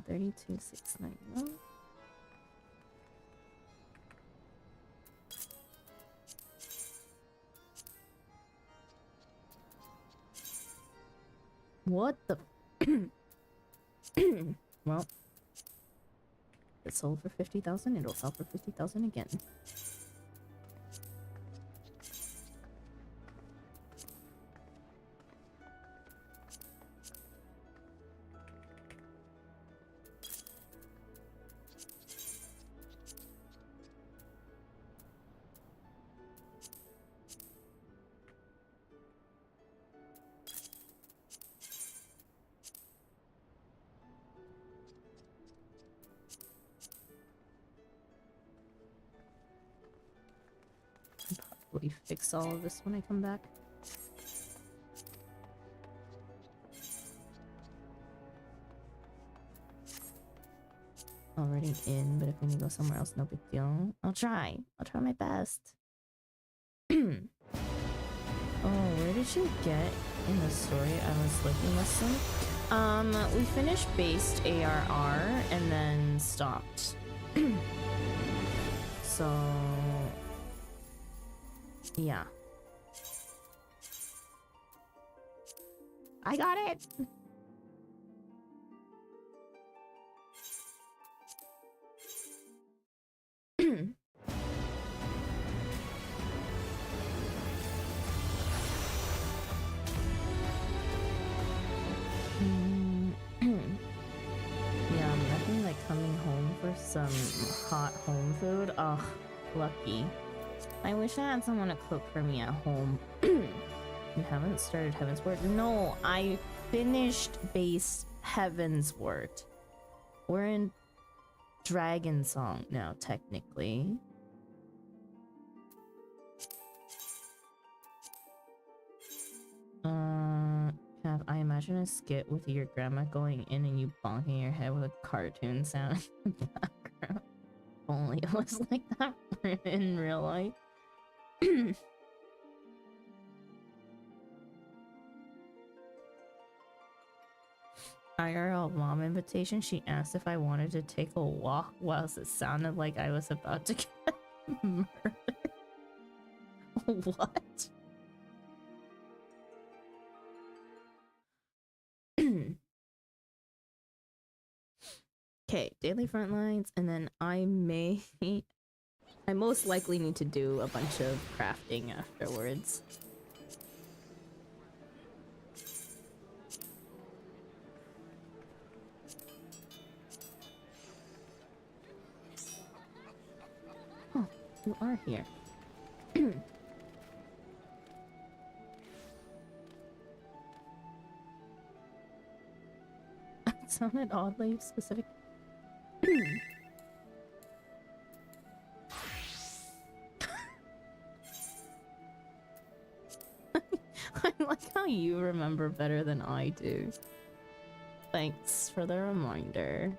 Speaker 1: 32,691. What the? Well, it sold for 50,000. It'll sell for 50,000 again. Fix all of this when I come back. already in, but if we need to go somewhere else, no big deal. I'll try my best. Oh, where did you get in the story? I was looking missing. We finished based ARR and then stopped. So yeah. I got it. Yeah, nothing like coming home for some hot home food. Ugh, lucky. I wish I had someone to cook for me at home. You haven't started Heavensward? No, I finished base Heavensward. We're in Dragon Song now, technically. I imagine a skit with your grandma going in and you bonking your head with a cartoon sound in the background. Only it was like that in real life. IRL mom invitation, she asked if I wanted to take a walk whilst it sounded like I was about to get murdered. What? Okay, daily front lines, and then I most likely need to do a bunch of crafting afterwards. Oh, you are here. It sounded oddly specific. I like how you remember better than I do. Thanks for the reminder.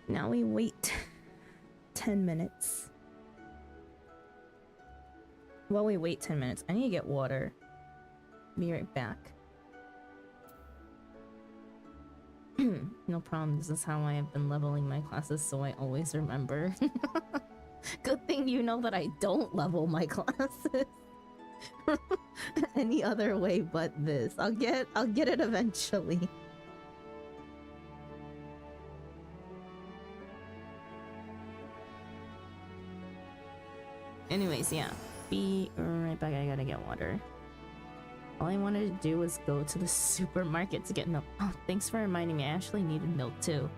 Speaker 1: Now we wait 10 minutes. While we wait 10 minutes, I need to get water. Be right back. No problem, this is how I have been leveling my classes, so I always remember. Good thing you know that I don't level my classes any other way but this. I'll get it eventually. Anyways, yeah. Be right back. I gotta get water. All I wanted to do was go to the supermarket to get milk. Oh, thanks for reminding me. I actually needed milk too.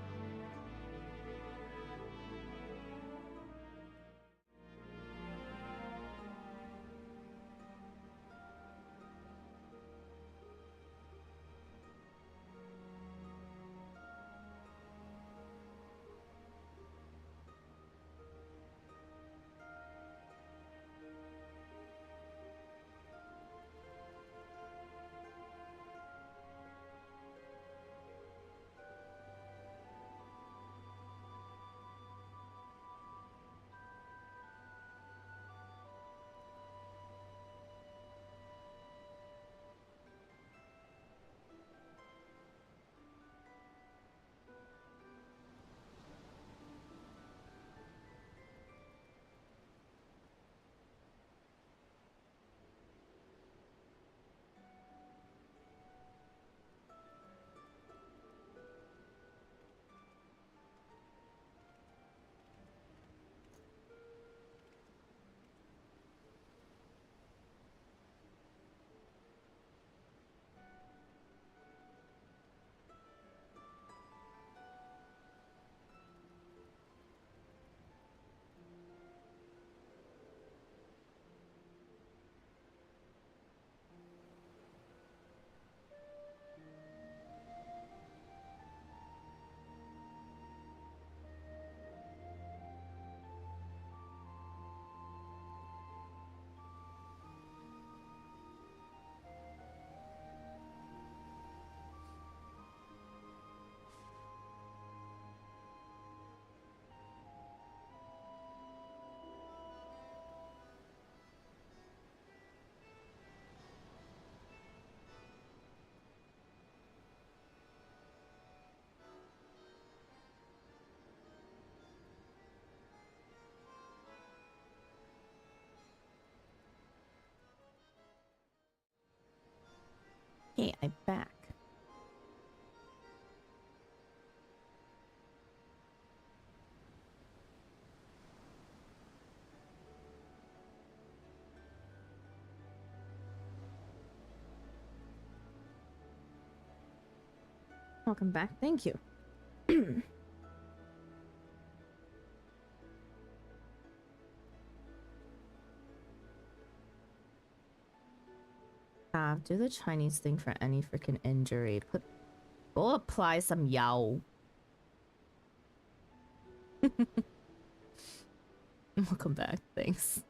Speaker 1: Hey, I'm back. Welcome back. Thank you. Do the Chinese thing for any freaking injury. Go apply some yao. Welcome back. Thanks.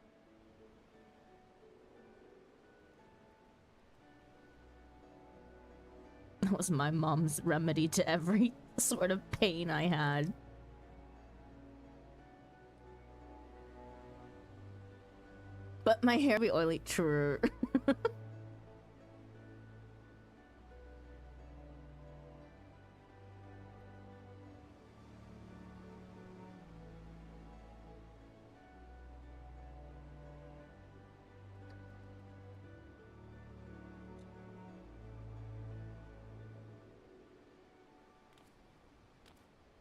Speaker 1: That was my mom's remedy to every sort of pain I had. But my hair be oily. True.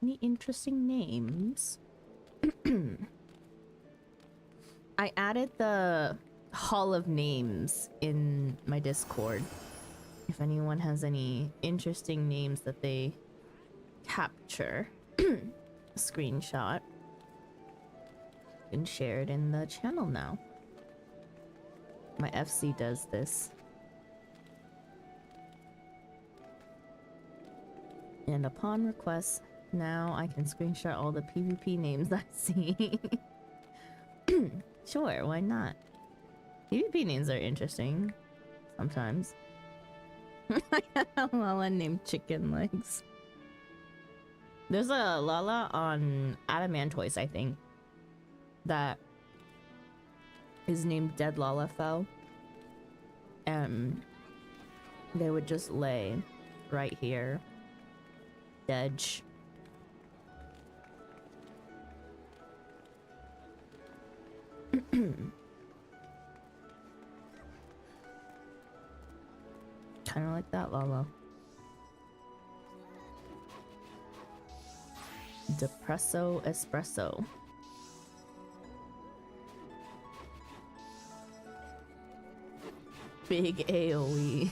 Speaker 1: Any interesting names? I added the Hall of Names in my Discord. If anyone has any interesting names that they capture, screenshot, and share it in the channel now. My FC does this. And upon request, now I can screenshot all the PvP names I see. Sure, why not? PvP names are interesting. Sometimes. Lala named Chicken Legs. There's a Lala on Adamantoise, I think, that is named Dead Lalafell. And they would just lay right here. Dead. Kind of like that, Lala. Depresso Espresso. Big AoE.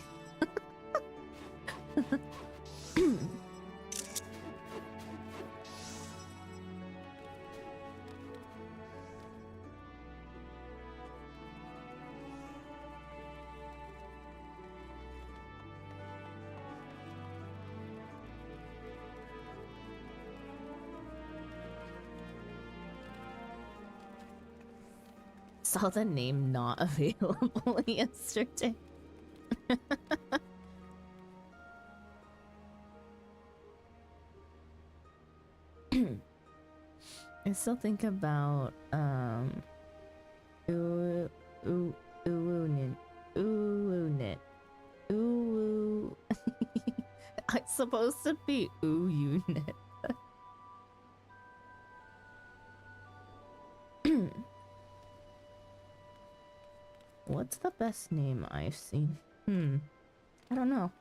Speaker 1: Saw the name not available yesterday. I still think about Uwunit. It's supposed to be unit. What's the best name I've seen? I don't know.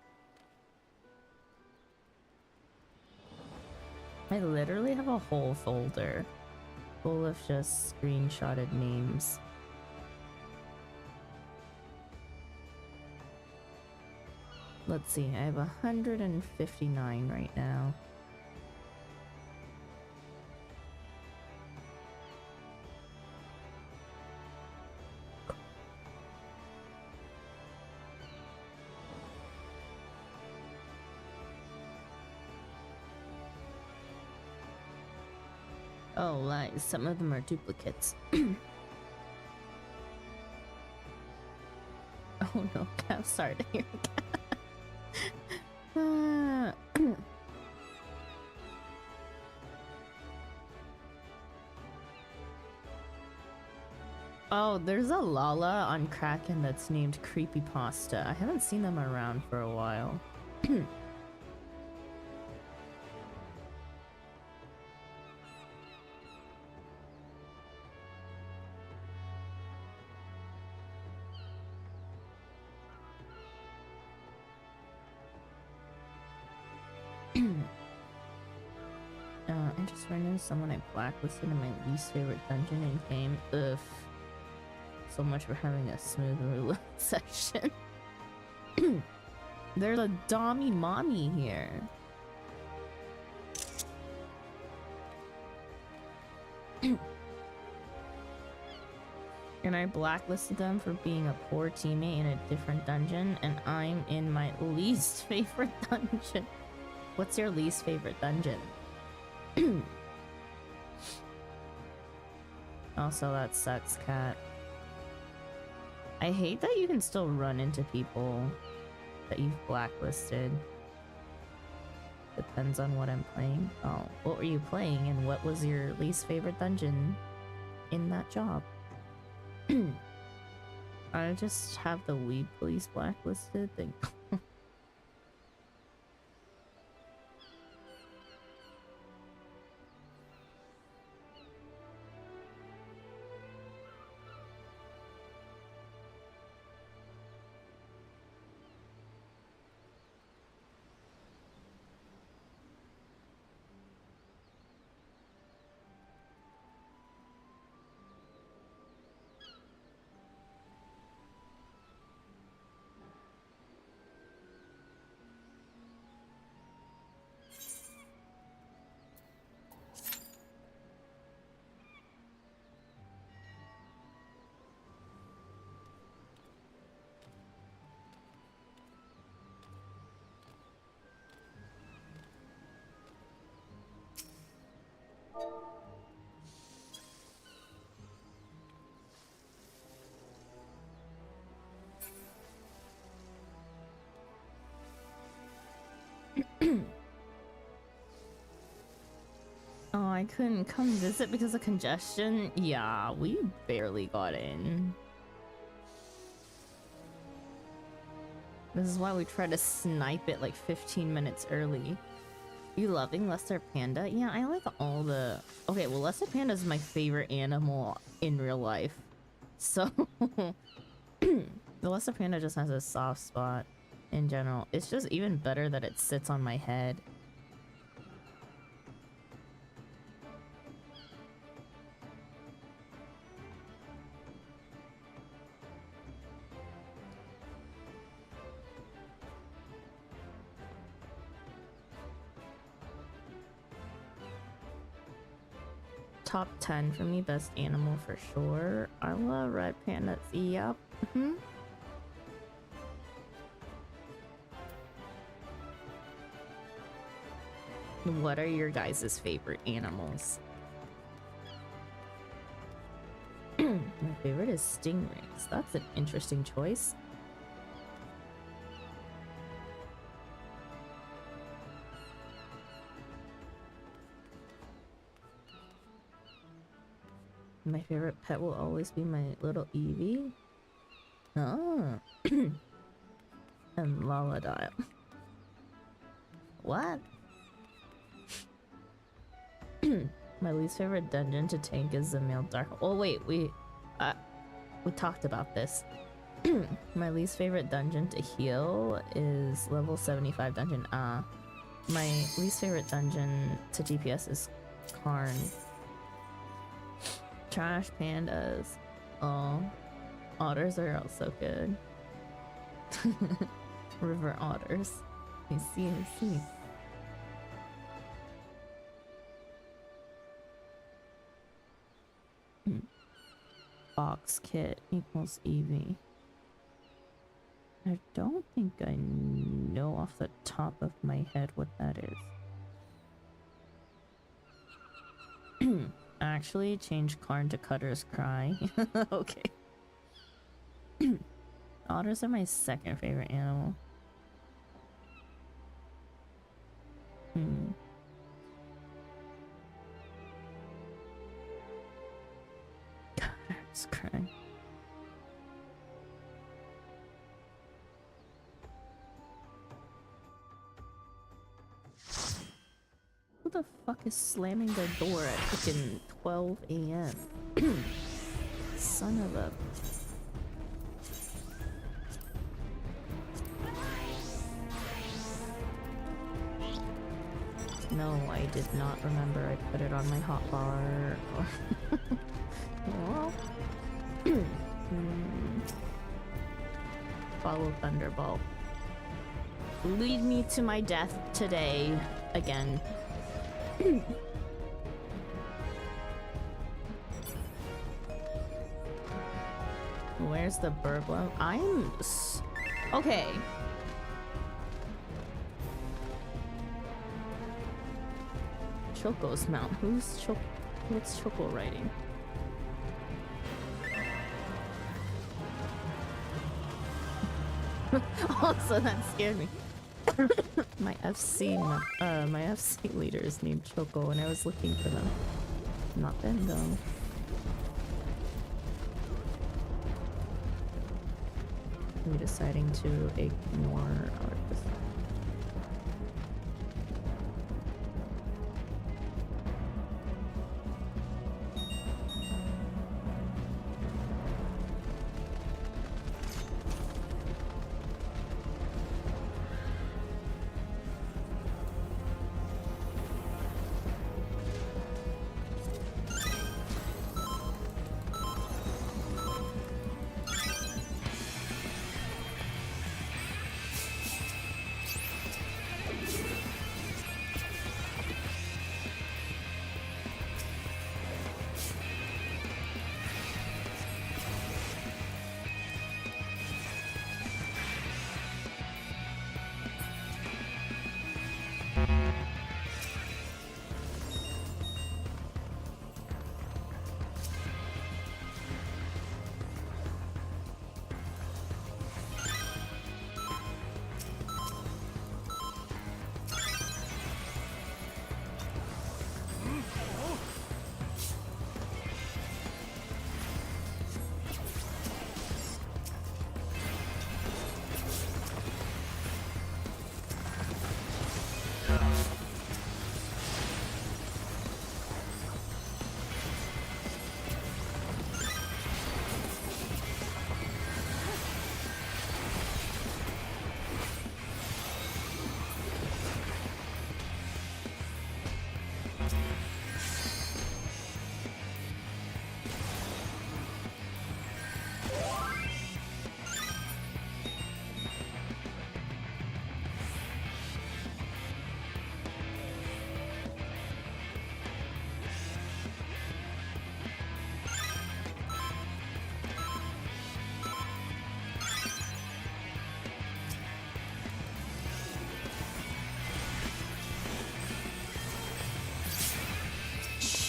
Speaker 1: I literally have a whole folder full of just screenshotted names. Let's see, I have 159 right now. Oh, lies. Some of them are duplicates. Oh no, I'm sorry to hear that. Oh, there's a Lala on Kraken that's named Creepypasta. I haven't seen them around for a while. I just ran into someone I blacklisted in my least favorite dungeon in game. Ugh. So much for having a smooth roulette session. There's a dommy mommy here. And I blacklisted them for being a poor teammate in a different dungeon, and I'm in my least favorite dungeon. What's your least favorite dungeon? Also, that sucks, cat. I hate that you can still run into people that you've blacklisted. Depends on what I'm playing. Oh, what were you playing, and what was your least favorite dungeon in that job? I just have the weed police blacklisted thing. Oh, I couldn't come visit because of congestion? Yeah, we barely got in. This is why we try to snipe it like 15 minutes early. You loving Lesser Panda? Yeah, I like all the... Okay, well, Lesser Panda is my favorite animal in real life. So... the Lesser Panda just has a soft spot in general. It's just even better that it sits on my head. Top 10 for me, best animal for sure. I love red pandas. Yep. What are your guys' favorite animals? My favorite is stingrays. That's an interesting choice. My favorite pet will always be my little Eevee. Oh. And Lolodile. What? My least favorite dungeon to tank is the male dark. Oh wait, we talked about this. My least favorite dungeon to heal is level 75 dungeon. My least favorite dungeon to DPS is Karn. Trash pandas. Oh, otters are also good. River otters. I see. Box kit equals Eevee. I don't think I know off the top of my head what that is. Actually, change Karn to Cutter's Cry. Okay. Otters are my second favorite animal. Cutter's Cry. Who the fuck is slamming their door at freaking 12 a.m.? Son of a... I did not remember I put it on my hotbar. Well, follow Thunderbolt. Lead me to my death today again. Where's the burglar? Okay. Choco's mount. What's Choco writing? Also, that scared me. my FC leader is named Choco, and I was looking for them. Not them though. I'm deciding to ignore our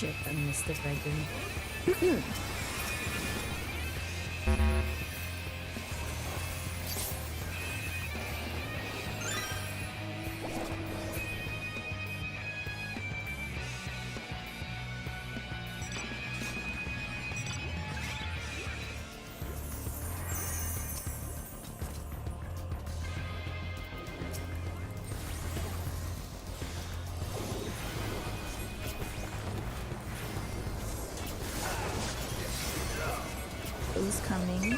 Speaker 1: shit, I missed the dragon. Who's coming?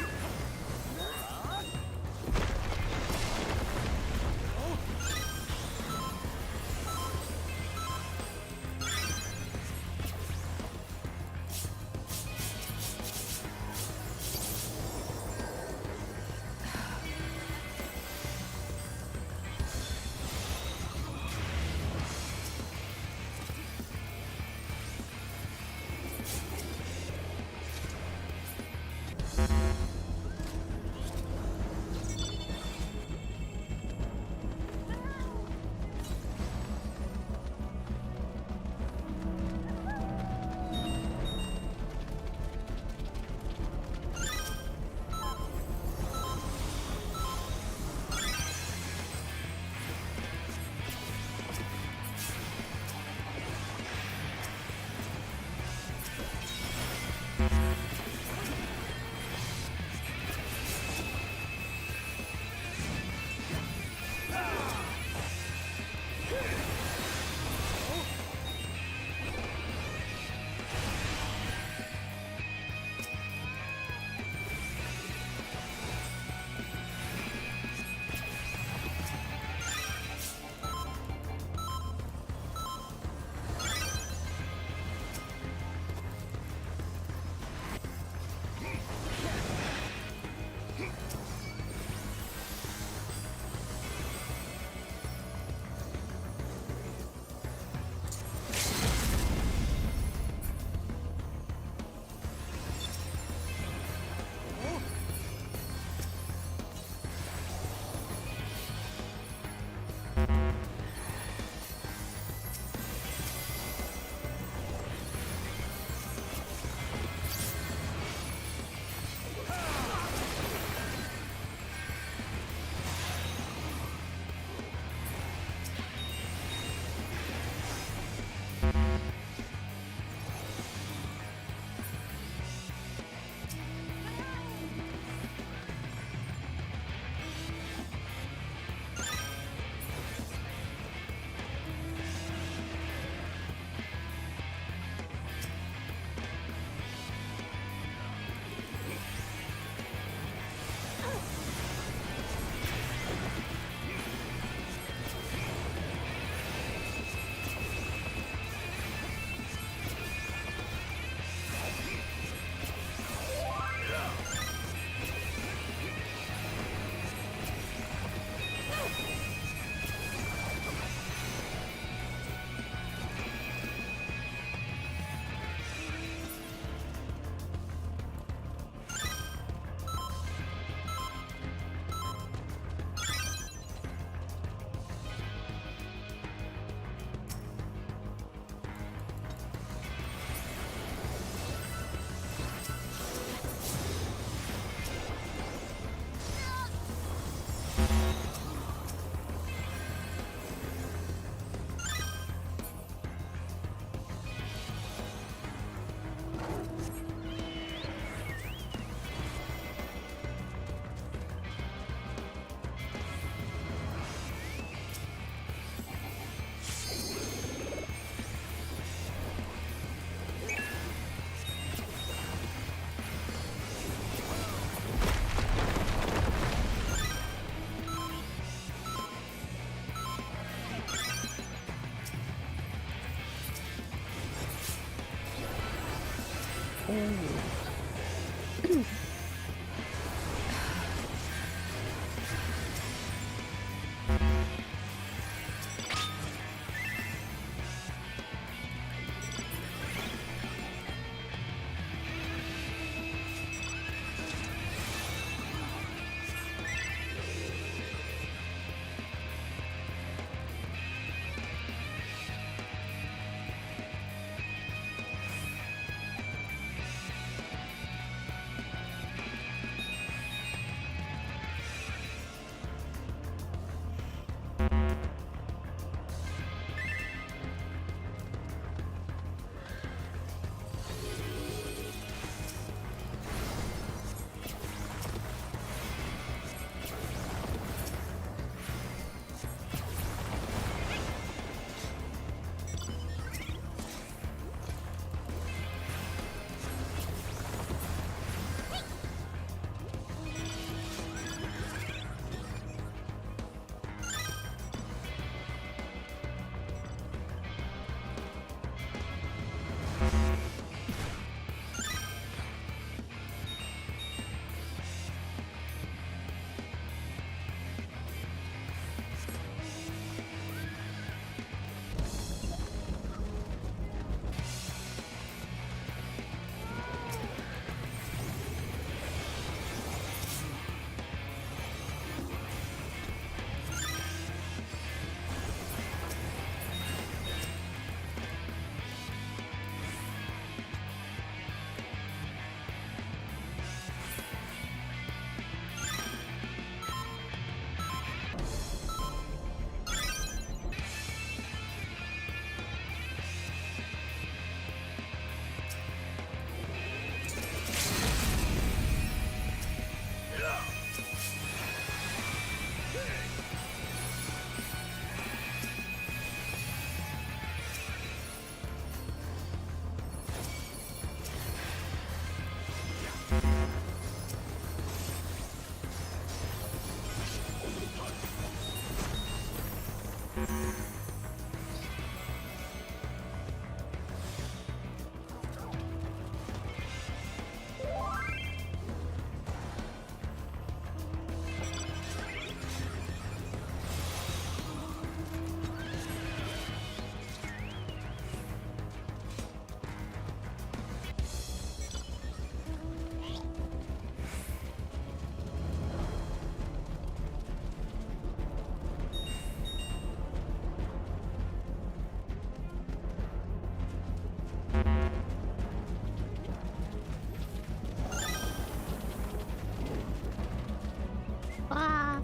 Speaker 1: Ah.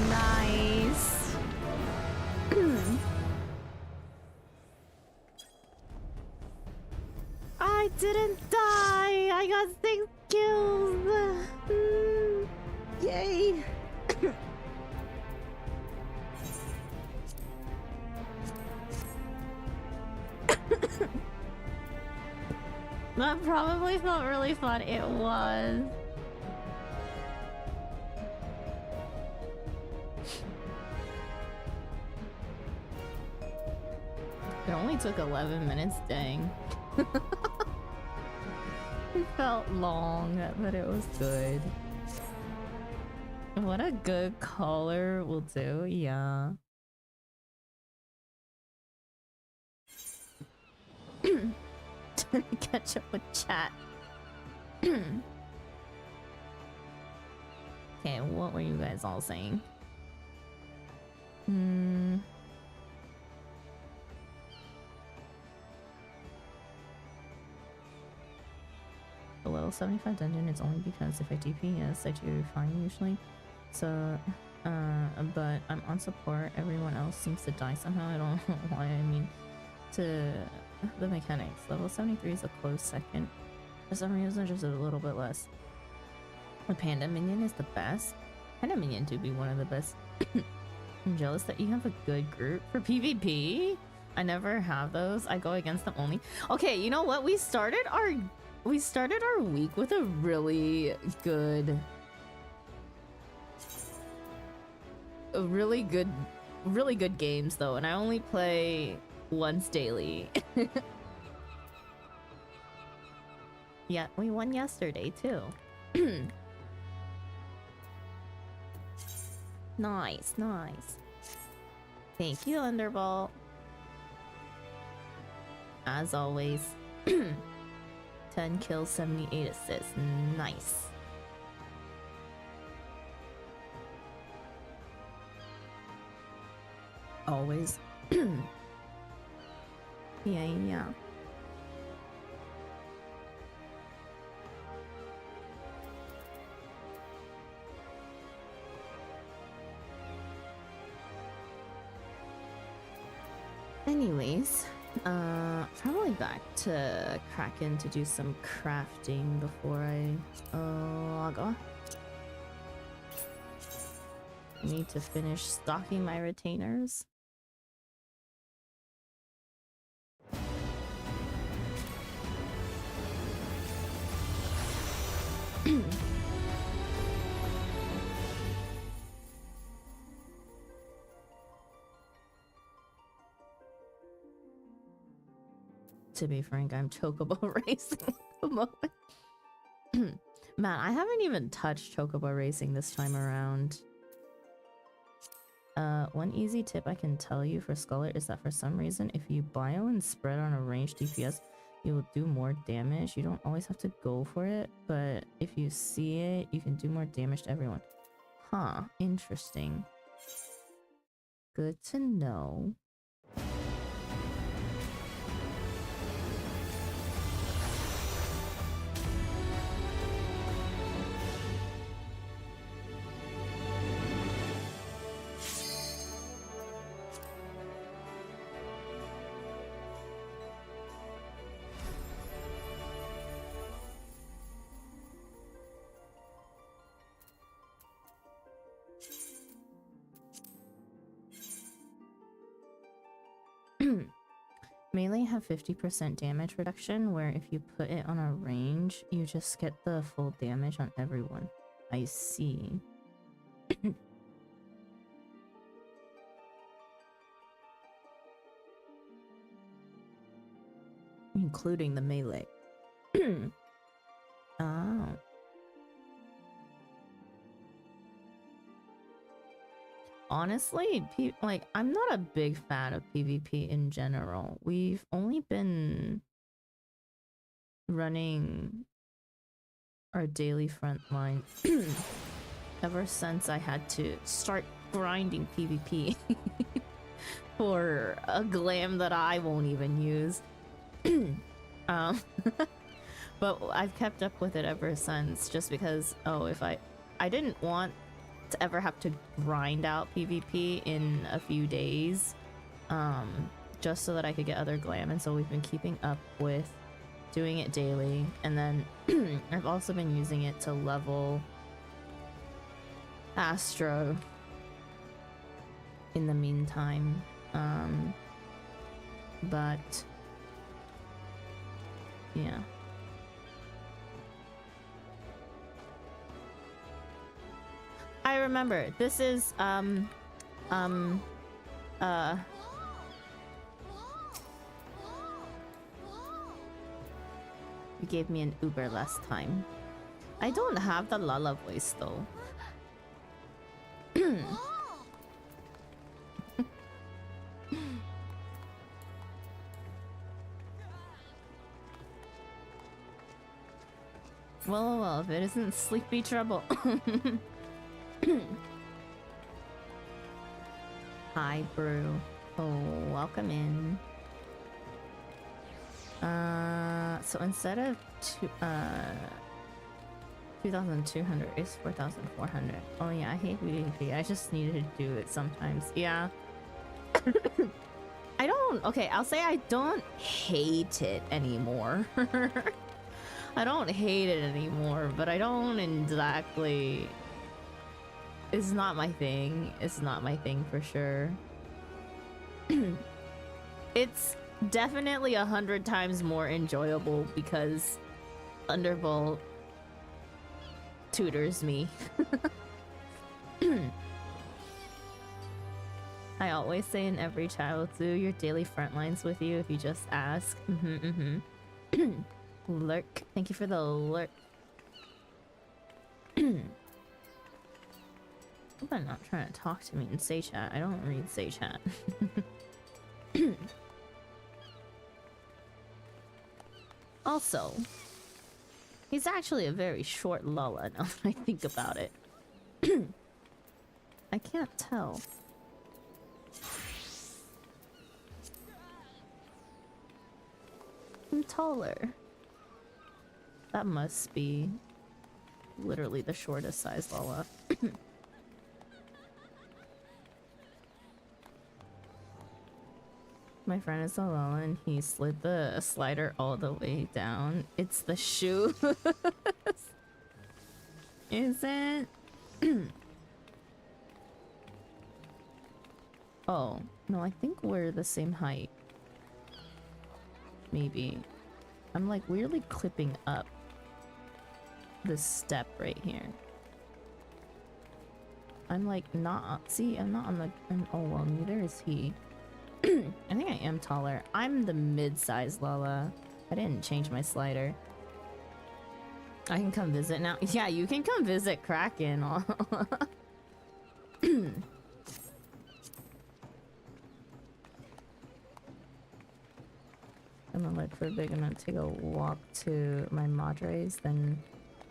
Speaker 1: Nice. I didn't die. I got 6 kills. Yay. That probably felt really fun. It was. It only took 11 minutes, dang. It felt long, but it was good. What a good caller will do, yeah. Trying to catch up with chat. Okay, what were you guys all saying? The level 75 dungeon is only because if I DP, yes, I do fine usually. So, but I'm on support. Everyone else seems to die somehow. I don't know why. I mean, to the mechanics, level 73 is a close second. For some reason, just a little bit less. The panda minion is the best. Panda minion do be one of the best. I'm jealous that you have a good group for PvP. I never have those. I go against them only. Okay, you know what? We started our week with a really good games though, and I only play once daily. Yeah, we won yesterday too. Nice. Thank you, Underball. As always. 10 kills, 78 assists. Nice. Always. Yeah. Anyways, probably back to Kraken to do some crafting before I log off. I need to finish stocking my retainers. To be frank, I'm chocobo racing at the moment. Man, I haven't even touched chocobo racing this time around. One easy tip I can tell you for Scholar is that for some reason, if you bio and spread on a ranged DPS, you will do more damage. You don't always have to go for it, but if you see it, you can do more damage to everyone. Huh, interesting. Good to know. Melee have 50% damage reduction, where if you put it on a range, you just get the full damage on everyone. I see. Including the melee. Oh. Honestly, like, I'm not a big fan of PvP in general. We've only been running our daily frontline ever since I had to start grinding PvP for a glam that I won't even use. But I've kept up with it ever since, just because, if I didn't want to ever have to grind out PvP in a few days, just so that I could get other glam, and so we've been keeping up with doing it daily, and then I've also been using it to level Astro in the meantime, but yeah. I remember, this is, you gave me an Uber last time. I don't have the Lala voice though. Well, if it isn't sleepy trouble. Hi, Brew. Oh, welcome in. So instead of 2,200, it's 4,400. Oh yeah, I hate PvP. I just needed to do it sometimes. Yeah. I don't. Okay, I'll say I don't hate it anymore. I don't hate it anymore, but I don't exactly. It's not my thing. It's not my thing for sure. It's definitely 100 times more enjoyable because Thunderbolt tutors me. I always say in every chat, will do your daily frontlines with you if you just ask. Lurk. Thank you for the lurk. Hope I'm not trying to talk to me in Say Chat. I don't read Say Chat. Also, he's actually a very short Lala now that I think about it. I can't tell. I'm taller. That must be literally the shortest size Lala. My friend is a Lala and he slid the slider all the way down. It's the shoe. Is it? Oh, no, I think we're the same height. Maybe. I'm like weirdly clipping up this step right here. I'm like not, see, I'm not on the, oh well, neither is he. I think I am taller. I'm the mid-sized Lala. I didn't change my slider. I can come visit now. Yeah, you can come visit Kraken. I'm gonna look for big. I'm gonna take a walk to my madres, then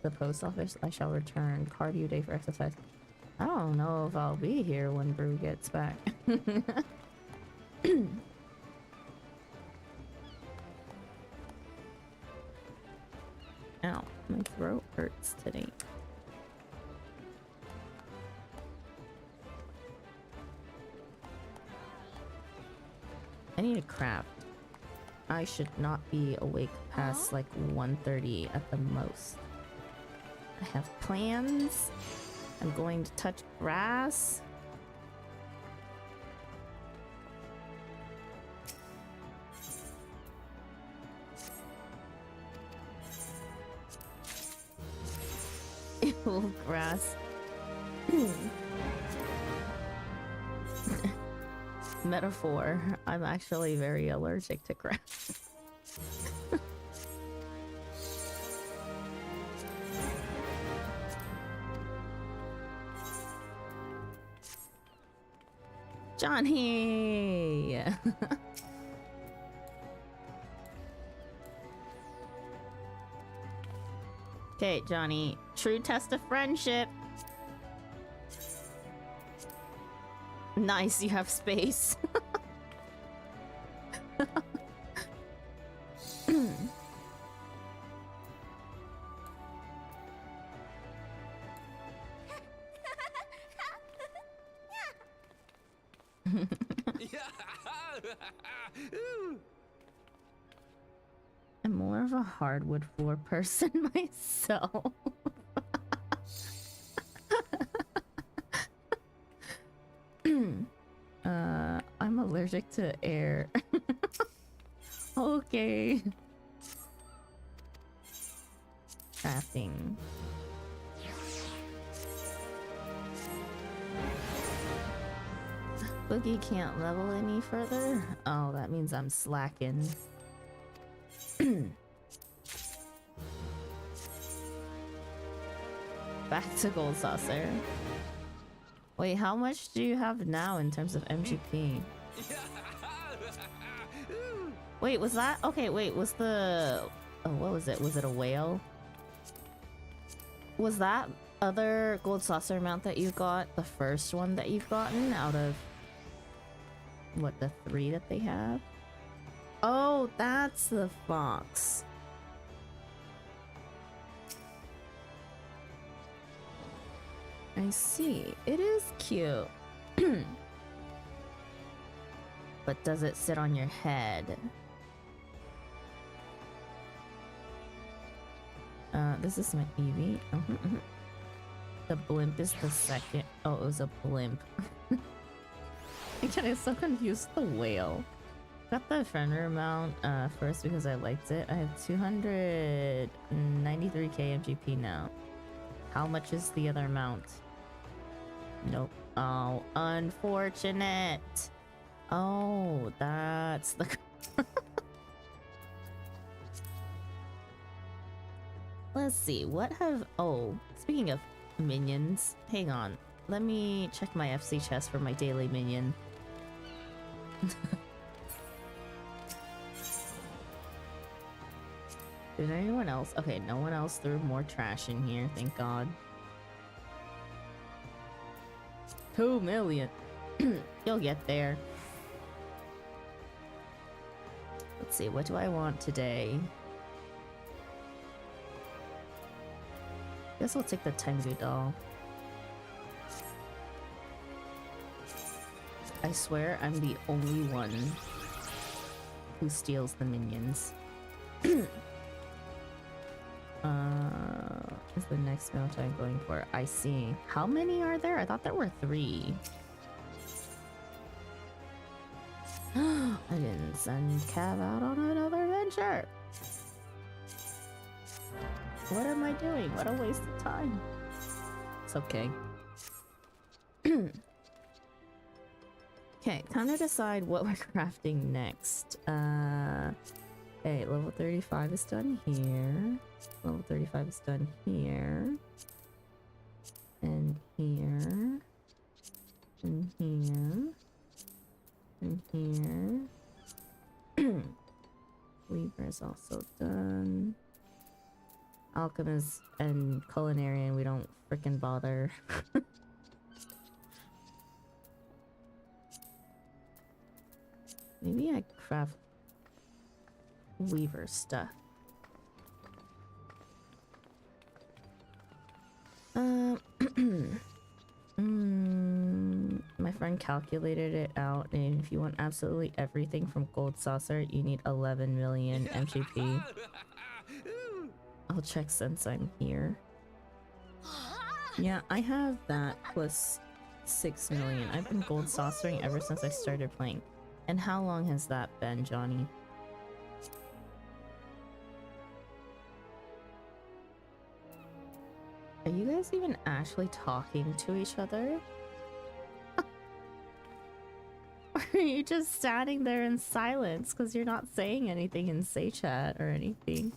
Speaker 1: the post office. I shall return. Cardio day for exercise. I don't know if I'll be here when Brew gets back. Ow, my throat hurts today. I need a craft. I should not be awake past like 1:30 at the most. I have plans. I'm going to touch grass. Ew, grass. Metaphor. I'm actually very allergic to grass. Johnny! Okay, Johnny. True test of friendship. Nice, you have space. I'm more of a hardwood floor person myself. I'm allergic to air. Okay. Crafting. Boogie can't level any further? Oh, that means I'm slacking. Back to Gold Saucer. Wait, how much do you have now in terms of MGP? Wait, was that? Okay, wait, was the... Oh, what was it? Was it a whale? Was that other gold saucer mount that you got, the first one that you've gotten out of what, the 3 that they have? Oh, that's the fox. I see. It is cute. But does it sit on your head? This is my Eevee. The blimp is the second. Oh, it was a blimp. Again, I'm so confused with the whale. Got the Fenrir mount first because I liked it. I have 293k MGP now. How much is the other mount? Nope. Oh, unfortunate. Oh, that's the... Let's see, what have... Oh, speaking of minions, hang on. Let me check my FC chest for my daily minion. Did anyone else? Okay, no one else threw more trash in here, thank God. 2 million. You'll get there. Let's see, what do I want today? Guess we'll take the Tengu doll. I swear I'm the only one who steals the minions. Is the next mount I'm going for. I see. How many are there? I thought there were 3. I didn't send Cav out on another venture. What am I doing? What a waste of time. It's okay. Okay, time to decide what we're crafting next. Okay, level 35 is done here. Level 35 is done here. And here. And here. And here. Weaver is also done. Alchemist and Culinarian, we don't frickin' bother. Maybe I craft Weaver stuff. My friend calculated it out, and if you want absolutely everything from Gold Saucer, you need 11 million MGP. I'll check since I'm here. Yeah, I have that plus 6 million. I've been Gold Saucering ever since I started playing. And how long has that been, Johnny? Are you guys even actually talking to each other? Or are you just standing there in silence because you're not saying anything in Say Chat or anything?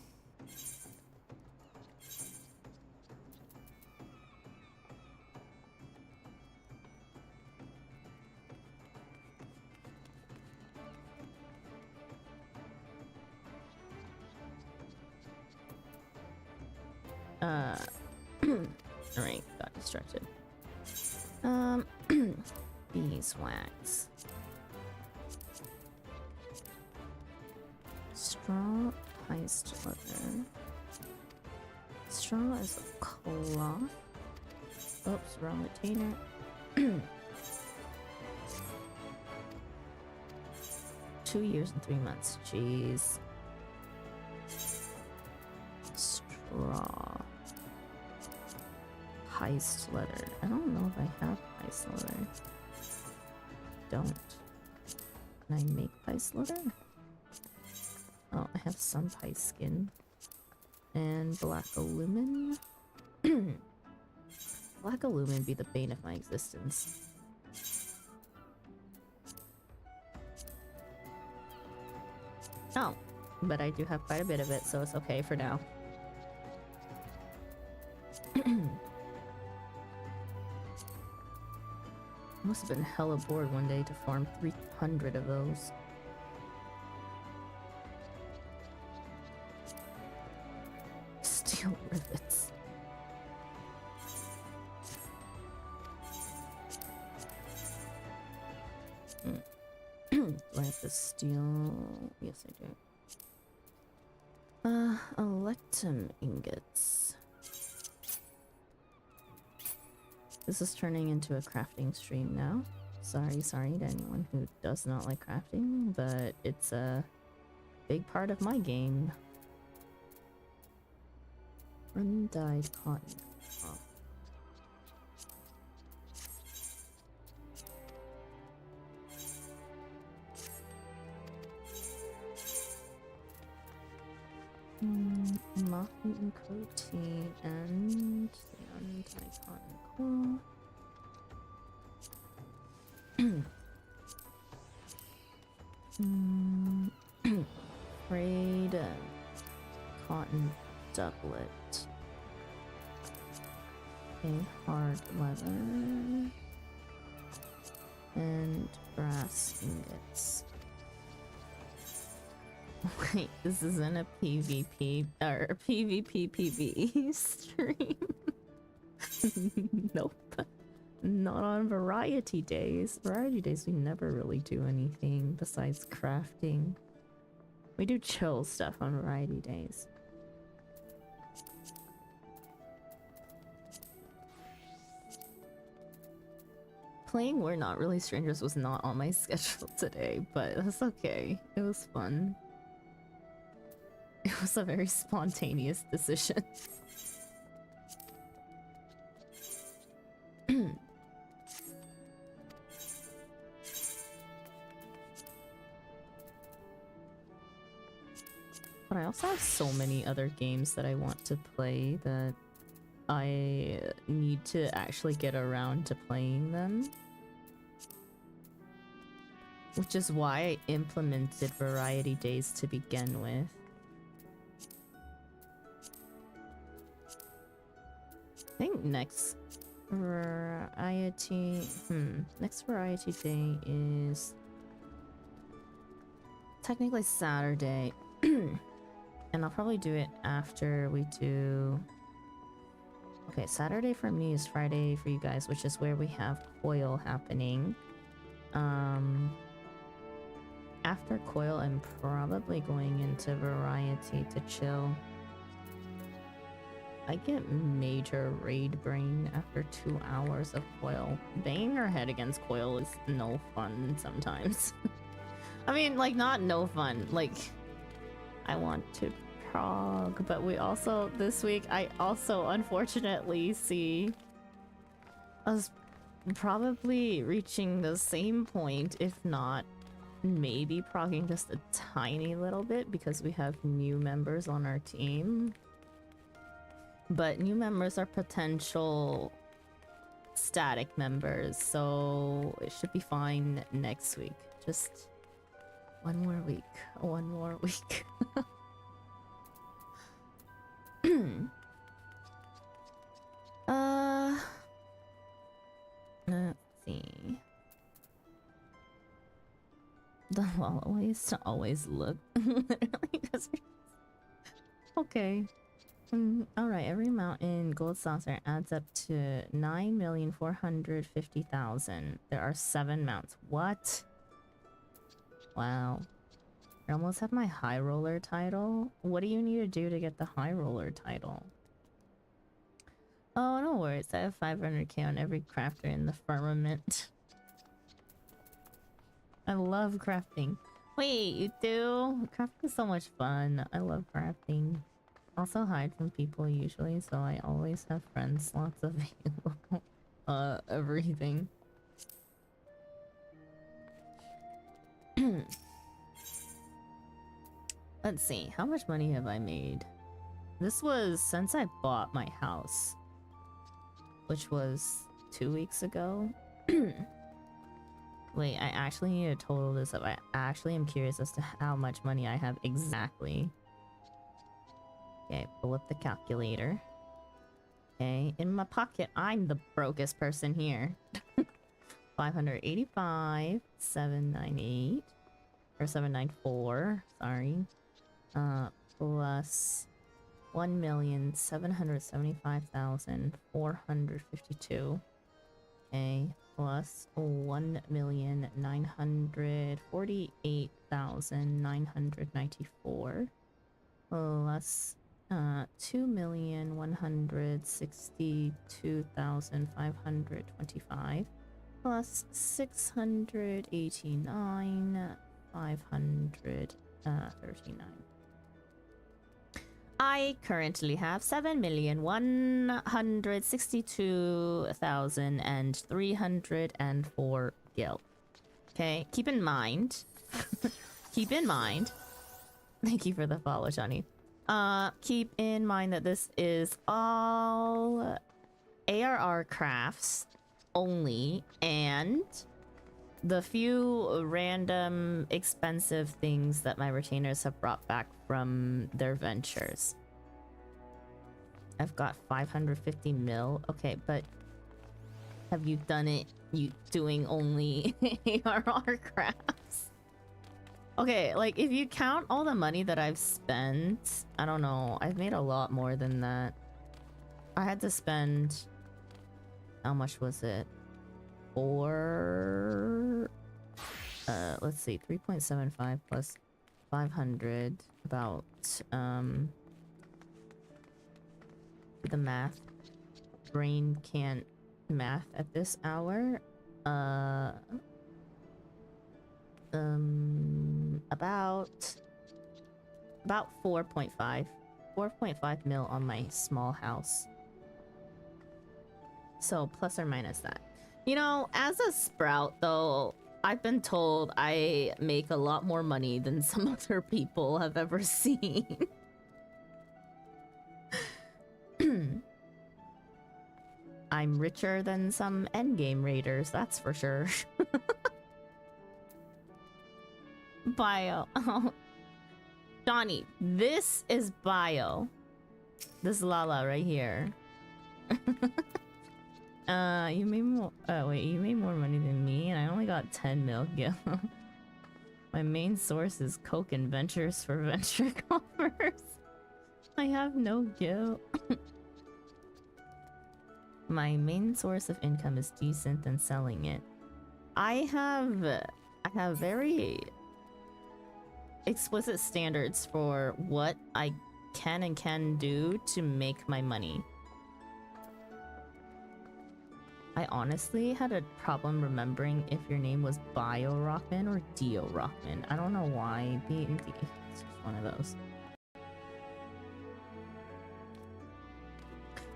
Speaker 1: Alright, got distracted. Beeswax. Straw, iced leather. Straw is a cloth. Oops, wrong retainer. 2 years and 3 months. Jeez. Straw. Heist leather. I don't know if I have heist leather. Don't. Can I make heist leather? Oh, I have some heist skin. And black illumin. Black illumin be the bane of my existence. Oh, but I do have quite a bit of it, so it's okay for now. Must have been hella bored one day to farm 300 of those. Steel rivets. Do I have to steal? Yes, I do. Electum ingots. This is turning into a crafting stream now. Sorry to anyone who does not like crafting, but it's a big part of my game. Undyed cotton. Oh. Moth-eaten protein and the undyed cotton cool. Frayed cotton doublet. A hard leather. And brass ingots. Wait, this isn't a PvP or PvP PvE stream. Nope. Not on variety days. Variety days we never really do anything besides crafting. We do chill stuff on variety days. Playing We're Not Really Strangers was not on my schedule today, but that's okay. It was fun. It was a very spontaneous decision. But I also have so many other games that I want to play that I need to actually get around to playing them. Which is why I implemented variety days to begin with. I think next variety day is technically Saturday. And I'll probably do it after we do... Okay, Saturday for me is Friday for you guys, which is where we have Coil happening. After Coil, I'm probably going into Variety to chill. I get major raid brain after 2 hours of Coil. Banging our head against Coil is no fun sometimes. I mean, like, not no fun. Like, I want to prog, but we also, this week, I also unfortunately see us probably reaching the same point, if not maybe progging just a tiny little bit because we have new members on our team. But new members are potential static members, so it should be fine next week. Just one more week. One more week. Let's see. The ways to always look. Okay. Alright, every mountain gold saucer adds up to 9,450,000. There are 7 mounts. What? Wow. I almost have my high roller title. What do you need to do to get the high roller title? Oh, no worries. I have 500k on every crafter in the firmament. I love crafting. Wait, you do? Crafting is so much fun. I love crafting. Also hide from people usually, so I always have friend slots available. Everything. Let's see, how much money have I made? This was since I bought my house, which was 2 weeks ago. Wait, I actually need to total this up. I actually am curious as to how much money I have exactly. Okay, pull up the calculator. Okay, in my pocket, I'm the brokest person here. 585, 798, or 794, sorry. Plus 1,775,452. Okay, plus 1,948,994 plus 2,162,525 plus 689,539. I currently have 7,162,304 gil. Okay, keep in mind. Keep in mind. Thank you for the follow, Johnny. Keep in mind that this is all ARR crafts only, and the few random expensive things that my retainers have brought back from their ventures. I've got 550 mil. Okay, but have you done it? You doing only ARR crafts? Okay, like if you count all the money that I've spent, I don't know. I've made a lot more than that. I had to spend, how much was it? Let's see, 3.75 plus 500, about the math brain can't math at this hour. About 4.5 mil on my small house. So plus or minus that. You know, as a sprout though, I've been told I make a lot more money than some other people have ever seen. I'm richer than some endgame raiders, that's for sure. Bio. Oh. Donnie, this is bio. This Lala right here. You made more. Wait, you made more money than me, and I only got 10 mil gil. My main source is Coke and Ventures for venture commerce. I have no gil. My main source of income is decent than selling it. I have very explicit standards for what I can do to make my money. I honestly had a problem remembering if your name was Bio Rockman or Dio Rockman. I don't know why. It's just one of those.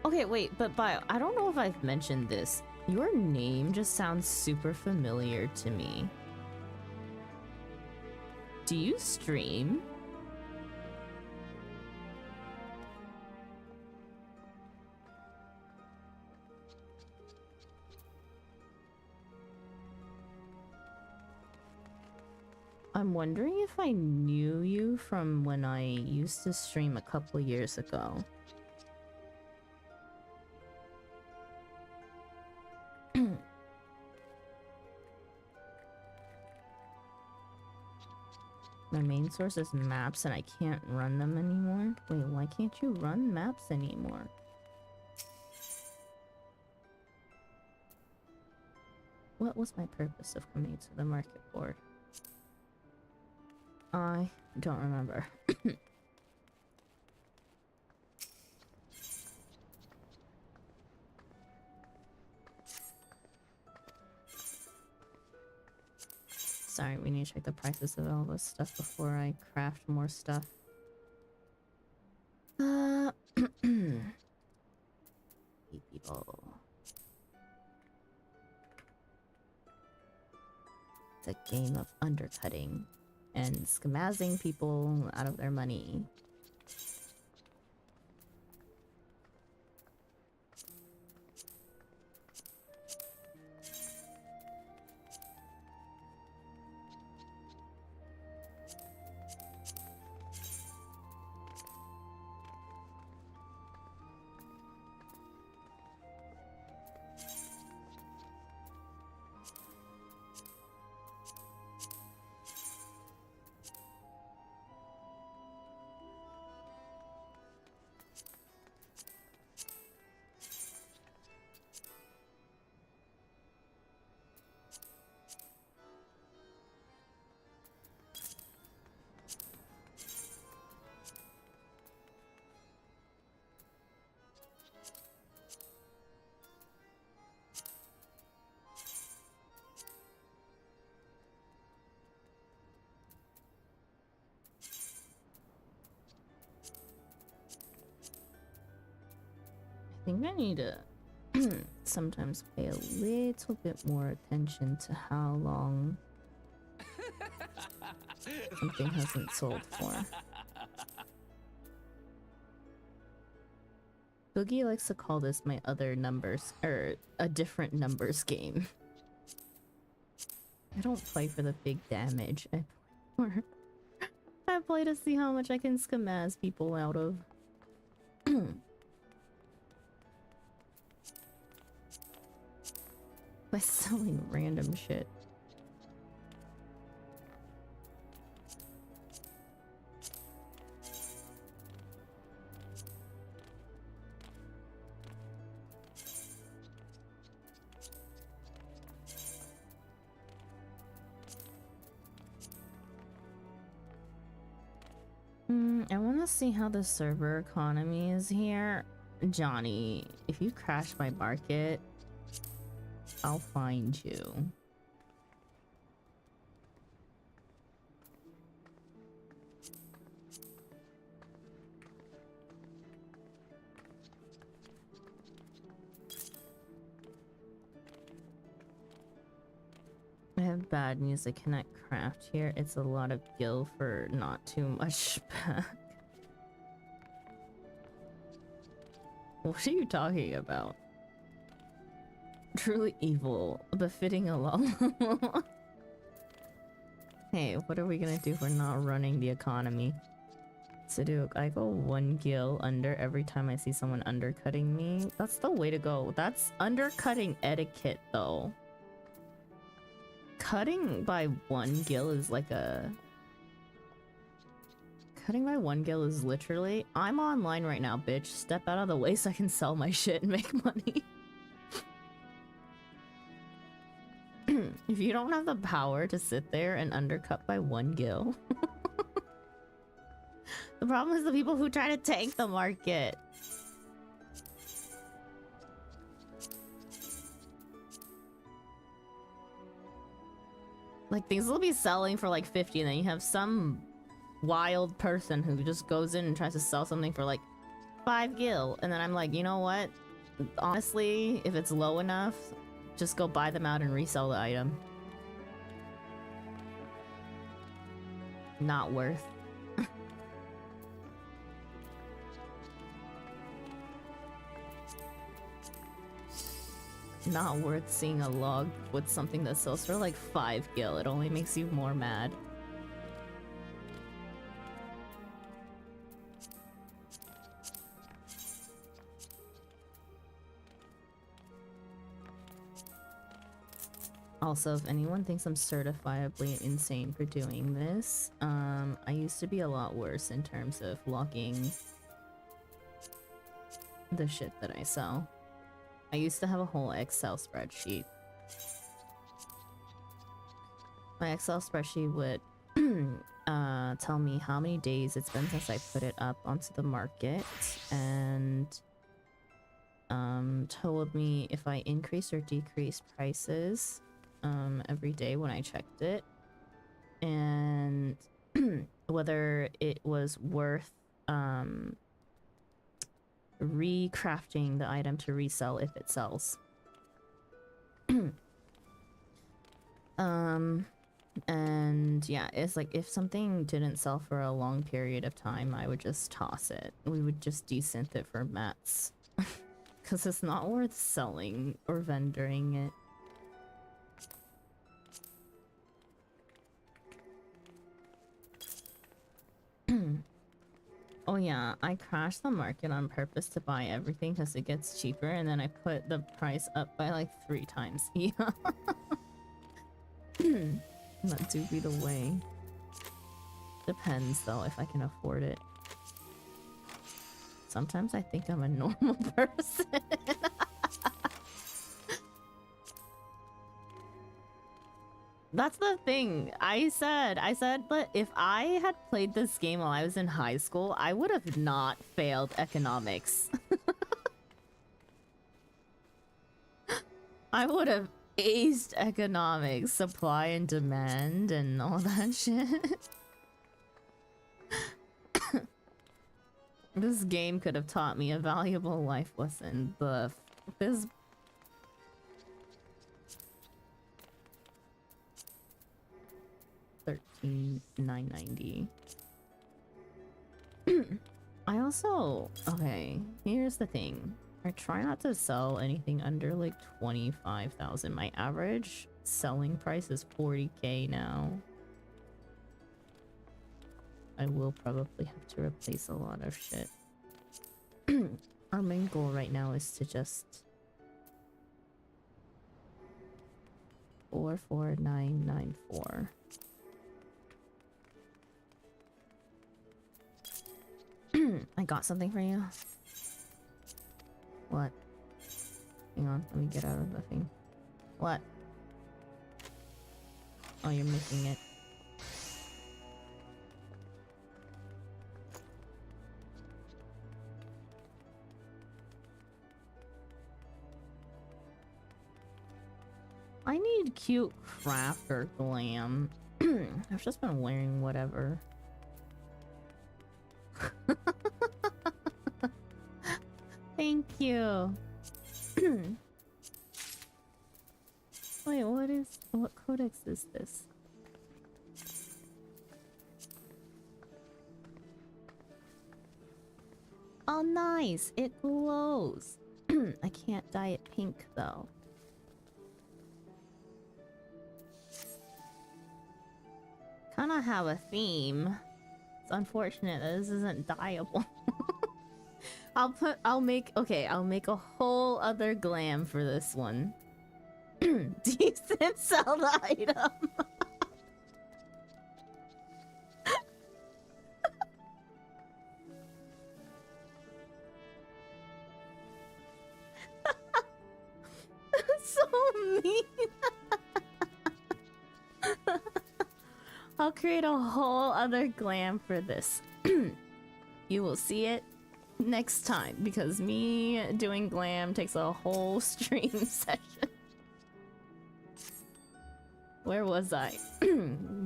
Speaker 1: Okay, wait, but Bio, I don't know if I've mentioned this. Your name just sounds super familiar to me. Do you stream? I'm wondering if I knew you from when I used to stream a couple years ago. My main source is maps and I can't run them anymore. Wait, why can't you run maps anymore? What was my purpose of coming to the market board? I don't remember. Sorry, we need to check the prices of all this stuff before I craft more stuff. People. It's a game of undercutting and schmazzing people out of their money. I'm gonna need to sometimes pay a little bit more attention to how long something hasn't sold for. Boogie likes to call this my other numbers, or a different numbers game. I don't play for the big damage. I play to see how much I can scamaz people out of. By selling random shit. I want to see how the server economy is here. Johnny, if you crash my market, I'll find you. I have bad news. I cannot craft here. It's a lot of gil for not too much back. What are you talking about? Truly evil, befitting a law. Hey, what are we gonna do if we're not running the economy? Siduk, I go 1 gil under every time I see someone undercutting me. That's the way to go. That's undercutting etiquette, though. Cutting by 1 gil is like a... Cutting by 1 gil is literally... I'm online right now, bitch. Step out of the way so I can sell my shit and make money. If you don't have the power to sit there and undercut by 1 gil... The problem is the people who try to tank the market. Like, things will be selling for like 50 and then you have some wild person who just goes in and tries to sell something for like 5 gil. And then I'm like, you know what? Honestly, if it's low enough, just go buy them out and resell the item. Not worth. Not worth seeing a log with something that sells for like 5 gil. It only makes you more mad. Also, if anyone thinks I'm certifiably insane for doing this, I used to be a lot worse in terms of logging the shit that I sell. I used to have a whole Excel spreadsheet. My Excel spreadsheet would tell me how many days it's been since I put it up onto the market, and told me if I increased or decreased prices every day when I checked it, and whether it was worth recrafting the item to resell if it sells. And yeah, it's like if something didn't sell for a long period of time, I would just toss it. We would just desynth it for mats. Because it's not worth selling or vendoring it. Oh yeah, I crashed the market on purpose to buy everything because it gets cheaper, and then I put the price up by like 3 times. Yeah. That do be the way. Depends though if I can afford it. Sometimes I think I'm a normal person. That's the thing. I said, but if I had played this game while I was in high school, I would have not failed economics. I would have aced economics, supply and demand, and all that shit. This game could have taught me a valuable life lesson. This 13,990. I also, okay, here's the thing. I try not to sell anything under like 25,000. My average selling price is 40k now. I will probably have to replace a lot of shit. Our main goal right now is to just 44994. I got something for you. What? Hang on, let me get out of the thing. What? Oh, you're making it. I need cute craft or glam. I've just been wearing whatever. Thank you. Wait, what codex is this? Oh, nice. It glows. I can't dye it pink though. Kind of have a theme. It's unfortunate that this isn't dyeable. I'll make a whole other glam for this one. Decent sell the item. So mean. I'll create a whole other glam for this. You will see it next time, because me doing glam takes a whole stream session. Where was I?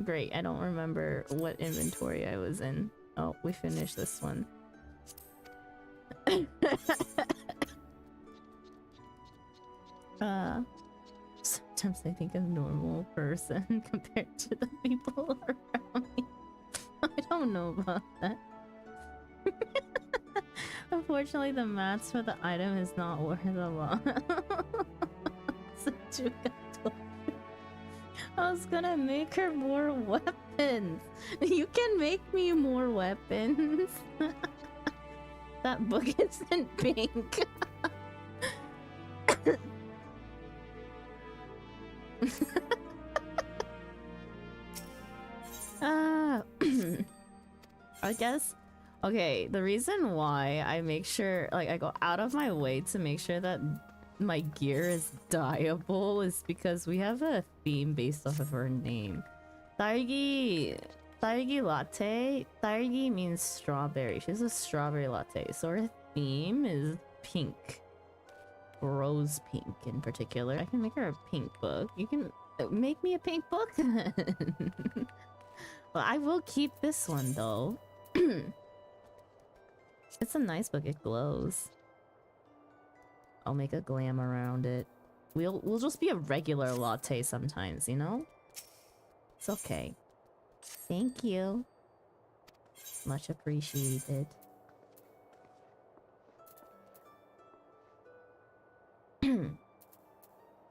Speaker 1: Great, I don't remember what inventory I was in. Oh, we finished this one. Sometimes I think I'm a normal person compared to the people around me. I don't know about that. Unfortunately, the mats for the item is not worth a lot. I was gonna make her more weapons. You can make me more weapons. That book isn't pink. I guess. Okay, the reason why I make sure, like, I go out of my way to make sure that my gear is dyeable is because we have a theme based off of her name. Taigi latte. Taigi means strawberry. She's a strawberry latte. So her theme is pink. Rose pink in particular. I can make her a pink book. You can make me a pink book? Well, I will keep this one though. It's a nice book. It glows. I'll make a glam around it. We'll just be a regular latte sometimes, you know? It's okay. Thank you. Much appreciated. You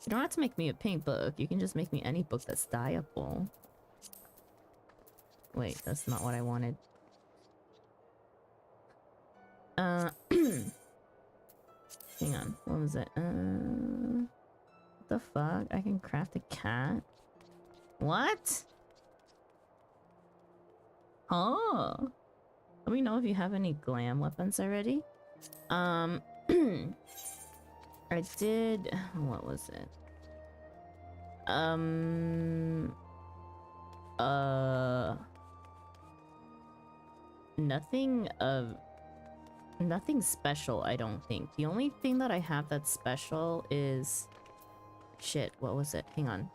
Speaker 1: don't have to make me a pink book. You can just make me any book that's dyeable. Wait, that's not what I wanted. Hang on, what was it? What the fuck? I can craft a cat? What? Oh. Let me know if you have any glam weapons already. I did... What was it? Nothing special, I don't think. The only thing that I have that's special is... Shit, what was it? Hang on.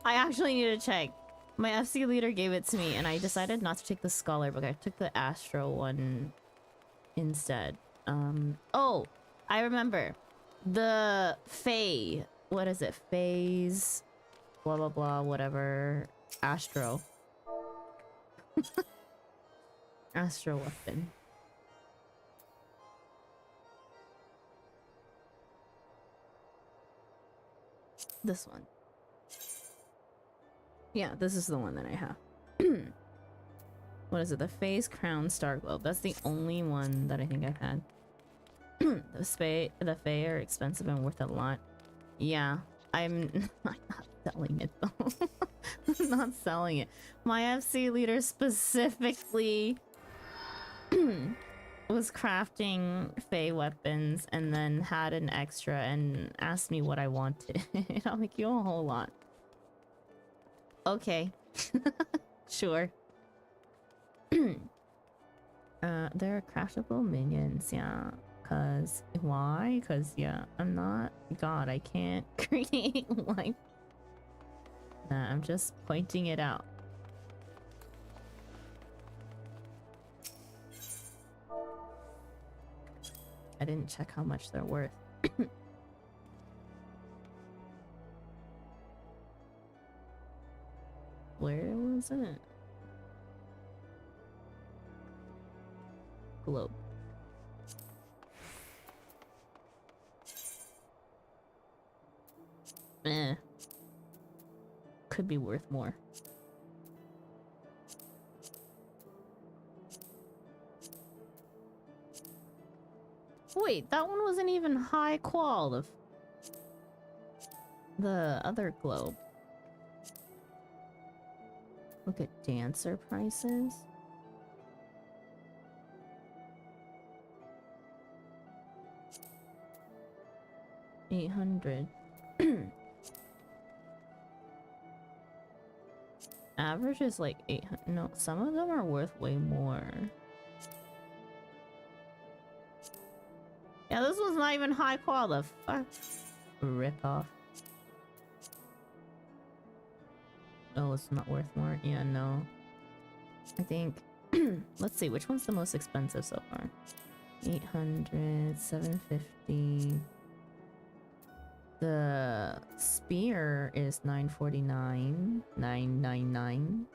Speaker 1: I actually need to check. My FC leader gave it to me, and I decided not to take the Scholar book. I took the Astro one instead. Oh, I remember. The Fae. What is it? Phase. Blah, blah, blah, whatever. Astro. Astro weapon. This one. Yeah, this is the one that I have. What is it? The Phase Crown Star Globe. That's the only one that I think I've had. The Fae are expensive and worth a lot. Yeah, I'm not selling it though. I'm not selling it. My FC leader specifically was crafting Fae weapons and then had an extra and asked me what I wanted. I'll make you a whole lot. Okay. Sure. They're craftable minions, yeah. Cause why? Cause yeah, I'm not God. I can't create like that. I'm just pointing it out. I didn't check how much they're worth. Where was it? Globe. Could be worth more. Wait, that one wasn't even high qual of the other globe. Look at dancer prices. $800. Average is like 800. No, some of them are worth way more. Yeah, this one's not even high quality. Fuck. Rip off. Oh, it's not worth more. Yeah, no. I think. Let's see, which one's the most expensive so far? 800, 750. The spear is 949, 999.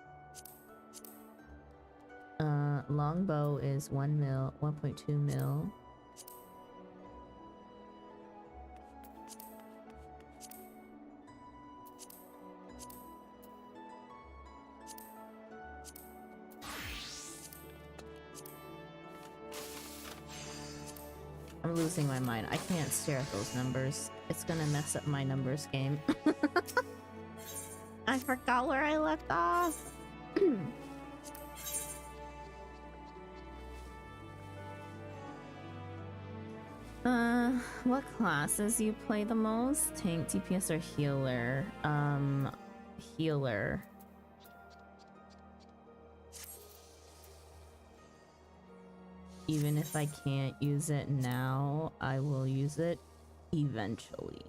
Speaker 1: Longbow is 1 mil, 1.2 mil. I'm losing my mind. I can't stare at those numbers. It's gonna mess up my numbers game. I forgot where I left off. What classes you play the most? Tank, DPS, or healer? Healer. Even if I can't use it now, I will use it eventually.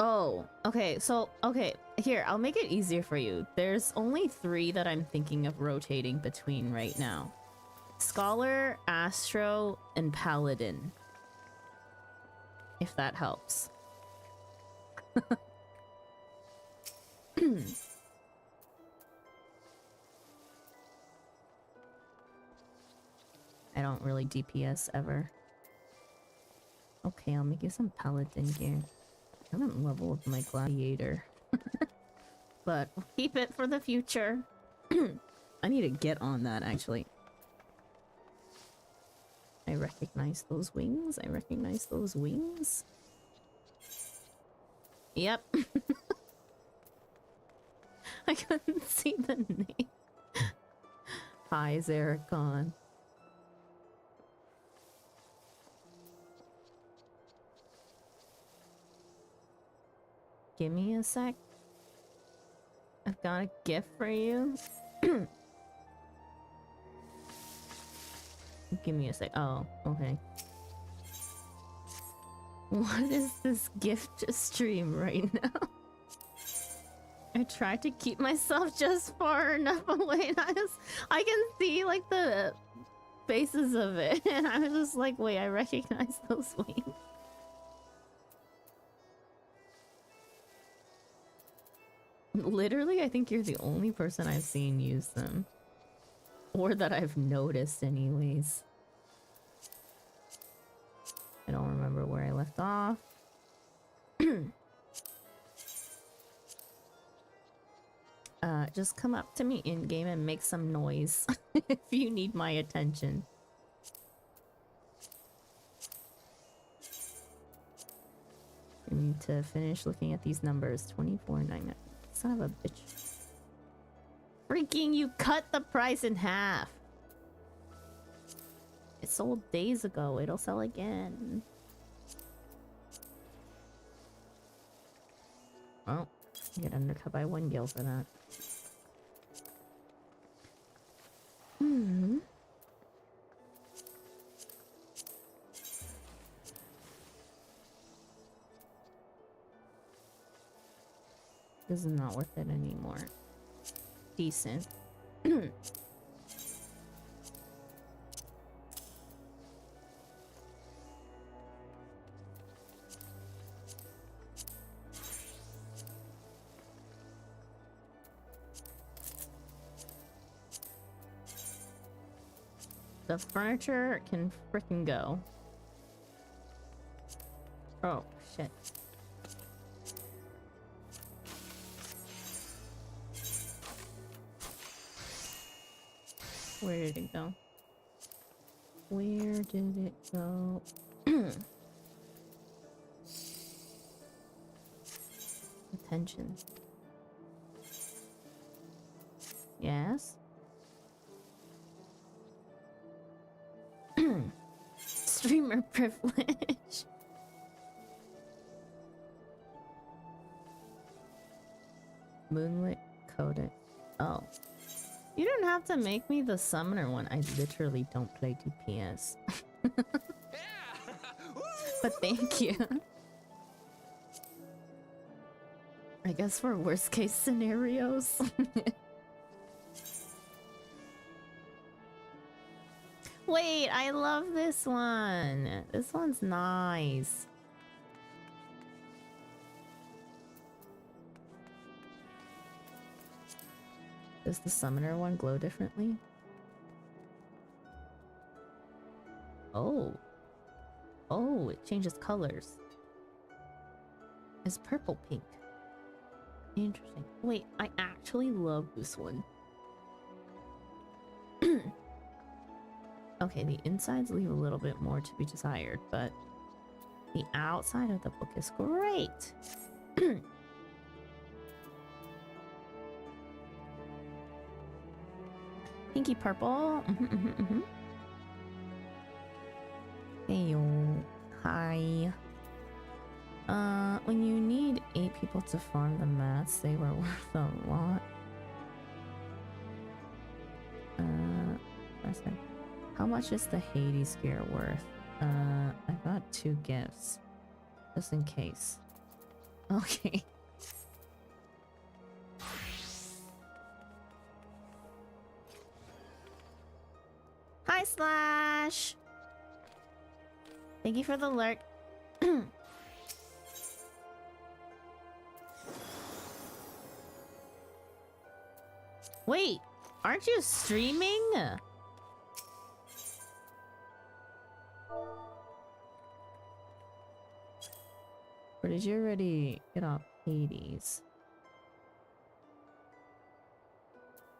Speaker 1: Oh, okay, so, okay, here, I'll make it easier for you. There's only 3 that I'm thinking of rotating between right now. Scholar, Astro, and Paladin. If that helps. I don't really DPS ever. Okay, I'll make you some Paladin gear. I haven't leveled my Gladiator. But we'll keep it for the future. I need to get on that, actually. I recognize those wings. I recognize those wings. Yep. I couldn't see the name. Hi, Zeracon. Give me a sec. I've got a gift for you. Give me a sec. Oh, okay. What is this gift stream right now? I tried to keep myself just far enough away, and I can see like the faces of it, and I was just like, wait, I recognize those wings. Literally, I think you're the only person I've seen use them. Or that I've noticed anyways. I don't remember where I left off. Just come up to me in-game and make some noise if you need my attention. I need to finish looking at these numbers. 24.99. Son of a bitch. Freaking, you cut the price in half. It sold days ago. It'll sell again. Well, I get undercut by 1 gil for that. Hmm. This is not worth it anymore. Decent. The furniture can frickin' go. Oh, shit. Where did it go? Where did it go? Attention. Yes? Streamer privilege. Moonlit coded. Oh. You don't have to make me the summoner one. I literally don't play DPS. But thank you. I guess for worst case scenarios. Wait, I love this one. This one's nice. Does the summoner one glow differently? Oh. Oh, it changes colors. It's purple pink. Interesting. Wait, I actually love this one. Okay, the insides leave a little bit more to be desired, but the outside of the book is great. Pinky purple. Hey yo. Hi. When you need 8 people to farm the mats, they were worth a lot. How much is the Hades gear worth? I got 2 gifts. Just in case. Okay. Hi, Slash! Thank you for the lurk. Wait, aren't you streaming? Or did you already get off Hades?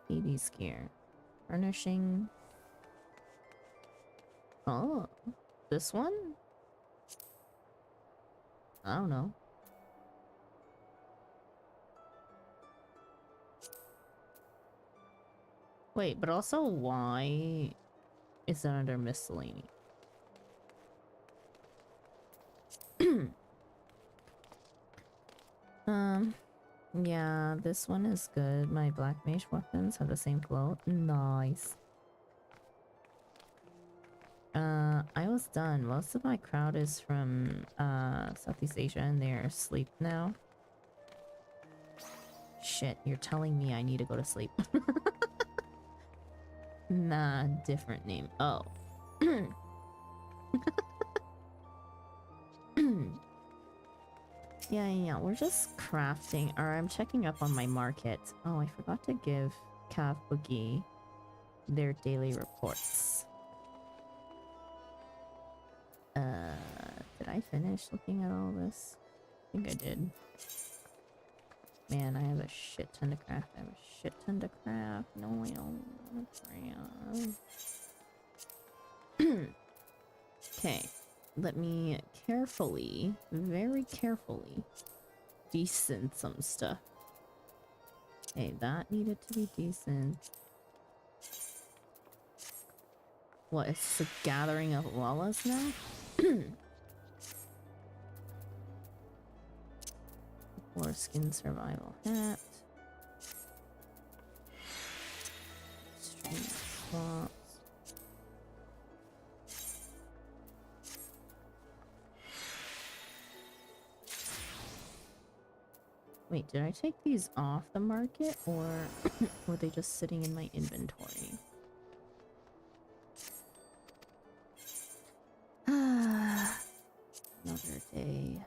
Speaker 1: Hades gear. Furnishing. Oh, this one? I don't know. Wait, but also why is it under miscellany? Yeah, this one is good. My black mage weapons have the same glow. Nice. I was done. Most of my crowd is from Southeast Asia and they're asleep now. Shit, you're telling me I need to go to sleep. Nah, different name. Oh. Yeah, we're just crafting. Or I'm checking up on my market. Oh, I forgot to give Cav Boogie their daily reports. Did I finish looking at all this? I think I did. Man, I have a shit ton to craft. I have a shit ton to craft. No, I don't want to craft. Okay. Let me carefully, very carefully, decent some stuff. Okay, that needed to be decent. What, it's a gathering of llamas now? Foreskin survival hat. Stream swaps. Wait, did I take these off the market or were they just sitting in my inventory? Another day.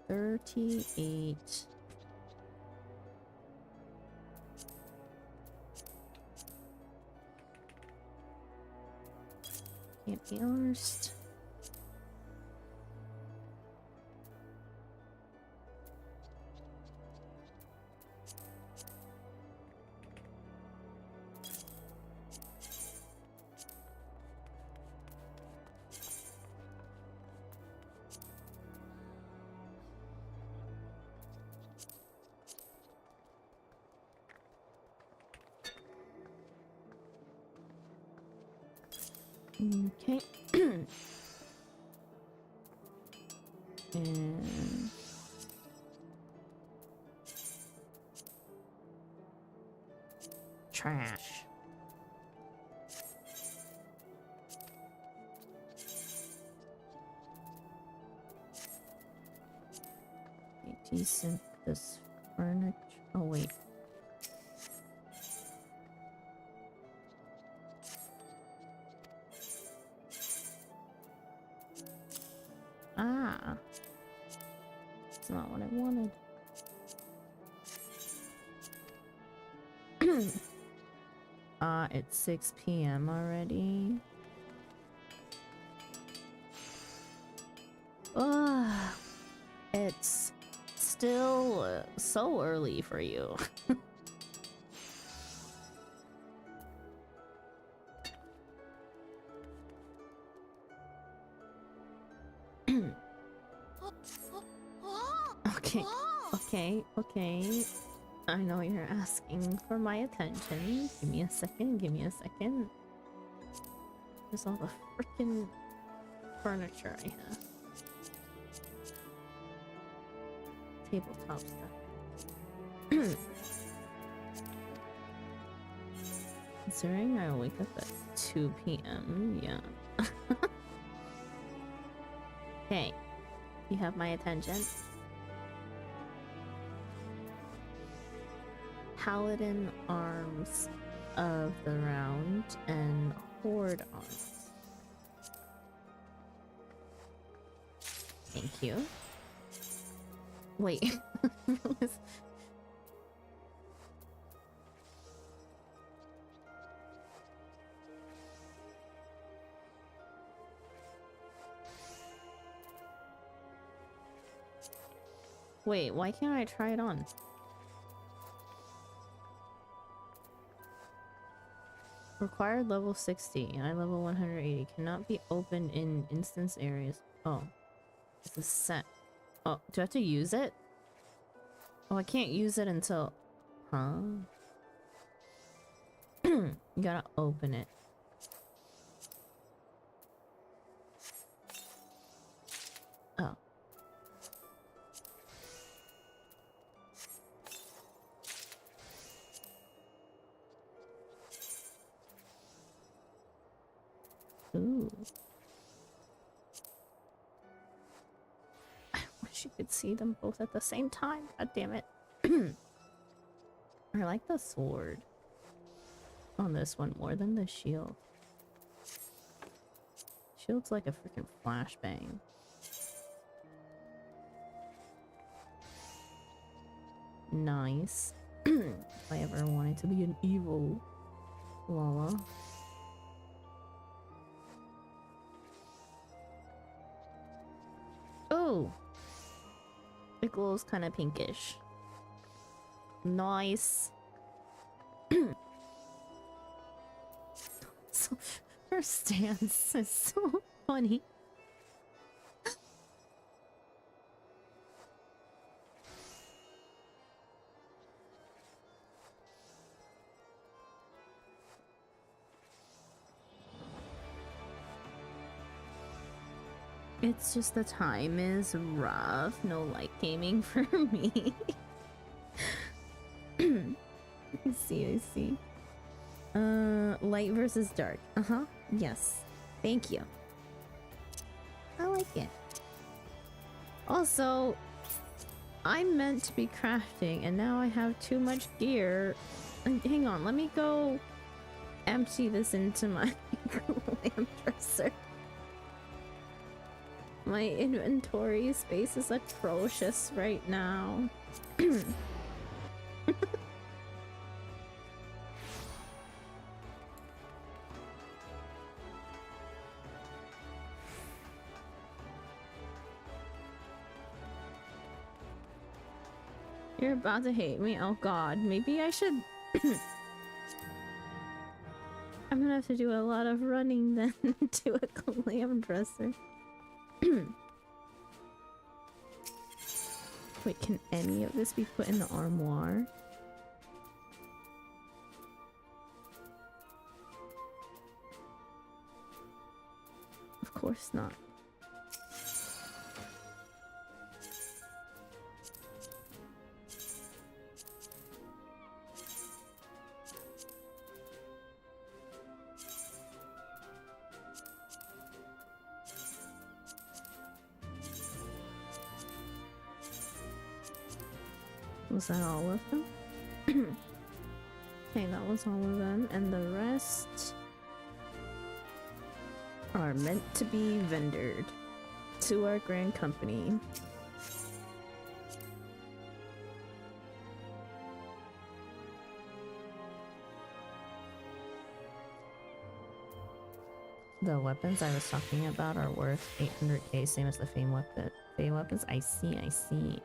Speaker 1: 38. Can't be arsed. Okay. And trash. Okay, decent this furniture. Oh wait. Ah. That's not what I wanted. It's 6 p.m. already. Ugh. It's still so early for you. Okay. I know you're asking for my attention. Give me a second. There's all the freaking furniture I have. Tabletop stuff. Considering I wake up at 2 p.m. Yeah. Hey, you have my attention. Paladin arms of the round and horde arms. Thank you. Wait. Wait, why can't I try it on? Required level 60. I level 180. Cannot be opened in instance areas. Oh. It's a set. Oh, do I have to use it? Oh, I can't use it until... Huh? You gotta open it. Oh. Ooh. I wish you could see them both at the same time. God damn it. I like the sword on this one more than the shield. Shield's like a freaking flashbang. Nice. If I ever wanted to be an evil Lala. Oh! It glows kind of pinkish. Nice. So, her stance is so funny. It's just the time is rough. No light gaming for me. I see. Light versus dark. Uh-huh. Yes. Thank you. I like it. Also, I'm meant to be crafting and now I have too much gear. Hang on, let me go empty this into my lamp dresser. My inventory space is atrocious right now. You're about to hate me? Oh god, maybe I should... I'm gonna have to do a lot of running then to a clam dresser. Wait, can any of this be put in the armoire? Of course not. Was that all of them? Okay, that was all of them, and the rest are meant to be vendored to our grand company. The weapons I was talking about are worth 800k, same as the Fame weapons. I see.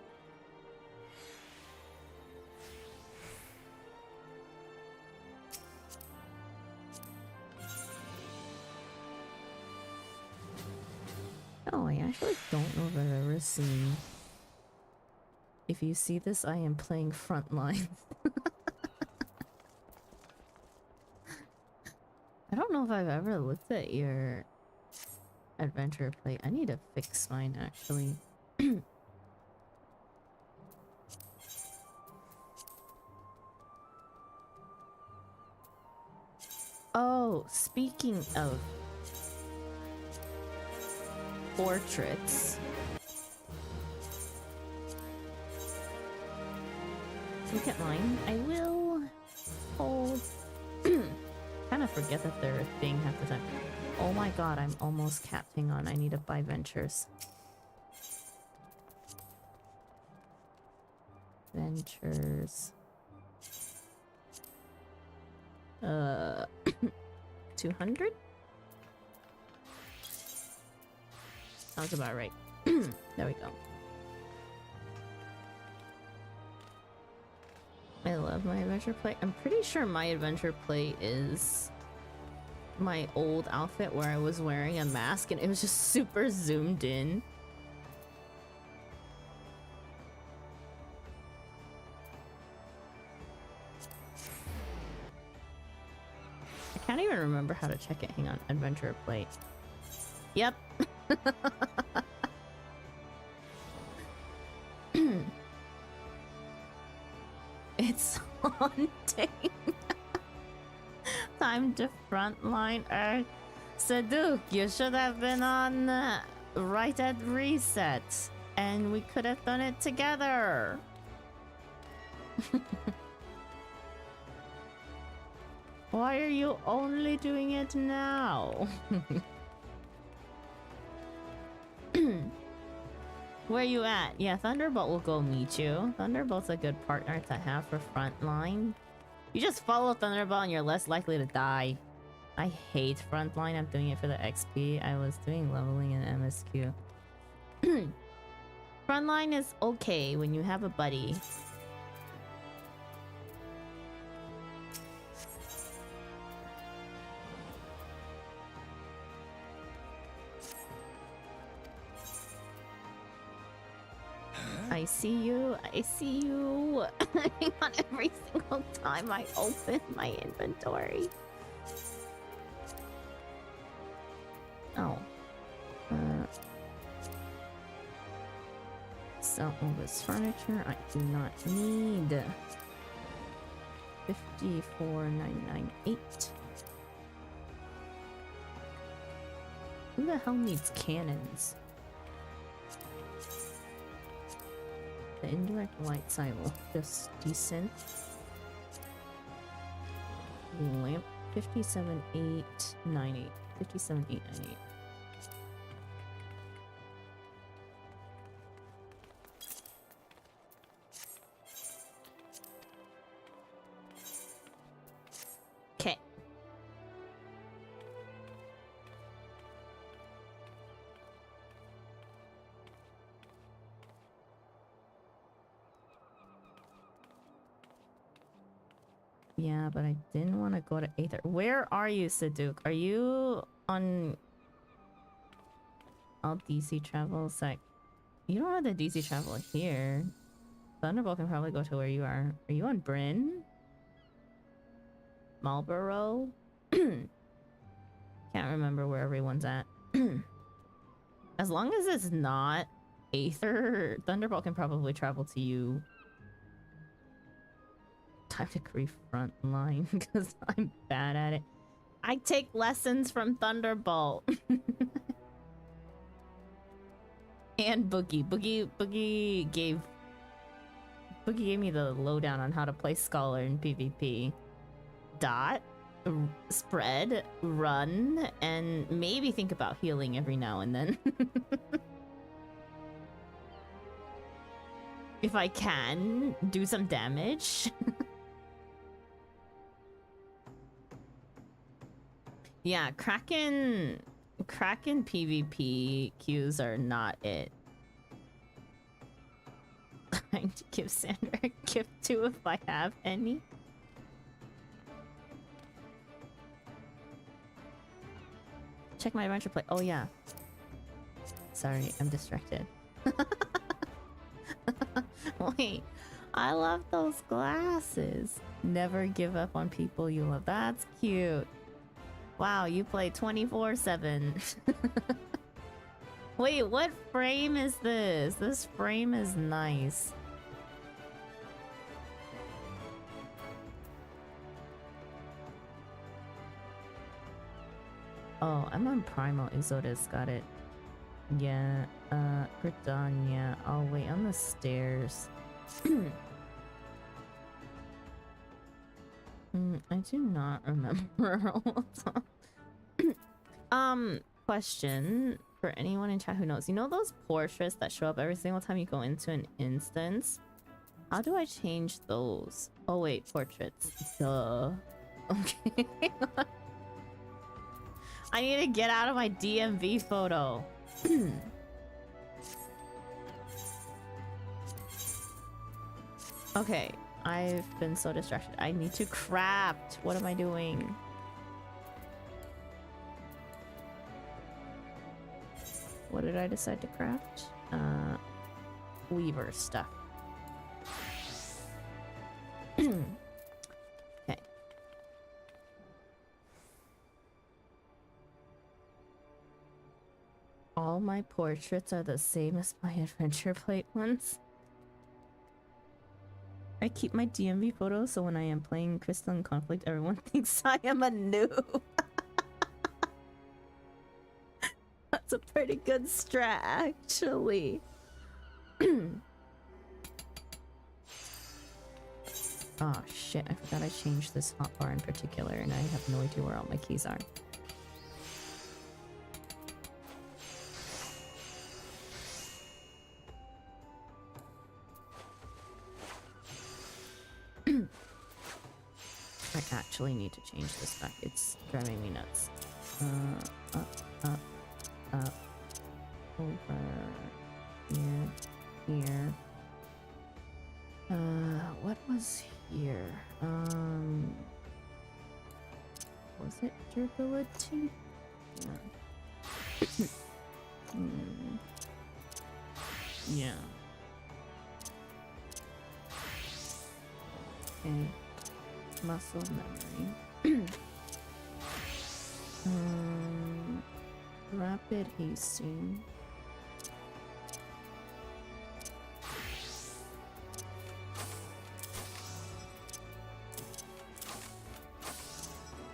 Speaker 1: Oh, I actually don't know if I've ever seen... If you see this, I am playing Frontline. I don't know if I've ever looked at your adventure plate. I need to fix mine, actually. Oh, speaking of portraits. Look at mine. I will hold. Kind of forget that they're a thing half the time. Oh my god, I'm almost capped. Hang on, I need to buy ventures. Ventures. 200? Sounds about right. There we go. I love my adventure plate. I'm pretty sure my adventure plate is my old outfit where I was wearing a mask and it was just super zoomed in. I can't even remember how to check it. Hang on. Adventure plate. Yep. It's haunting. Time to frontline Earth. Saduk, you should have been on right at reset. And we could have done it together. Why are you only doing it now? Where you at? Yeah, Thunderbolt will go meet you. Thunderbolt's a good partner to have for frontline. You just follow Thunderbolt and you're less likely to die. I hate frontline. I'm doing it for the XP. I was doing leveling in MSQ. Frontline is okay when you have a buddy. I see you. I see you. Not every single time I open my inventory. Oh. Sell all this furniture I do not need. 54,998. Who the hell needs cannons? The indirect light side will just decent. Lamp 57,898. 57,898. Okay. Yeah, but I didn't want to go to Aether. Where are you, Saduk? Are you on all DC travels? Like, you don't have the DC travel here. Thunderbolt can probably go to where you are. Are you on Bryn? Marlborough? Can't remember where everyone's at. As long as it's not Aether, Thunderbolt can probably travel to you. Time to grief frontline because I'm bad at it. I take lessons from Thunderbolt. And Boogie. Boogie gave me the lowdown on how to play Scholar in PvP. Dot, spread, run, and maybe think about healing every now and then. If I can, do some damage. Yeah, Kraken PvP queues are not it. Trying to give Sandra a gift too if I have any. Check my adventure play. Oh yeah. Sorry, I'm distracted. Wait, I love those glasses. Never give up on people you love. That's cute. Wow, you play 24/7. Wait, what frame is this? This frame is nice. Oh, I'm on Primal Exodus, got it. Yeah, Britannia. I'll wait on the stairs. I do not remember. Question for anyone in chat who knows. You know those portraits that show up every single time you go into an instance? How do I change those? Oh wait, portraits. Duh. Okay. I need to get out of my DMV photo. Okay, I've been so distracted. I need to craft. What am I doing? What did I decide to craft? Weaver stuff. Okay. All my portraits are the same as my adventure plate ones. I keep my DMV photos so when I am playing Crystalline Conflict, everyone thinks I am a noob. That's a pretty good strat, actually. Oh shit, I forgot I changed this hotbar in particular and I have no idea where all my keys are. I actually need to change this back. It's driving me nuts. Up, over, here. What was here? Was it durability? Yeah. Yeah. Okay. Muscle memory. Rapid hasting.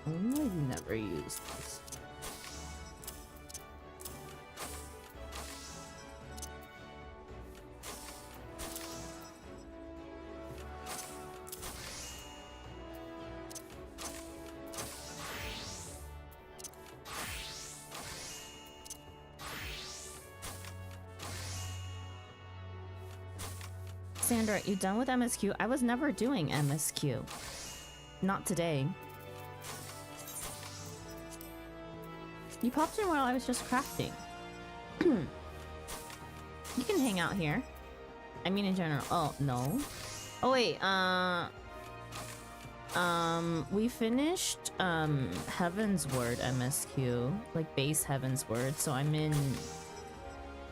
Speaker 1: I've never used this. Sandra, you done with MSQ? I was never doing MSQ. Not today. You popped in while I was just crafting. You can hang out here. I mean in general. Oh, no. Oh, wait, we finished, Heaven's Word MSQ. Like, base Heaven's Word, so I'm in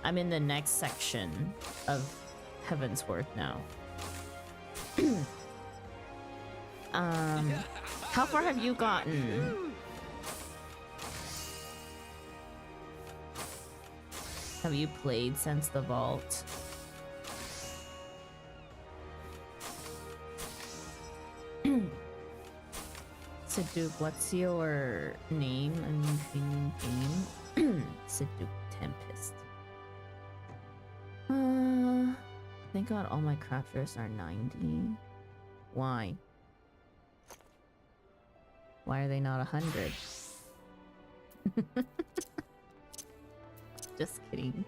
Speaker 1: the next section of Heaven's Word now. How far have you gotten? Have you played since the vault? Siduk, what's your name? I'm using game. Siduk Tempest. Thank God all my crafters are 90. Why? Why are they not 100? Just kidding.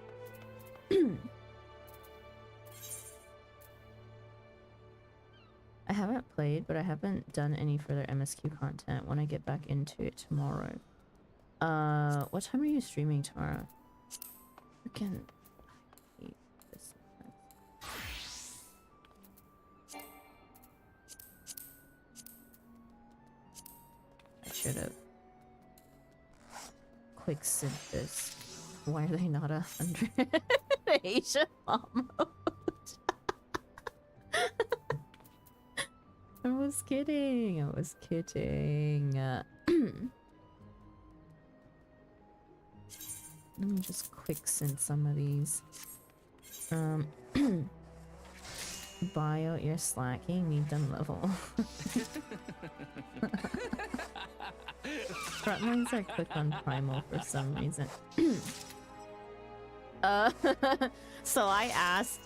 Speaker 1: I haven't played, but I haven't done any further MSQ content when I get back into it tomorrow. What time are you streaming tomorrow? Freaking hate this. I should have quick synth this. Why are they not 100? Asia mode. I was kidding. I was kidding. Let me just quick synth some of these. Bio, you're slacking. Need them level. Frontlines are quick on primal for some reason. So I asked.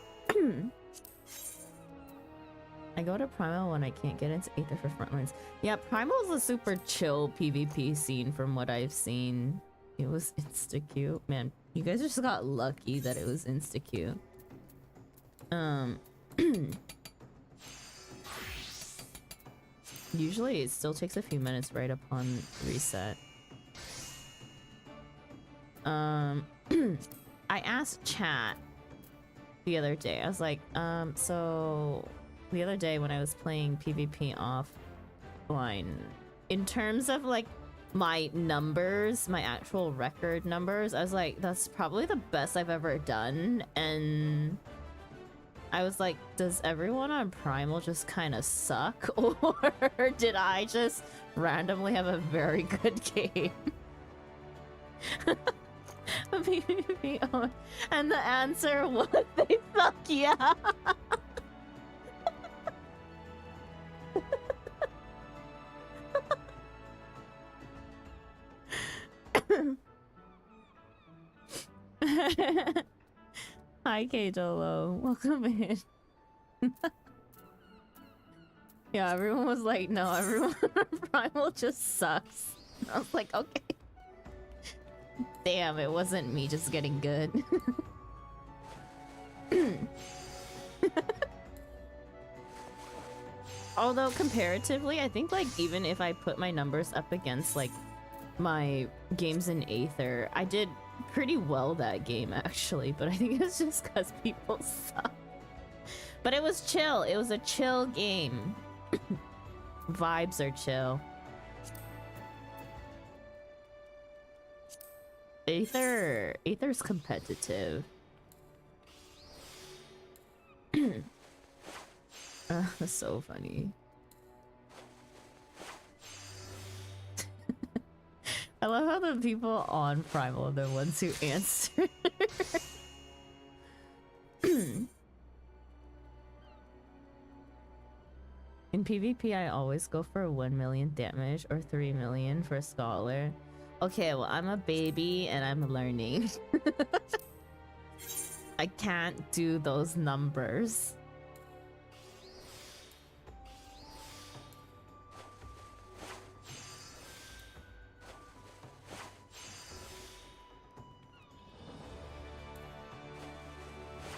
Speaker 1: I go to primal when I can't get into Aether for frontlines. Yeah, primal is a super chill PvP scene from what I've seen. It was insta-Q. Man, you guys just got lucky that it was insta-Q. Usually it still takes a few minutes right upon reset. I asked chat the other day. I was like, so the other day when I was playing PvP offline, in terms of like my numbers, my actual record numbers, I was like, that's probably the best I've ever done. And I was like, does everyone on Primal just kind of suck? Or did I just randomly have a very good game? And the answer was they suck, yeah. Hi, K-Dolo. Welcome in. Yeah, everyone was like, no, everyone Primal just sucks. I was like, okay. Damn, it wasn't me just getting good. Although comparatively, I think like even if I put my numbers up against like my games in Aether, I did pretty well that game actually, but I think it's just because people suck. But it was chill. It was a chill game. Vibes are chill. Aether's competitive. That's so funny. I love how the people on Primal are the ones who answer. In PvP, I always go for 1 million damage or 3 million for Scholar. Okay, well, I'm a baby and I'm learning. I can't do those numbers.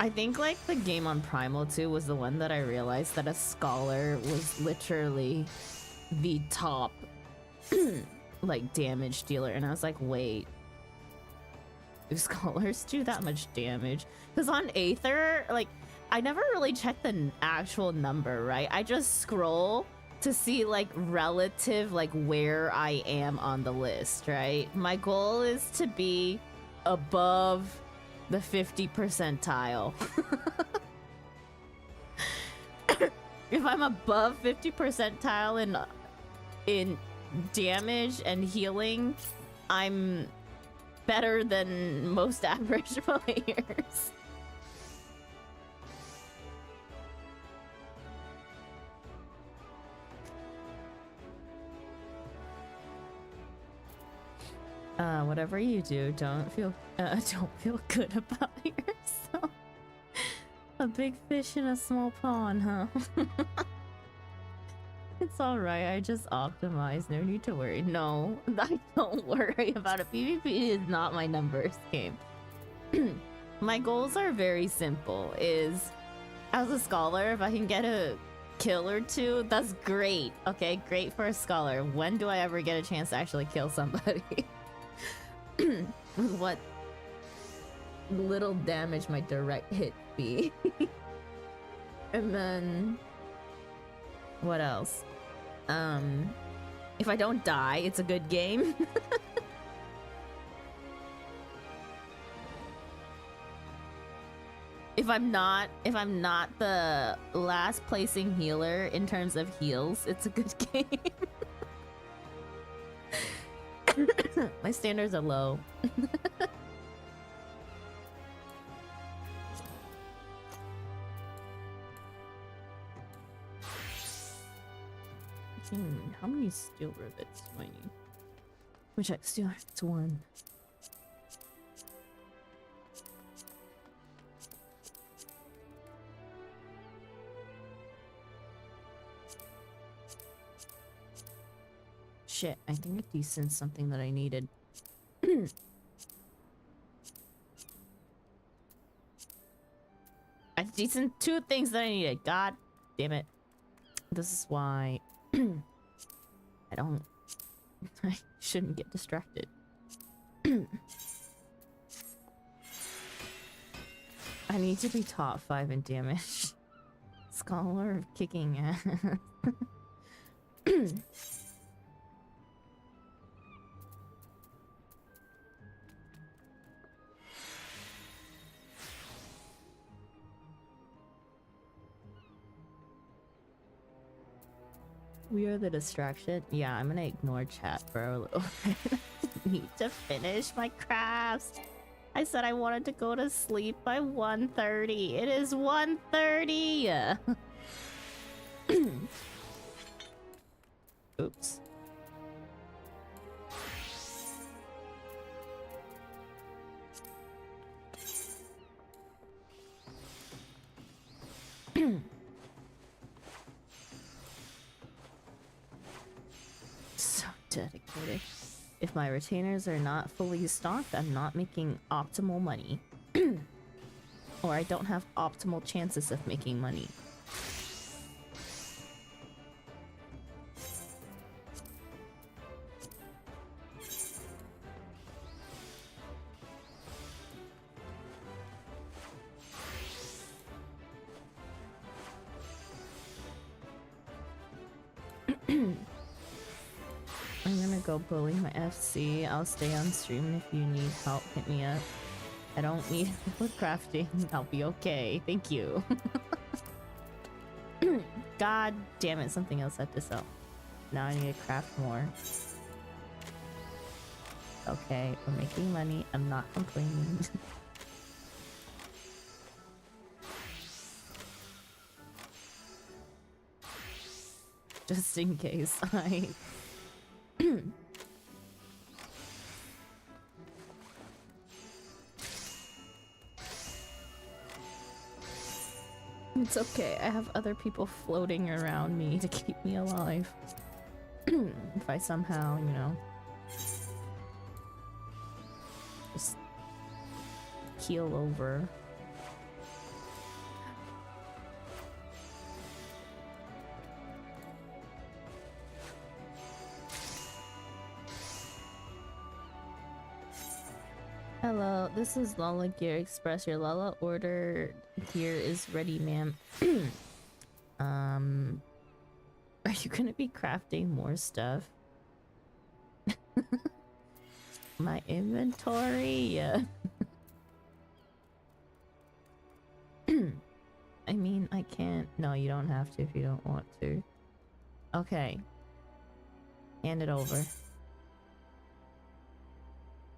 Speaker 1: I think like the game on Primal 2 was the one that I realized that a Scholar was literally the top like damage dealer, and I was like, wait, do Scholars do that much damage? Because on Aether, like, I never really check the actual number, right? I just scroll to see like relative like where I am on the list, right? My goal is to be above the 50 percentile. If I'm above 50 percentile in damage and healing, I'm better than most average players. Whatever you do, don't feel good about yourself. A big fish in a small pond, huh? It's alright, I just optimized, no need to worry. No, I don't worry about it. PvP is not my numbers game. My goals are very simple, is as a Scholar, if I can get a kill or two, that's great. Okay, great for a Scholar. When do I ever get a chance to actually kill somebody? With what little damage my direct hit be. And then what else? If I don't die, it's a good game. If I'm not the last placing healer in terms of heals, it's a good game. My standards are low. How many steel rivets do I need? Which steel rivets? One. Shit, I think a decent's something that I needed. A decent, two things that I needed. God damn it. This is why I shouldn't get distracted. I need to be top 5 in damage. Scholar of kicking ass. We are the distraction. Yeah, I'm gonna ignore chat for a little bit. Need to finish my crafts. I said I wanted to go to sleep by 1:30. It is 1:30. Oops. Dedicated. If my retainers are not fully stocked, I'm not making optimal money. Or I don't have optimal chances of making money. I'm gonna go bully my FC. I'll stay on stream. If you need help, hit me up. I don't need help with crafting. I'll be okay. Thank you. God damn it, something else had to sell. Now I need to craft more. Okay, we're making money. I'm not complaining. Just in case I... It's okay, I have other people floating around me to keep me alive. If I somehow, you know, just keel over. Hello, this is Lala Gear Express. Your Lala order gear is ready, ma'am. Are you gonna be crafting more stuff? My inventory? Yeah. I mean, I can't. No, you don't have to if you don't want to. Okay. Hand it over.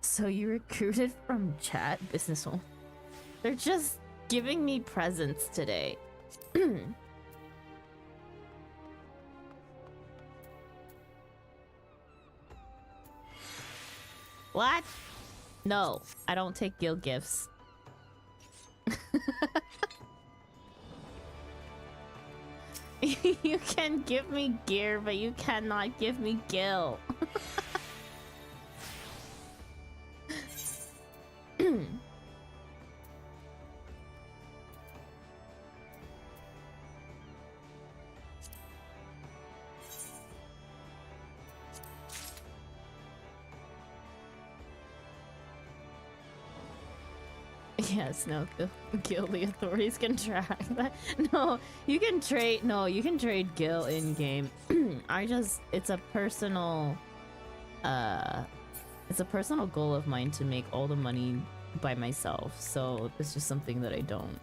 Speaker 1: So you recruited from chat business one. They're just giving me presents today. What? No, I don't take guild gifts. You can give me gear, but you cannot give me gil. Yes, no, Gil, the authorities can track that. No, you can trade, no, you can trade Gil in-game. It's a personal goal of mine to make all the money by myself, so it's just something that I don't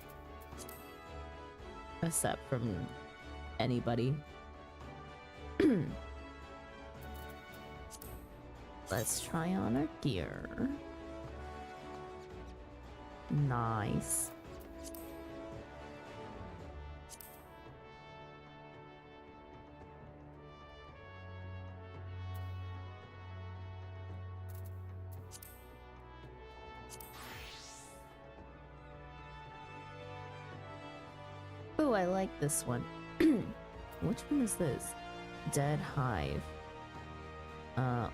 Speaker 1: accept from anybody. Let's try on our gear. Nice. Oh, I like this one. Which one is this? Dead Hive.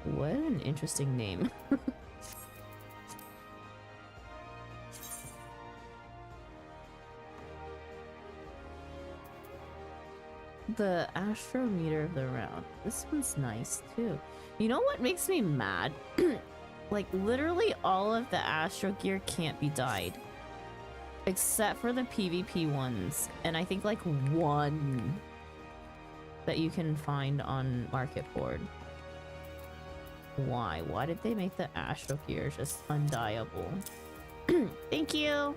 Speaker 1: What an interesting name. The astrometer of the round. This one's nice too. You know what makes me mad? Like literally all of the astro gear can't be dyed. Except for the PvP ones. And I think like one that you can find on Market Board. Why? Why did they make the astro gear just undyeable? Thank you!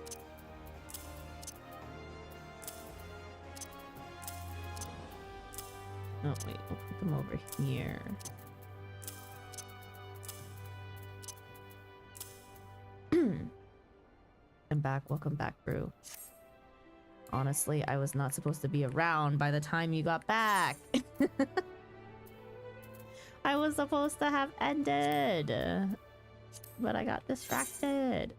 Speaker 1: Oh wait, we'll put them over here. I'm back, welcome back, Brew. Honestly, I was not supposed to be around by the time you got back. I was supposed to have ended, but I got distracted.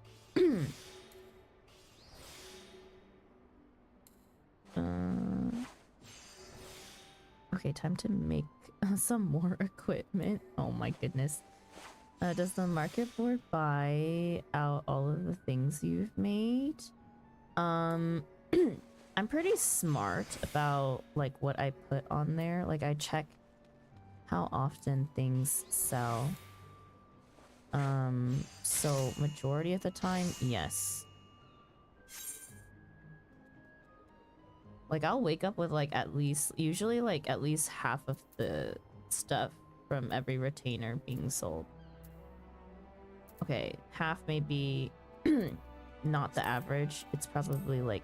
Speaker 1: Okay, time to make Some more equipment. Oh my goodness. Does the market board buy out all of the things you've made? I'm pretty smart about like what I put on there. Like I check how often things sell. So majority of the time, yes. Like I'll wake up with like usually like at least half of the stuff from every retainer being sold. Okay, half may be not the average. It's probably like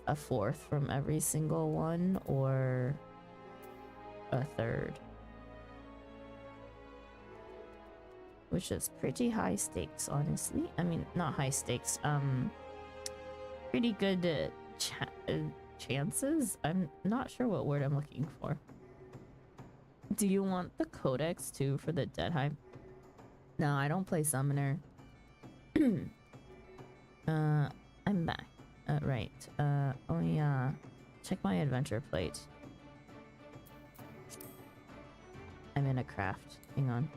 Speaker 1: a fourth from every single one or a third. Which is pretty high stakes, honestly. I mean, not high stakes, pretty good chances? I'm not sure what word I'm looking for. Do you want the codex too for the Dead Hive? No, I don't play Summoner. I'm back. Right. Oh yeah. Check my adventure plate. I'm in a craft. Hang on.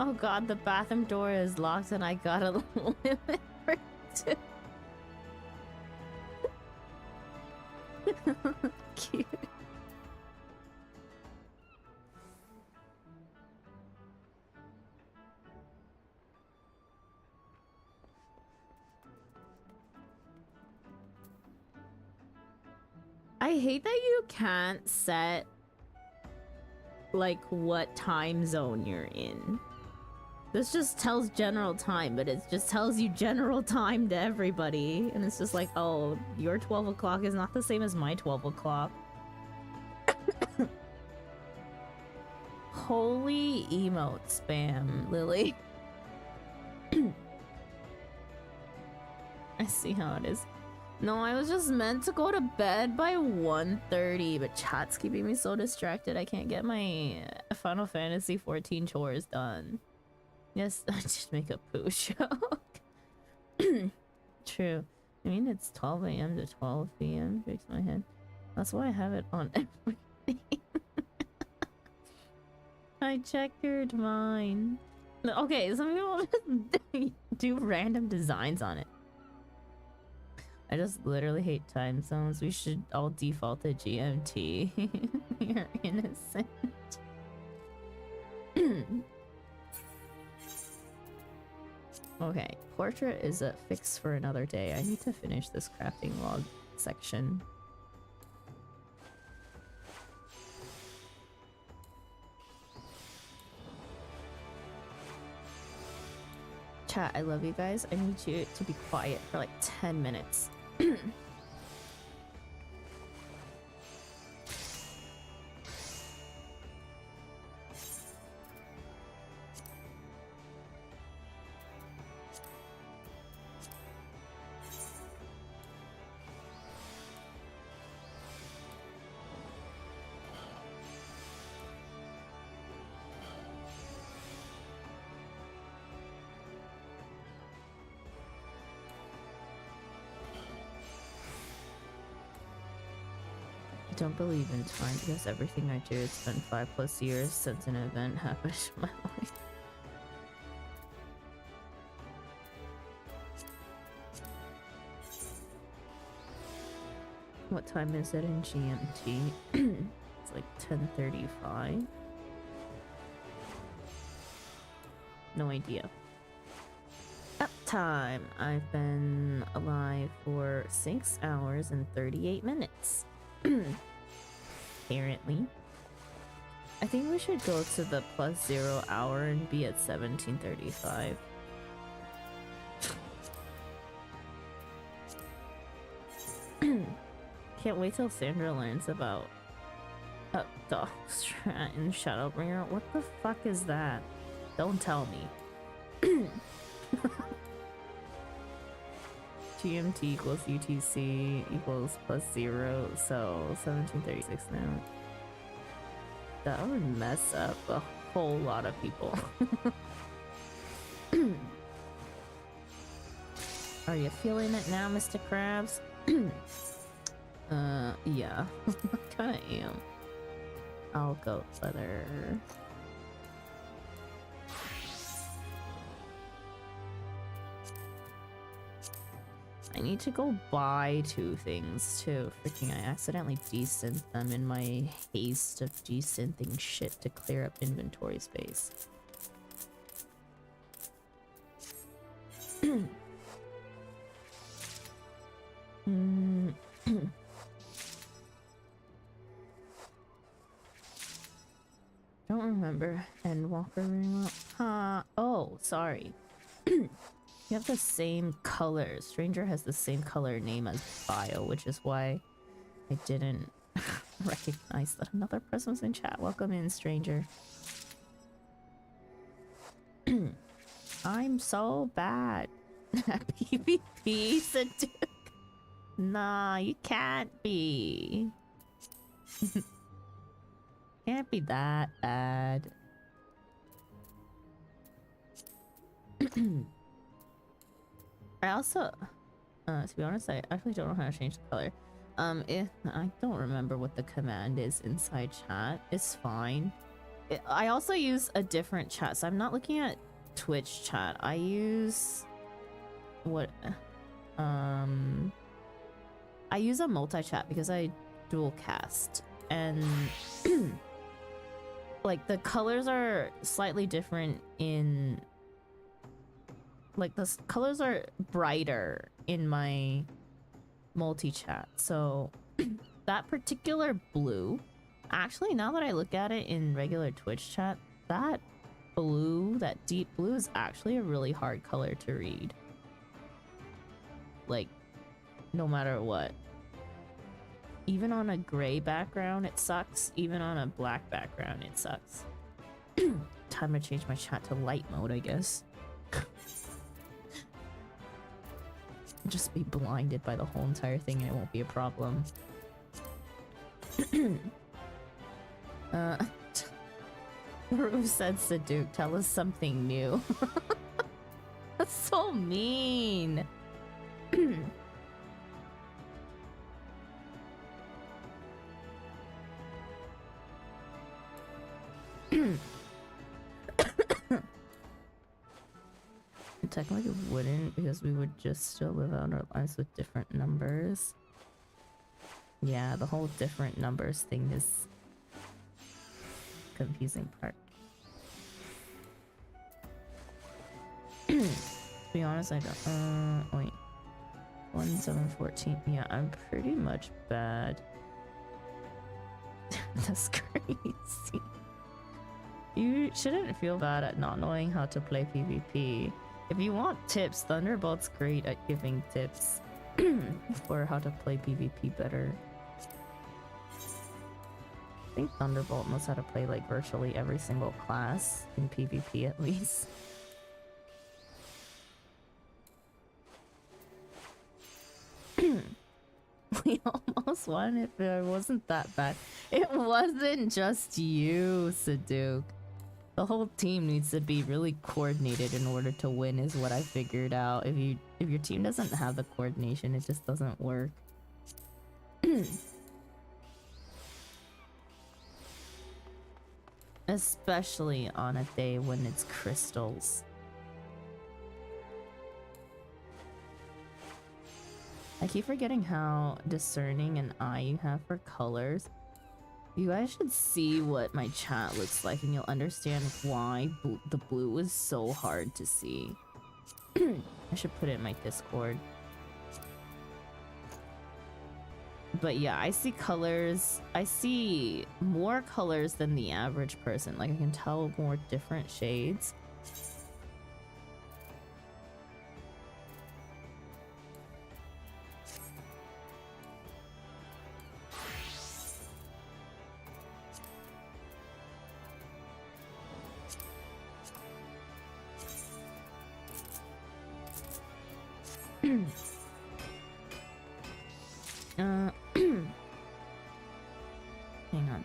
Speaker 1: Oh god, the bathroom door is locked and I got a limit for two. Cute. I hate that you can't set like what time zone you're in. This just tells general time, but it just tells you general time to everybody. And it's just like, oh, your 12 o'clock is not the same as my 12 o'clock. Holy emote spam, Lily. I see how it is. No, I was just meant to go to bed by 1:30, but chat's keeping me so distracted I can't get my Final Fantasy 14 chores done. Yes, I just make a poo joke. True. I mean, it's 12 a.m. to 12 p.m. Fix my head. That's why I have it on everything. I checkered mine. Okay, some people just do random designs on it. I just literally hate time zones. We should all default to GMT. You're innocent. Okay, portrait is a fix for another day. I need to finish this crafting log section. Chat, I love you guys. I need you to be quiet for like 10 minutes. I don't believe in time because everything I do, it's been 5+ years since an event happened in my life. What time is it in GMT? It's like 10:35. No idea. Uptime. I've been alive for 6 hours and 38 minutes. Apparently. I think we should go to the +0 hour and be at 17:35. Can't wait till Sandra learns about Dog Strat and Shadowbringer. What the fuck is that? Don't tell me. GMT equals UTC equals +0, so 1736 now. That would mess up a whole lot of people. Are you feeling it now, Mr. Krabs? Yeah. Kinda am. I'll go leather. I need to go buy 2 things too. Freaking, I accidentally desynth them in my haste of desynthing shit to clear up inventory space. Don't remember Endwalker very well. Huh. Oh, sorry. You have the same color. Stranger has the same color name as Bio, which is why I didn't recognize that another person was in chat. Welcome in, Stranger. I'm so bad at PvP, Saduk. Nah, you can't be. Can't be that bad. I also, to be honest, I actually don't know how to change the color. I don't remember what the command is inside chat. It's fine. I also use a different chat, so I'm not looking at Twitch chat. I use what? I use a multi-chat because I dual cast, and like the colors are slightly different in. Like the colors are brighter in my multi-chat, so that particular blue, actually now that I look at it in regular Twitch chat, that blue, that deep blue is actually a really hard color to read. Like, no matter what. Even on a gray background it sucks, even on a black background it sucks. Time to change my chat to light mode, I guess. Just be blinded by the whole entire thing and it won't be a problem. Rue said, Saduk, tell us something new. That's so mean. Technically it wouldn't, because we would just still live out our lives with different numbers. Yeah, the whole different numbers thing is confusing part. To be honest, I don't wait. 1714. Yeah, I'm pretty much bad. That's crazy. You shouldn't feel bad at not knowing how to play PvP. If you want tips, Thunderbolt's great at giving tips for how to play PvP better. I think Thunderbolt knows how to play like virtually every single class in PvP at least. We almost won if it wasn't that bad. It wasn't just you, Saduk. The whole team needs to be really coordinated in order to win is what I figured out. If your team doesn't have the coordination, it just doesn't work. Especially on a day when it's crystals. I keep forgetting how discerning an eye you have for colors. You guys should see what my chat looks like and you'll understand why the blue is so hard to see. I should put it in my Discord. But yeah, I see colors. I see more colors than the average person. Like I can tell more different shades. Hang on.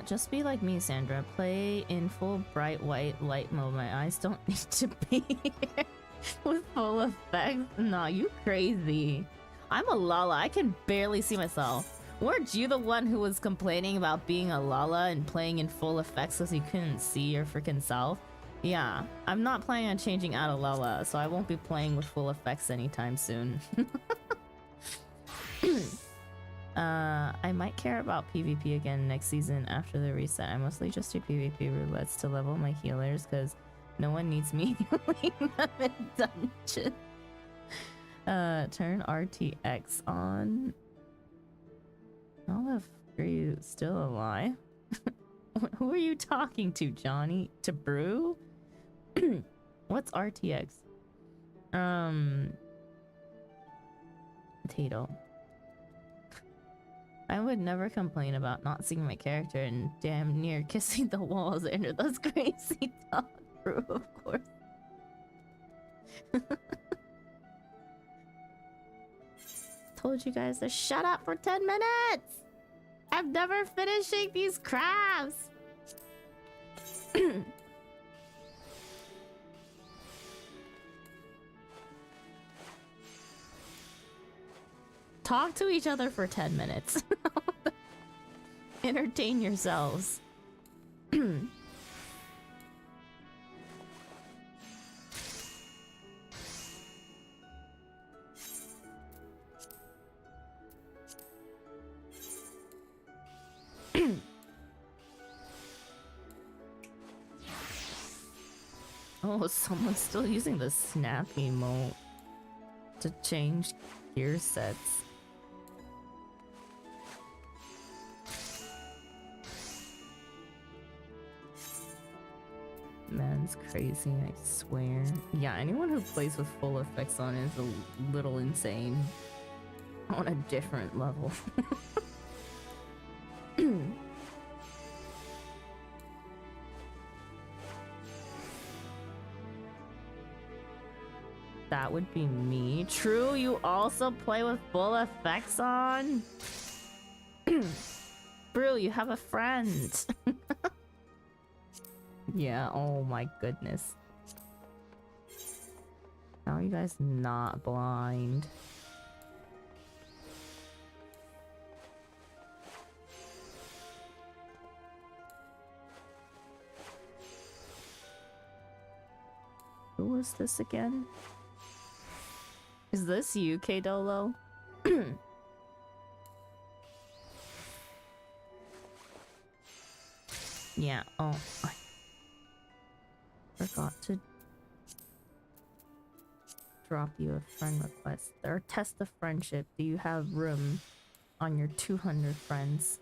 Speaker 1: Just be like me, Sandra. Play in full bright white light mode. My eyes don't need to be with full effects. Nah, you crazy. I'm a Lala. I can barely see myself. Weren't you the one who was complaining about being a Lala and playing in full effects because you couldn't see your freaking self? Yeah, I'm not planning on changing out of Lala, so I won't be playing with full effects anytime soon. I might care about PvP again next season after the reset. I mostly just do PvP roulettes to level my healers because no one needs me healing them in dungeon. Turn RTX on. Olive, are you still alive? Who are you talking to, Johnny? To Brew? What's RTX? Potato. I would never complain about not seeing my character and damn near kissing the walls under those crazy dog Brew, of course. Told you guys to shut up for 10 minutes! I'm never finishing these crafts! Talk to each other for 10 minutes. Entertain yourselves. Oh, someone's still using the snap emote to change gear sets. Man's crazy, I swear. Yeah, anyone who plays with full effects on is a little insane. On a different level. That would be me. True, you also play with full effects on? Brew, you have a friend. Yeah, oh my goodness. How are you guys not blind? Who was this again? Is this you, K-Dolo? Yeah, oh, I forgot to drop you a friend request. Or test the friendship. Do you have room on your 200 friends?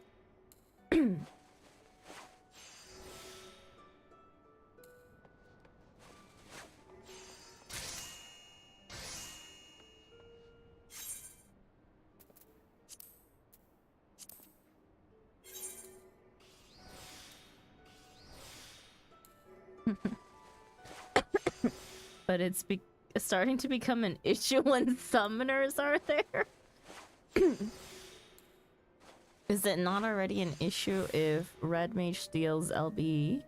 Speaker 1: But it's starting to become an issue when summoners are there. Is it not already an issue if Red Mage steals LB?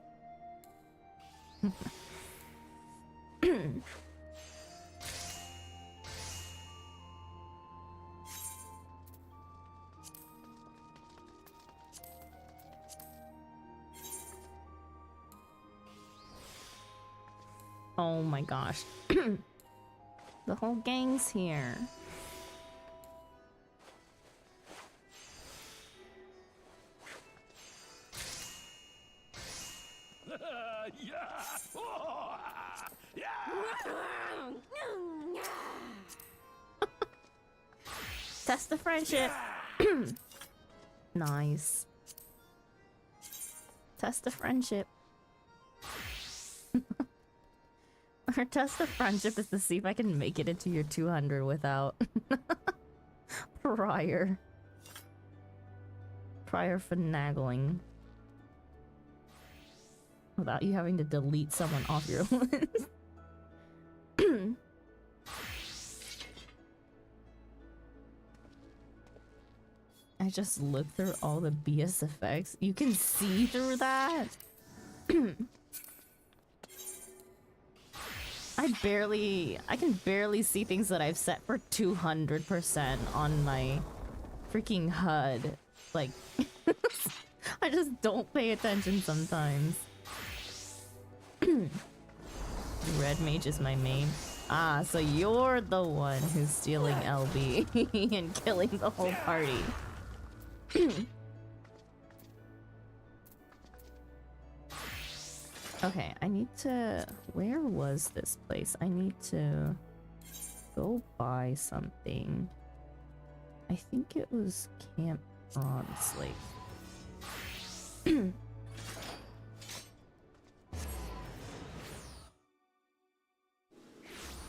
Speaker 1: Oh my gosh. The whole gang's here. Test the friendship. Nice. Test the friendship. Our test of friendship is to see if I can make it into your 200 without prior finagling. Without you having to delete someone off your list. I just looked through all the BS effects. You can see through that? I can barely see things that I've set for 200% on my freaking HUD. Like, I just don't pay attention sometimes. Red mage is my main. Ah, so you're the one who's stealing LB and killing the whole party. Okay, I need to... Where was this place? I need to go buy something. I think it was Camp Bronze Lake.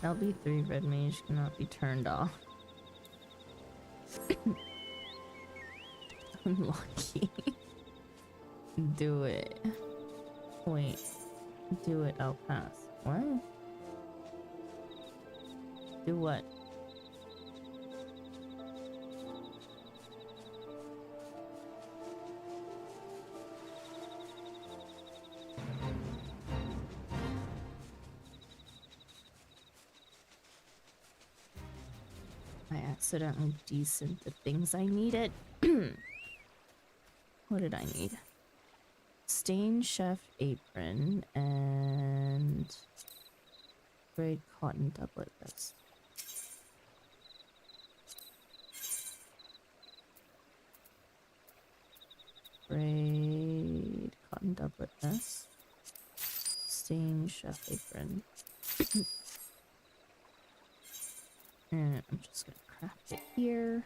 Speaker 1: LB3 red mage cannot be turned off. Unlucky. Do it. Wait. Do it, I'll pass. What? Do what? I accidentally desyned the things I needed. What did I need? Stained chef apron and braid cotton doublet vest. Braid cotton doublet vest. Stained chef apron. And I'm just gonna craft it here.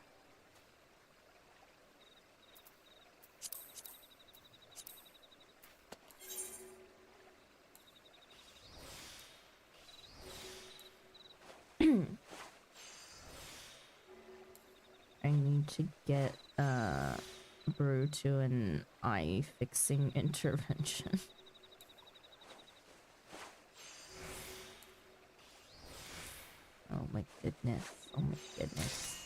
Speaker 1: I need to get Brew to an eye fixing intervention. Oh my goodness. Oh my goodness.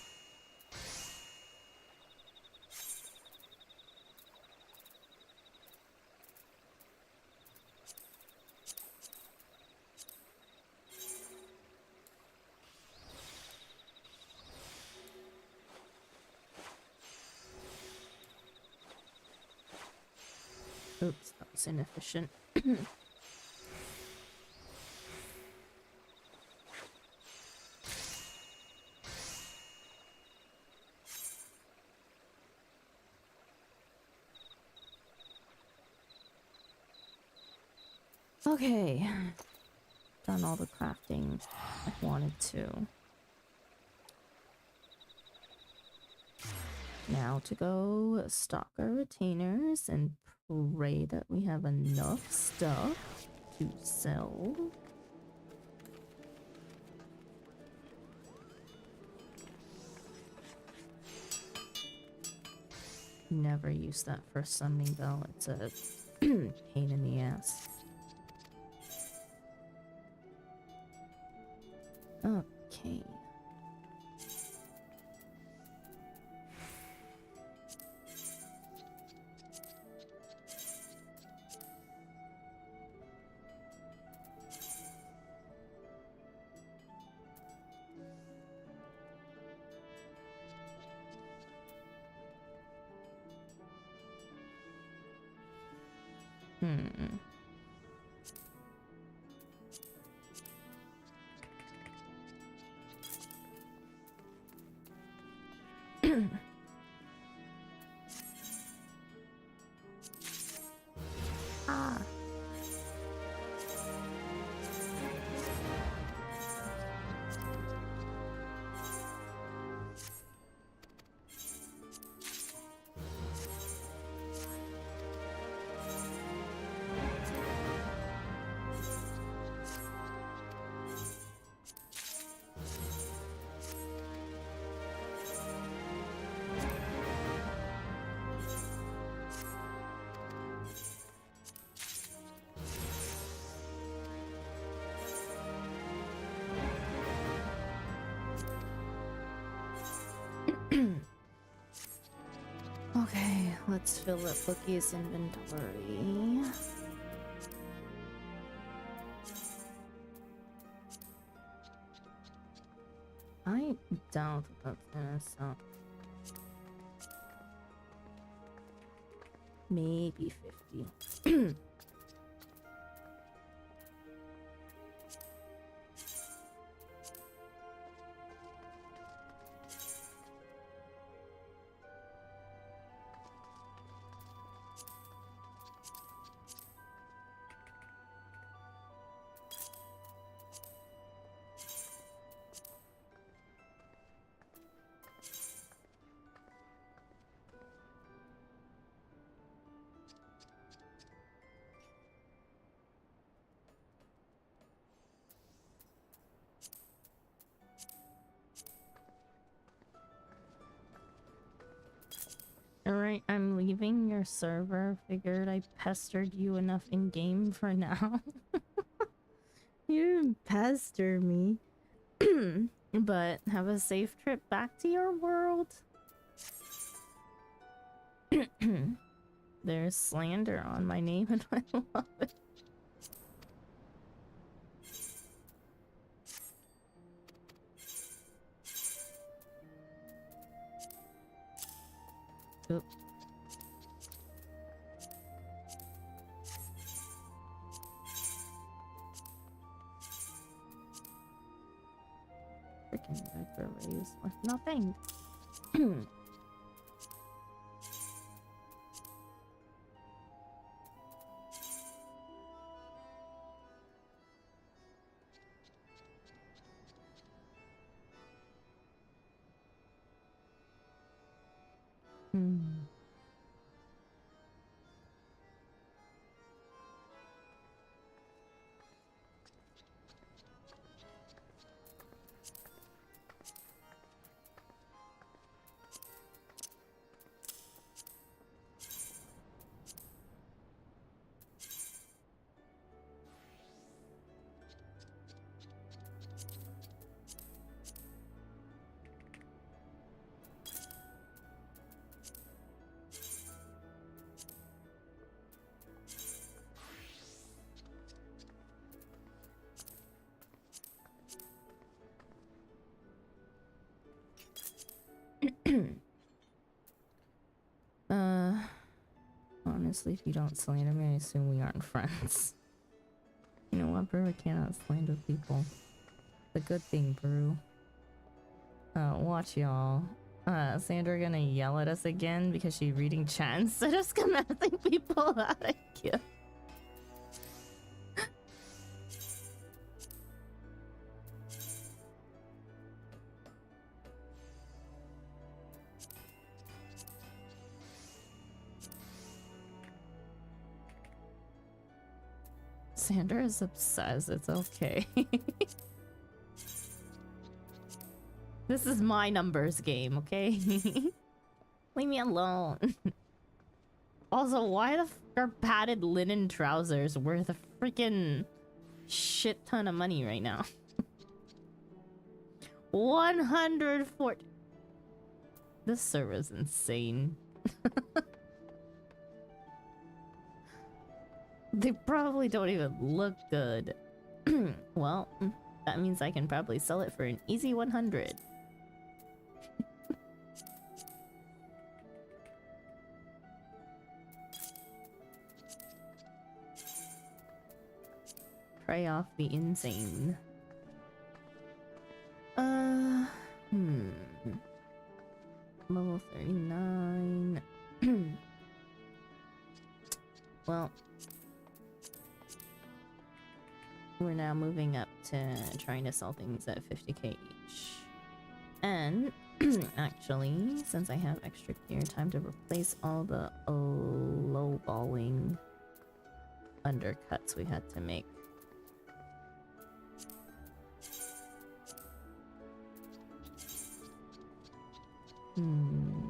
Speaker 1: Oops, that was inefficient. Okay. Done all the crafting I wanted to. Now to go stock our retainers and pray that we have enough stuff to sell. Never use that first summoning bell. It's a pain in the ass. Okay. Ah. Okay, let's fill up Bookie's inventory. I doubt that's gonna sell. Maybe 50. Alright, I'm leaving your server. Figured I pestered you enough in game for now. You didn't pester me. But have a safe trip back to your world. There's slander on my name and I love it. Oop. Freaking microwaves. Nothing. Honestly, if you don't slander me, I assume we aren't friends. You know what, Brew? I cannot slander people. It's a good thing, Brew. Watch y'all. Sandra gonna yell at us again because she's reading chat instead of schematic people out of here. Sandra is obsessed. It's okay. This is my numbers game, okay? Leave me alone. Also, why the f are padded linen trousers worth a freaking shit ton of money right now? 140. This server's insane. They probably don't even look good. Well, that means I can probably sell it for an easy 100. Pray off the insane. Level 39. Well, we're now moving up to trying to sell things at 50k each. And actually, since I have extra gear, time to replace all the lowballing undercuts we had to make. Hmm.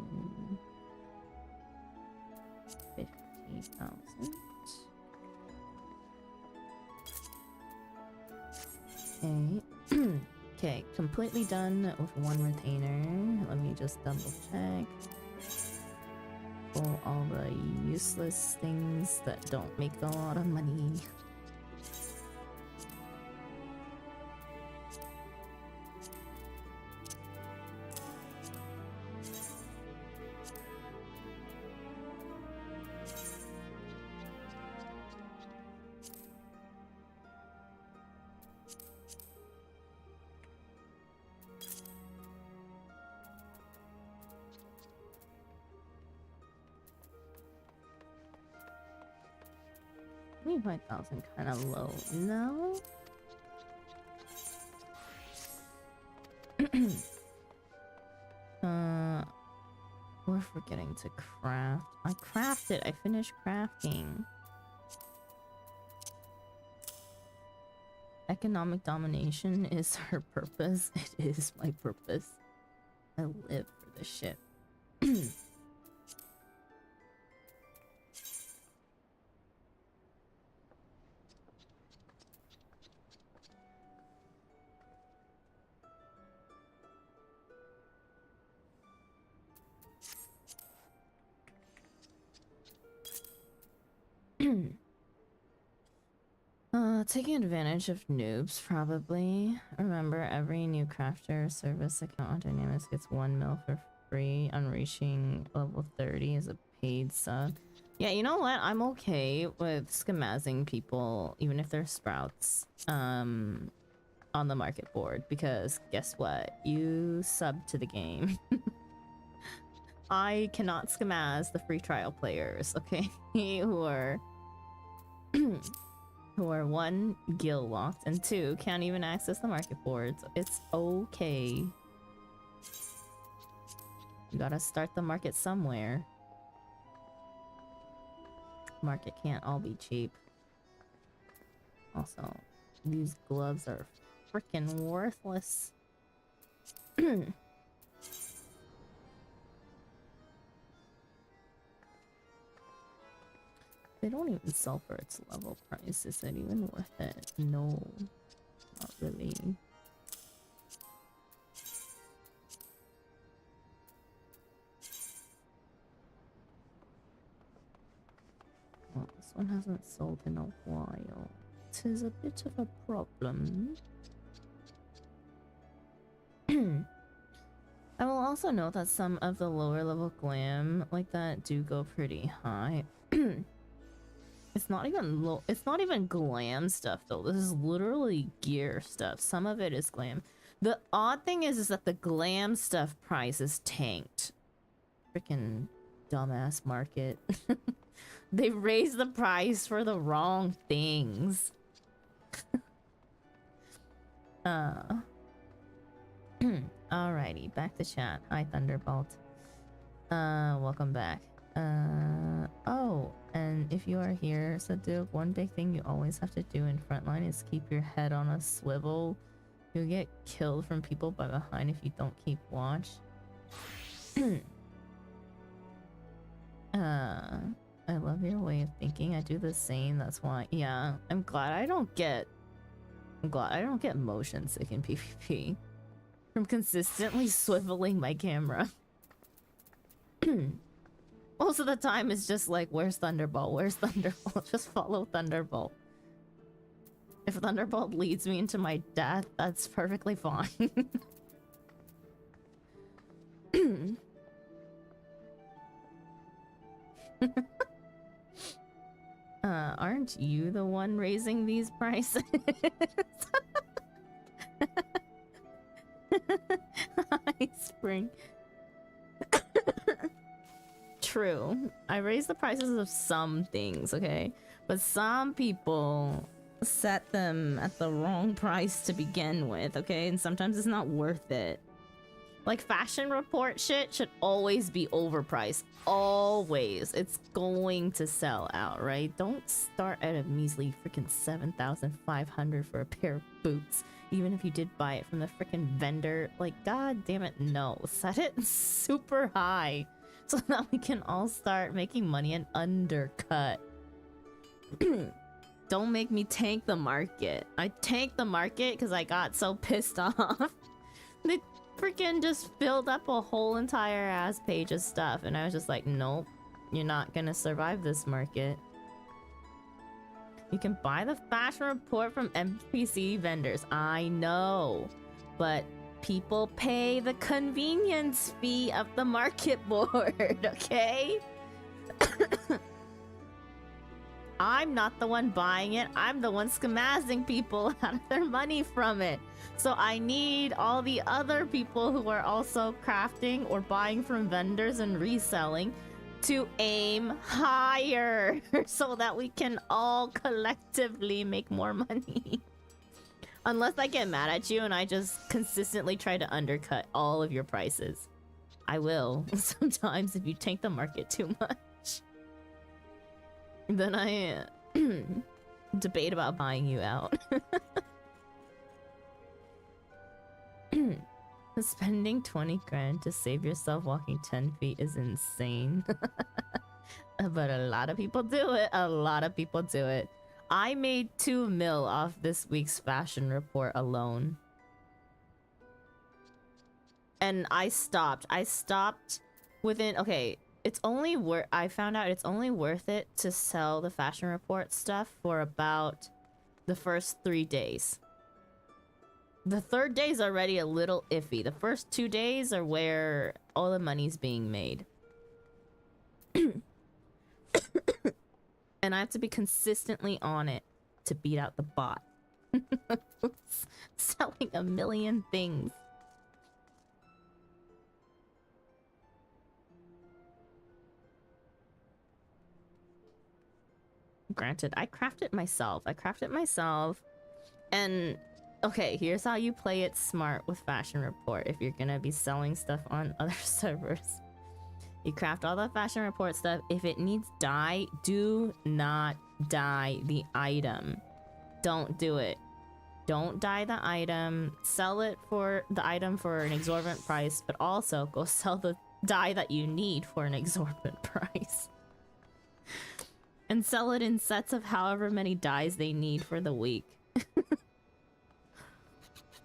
Speaker 1: 50,000. Okay. Okay, completely done with one retainer. Let me just double check. people all the useless things that don't make a lot of money. $25,000 kind of low. No. We're forgetting to craft. I crafted. I finished crafting. Economic domination is her purpose. It is my purpose. I live for this shit. Taking advantage of noobs, probably. Remember, every new crafter service account on Dynamics gets 1 mil for free on reaching level 30 as a paid sub. Yeah, you know what? I'm okay with schemazzing people, even if they're sprouts, on the market board, because guess what? You sub to the game. I cannot scamazz the free trial players, okay? who are who are 1, guild locked, and 2, can't even access the market boards. It's okay. You gotta start the market somewhere. Market can't all be cheap. Also, these gloves are freaking worthless. They don't even sell for its level price. Is it even worth it? No, not really. Well, this one hasn't sold in a while. It is a bit of a problem. I will also note that some of the lower level glam like that do go pretty high. It's not even low. It's not even glam stuff though. This is literally gear stuff. Some of it is glam. The odd thing is that the glam stuff price is tanked. Freaking dumbass market. They raised the price for the wrong things. Alrighty, back to chat. Hi Thunderbolt. Welcome back. Oh, and if you are here, Saduk, one big thing you always have to do in frontline is keep your head on a swivel. You'll get killed from people by behind if you don't keep watch. I love your way of thinking. I do the same, that's why. Yeah, I'm glad I don't get motion sick in PvP from consistently swiveling my camera. Most of the time it's just like, where's Thunderbolt? Where's Thunderbolt? Just follow Thunderbolt. If Thunderbolt leads me into my death, that's perfectly fine. Aren't you the one raising these prices? Hi, Spring. True. I raised the prices of some things, okay? But some people set them at the wrong price to begin with, okay? And sometimes it's not worth it. Like, fashion report shit should always be overpriced. Always. It's going to sell out, right? Don't start at a measly freaking 7,500 for a pair of boots. Even if you did buy it from the freaking vendor. Like, god damn it, no. Set it super high. So that we can all start making money and undercut. Don't make me tank the market. I tanked the market because I got so pissed off. They freaking just filled up a whole entire ass page of stuff. And I was just like, nope. You're not gonna survive this market. You can buy the fashion report from NPC vendors. I know, but people pay the convenience fee of the market board, okay? I'm not the one buying it. I'm the one schemazzing people out of their money from it. So I need all the other people who are also crafting or buying from vendors and reselling to aim higher so that we can all collectively make more money. Unless I get mad at you and I just consistently try to undercut all of your prices. I will sometimes if you tank the market too much. Then I debate about buying you out. Spending 20 grand to save yourself walking 10 feet is insane. But a lot of people do it. A lot of people do it. I made 2 mil off this week's fashion report alone. And I stopped. I stopped within... Okay, it's only worth... I found out it's only worth it to sell the fashion report stuff for about the first 3 days. The third day is already a little iffy. The first 2 days are where all the money's being made. And I have to be consistently on it to beat out the bot. Selling a million things. Granted, I crafted myself. And okay, here's how you play it smart with Fashion Report if you're gonna be selling stuff on other servers. You craft all the Fashion Report stuff. If it needs dye, do not dye the item. Don't do it. Don't dye the item. Sell it for the item for an exorbitant price, but also go sell the dye that you need for an exorbitant price. And sell it in sets of however many dyes they need for the week.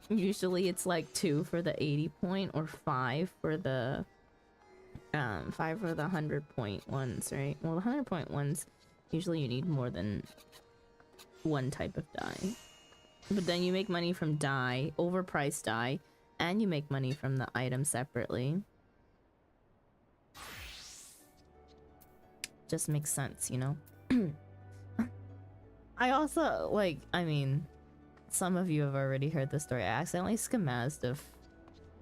Speaker 1: Usually it's like 2 for the 80 point or 5 for the 5 for the 100 point ones, right? Well, the 100 point ones, usually you need more than one type of dye. But then you make money from dye, overpriced dye, and you make money from the item separately. Just makes sense, you know? I also, like, I mean, some of you have already heard the story. I accidentally schemazzed a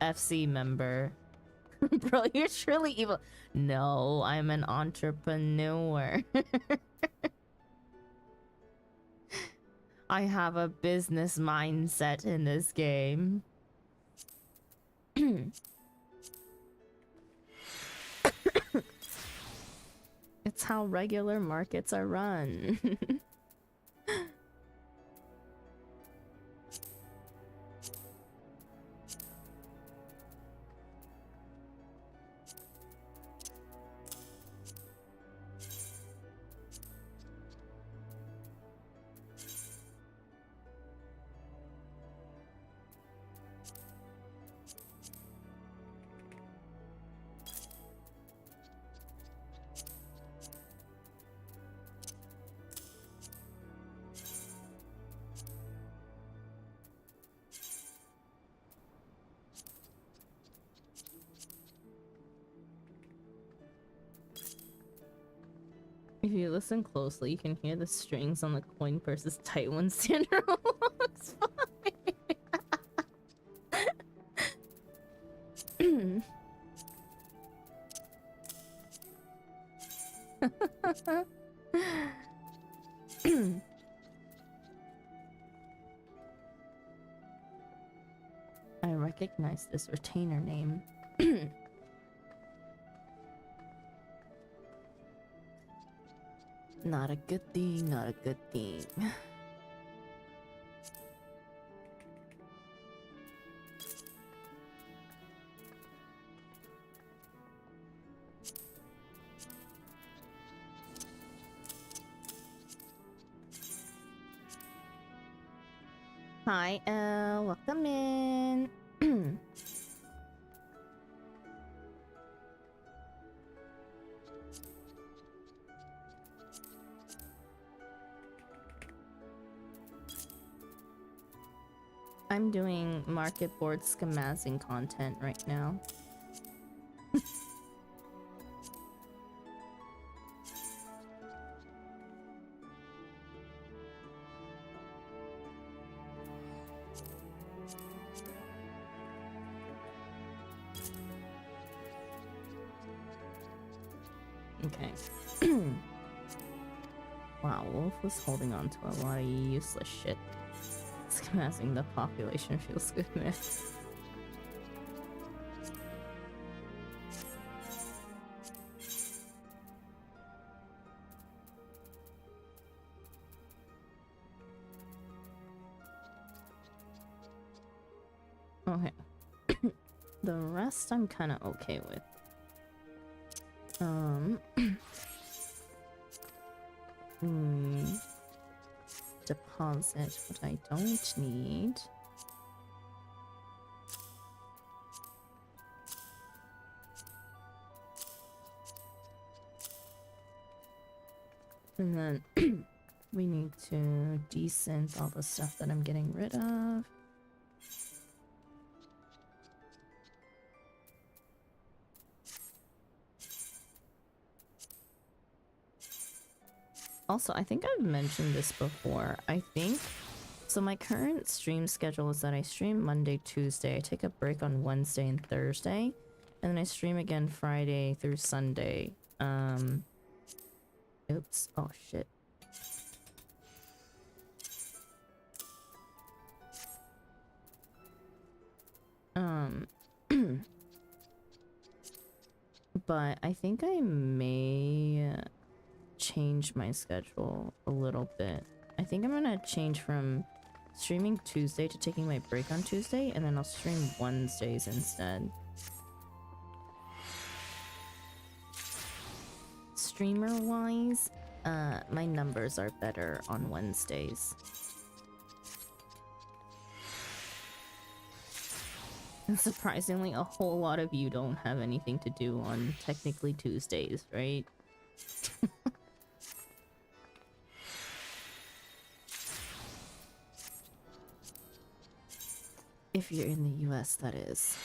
Speaker 1: FC member. Bro, you're truly evil. No, I'm an entrepreneur. I have a business mindset in this game. It's how regular markets are run. If you listen closely, you can hear the strings on the coin purse's tight one syndrome. Looks fine. I recognize this retainer name. Not a good thing, not a good thing. Hi, Elle. Welcome in. I'm doing market board schemazzing content right now. Okay. Wow, Wolf was holding on to a lot of useless shit. Schemazzing the population feels good, man. Okay. The rest I'm kind of okay with. Deposit what I don't need. And then we need to desynth all the stuff that I'm getting rid of. Also, I think I've mentioned this before. I think so. My current stream schedule is that I stream Monday, Tuesday. I take a break on Wednesday and Thursday, and then I stream again Friday through Sunday. Oops. Oh shit. But I think I may change my schedule a little bit. I think I'm gonna change from streaming Tuesday to taking my break on Tuesday, and then I'll stream Wednesdays instead. Streamer wise, my numbers are better on Wednesdays. And surprisingly, a whole lot of you don't have anything to do on technically Tuesdays, right? If you're in the US, that is.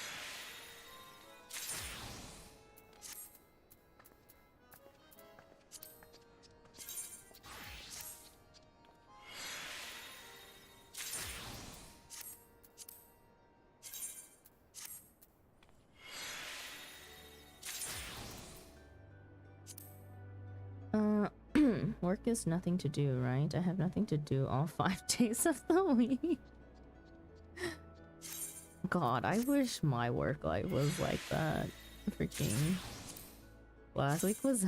Speaker 1: Work is nothing to do, right? I have nothing to do all 5 days of the week. God, I wish my work life was like that. Freaking last week was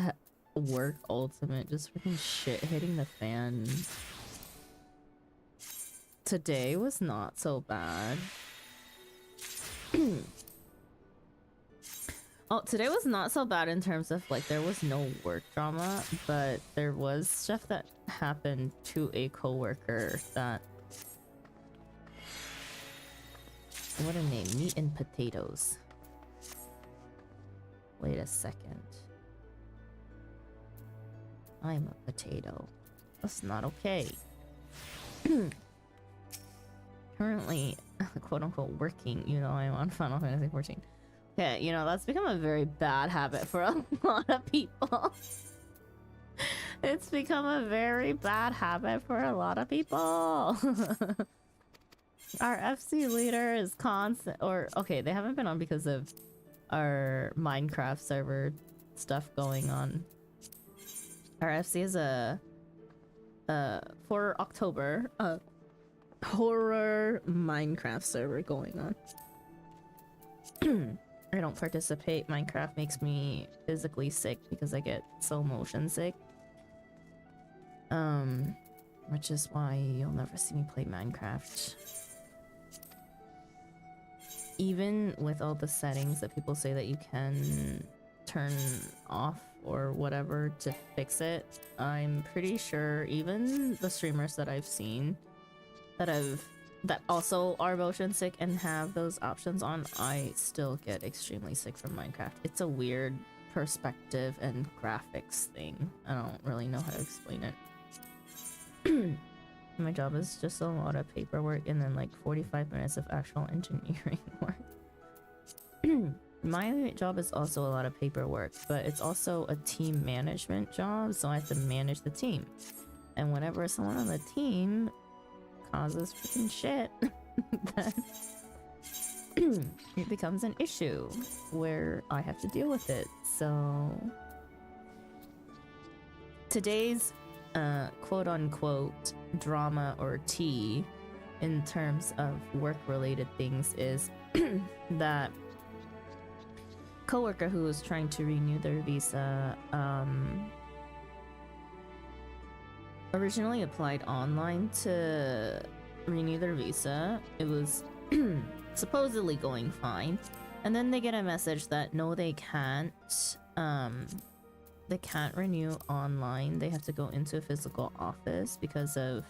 Speaker 1: work ultimate, just freaking shit hitting the fan. Today was not so bad. Oh, today was not so bad in terms of like there was no work drama, but there was stuff that happened to a coworker that... What a name, meat and potatoes. Wait a second. I'm a potato. That's not okay. Currently, quote unquote, working, you know, I'm on Final Fantasy 14. Okay, you know, that's become a very bad habit for a lot of people. It's become a very bad habit for a lot of people. Our FC leader is constant, or okay, they haven't been on because of our Minecraft server stuff going on. Our FC is for October, horror Minecraft server going on. I don't participate. Minecraft makes me physically sick because I get so motion sick. Which is why you'll never see me play Minecraft. Even with all the settings that people say that you can turn off or whatever to fix it, I'm pretty sure even the streamers that I've seen that also are motion sick and have those options on, I still get extremely sick from Minecraft. It's a weird perspective and graphics thing. I don't really know how to explain it. My job is just a lot of paperwork and then like 45 minutes of actual engineering work. My job is also a lot of paperwork, but it's also a team management job, so I have to manage the team. And whenever someone on the team causes freaking shit, then it becomes an issue where I have to deal with it. So today's quote-unquote drama or tea in terms of work-related things is that coworker who was trying to renew their visa originally applied online to renew their visa. It was supposedly going fine, and then they get a message that no, they can't renew online. They have to go into a physical office because of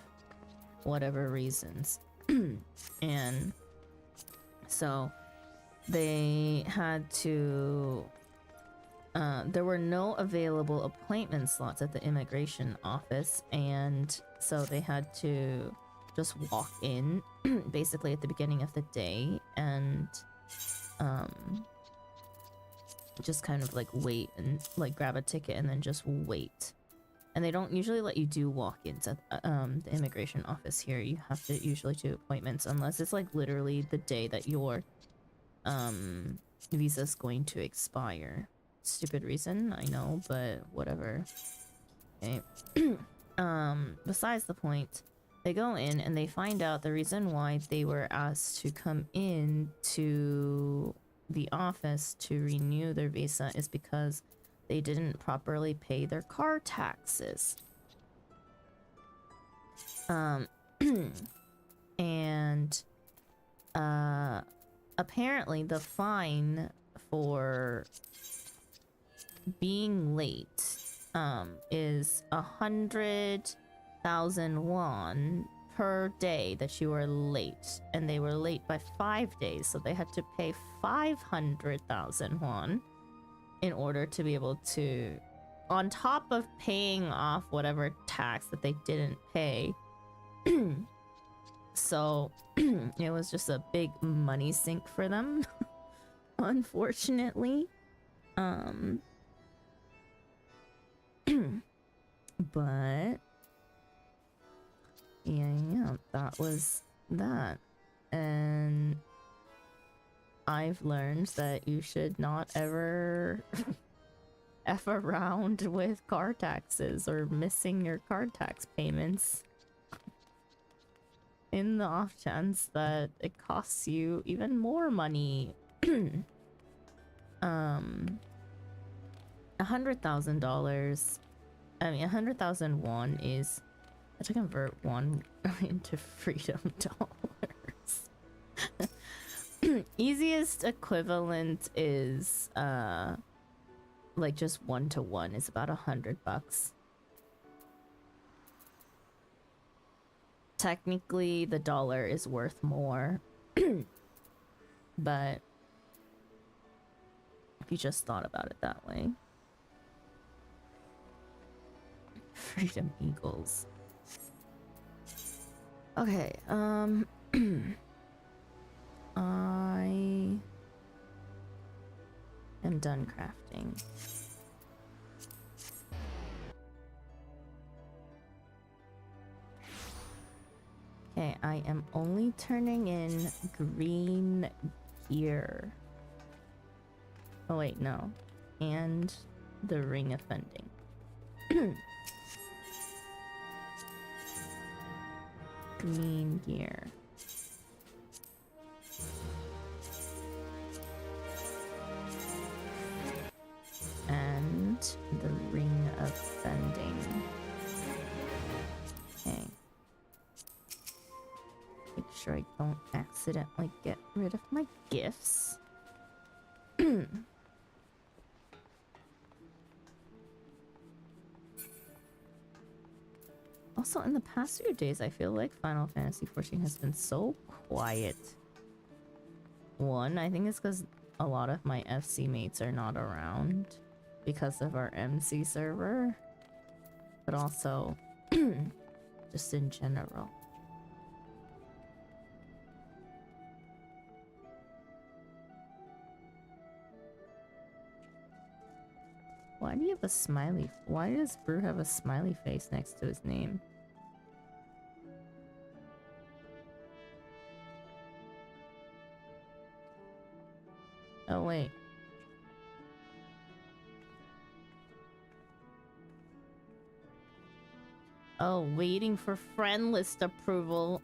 Speaker 1: whatever reasons. And so they had to there were no available appointment slots at the immigration office, and so they had to just walk in basically at the beginning of the day and just kind of like wait and like grab a ticket and then just wait. And they don't usually let you do walk-ins at the immigration office here. You have to usually do appointments unless it's like literally the day that your visa is going to expire. Stupid reason, I know, but whatever. Okay. Besides the point, they go in and they find out the reason why they were asked to come in to the office to renew their visa is because they didn't properly pay their car taxes. And apparently the fine for being late is 100,000 won per day that you were late, and they were late by 5 days, so they had to pay 500,000 won in order to be able to, on top of paying off whatever tax that they didn't pay. So it was just a big money sink for them, unfortunately. But yeah, that was that. And I've learned that you should not ever F around with car taxes or missing your car tax payments in the off chance that it costs you even more money. $100,000. I mean, 100,000 won is, I have to convert one into freedom dollars. Easiest equivalent is like just 1-to-1 is about $100. Technically the dollar is worth more, but if you just thought about it that way. Freedom Eagles. Okay, I am done crafting. Okay, I am only turning in green gear. Oh wait, no. And the ring offending. Green gear. And the ring offending. Okay. Make sure I don't accidentally get rid of my gifts. Also, in the past few days, I feel like Final Fantasy XIV has been so quiet. One, I think it's because a lot of my FC mates are not around because of our MC server. But also, just in general. Why do you have a smiley? Why does Brew have a smiley face next to his name? Oh, wait. Oh, waiting for friend list approval.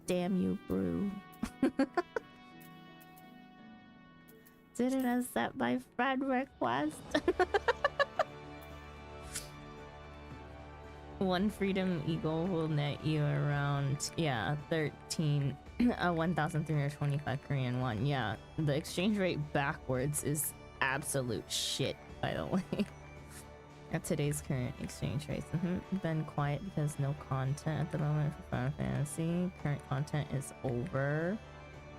Speaker 1: Damn you, Brew. Didn't accept my friend request. One Freedom Eagle will net you around, yeah, 1,325 Korean won. Yeah, the exchange rate backwards is absolute shit, by the way. At today's current exchange rates. Been quiet because no content at the moment for Final Fantasy. Current content is over.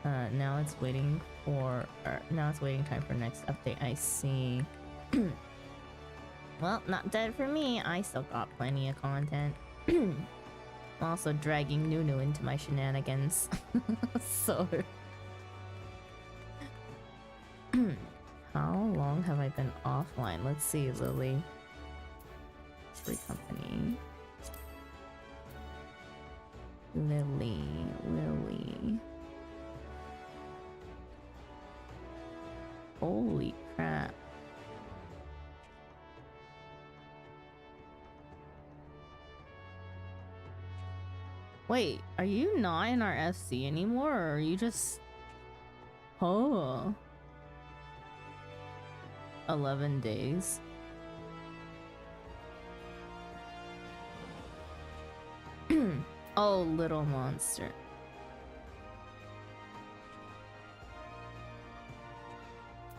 Speaker 1: Now it's waiting time for next update. I see. Well, not dead for me. I still got plenty of content. I'm also dragging Nunu into my shenanigans. So how long have I been offline? Let's see, Lily. Free company. Lily. Holy crap. Wait, are you not in our FC anymore, or are you just... Oh. 11 days. Oh, little monster.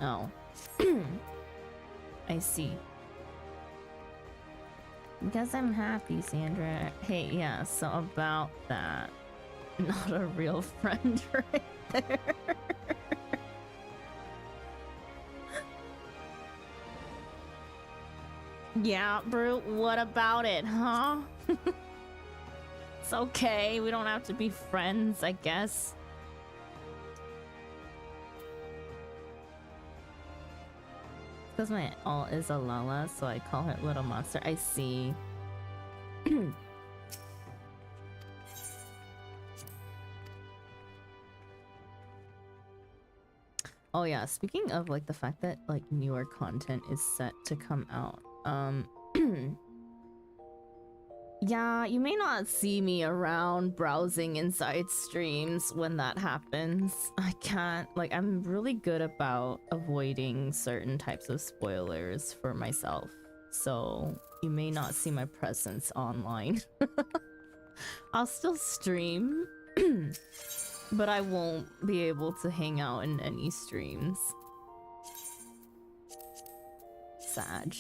Speaker 1: Oh. I see. Because I'm happy, Sandra. Hey, yeah, so about that. Not a real friend right there. Yeah, Brew, what about it, huh? It's okay, we don't have to be friends, I guess. Because my alt is a Lala, so I call her Little Monster. I see. Oh yeah, speaking of like the fact that like newer content is set to come out. Yeah, you may not see me around browsing inside streams when that happens. I can't, like, I'm really good about avoiding certain types of spoilers for myself. So you may not see my presence online. I'll still stream, but I won't be able to hang out in any streams. Sag.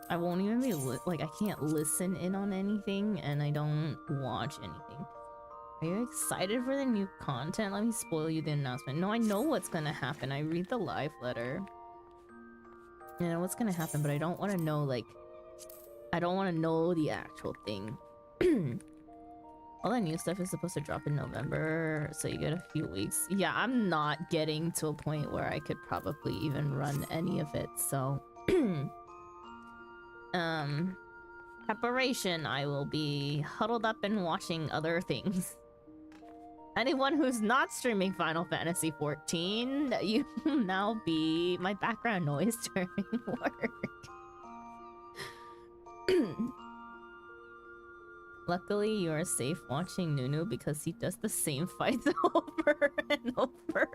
Speaker 1: I won't even be like, I can't listen in on anything, and I don't watch anything. Are you excited for the new content? Let me spoil you the announcement. No, I know what's gonna happen. I read the live letter. I know what's gonna happen, but I don't want to know, like... I don't want to know the actual thing. All the new stuff is supposed to drop in November, so you get a few weeks. Yeah, I'm not getting to a point where I could probably even run any of it, so... Preparation, I will be huddled up and watching other things. Anyone who's not streaming Final Fantasy XIV, you will now be my background noise during work. Luckily, you are safe watching Nunu because he does the same fights over and over.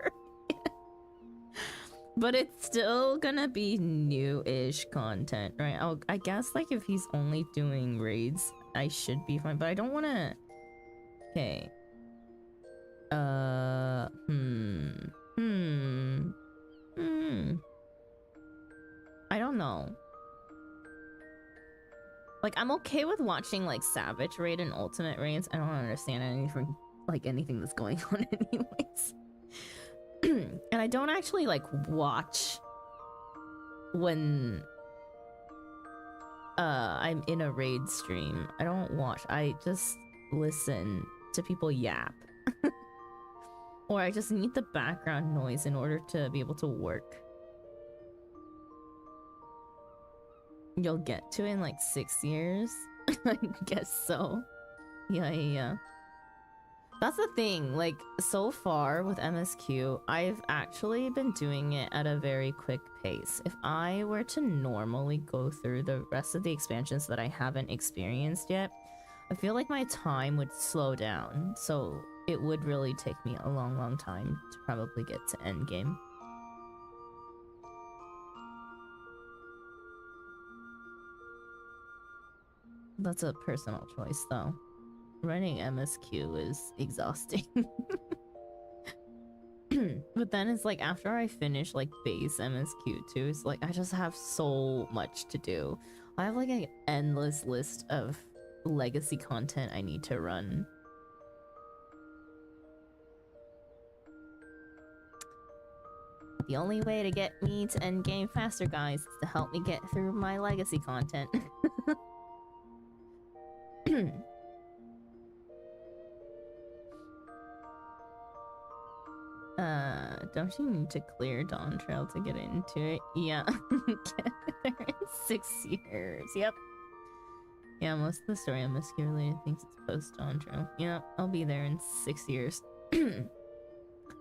Speaker 1: But it's still gonna be new-ish content, right? I guess, like, if he's only doing raids, I should be fine. But I don't wanna... Okay. I don't know. Like, I'm okay with watching, like, Savage Raid and Ultimate Raids. I don't understand anything, like, anything that's going on anyways. And I don't actually, like, watch when I'm in a raid stream. I don't watch. I just listen to people yap. Or I just need the background noise in order to be able to work. You'll get to it in like 6 years? I guess so. Yeah. That's the thing, like, so far with MSQ, I've actually been doing it at a very quick pace. If I were to normally go through the rest of the expansions that I haven't experienced yet, I feel like my time would slow down, so it would really take me a long time to probably get to endgame. That's a personal choice, though. Running MSQ is exhausting. But then it's like after I finish like base MSQ too, it's like I just have so much to do. I have like an endless list of legacy content I need to run. The only way to get me to endgame faster, guys, is to help me get through my legacy content. Don't you need to clear Dawn Trail to get into it? Yeah. Get there in 6 years. Yep. Yeah, most of the story on MSQ related thinks it's post Dawn Trail. Yep, I'll be there in 6 years.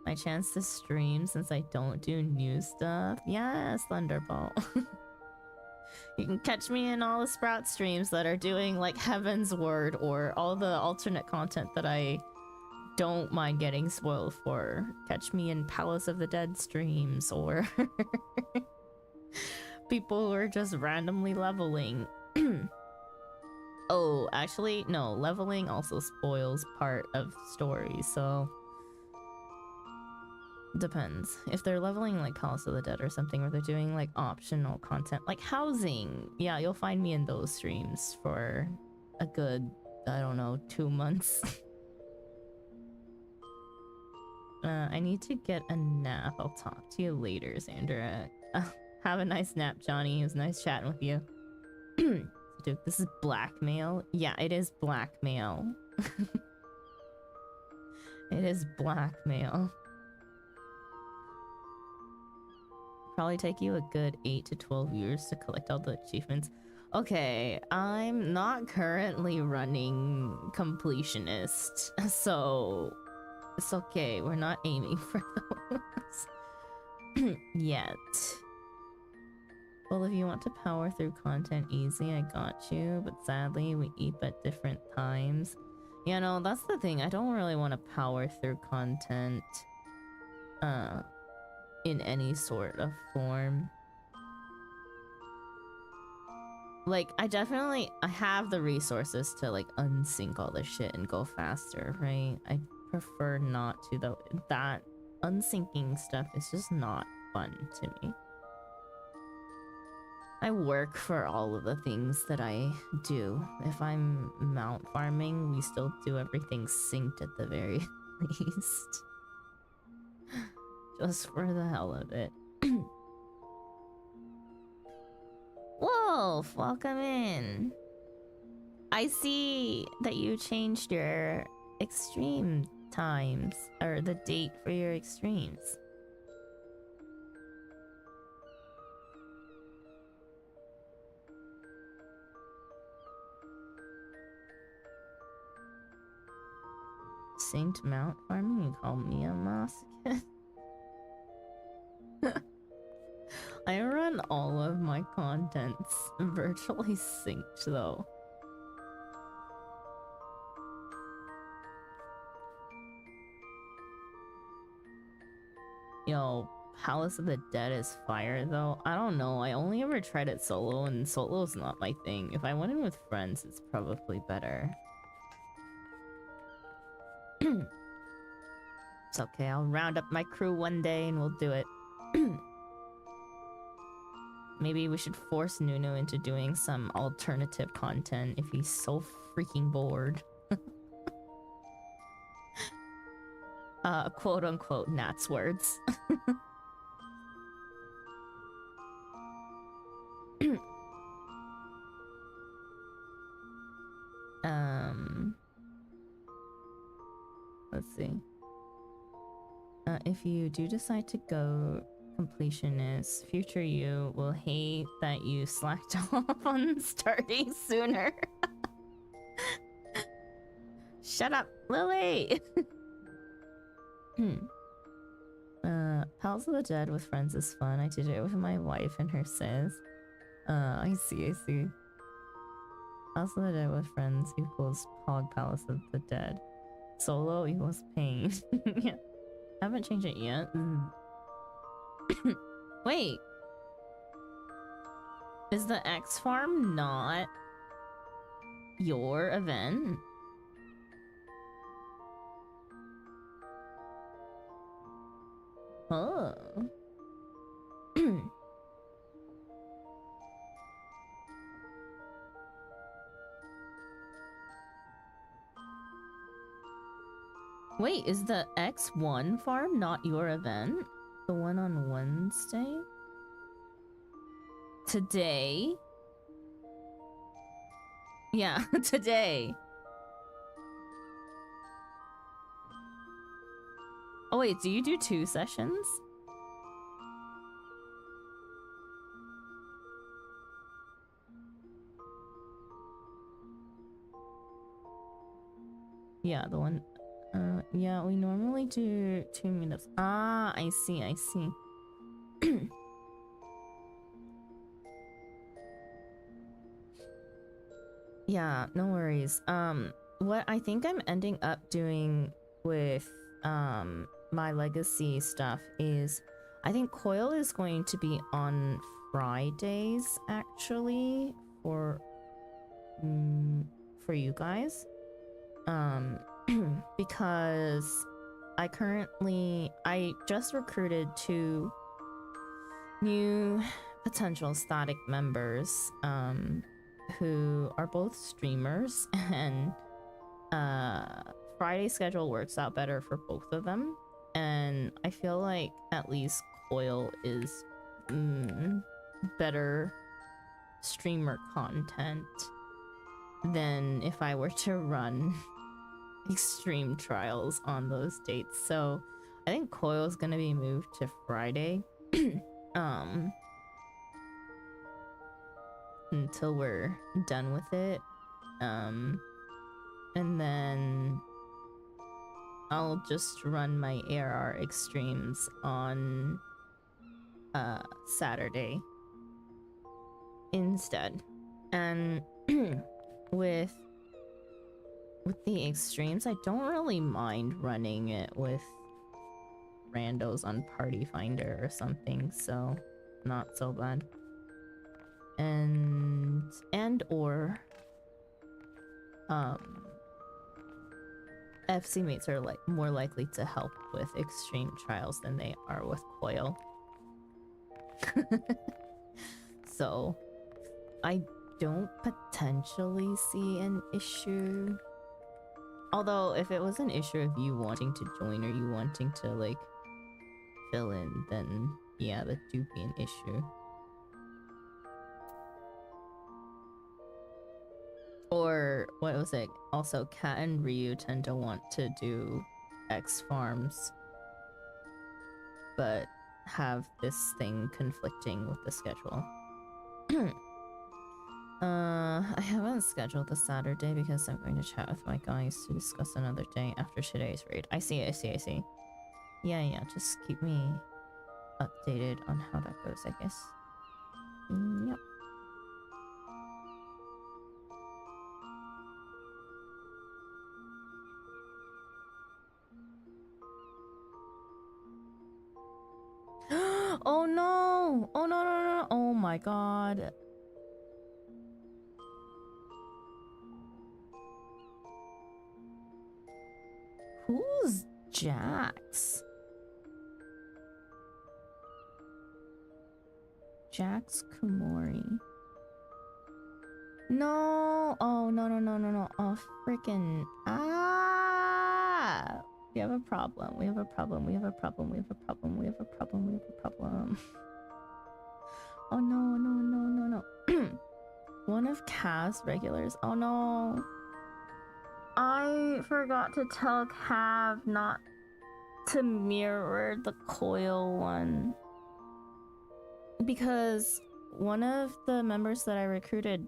Speaker 1: My chance to stream since I don't do new stuff. Yes, Thunderbolt. You can catch me in all the Sprout streams that are doing like Heaven's Word or all the alternate content that I don't mind getting spoiled for. Catch me in Palace of the Dead streams or people who are just randomly leveling. Oh, actually, no, leveling also spoils part of story, so depends. If they're leveling like Palace of the Dead or something, or they're doing like optional content like housing, yeah, you'll find me in those streams for a good, I don't know, 2 months. I need to get a nap. I'll talk to you later, Sandra. Have a nice nap, Johnny. It was nice chatting with you. Dude, this is blackmail? Yeah, it is blackmail. It is blackmail. Probably take you a good 8 to 12 years to collect all the achievements. Okay, I'm not currently running completionist, so it's okay. We're not aiming for those yet. Well, if you want to power through content easy, I got you, but sadly we eat at different times. Yeah, no, that's the thing. I don't really want to power through content in any sort of form. Like, I have the resources to like unsync all this shit and go faster, right? I prefer not to, though. That unsyncing stuff is just not fun to me. I work for all of the things that I do. If I'm mount farming, we still do everything synced at the very least. Just for the hell of it. Wolf, welcome in. I see that you changed your extreme times, or the date for your extremes. Synced mount farming? You call me a masochist? I run all of my contents virtually synced though. Yo, Palace of the Dead is fire though. I don't know, I only ever tried it solo and solo's not my thing. If I went in with friends, it's probably better. It's okay, I'll round up my crew one day and we'll do it. Maybe we should force Nunu into doing some alternative content if he's so freaking bored. Quote unquote Nat's words. Let's see. If you do decide to go completionist, future you will hate that you slacked off on starting sooner. Shut up, Lily! Pals of the Dead with friends is fun. I did it with my wife and her sis. I see. Pals of the Dead with friends equals Pog Palace of the Dead. Solo equals pain. Yeah. Haven't changed it yet. Wait. Is the X farm not your event? Oh. Wait, is the X1 farm not your event? The one on Wednesday? Today? Yeah, today. Oh wait, do you do 2 sessions? Yeah, the one... yeah, we normally do 2 meetups. Ah, I see. Yeah, no worries. What I think I'm ending up doing with, my legacy stuff is... I think Coil is going to be on Fridays, actually, for you guys. Because I just recruited 2 new potential static members, who are both streamers, and Friday schedule works out better for both of them, and I feel like at least Coil is better streamer content than if I were to run extreme trials on those dates. So I think Coil's gonna be moved to Friday until we're done with it, and then I'll just run my ARR extremes on Saturday instead. And with the extremes, I don't really mind running it with randos on Party Finder or something, so not so bad. And or FC mates are like more likely to help with extreme trials than they are with Coil. So I don't potentially see an issue. Although if it was an issue of you wanting to join or you wanting to like fill in, then yeah, that do be an issue. Or what was it? Also, Kat and Ryu tend to want to do X farms, but have this thing conflicting with the schedule. I haven't scheduled the Saturday because I'm going to chat with my guys to discuss another day after today's raid. I see. Yeah, just keep me updated on how that goes, I guess. Yep. Oh no! Oh no! Oh my god. Who's Jax? Jax Kumori. No! Oh no. Oh freaking. Ah! We have a problem. We have a problem. Oh no. One of Kaz's regulars. Oh no. I forgot to tell Cav not to mirror the coil one. Because one of the members that I recruited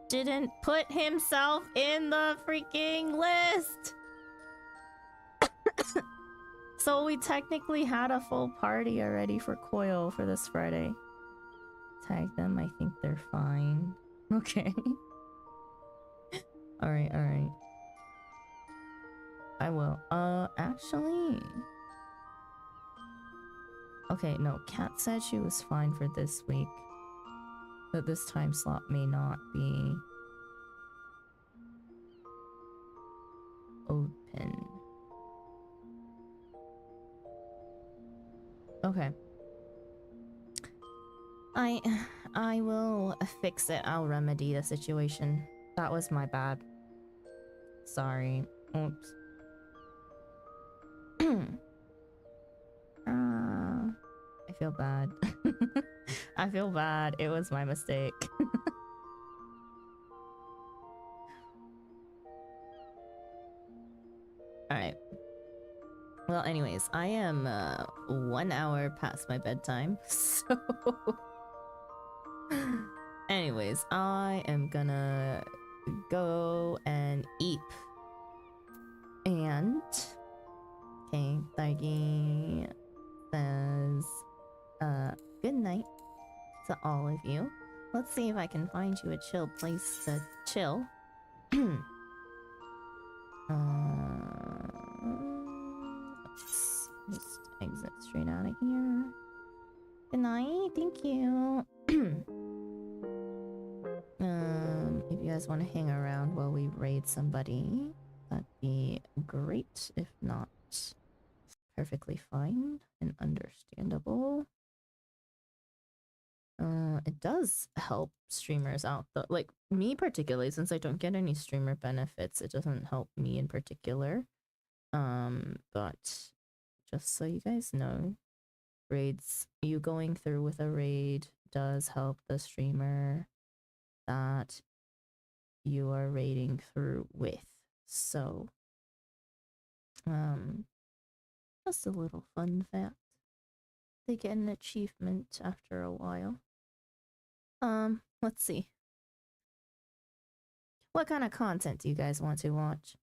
Speaker 1: didn't put himself in the freaking list! So we technically had a full party already for coil for this Friday. Tag them, I think they're fine. Okay. Alright, alright. I will. Actually... Okay, no, Kat said she was fine for this week. But this time slot may not be... open. Okay. I will fix it. I'll remedy the situation. That was my bad. Sorry. Oops. I feel bad. I feel bad. It was my mistake. Alright. Well, anyways, I am 1 hour past my bedtime, so... anyways, I am gonna go and eat. And... okay, Dargy says... good night to all of you. Let's see if I can find you a chill place to chill. Let's just exit straight out of here. Good night, thank you. If you guys want to hang around while we raid somebody, that'd be great. If not, perfectly fine and understandable. It does help streamers out though. Like me particularly, since I don't get any streamer benefits, it doesn't help me in particular. But just so you guys know, raids, you going through with a raid does help the streamer that you are raiding through with. So, just a little fun fact. They get an achievement after a while. Let's see. What kind of content do you guys want to watch?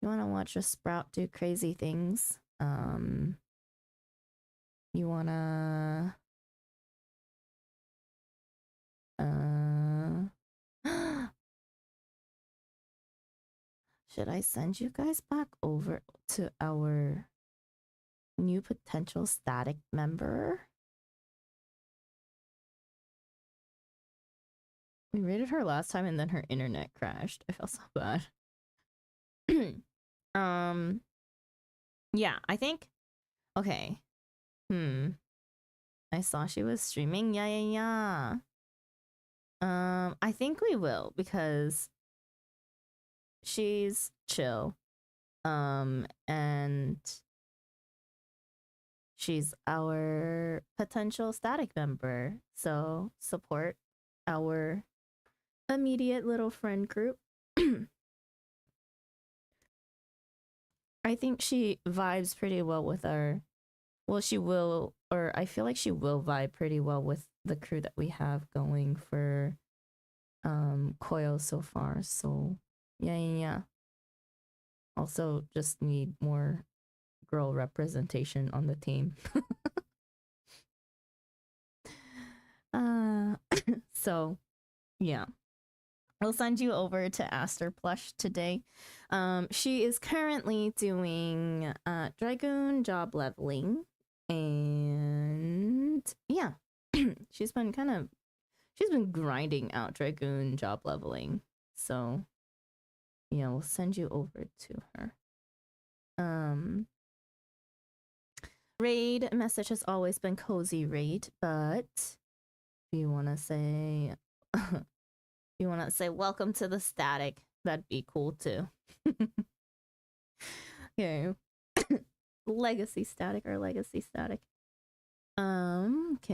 Speaker 1: You want to watch a Sprout do crazy things? You wanna... should I send you guys back over to our new potential static member? We raided her last time and then her internet crashed. I felt so bad. Yeah, I think... okay. I saw she was streaming. Yeah. I think we will because she's chill. And she's our potential static member. So support our immediate little friend group. I think she vibes pretty well with our... well, she will, or I feel like she will vibe pretty well with the crew that we have going for Coil so far. So yeah. Also just need more girl representation on the team. So yeah. I'll send you over to Aster Plush today. She is currently doing Dragoon job leveling. And yeah, she's been grinding out Dragoon job leveling. So yeah, we'll send you over to her. Raid message has always been cozy raid, but if you wanna say welcome to the static, that'd be cool too. Okay. Legacy static. Okay,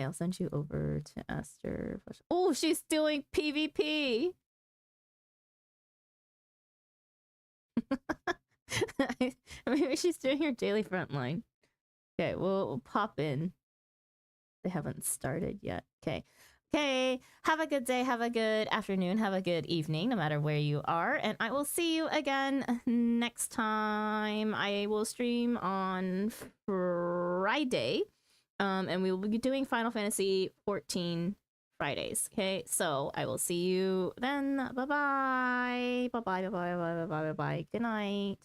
Speaker 1: I'll send you over to Aster. Oh, she's doing PvP. Maybe she's doing her daily frontline. Okay, we'll pop in. They haven't started yet. Okay. Okay. Have a good day. Have a good afternoon. Have a good evening, no matter where you are. And I will see you again next time. I will stream on Friday. And we will be doing Final Fantasy 14 Fridays. Okay. So I will see you then. Bye bye. Bye bye. Bye bye. Bye bye. Bye bye. Good night.